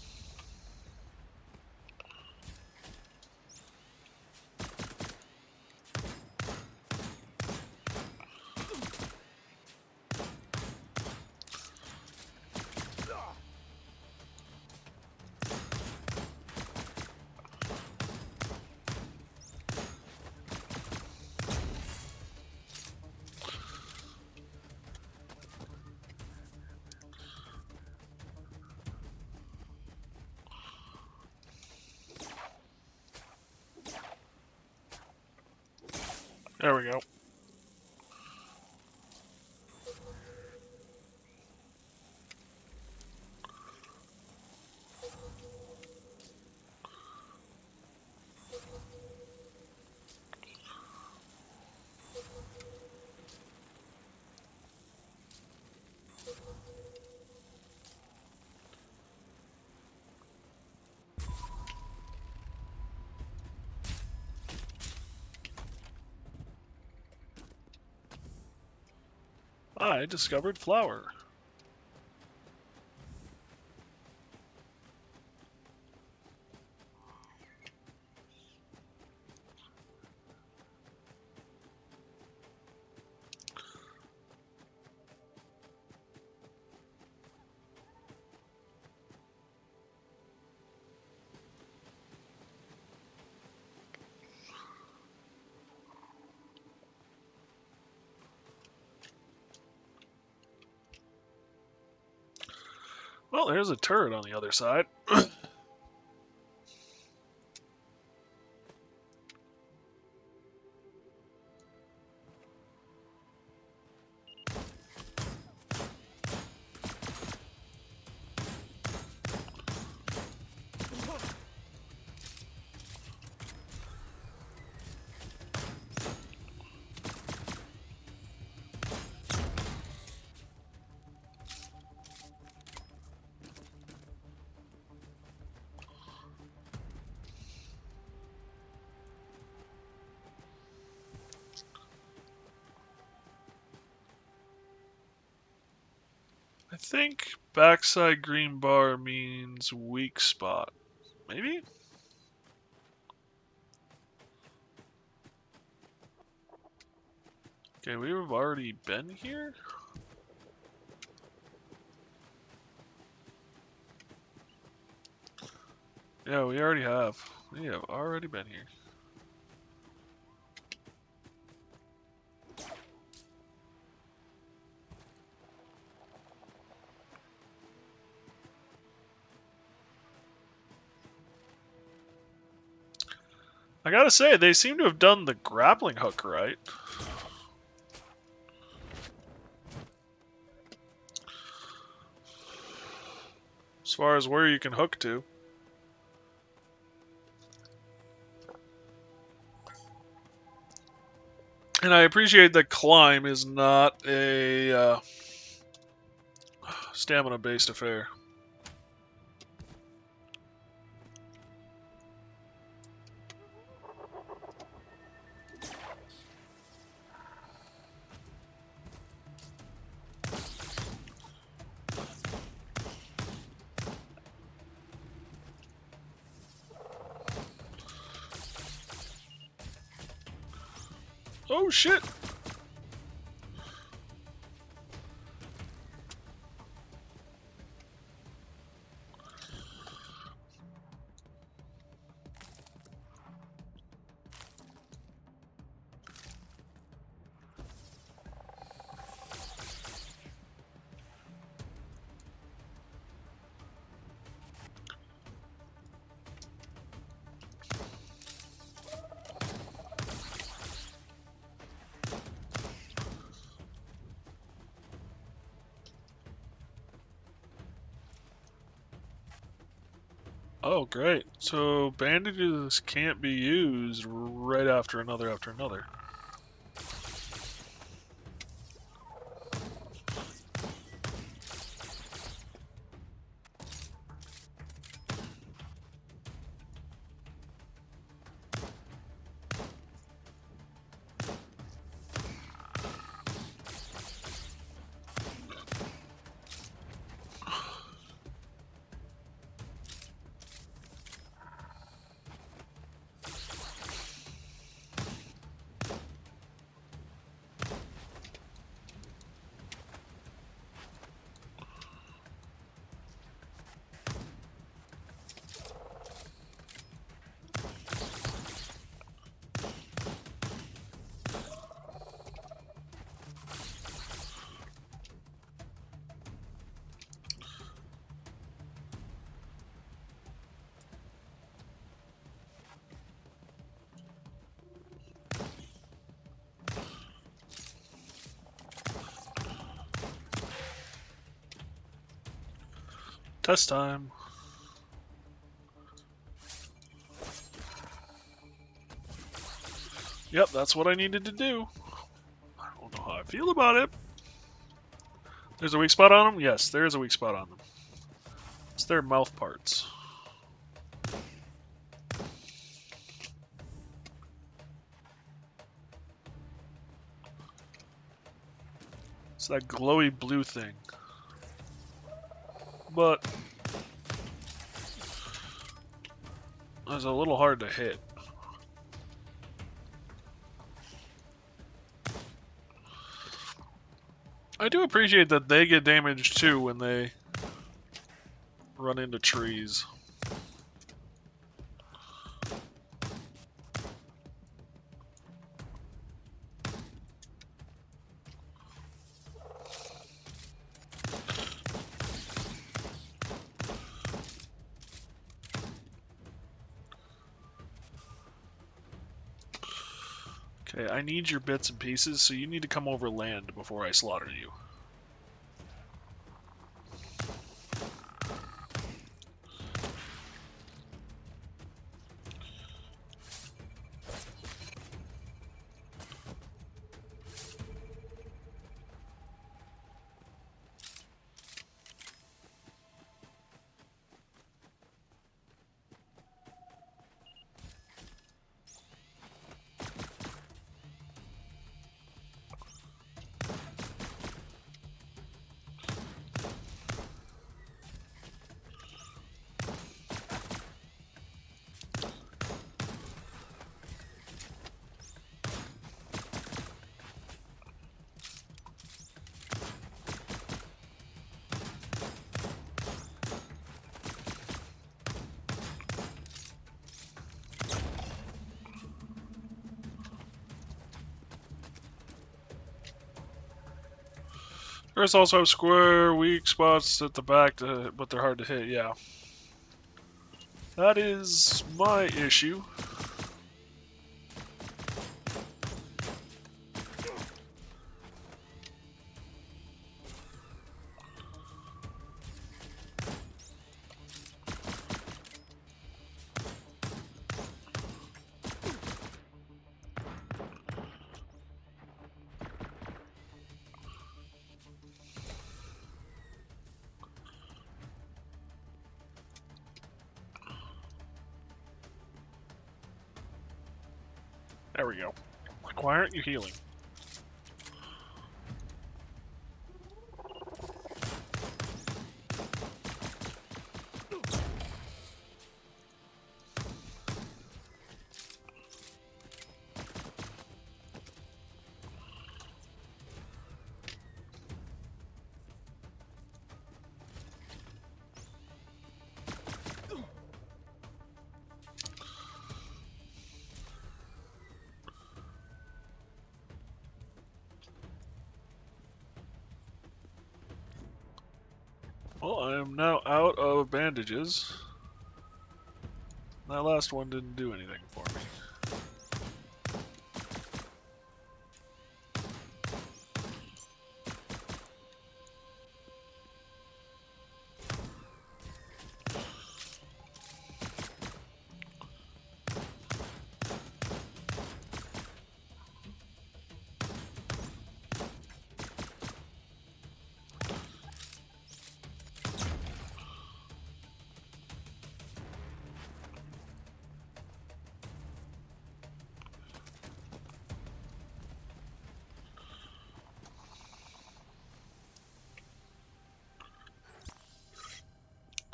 There we go. I discovered flour. Well, there's a turret on the other side. I think backside green bar means weak spot. Maybe? Okay, we've already been here? Yeah, we already have. We have already been here. I gotta say, they seem to have done the grappling hook right. As far as where you can hook to. And I appreciate that climb is not a stamina-based affair. Oh shit! Oh, great. So bandages can't be used right after another after another. Test time. Yep, that's what I needed to do. I don't know how I feel about it. There's a weak spot on them? Yes, there is a weak spot on them. It's their mouth parts. It's that glowy blue thing. But it's a little hard to hit. I do appreciate that they get damaged too when they run into trees. Okay, I need your bits and pieces, so you need to come over land before I slaughter you. Earths also have square weak spots at the back, but they're hard to hit, yeah. That is my issue. There we go. Like, why aren't you healing? Well, I am now out of bandages. That last one didn't do anything for me.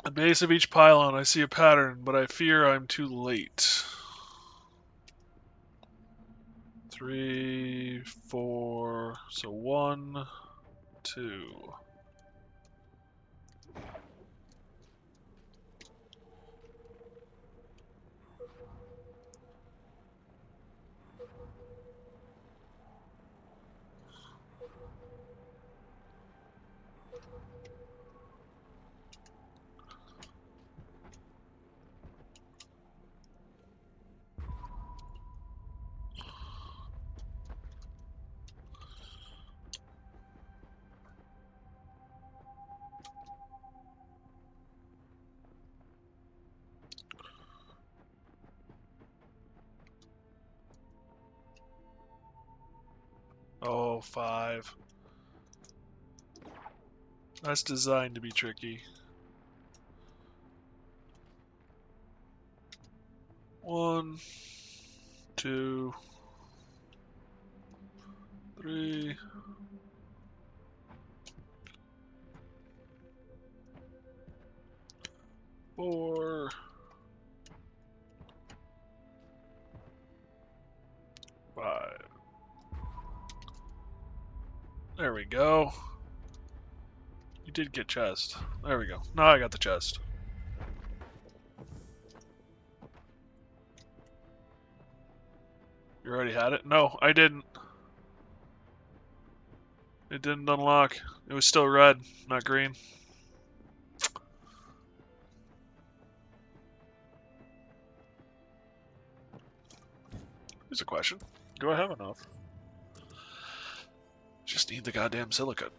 At the base of each pylon, I see a pattern, but I fear I'm too late. 3, 4, so 1, 2. Oh, 5. That's designed to be tricky. 1, 2, 3. 4. 5. There we go. You did get chest. There we go. Now I got the chest. You already had it? No, I didn't. It didn't unlock. It was still red, not green. Here's a question. Do I have enough? Just need the goddamn silicate.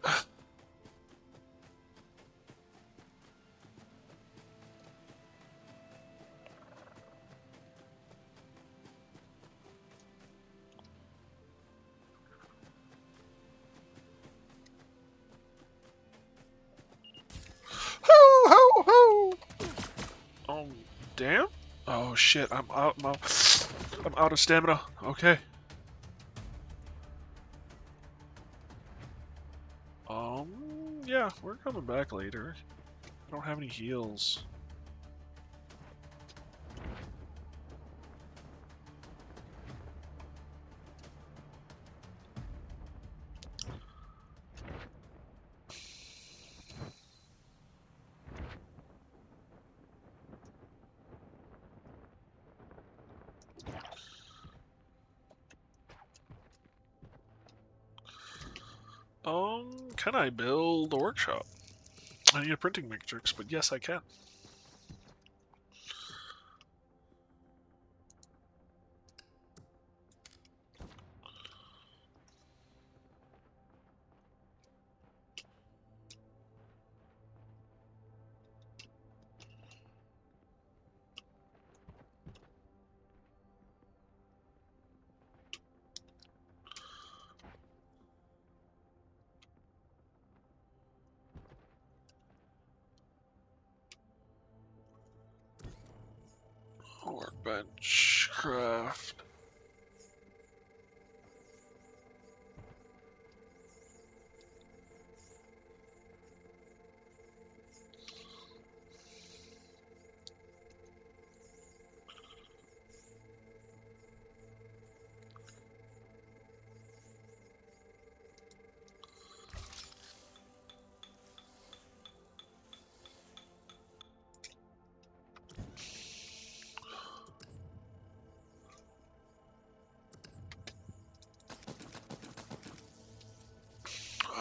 Ho ho ho! Oh damn! Oh shit! I'm out of stamina. Okay. Yeah, we're coming back later. I don't have any heals. Can I build a workshop? I need a printing matrix, but yes, I can. Workbench, craft.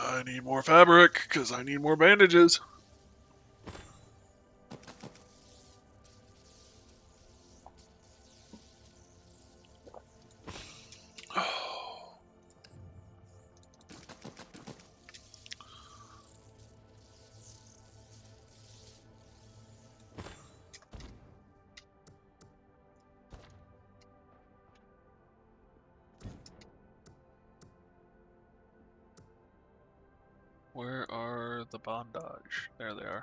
I need more fabric, because I need more bandages. Where are the bondage? There they are.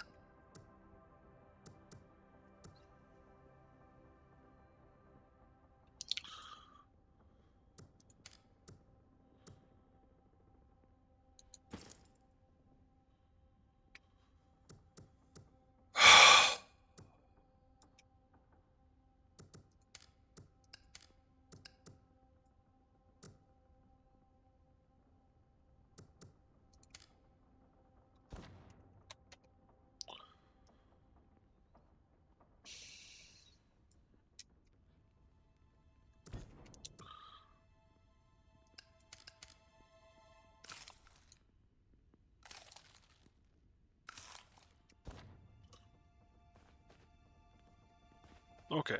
Okay,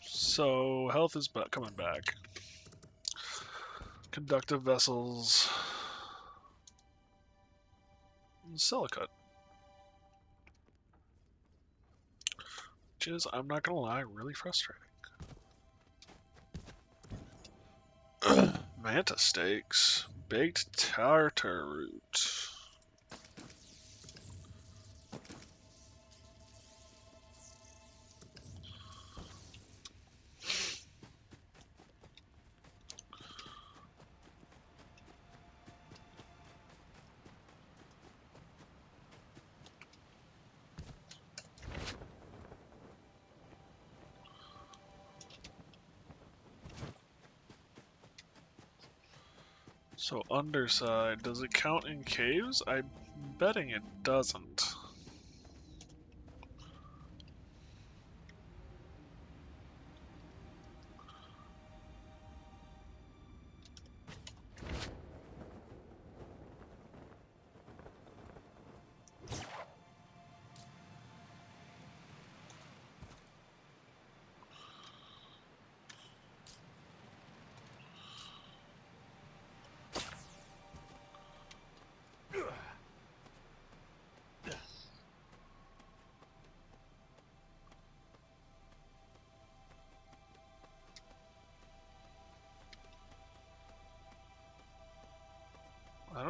so health is coming back. Conductive vessels. Silicate. Which is, I'm not gonna lie, really frustrating. Manta steaks. Baked tartar root. So underside, does it count in caves? I'm betting it doesn't.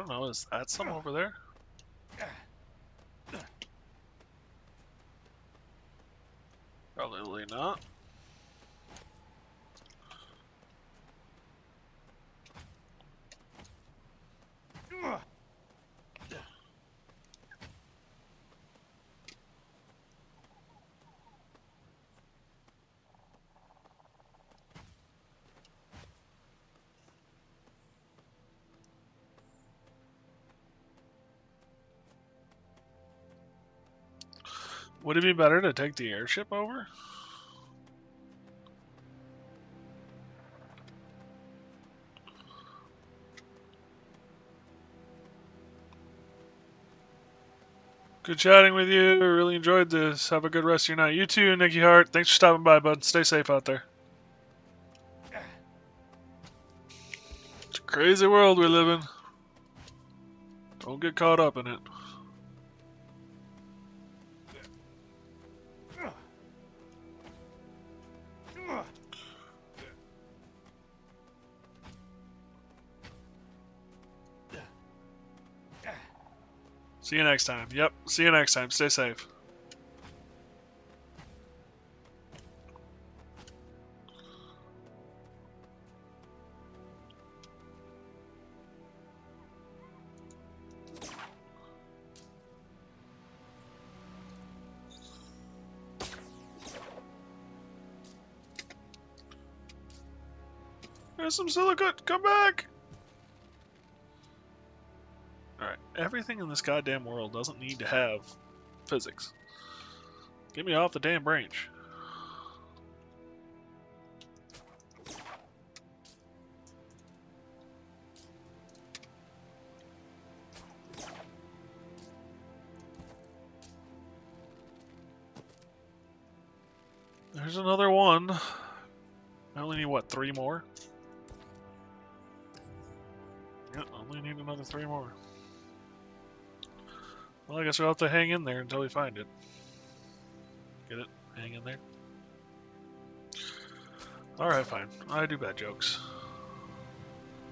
don't know, is that some over there? Probably not. Would it be better to take the airship over? Good chatting with you. I really enjoyed this. Have a good rest of your night. You too, Nicky Hart. Thanks for stopping by, bud. Stay safe out there. It's a crazy world we live in. Don't get caught up in it. See you next time. Yep, see you next time. Stay safe. There's some silicate. Come back. Alright, everything in this goddamn world doesn't need to have physics. Get me off the damn branch. There's another one. I only need, what, 3 more? Yeah, only need another 3 more. Well, I guess we'll have to hang in there until we find it. Get it? Hang in there. Alright, fine. I do bad jokes.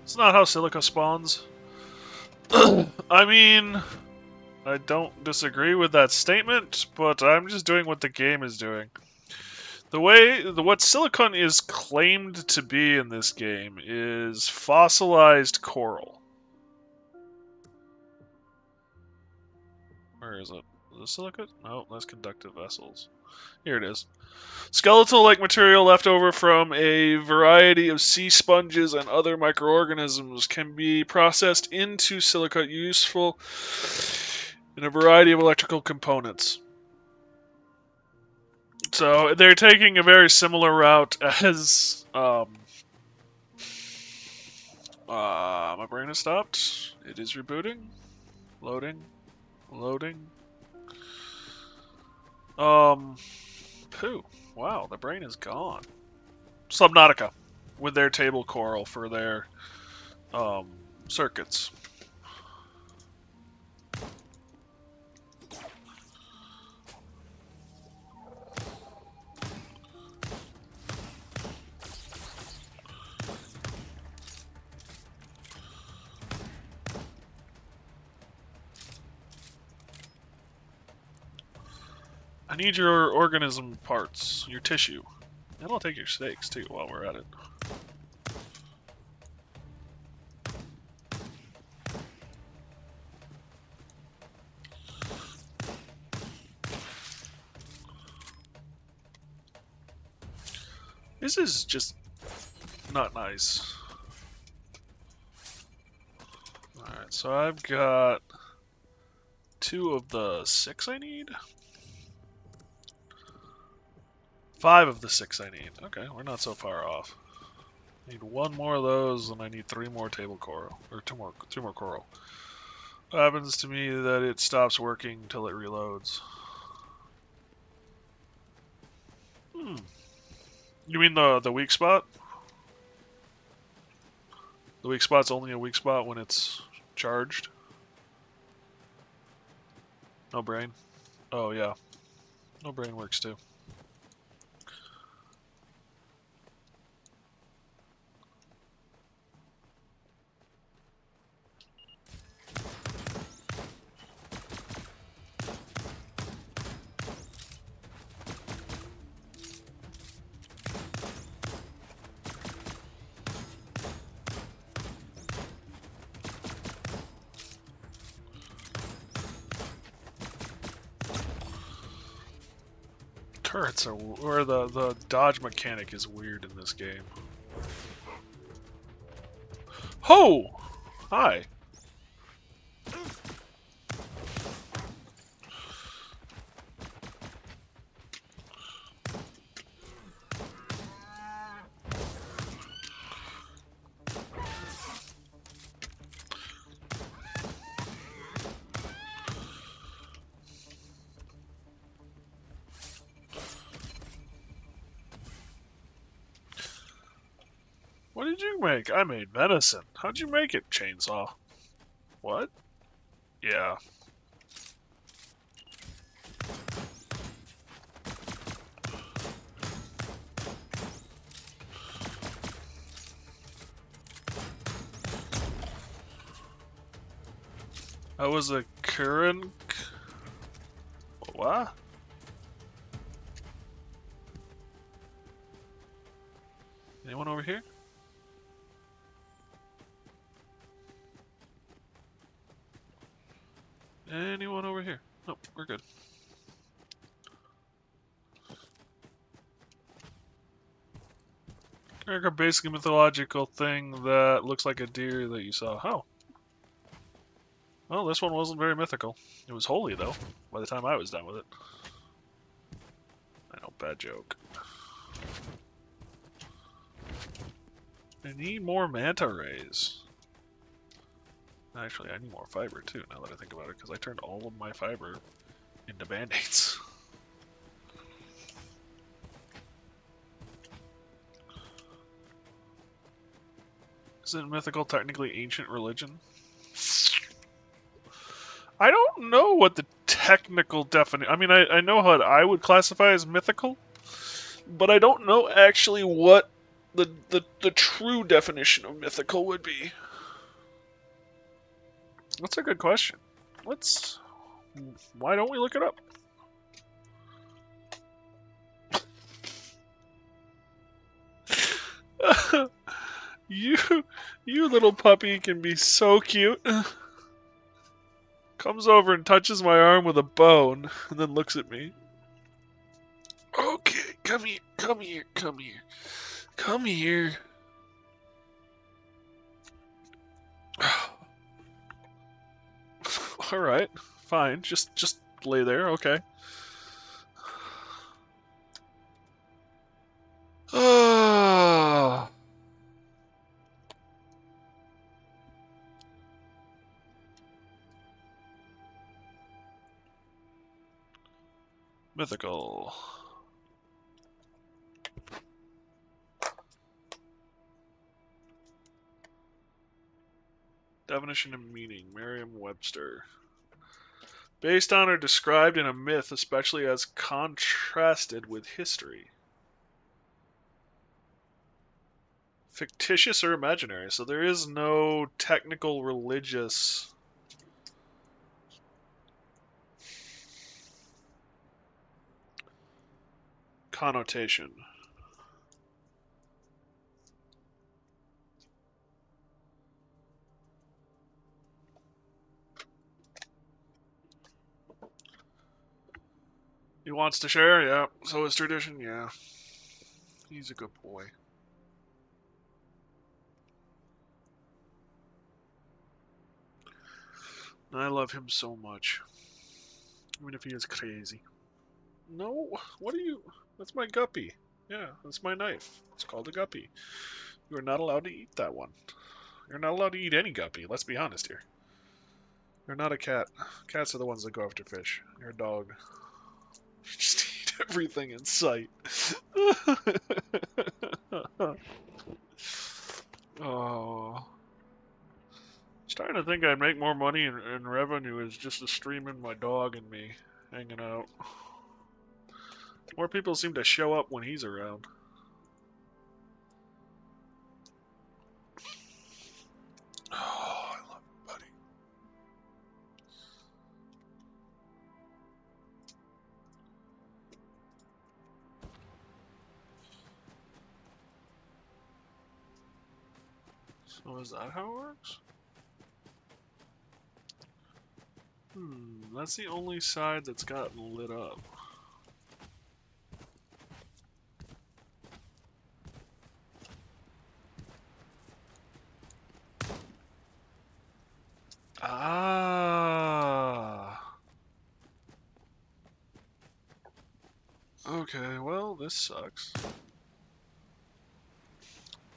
It's not how silica spawns. I mean, I don't disagree with that statement, but I'm just doing what the game is doing. What silicon is claimed to be in this game is fossilized coral. Where is it? Is it silicate? No, that's conductive vessels. Here it is. Skeletal-like material left over from a variety of sea sponges and other microorganisms can be processed into silicate, useful in a variety of electrical components. So they're taking a very similar route as my brain has stopped. It is rebooting. Loading. Pooh. Wow, the brain is gone. Subnautica, with their table coral for their circuits. I need your organism parts, your tissue. And I'll take your steaks too while we're at it. This is just not nice. Alright, so I've got 2 of the 6 I need. 5 of the 6 I need. Okay, we're not so far off. I need 1 more of those, and I need 3 more table coral. Or 2 more coral. What happens to me that it stops working until it reloads? You mean the weak spot? The weak spot's only a weak spot when it's charged? No brain? Oh, yeah. No brain works too. turrets are, or the dodge mechanic is weird in this game. Ho! Hi. What did you make? I made venison. How'd you make it, chainsaw? What? Yeah. I was a current. What? Anyone over here? Anyone over here? Nope, we're good. Like a basic mythological thing that looks like a deer that you saw. Oh. Well, this one wasn't very mythical. It was holy, though, by the time I was done with it. I know, bad joke. I need more manta rays. Actually, I need more fiber, too, now that I think about it, because I turned all of my fiber into band-aids. Isn't mythical technically ancient religion? I don't know what the technical definition... I mean, I know what I would classify as mythical, but I don't know actually what the true definition of mythical would be. That's a good question. Why don't we look it up? You little puppy can be so cute. Comes over and touches my arm with a bone, and then looks at me. Okay, come here, come here, come here. Come here. Alright, fine. Just lay there, okay. Ah. Mythical. Definition and meaning, Merriam-Webster. Based on or described in a myth, especially as contrasted with history. Fictitious or imaginary, so there is no technical religious connotation. He wants to share, yeah. So is tradition, yeah. He's a good boy. I love him so much. Even if he is crazy. No, what are you? That's my guppy. Yeah, that's my knife. It's called a guppy. You are not allowed to eat that one. You're not allowed to eat any guppy, let's be honest here. You're not a cat. Cats are the ones that go after fish. You're a dog. Just eat everything in sight. Oh. Starting to think I'd make more money in revenue is just a streaming my dog and me hanging out. More people seem to show up when he's around. Oh, I love you, buddy. So is that how it works? That's the only side that's gotten lit up. Ah. Okay, well, this sucks.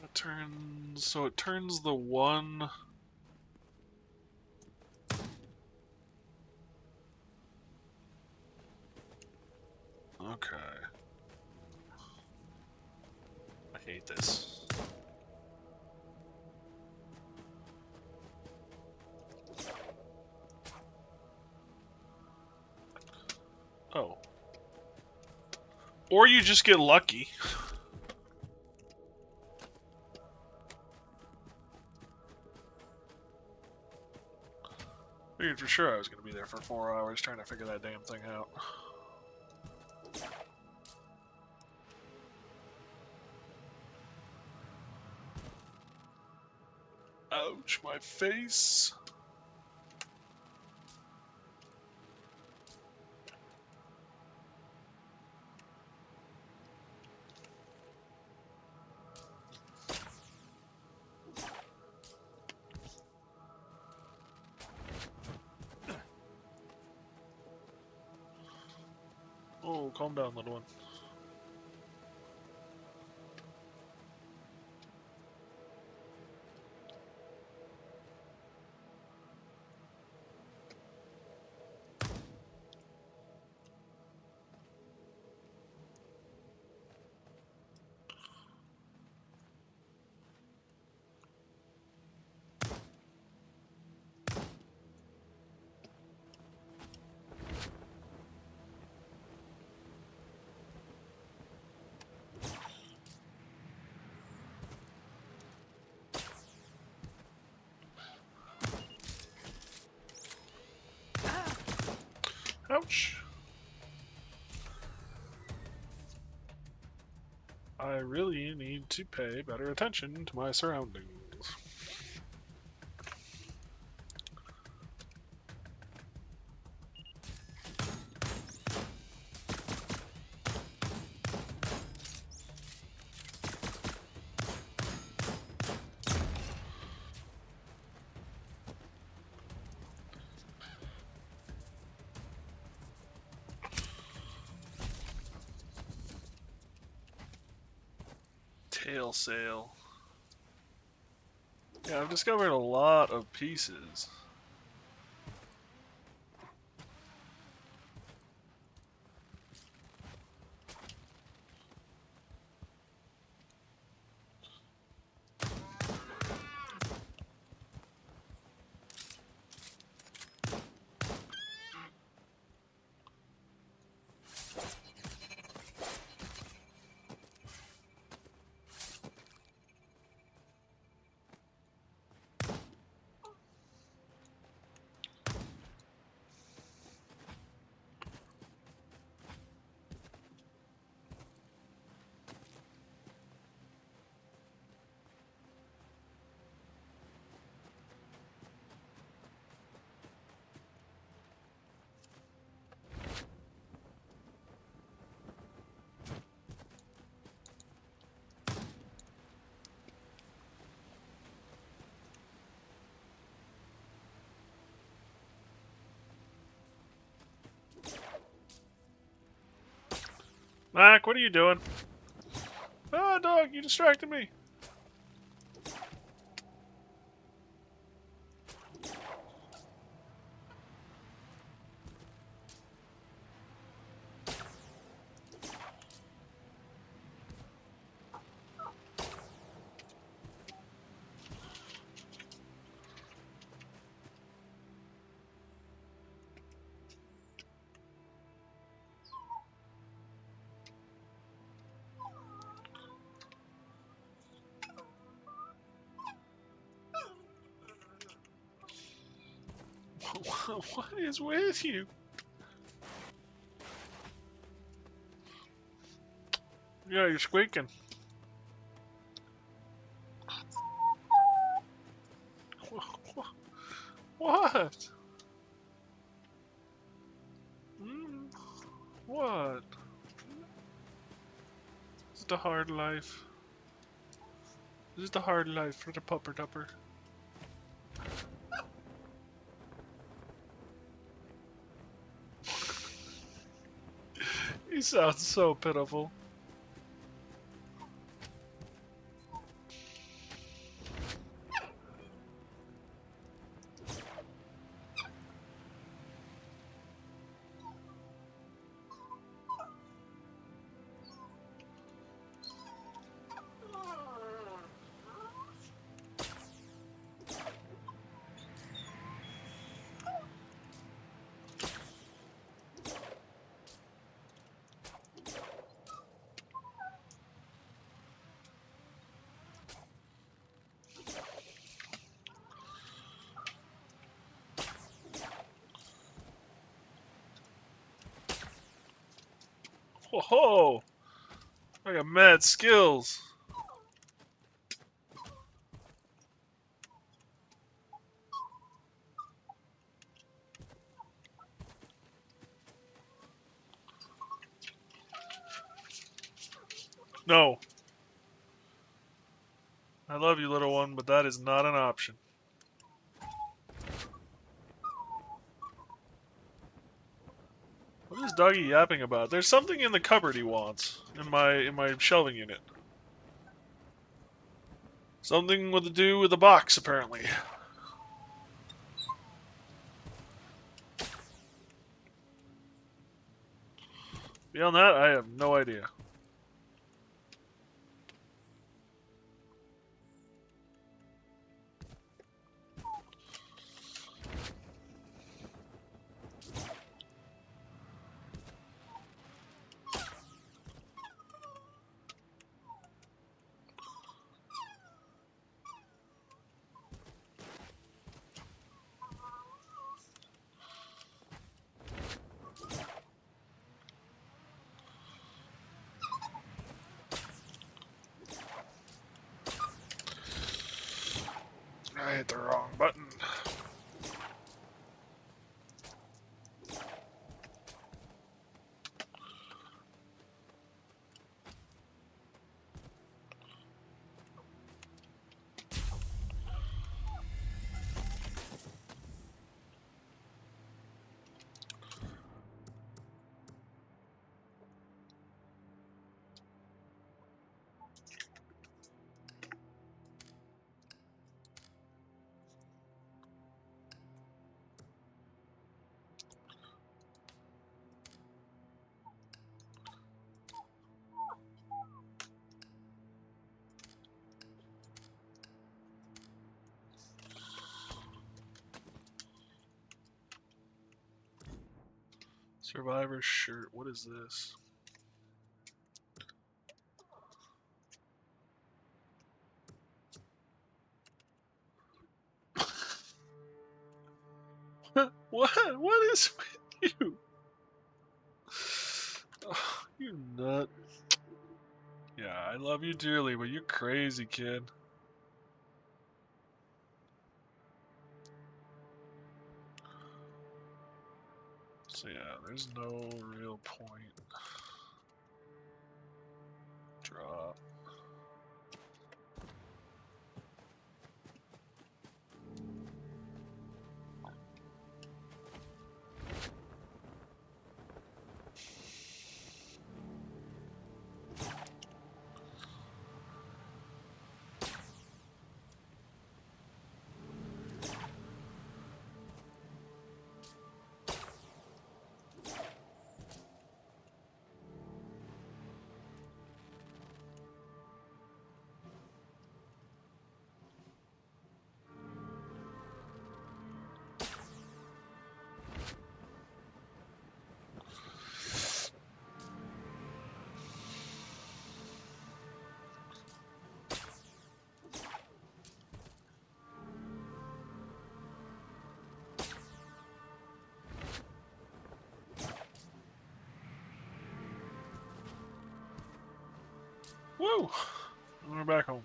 It turns... So it turns the one... Okay. I hate this. Oh. Or you just get lucky. Figured for sure I was going to be there for 4 hours trying to figure that damn thing out. Ouch, my face. Oh, calm down, little one. Ouch. I really need to pay better attention to my surroundings. Tail sail. Yeah, I've discovered a lot of pieces. Mac, what are you doing? Ah, dog, you distracted me. What is with you? Yeah, you're squeaking. What? Mm, what? This is the hard life. This is the hard life for the pupper dupper. He sounds so pitiful. Whoa! I got mad skills. No. I love you, little one, but that is not an option. What is Doggy yapping about? There's something in the cupboard he wants in my shelving unit. Something with to do with the box, apparently. Beyond that, I have no idea. I hit the wrong button. Survivor shirt. What is this? What is with you? Oh, you nut. Yeah, I love you dearly, but you're crazy, kid. So yeah, there's no real point. Drop. Woo! We're back home.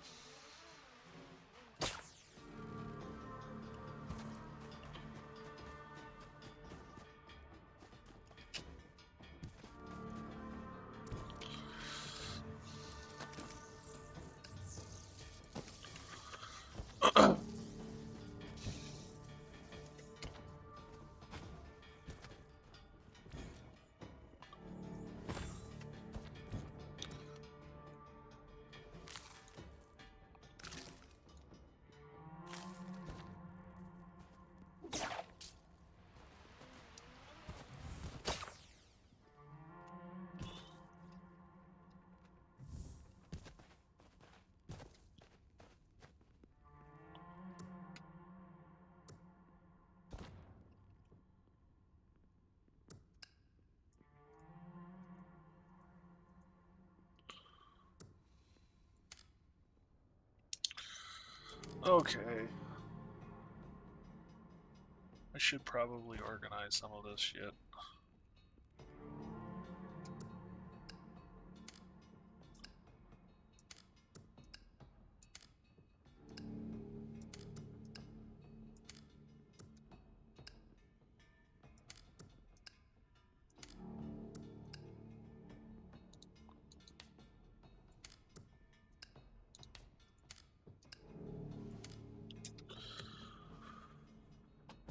Okay. I should probably organize some of this shit.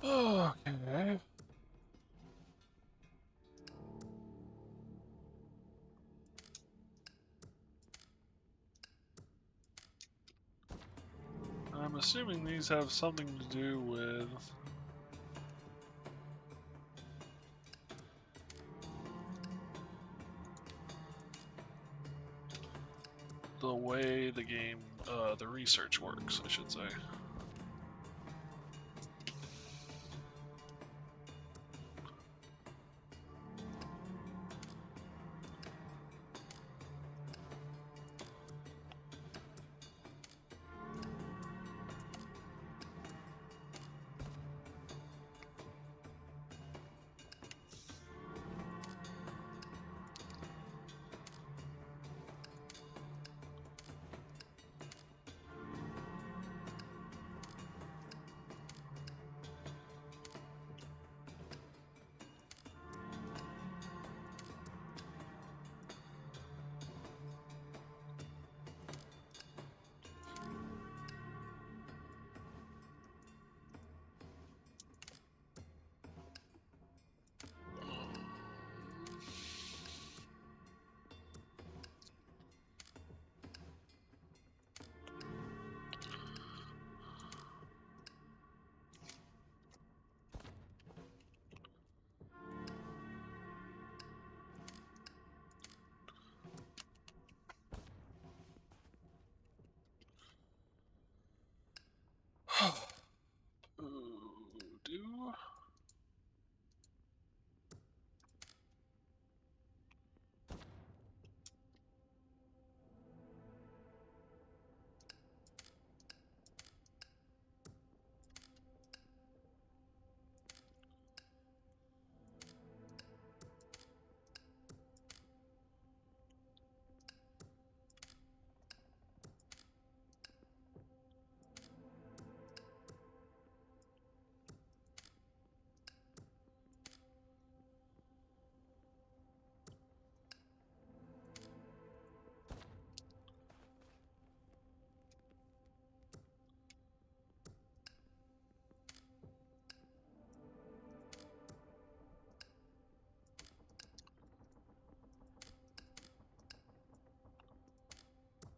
Okay. I'm assuming these have something to do with the way the game, the research works, I should say. Do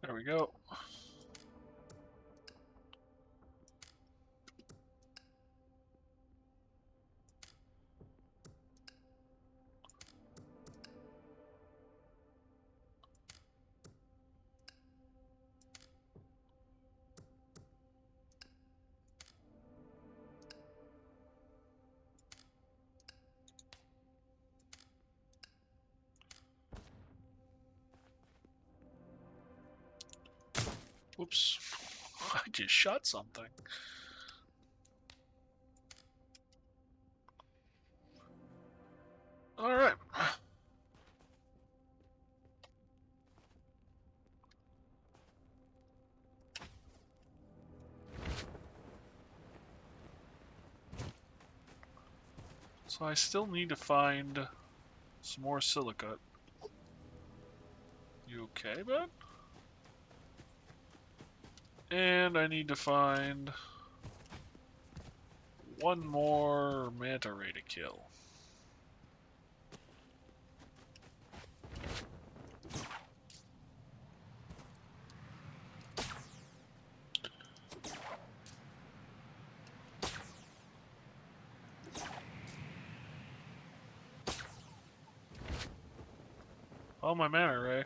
there we go. Whoops. I just shot something. Alright. So I still need to find some more silicate. You okay, bud? And I need to find one more manta ray to kill. Oh, my manta ray.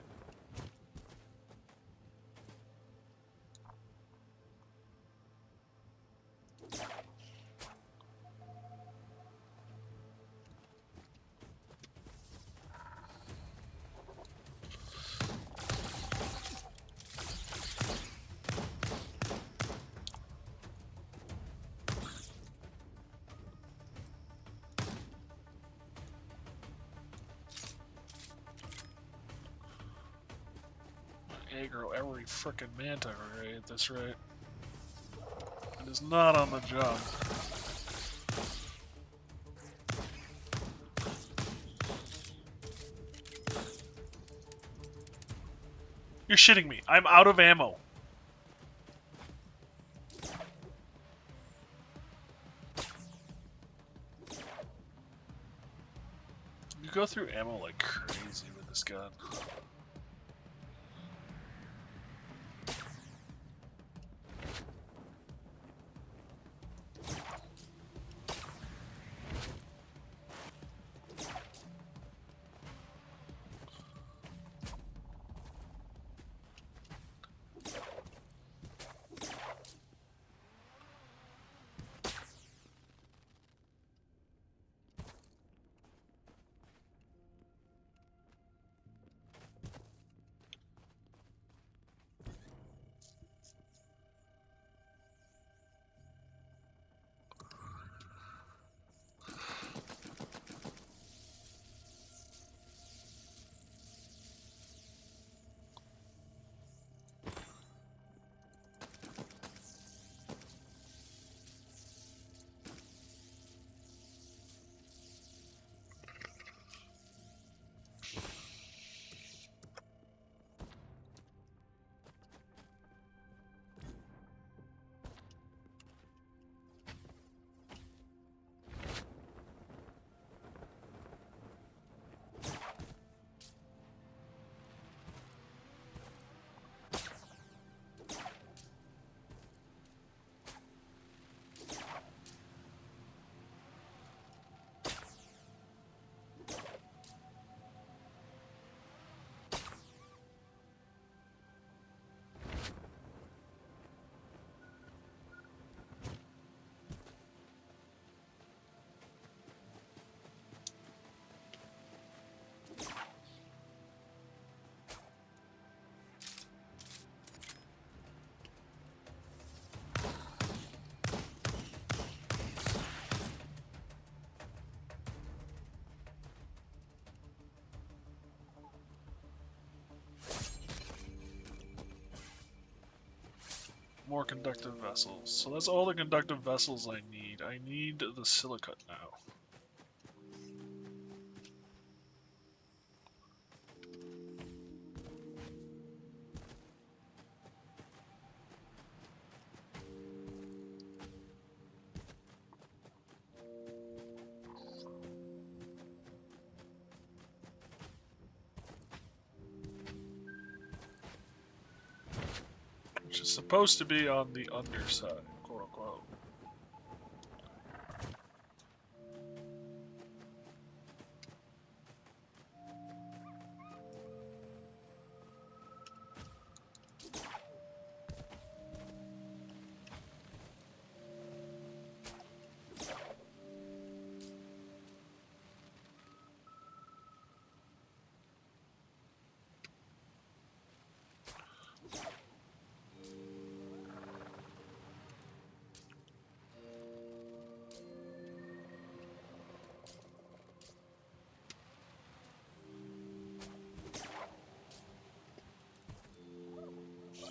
aggro every frickin' manta ray at this rate. It is not on the job. You're shitting me. I'm out of ammo. You go through ammo like crazy with this gun. More conductive vessels. So that's all the conductive vessels I need. I need the silicate now. Which is supposed to be on the underside, quote unquote.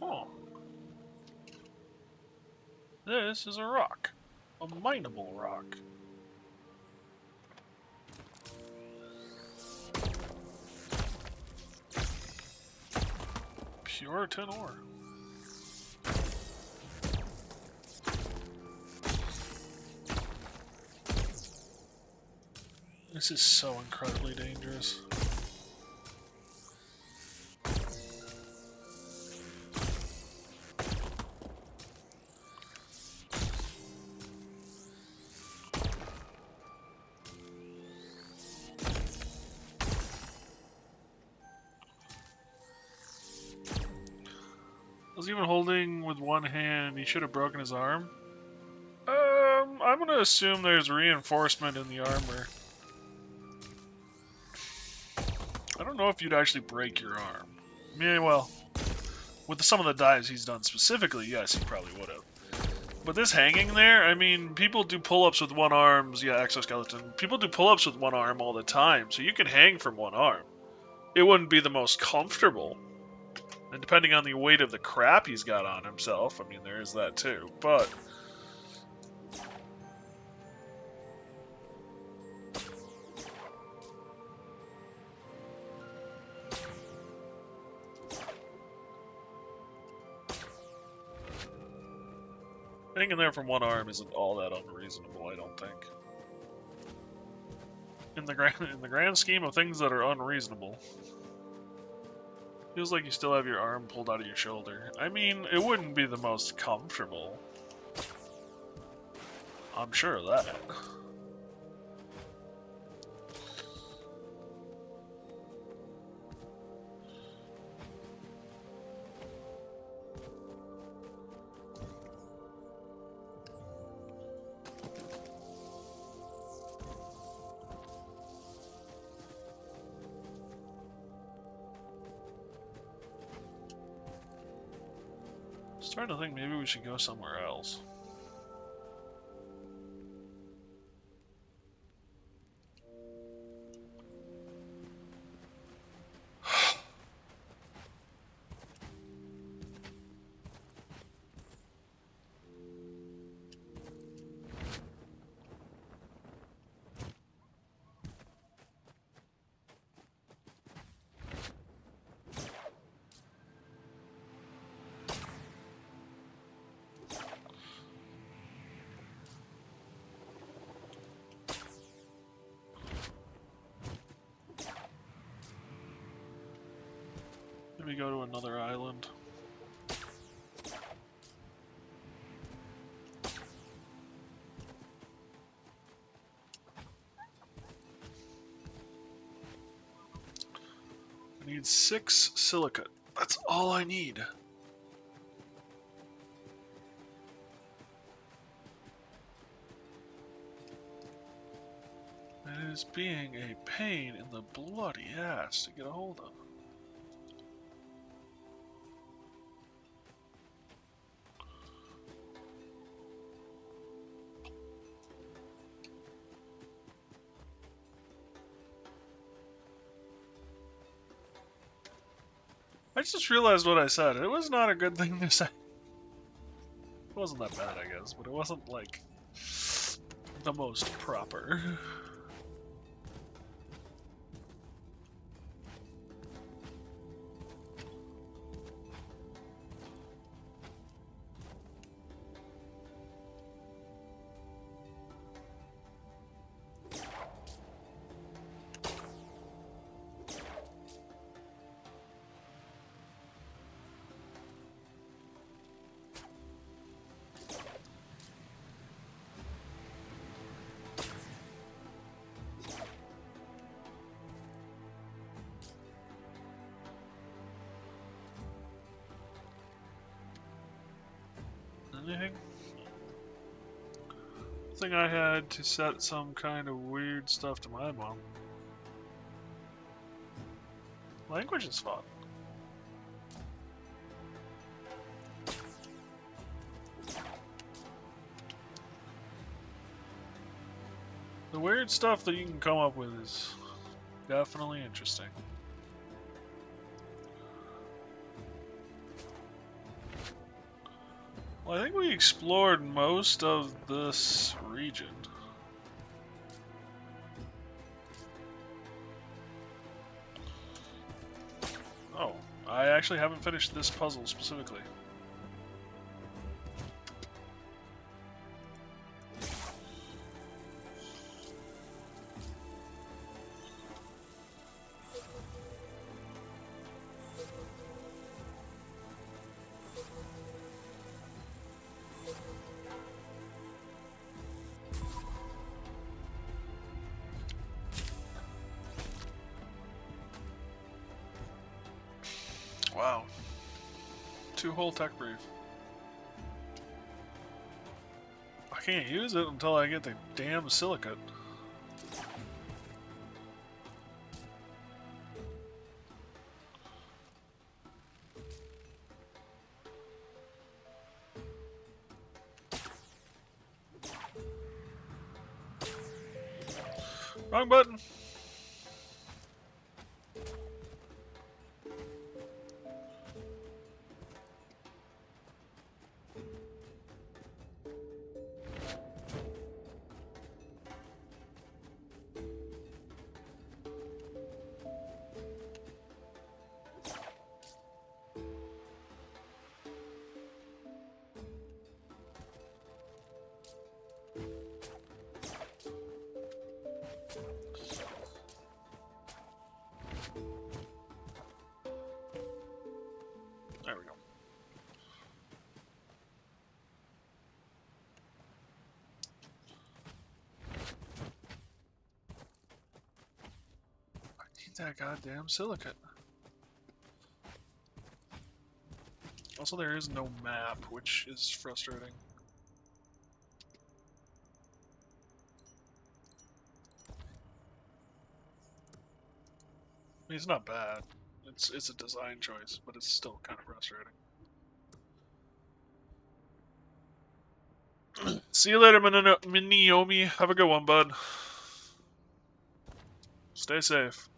Huh. This is a rock. A mineable rock. Pure tin ore. This is so incredibly dangerous. I was even holding with one hand. He should have broken his arm. I'm gonna assume there's reinforcement in the armor. I don't know if you'd actually break your arm. Yeah, well, with some of the dives he's done specifically, yes, he probably would have. But this hanging there, I mean, people do pull-ups with one arm. Yeah, exoskeleton. People do pull-ups with one arm all the time, so you can hang from one arm. It wouldn't be the most comfortable, And depending on the weight of the crap he's got on himself, I mean, there is that too. But hanging there from one arm isn't all that unreasonable, I don't think. In the grand scheme of things that are unreasonable, feels like you still have your arm pulled out of your shoulder. I mean, it wouldn't be the most comfortable. I'm sure of that. Starting to think maybe we should go somewhere else. Maybe go to another island. I need 6 silicate. That's all I need. It is being a pain in the bloody ass to get a hold of. I just realized what I said. It was not a good thing to say. It wasn't that bad, I guess, but it wasn't, like, the most proper. Anything? I think I had to set some kind of weird stuff to my mom. Language is fun. The weird stuff that you can come up with is definitely interesting. Well, I think we explored most of this region. Oh, I actually haven't finished this puzzle specifically. Wow. 2 whole tech brief. I can't use it until I get the damn silicate. Wrong button. There we go. I need that goddamn silicate. Also, there is no map, which is frustrating. I mean, it's not bad. It's a design choice, but it's still kind of frustrating. See you later, Miniomi. Have a good one, bud. Stay safe.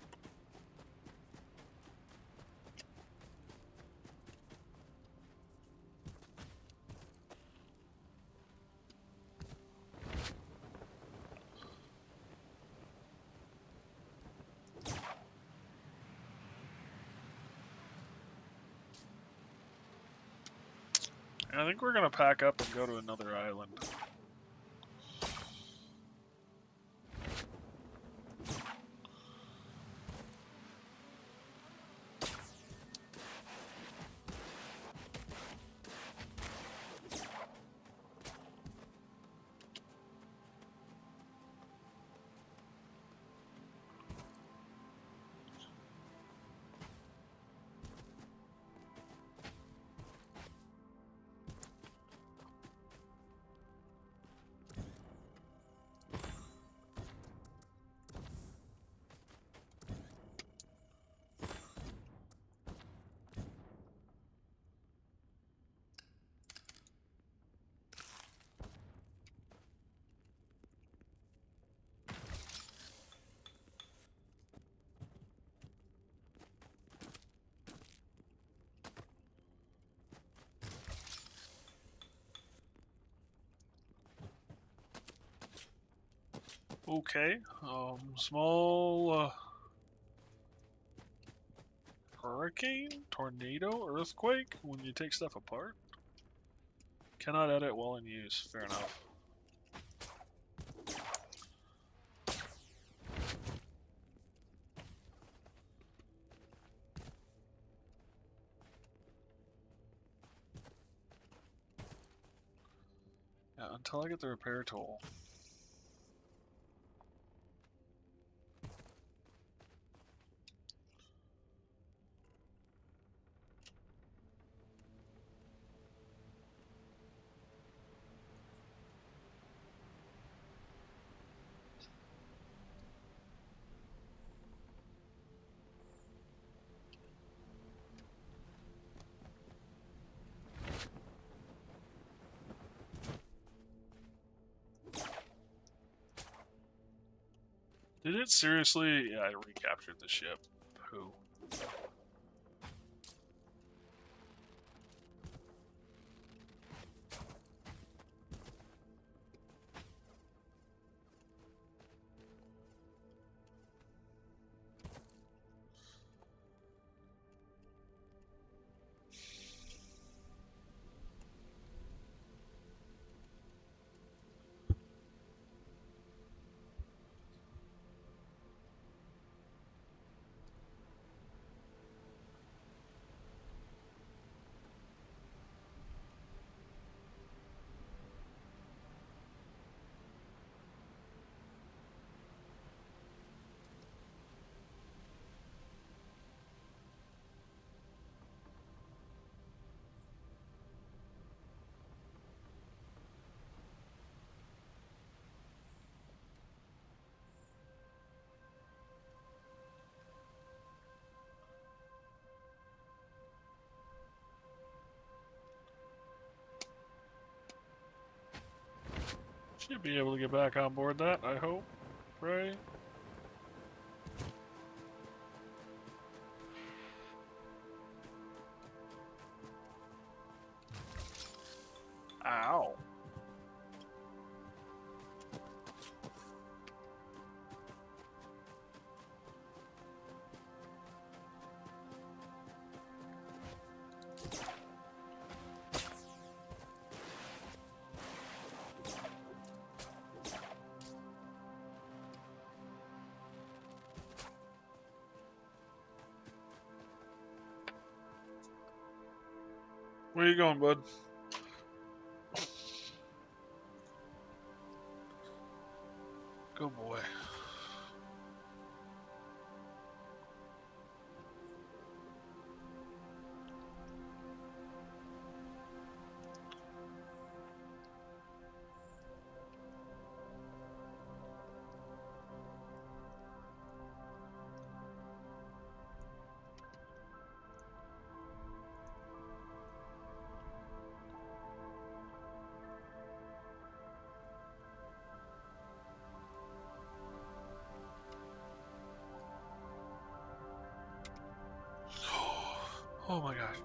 I think we're gonna pack up and go to another island. Okay. Small hurricane, tornado, earthquake when you take stuff apart. Cannot edit while in use. Fair enough. Yeah, until I get the repair tool. Did it seriously? Yeah, I recaptured the ship. Who? Should be able to get back on board that, I hope. Right? Ow. Where you going, bud? Good boy. Oh my gosh.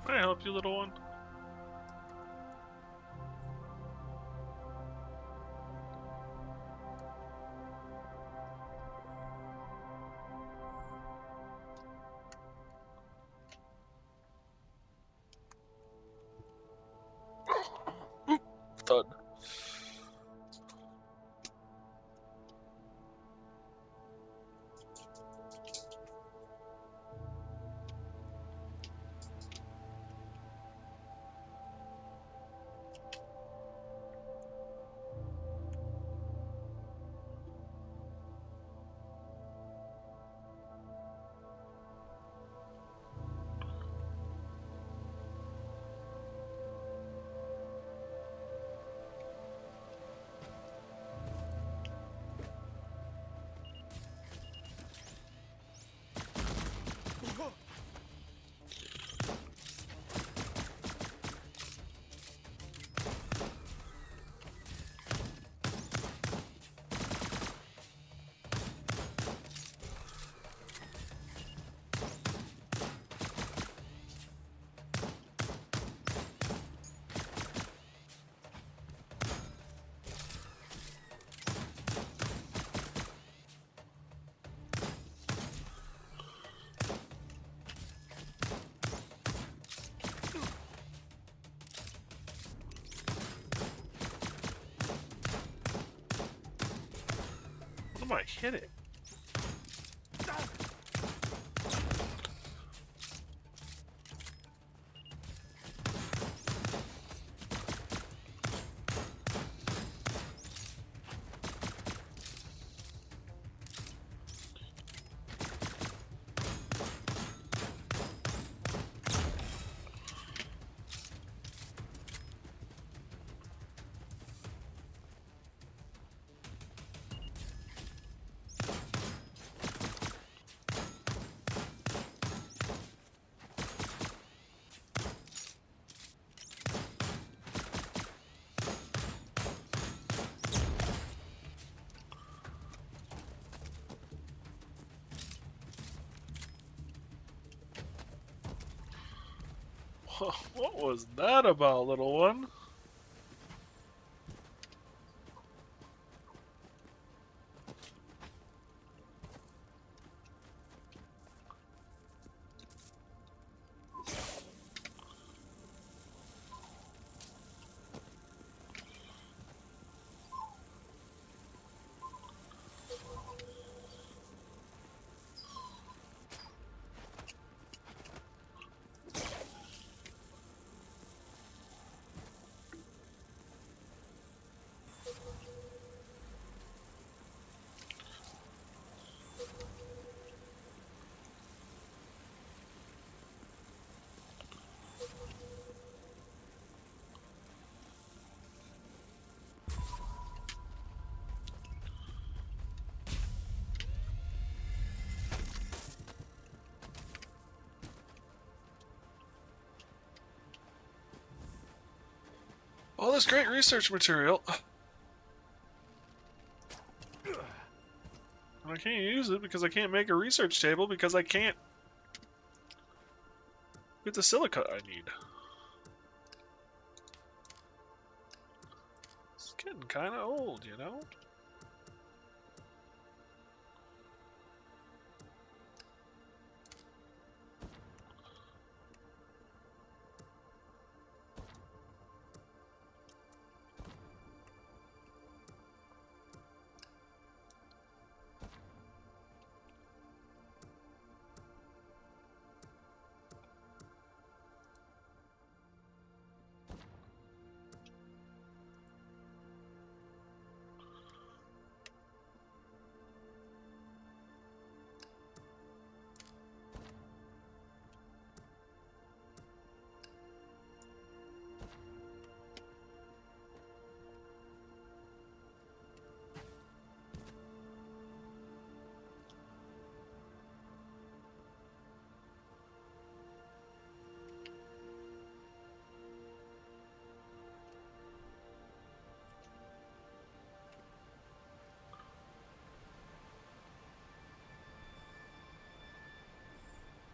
Can I help you, little one? Oop, thud. What am I hitting? What was that about, little one? All this great research material. And I can't use it because I can't make a research table because I can't get the silica I need. It's getting kind of old, you know?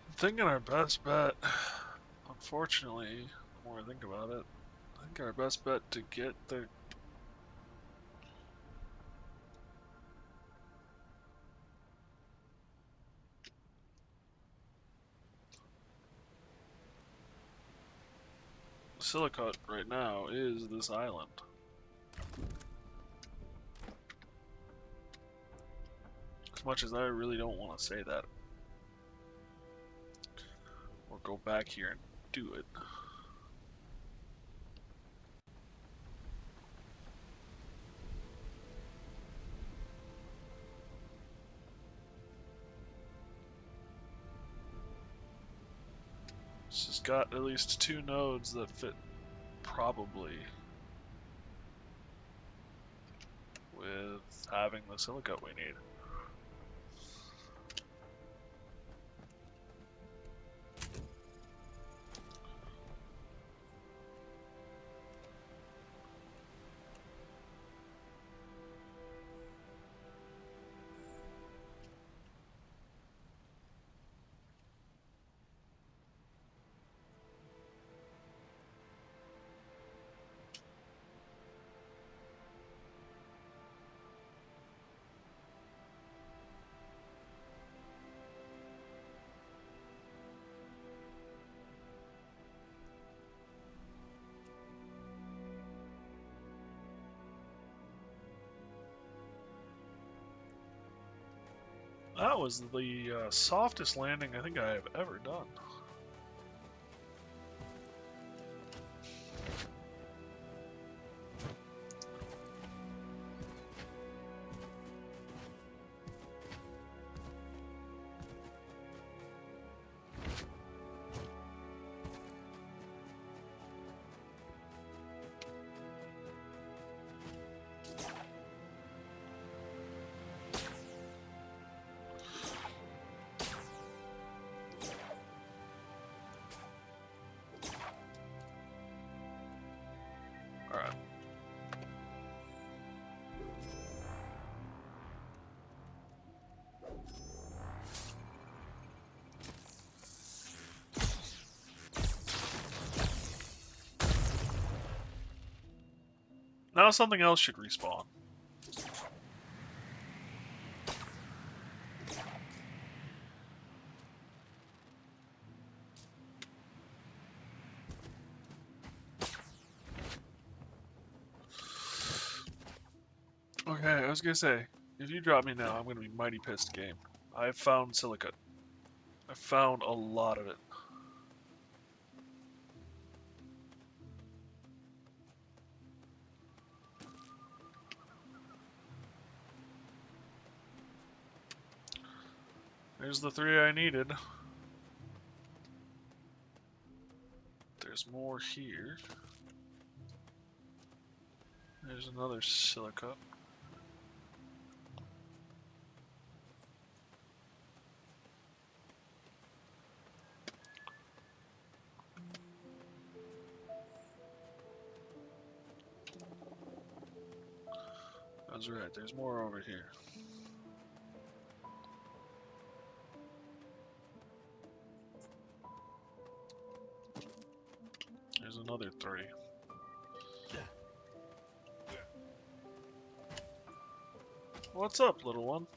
I'm thinking our best bet, unfortunately, the more I think about it, I think our best bet to get the silicate right now is this island. As much as I really don't want to say that. Or go back here and do it. This has got at least 2 nodes that fit probably with having the silicate we need. That was the softest landing I think I have ever done. Alright. Now something else should respawn. Okay, I was gonna say, if you drop me now, I'm gonna be mighty pissed, game. I found silicate. I found a lot of it. There's the 3 I needed. There's more here. There's another silicate. That's right, there's more over here. another 3. What's up, little one?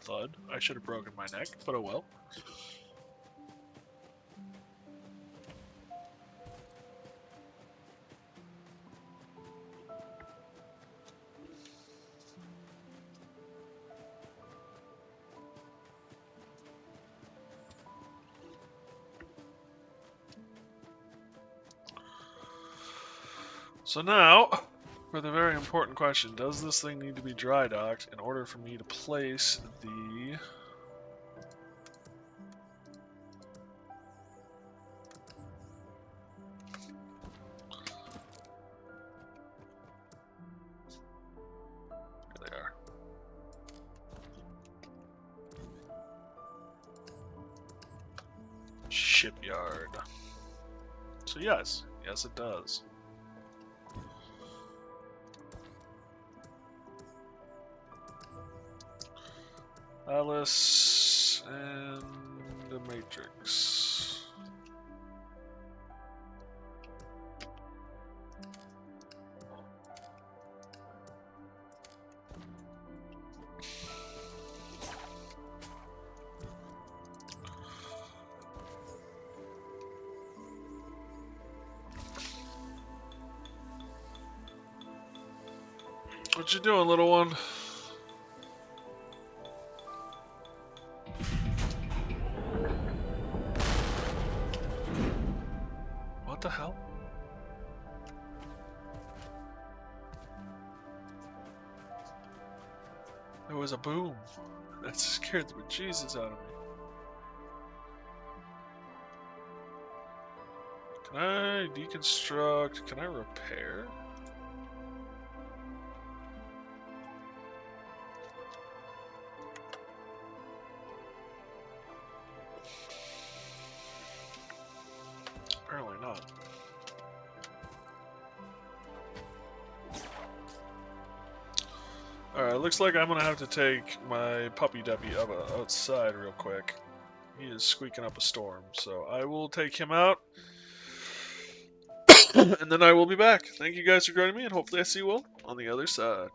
Thud. I should have broken my neck, but oh well. So now, for the very important question, does this thing need to be dry docked in order for me to place the... There they are. Shipyard. So yes, yes it does. Alice and the Matrix. What you doing, little one? What the hell? There was a boom. That scared the bejesus out of me. Can I deconstruct? Can I repair? Apparently not. Alright, looks like I'm gonna have to take my puppy Debbie outside real quick. He is squeaking up a storm, so I will take him out. And then I will be back. Thank you guys for joining me, and hopefully I see you all on the other side.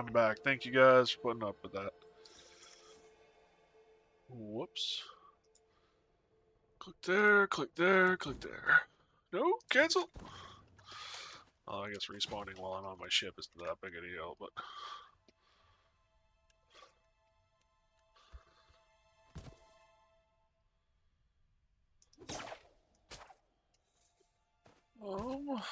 I'm back. Thank you guys for putting up with that. Whoops. Click there, click there, click there. No, cancel. Oh, I guess respawning while I'm on my ship isn't that big a deal, but... Um...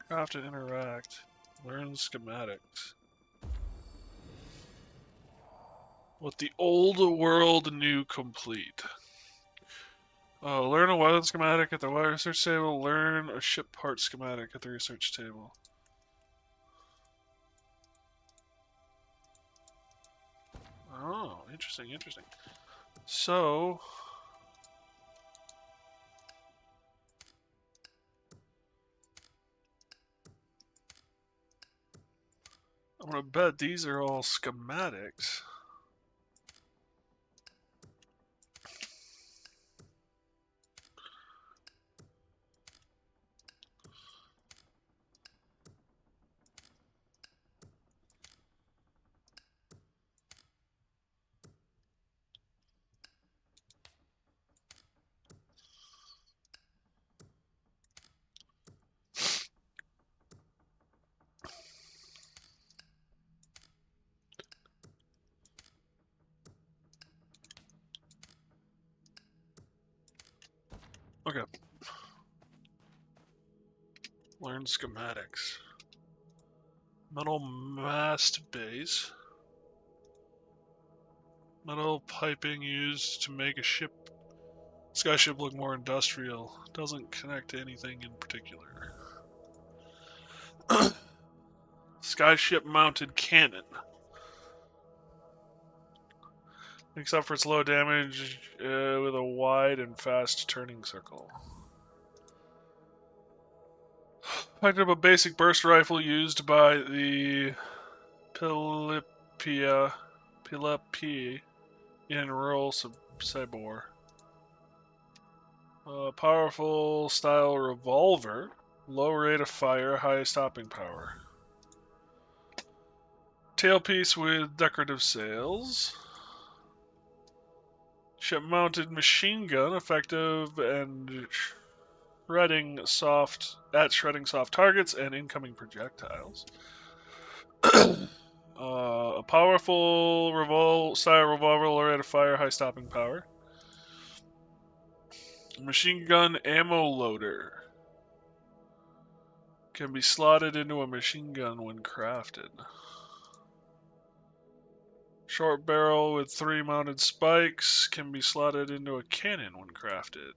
Craft and interact. Learn schematics. What the old world knew complete. Learn a weapon schematic at the research table. Learn a ship part schematic at the research table. Oh, interesting, interesting. So... I'm gonna bet these are all schematics. Okay. Learn schematics. Metal mast base. Metal piping used to make a skyship look more industrial. Doesn't connect to anything in particular. Skyship mounted cannon. Makes up for its low damage with a wide and fast turning circle. Picked up a basic burst rifle used by the Pilipia in rural Sabor. Powerful style revolver. Low rate of fire, high stopping power. Tailpiece with decorative sails. Ship-mounted machine gun, effective and shredding soft targets and incoming projectiles. A powerful style revolver, low rate of fire, high stopping power. Machine gun ammo loader. Can be slotted into a machine gun when crafted. Short barrel with 3 mounted spikes can be slotted into a cannon when crafted.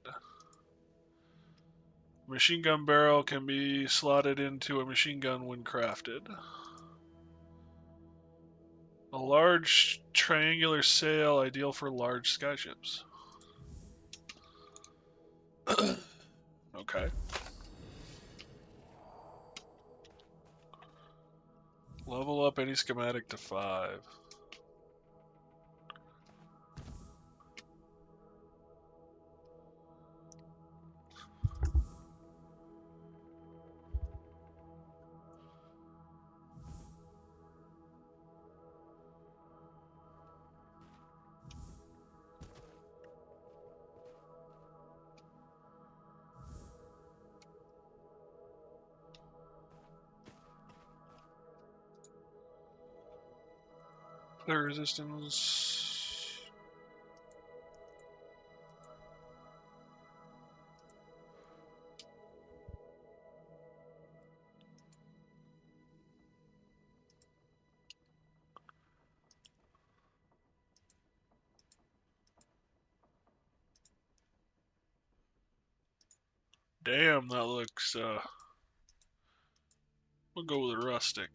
Machine gun barrel can be slotted into a machine gun when crafted. A large triangular sail, ideal for large skyships. Okay. Level up any schematic to 5. Clear resistance. Damn, that looks, we'll go with a rustic.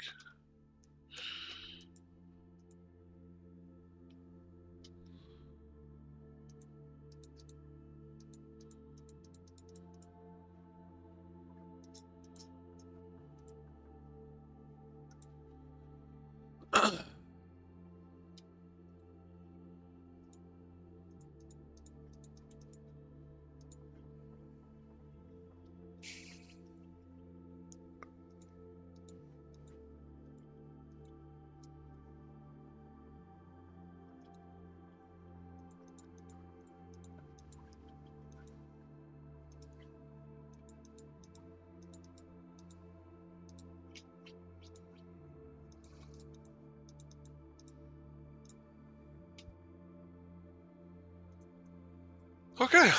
Okay.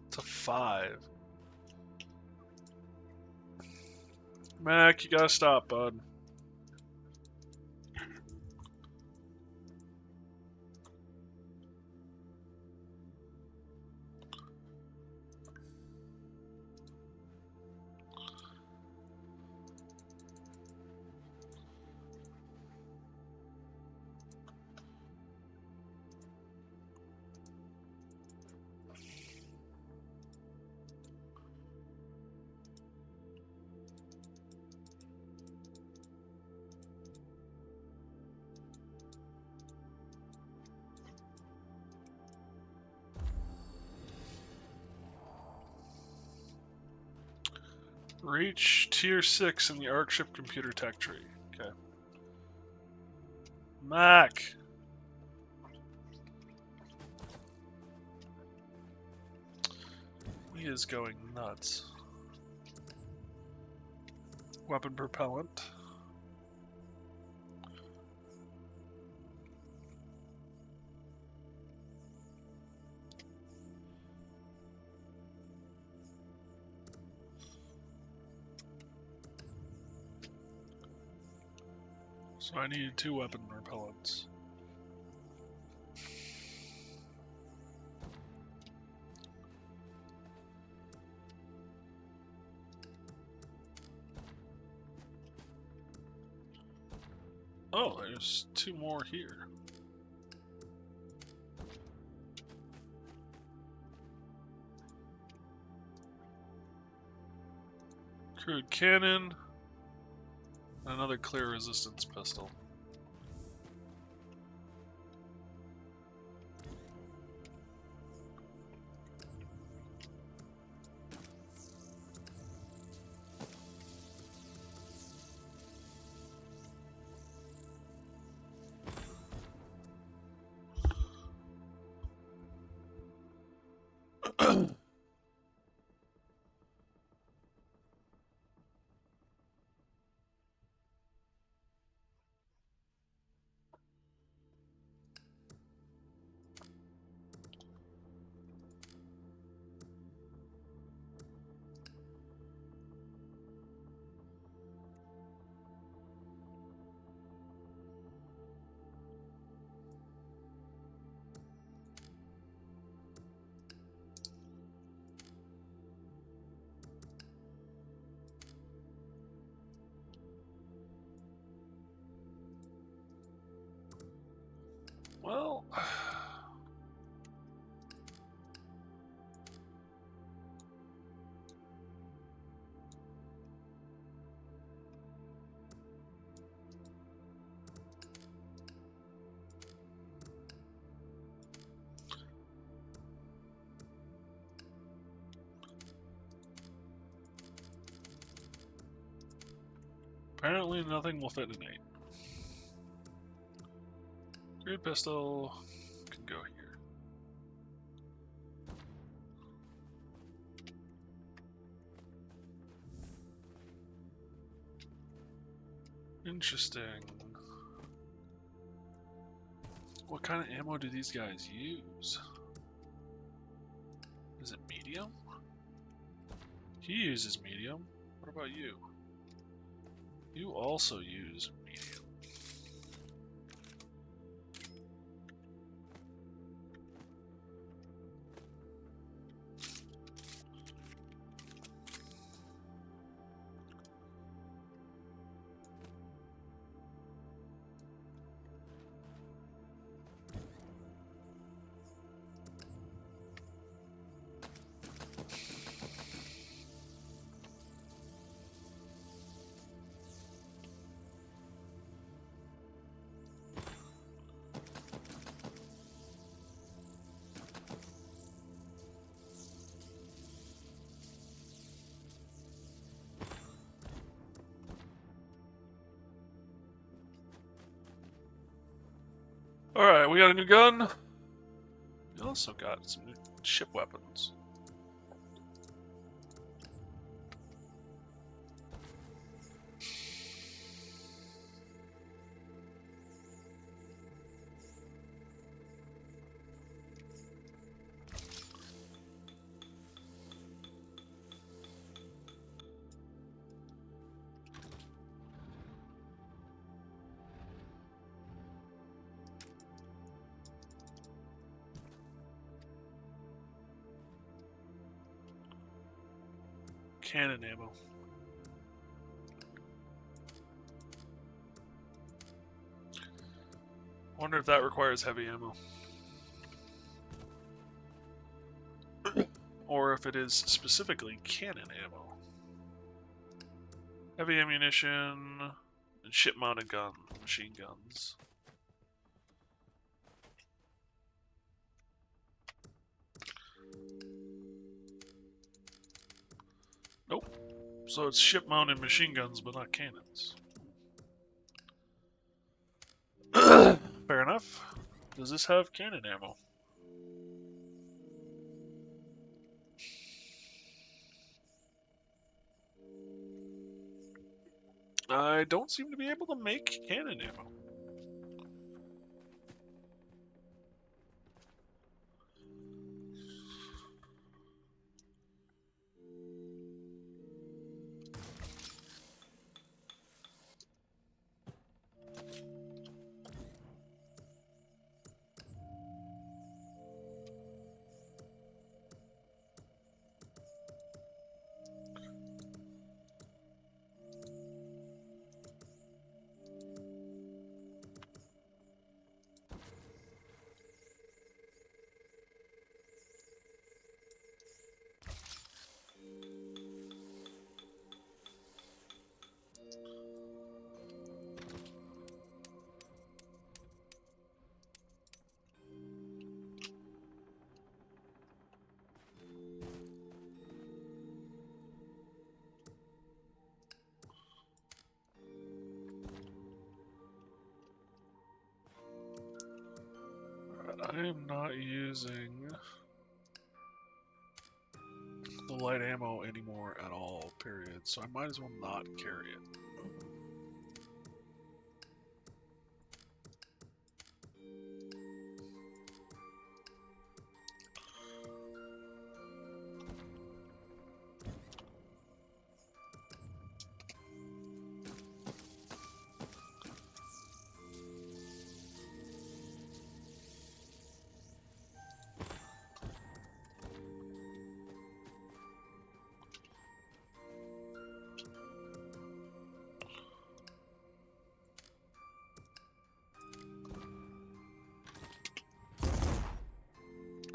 It's a 5. Mac, you gotta stop, bud. Reach tier 6 in the ArcShip computer tech tree. Okay. Mac! He is going nuts. Weapon propellant. So I need 2 weapon repellents. Oh, there's 2 more here. Crude cannon. Another clear resistance pistol. Well, apparently nothing will fit in an 8. Crude pistol can go here. Interesting. What kind of ammo do these guys use? Is it medium? He uses medium. What about you? You also use medium. Alright, we got a new gun. We also got some new ship weapons. Cannon ammo. Wonder if that requires heavy ammo. Or if it is specifically cannon ammo. Heavy ammunition and ship-mounted gun, machine guns. Nope. So it's ship-mounted machine guns, but not cannons. Fair enough. Does this have cannon ammo? I don't seem to be able to make cannon ammo. I am not using the light ammo anymore at all, period. So I might as well not carry it.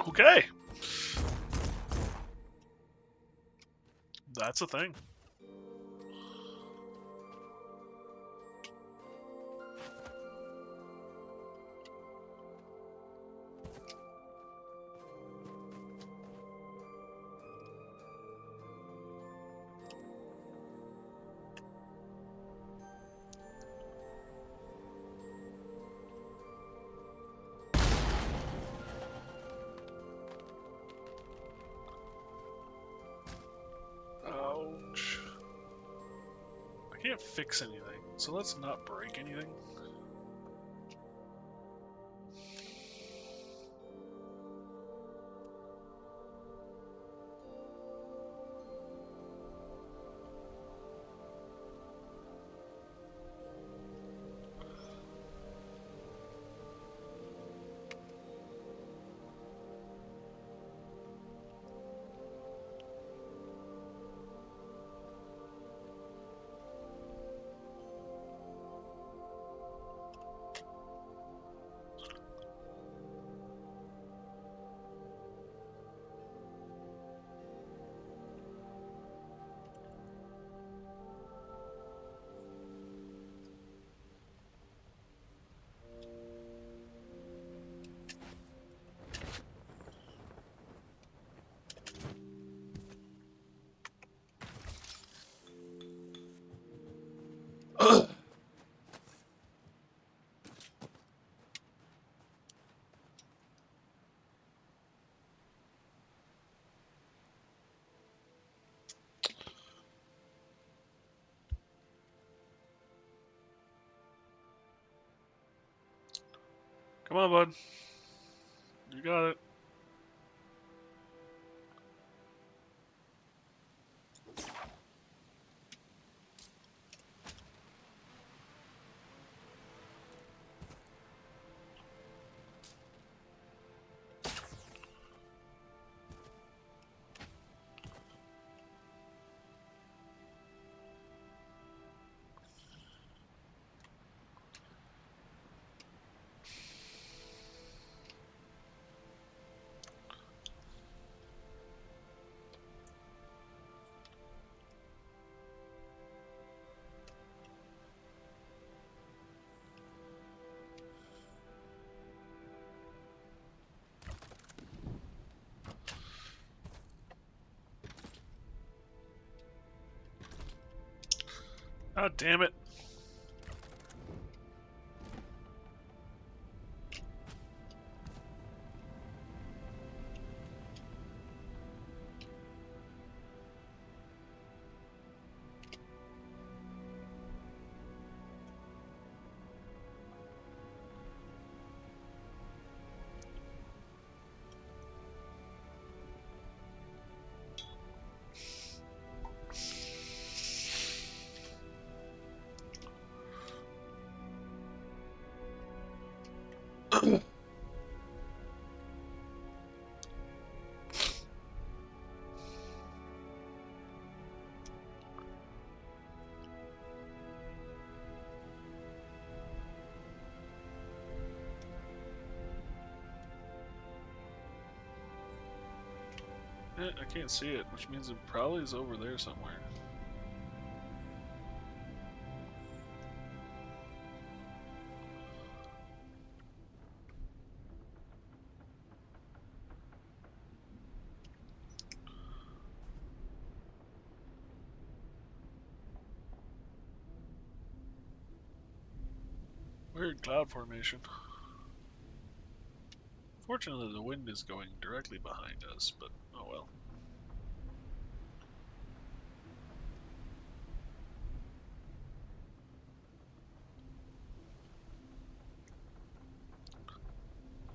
Okay. That's a thing. Ouch. I can't fix anything. So let's not break anything. Come on, bud. You got it. God damn it. I can't see it, which means it probably is over there somewhere. Weird cloud formation. Fortunately, the wind is going directly behind us, but oh well.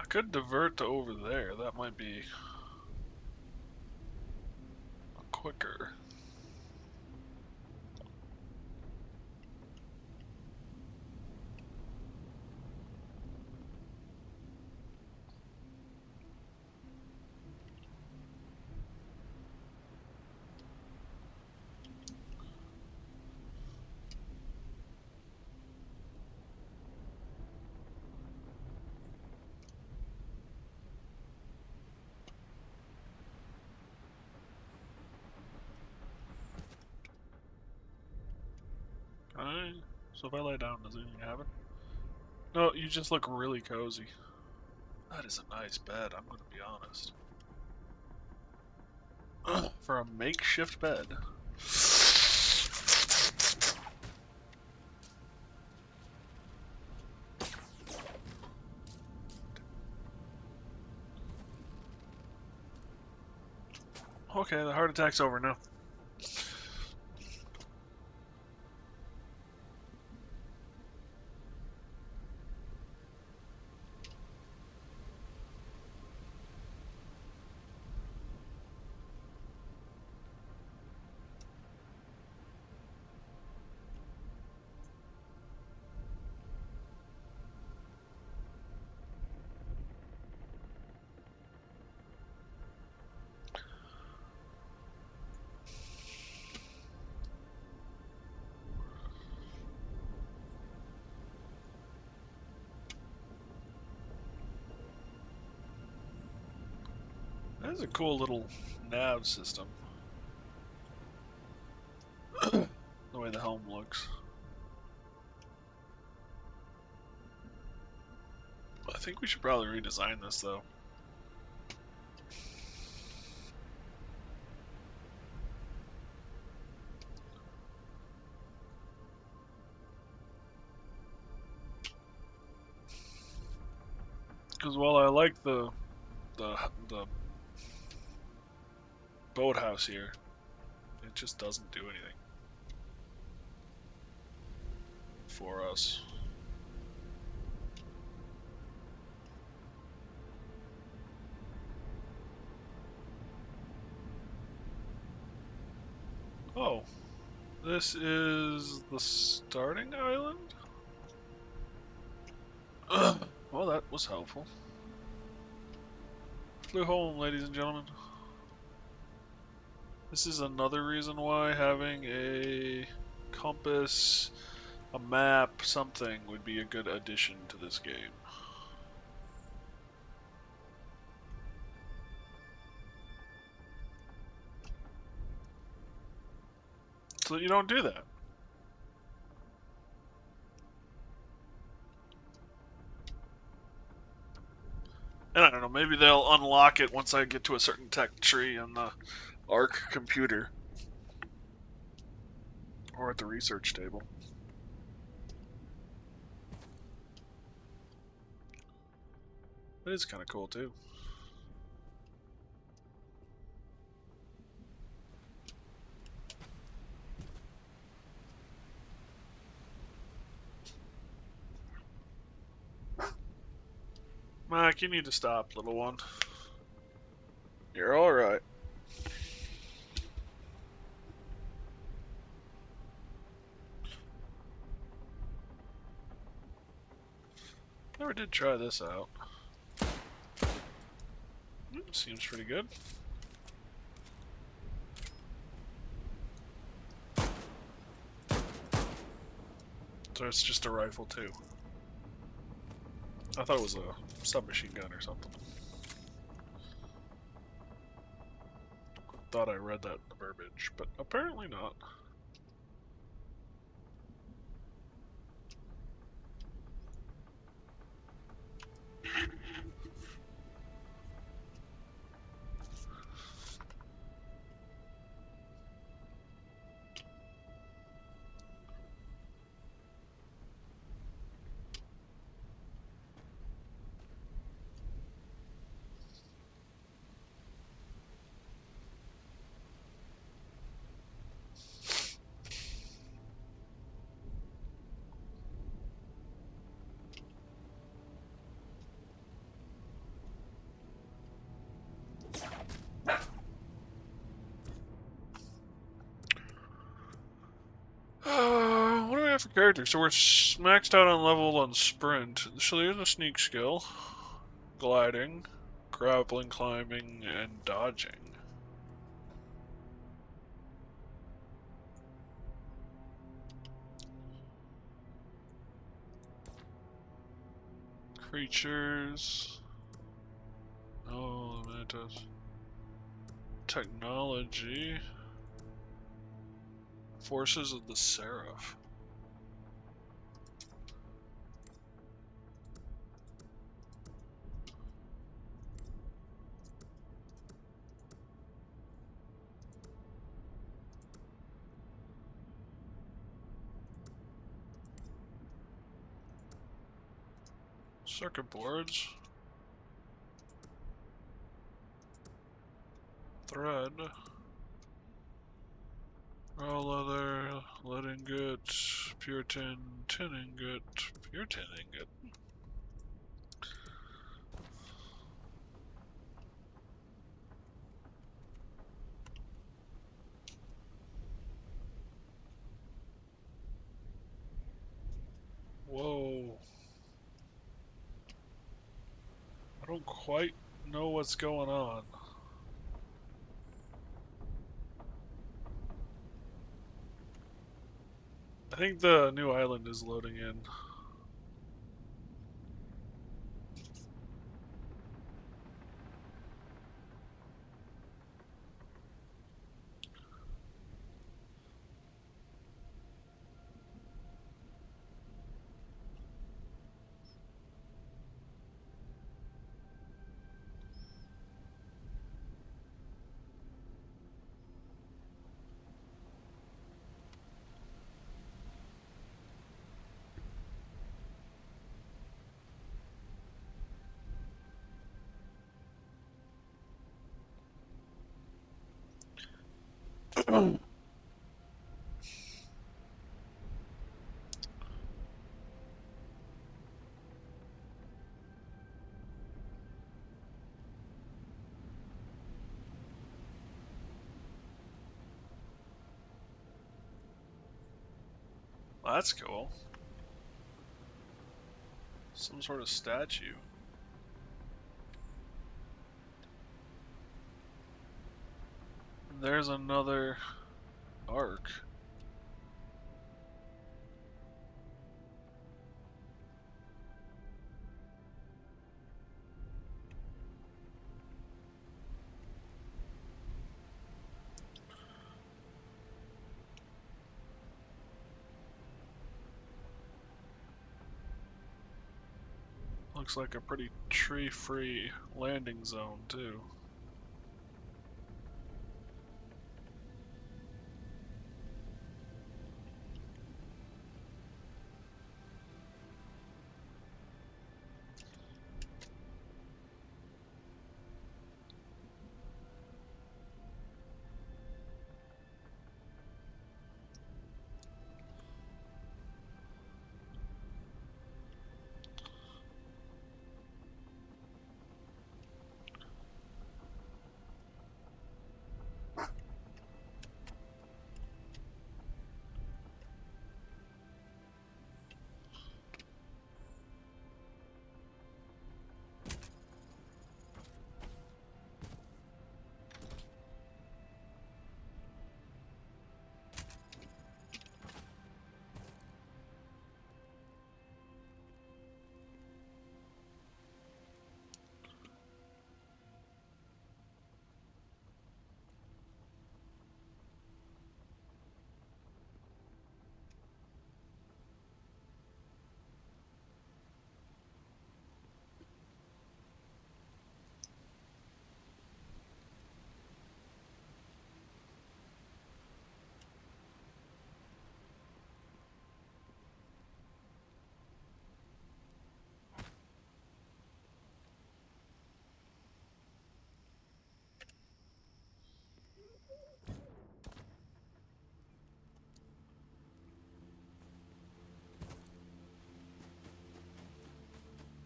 I could divert to over there. That might be quicker. Alright. So if I lay down, does anything happen? No, you just look really cozy. That is a nice bed, I'm gonna be honest. For a makeshift bed. Okay, the heart attack's over now. That is a cool little nav system. The way the helm looks. I think we should probably redesign this though. Because while I like the boathouse here, it just doesn't do anything for us. Oh, this is the starting island? Well, that was helpful. Flew home, ladies and gentlemen. This is another reason why having a compass, a map, something would be a good addition to this game. So that you don't do that. And I don't know, maybe they'll unlock it once I get to a certain tech tree on the ARC computer. Or at the research table. That is kind of cool too. Mac, you need to stop, little one. You're alright. Never did try this out. Seems pretty good. So it's just a rifle too. I thought it was a submachine gun or something. Thought I read that in the verbiage, but apparently not. What do we have for characters? So we're maxed out on level on sprint. So there's a sneak skill, gliding, grappling, climbing, and dodging. Creatures. Oh, mantis. Technology. Forces of the Seraph. Circuit boards. Thread. Raw leather, lead ingot, pure tin, tin ingot, pure tin ingot. Whoa. I don't quite know what's going on. I think the new island is loading in. That's cool. Some sort of statue. And there's another arc. Looks like a pretty tree-free landing zone, too.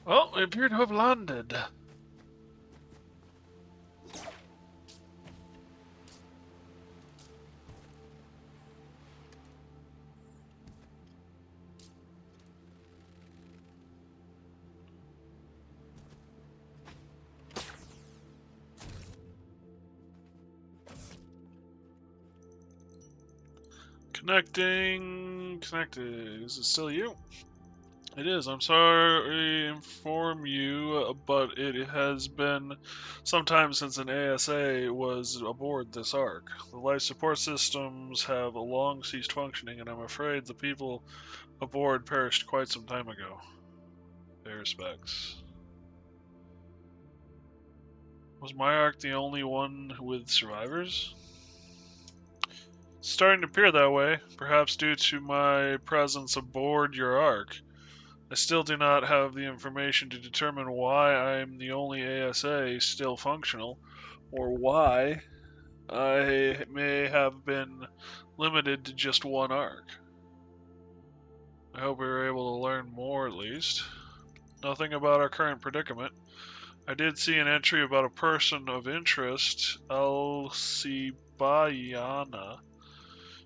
Well, we appear to have landed. Connecting. Connected. Is it still you? It is. I'm sorry to inform you, but it has been some time since an ASA was aboard this Ark. The life support systems have long ceased functioning, and I'm afraid the people aboard perished quite some time ago. Pay respects. Was my Ark the only one with survivors? It's starting to appear that way, perhaps due to my presence aboard your Ark. I still do not have the information to determine why I am the only ASA still functional, or why I may have been limited to just one Ark. I hope we were able to learn more at least. Nothing about our current predicament. I did see an entry about a person of interest, Alcibiana.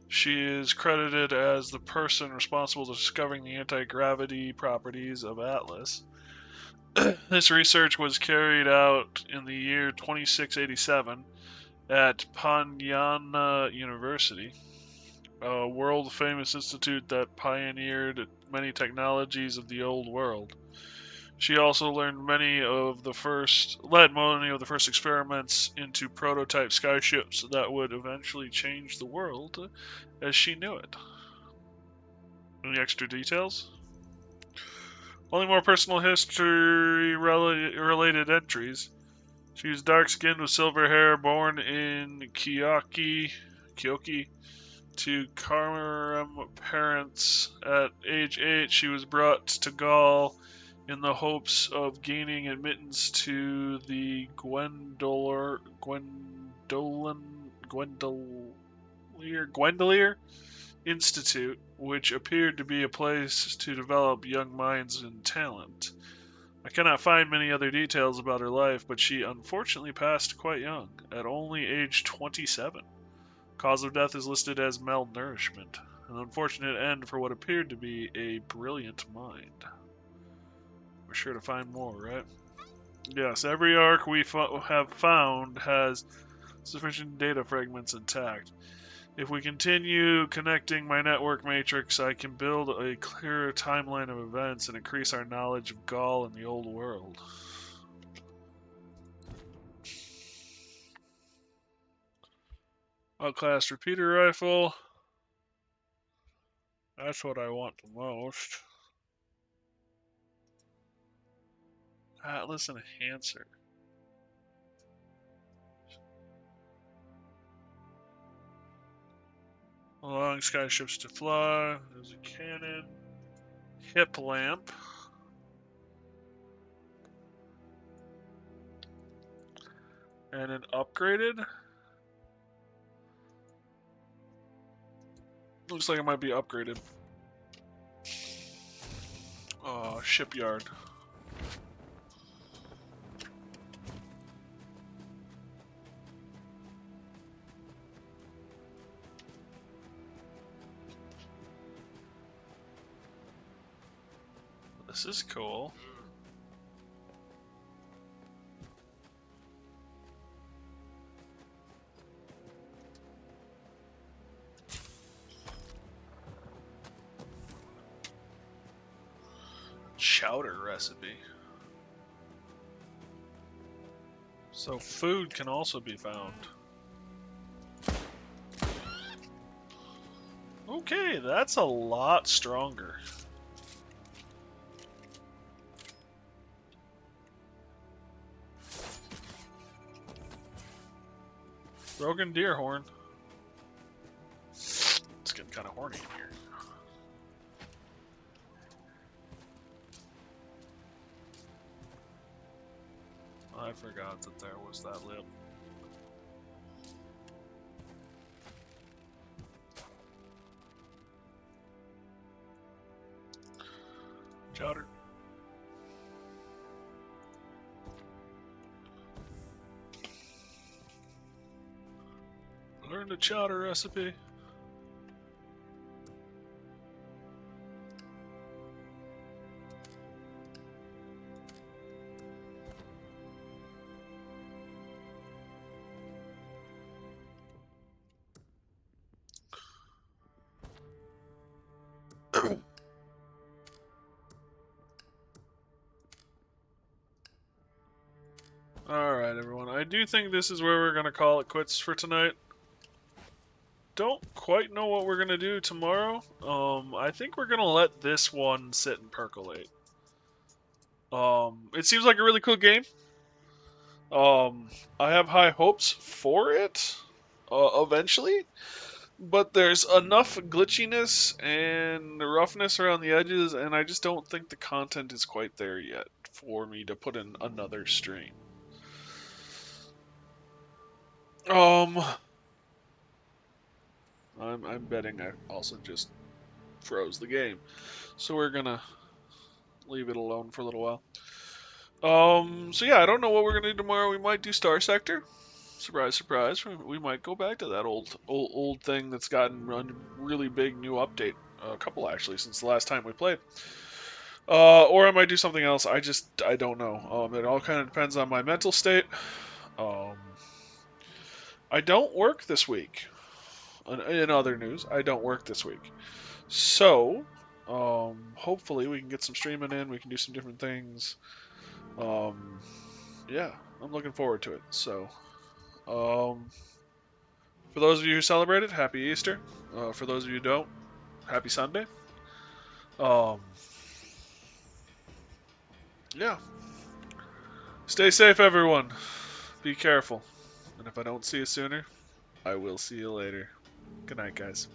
She is credited as the person responsible for discovering the anti-gravity properties of Atlas. This research was carried out in the year 2687 at Panyana University, a world-famous institute that pioneered many technologies of the old world. She also led many of the first experiments into prototype skyships that would eventually change the world as she knew it. Any extra details? Only more personal history-related entries. She was dark-skinned with silver hair, born in Kyoki to Kamaram parents. At age 8, she was brought to Gaul in the hopes of gaining admittance to the Gwendolen Gwendolier Institute, which appeared to be a place to develop young minds and talent. I cannot find many other details about her life, but she unfortunately passed quite young, at only age 27. Cause of death is listed as malnourishment, an unfortunate end for what appeared to be a brilliant mind. We're sure to find more, right? Yes, every arc we have found has sufficient data fragments intact. If we continue connecting my network matrix, I can build a clearer timeline of events and increase our knowledge of Gaul and the old world. Outclassed repeater rifle. That's what I want the most. Atlas enhancer. Allowing skyships to fly. There's a cannon. Hip lamp. And an upgraded. Looks like it might be upgraded. Shipyard. This is cool. Chowder recipe. So food can also be found. Okay, that's a lot stronger. Broken deer horn. It's getting kind of horny in here. I forgot that there was that lip. Chowder. Learn the chowder recipe. Alright, everyone. I do think this is where we're going to call it quits for tonight. Don't quite know what we're going to do tomorrow. I think we're going to let this one sit and percolate. It seems like a really cool game. I have high hopes for it eventually. But there's enough glitchiness and roughness around the edges, and I just don't think the content is quite there yet for me to put in another stream. I'm betting I also just froze the game. So we're gonna leave it alone for a little while. So yeah, I don't know what we're gonna do tomorrow. We might do Star Sector. Surprise, surprise. We might go back to that old thing that's gotten a really big new update. A couple actually since the last time we played. Or I might do something else. I don't know. It all kind of depends on my mental state. I don't work this week. In other news, I don't work this week. So, hopefully we can get some streaming in. We can do some different things. Yeah, I'm looking forward to it. So, for those of you who celebrate it, happy Easter. For those of you who don't, happy Sunday. Yeah. Stay safe, everyone. Be careful. And if I don't see you sooner, I will see you later. Good night, guys.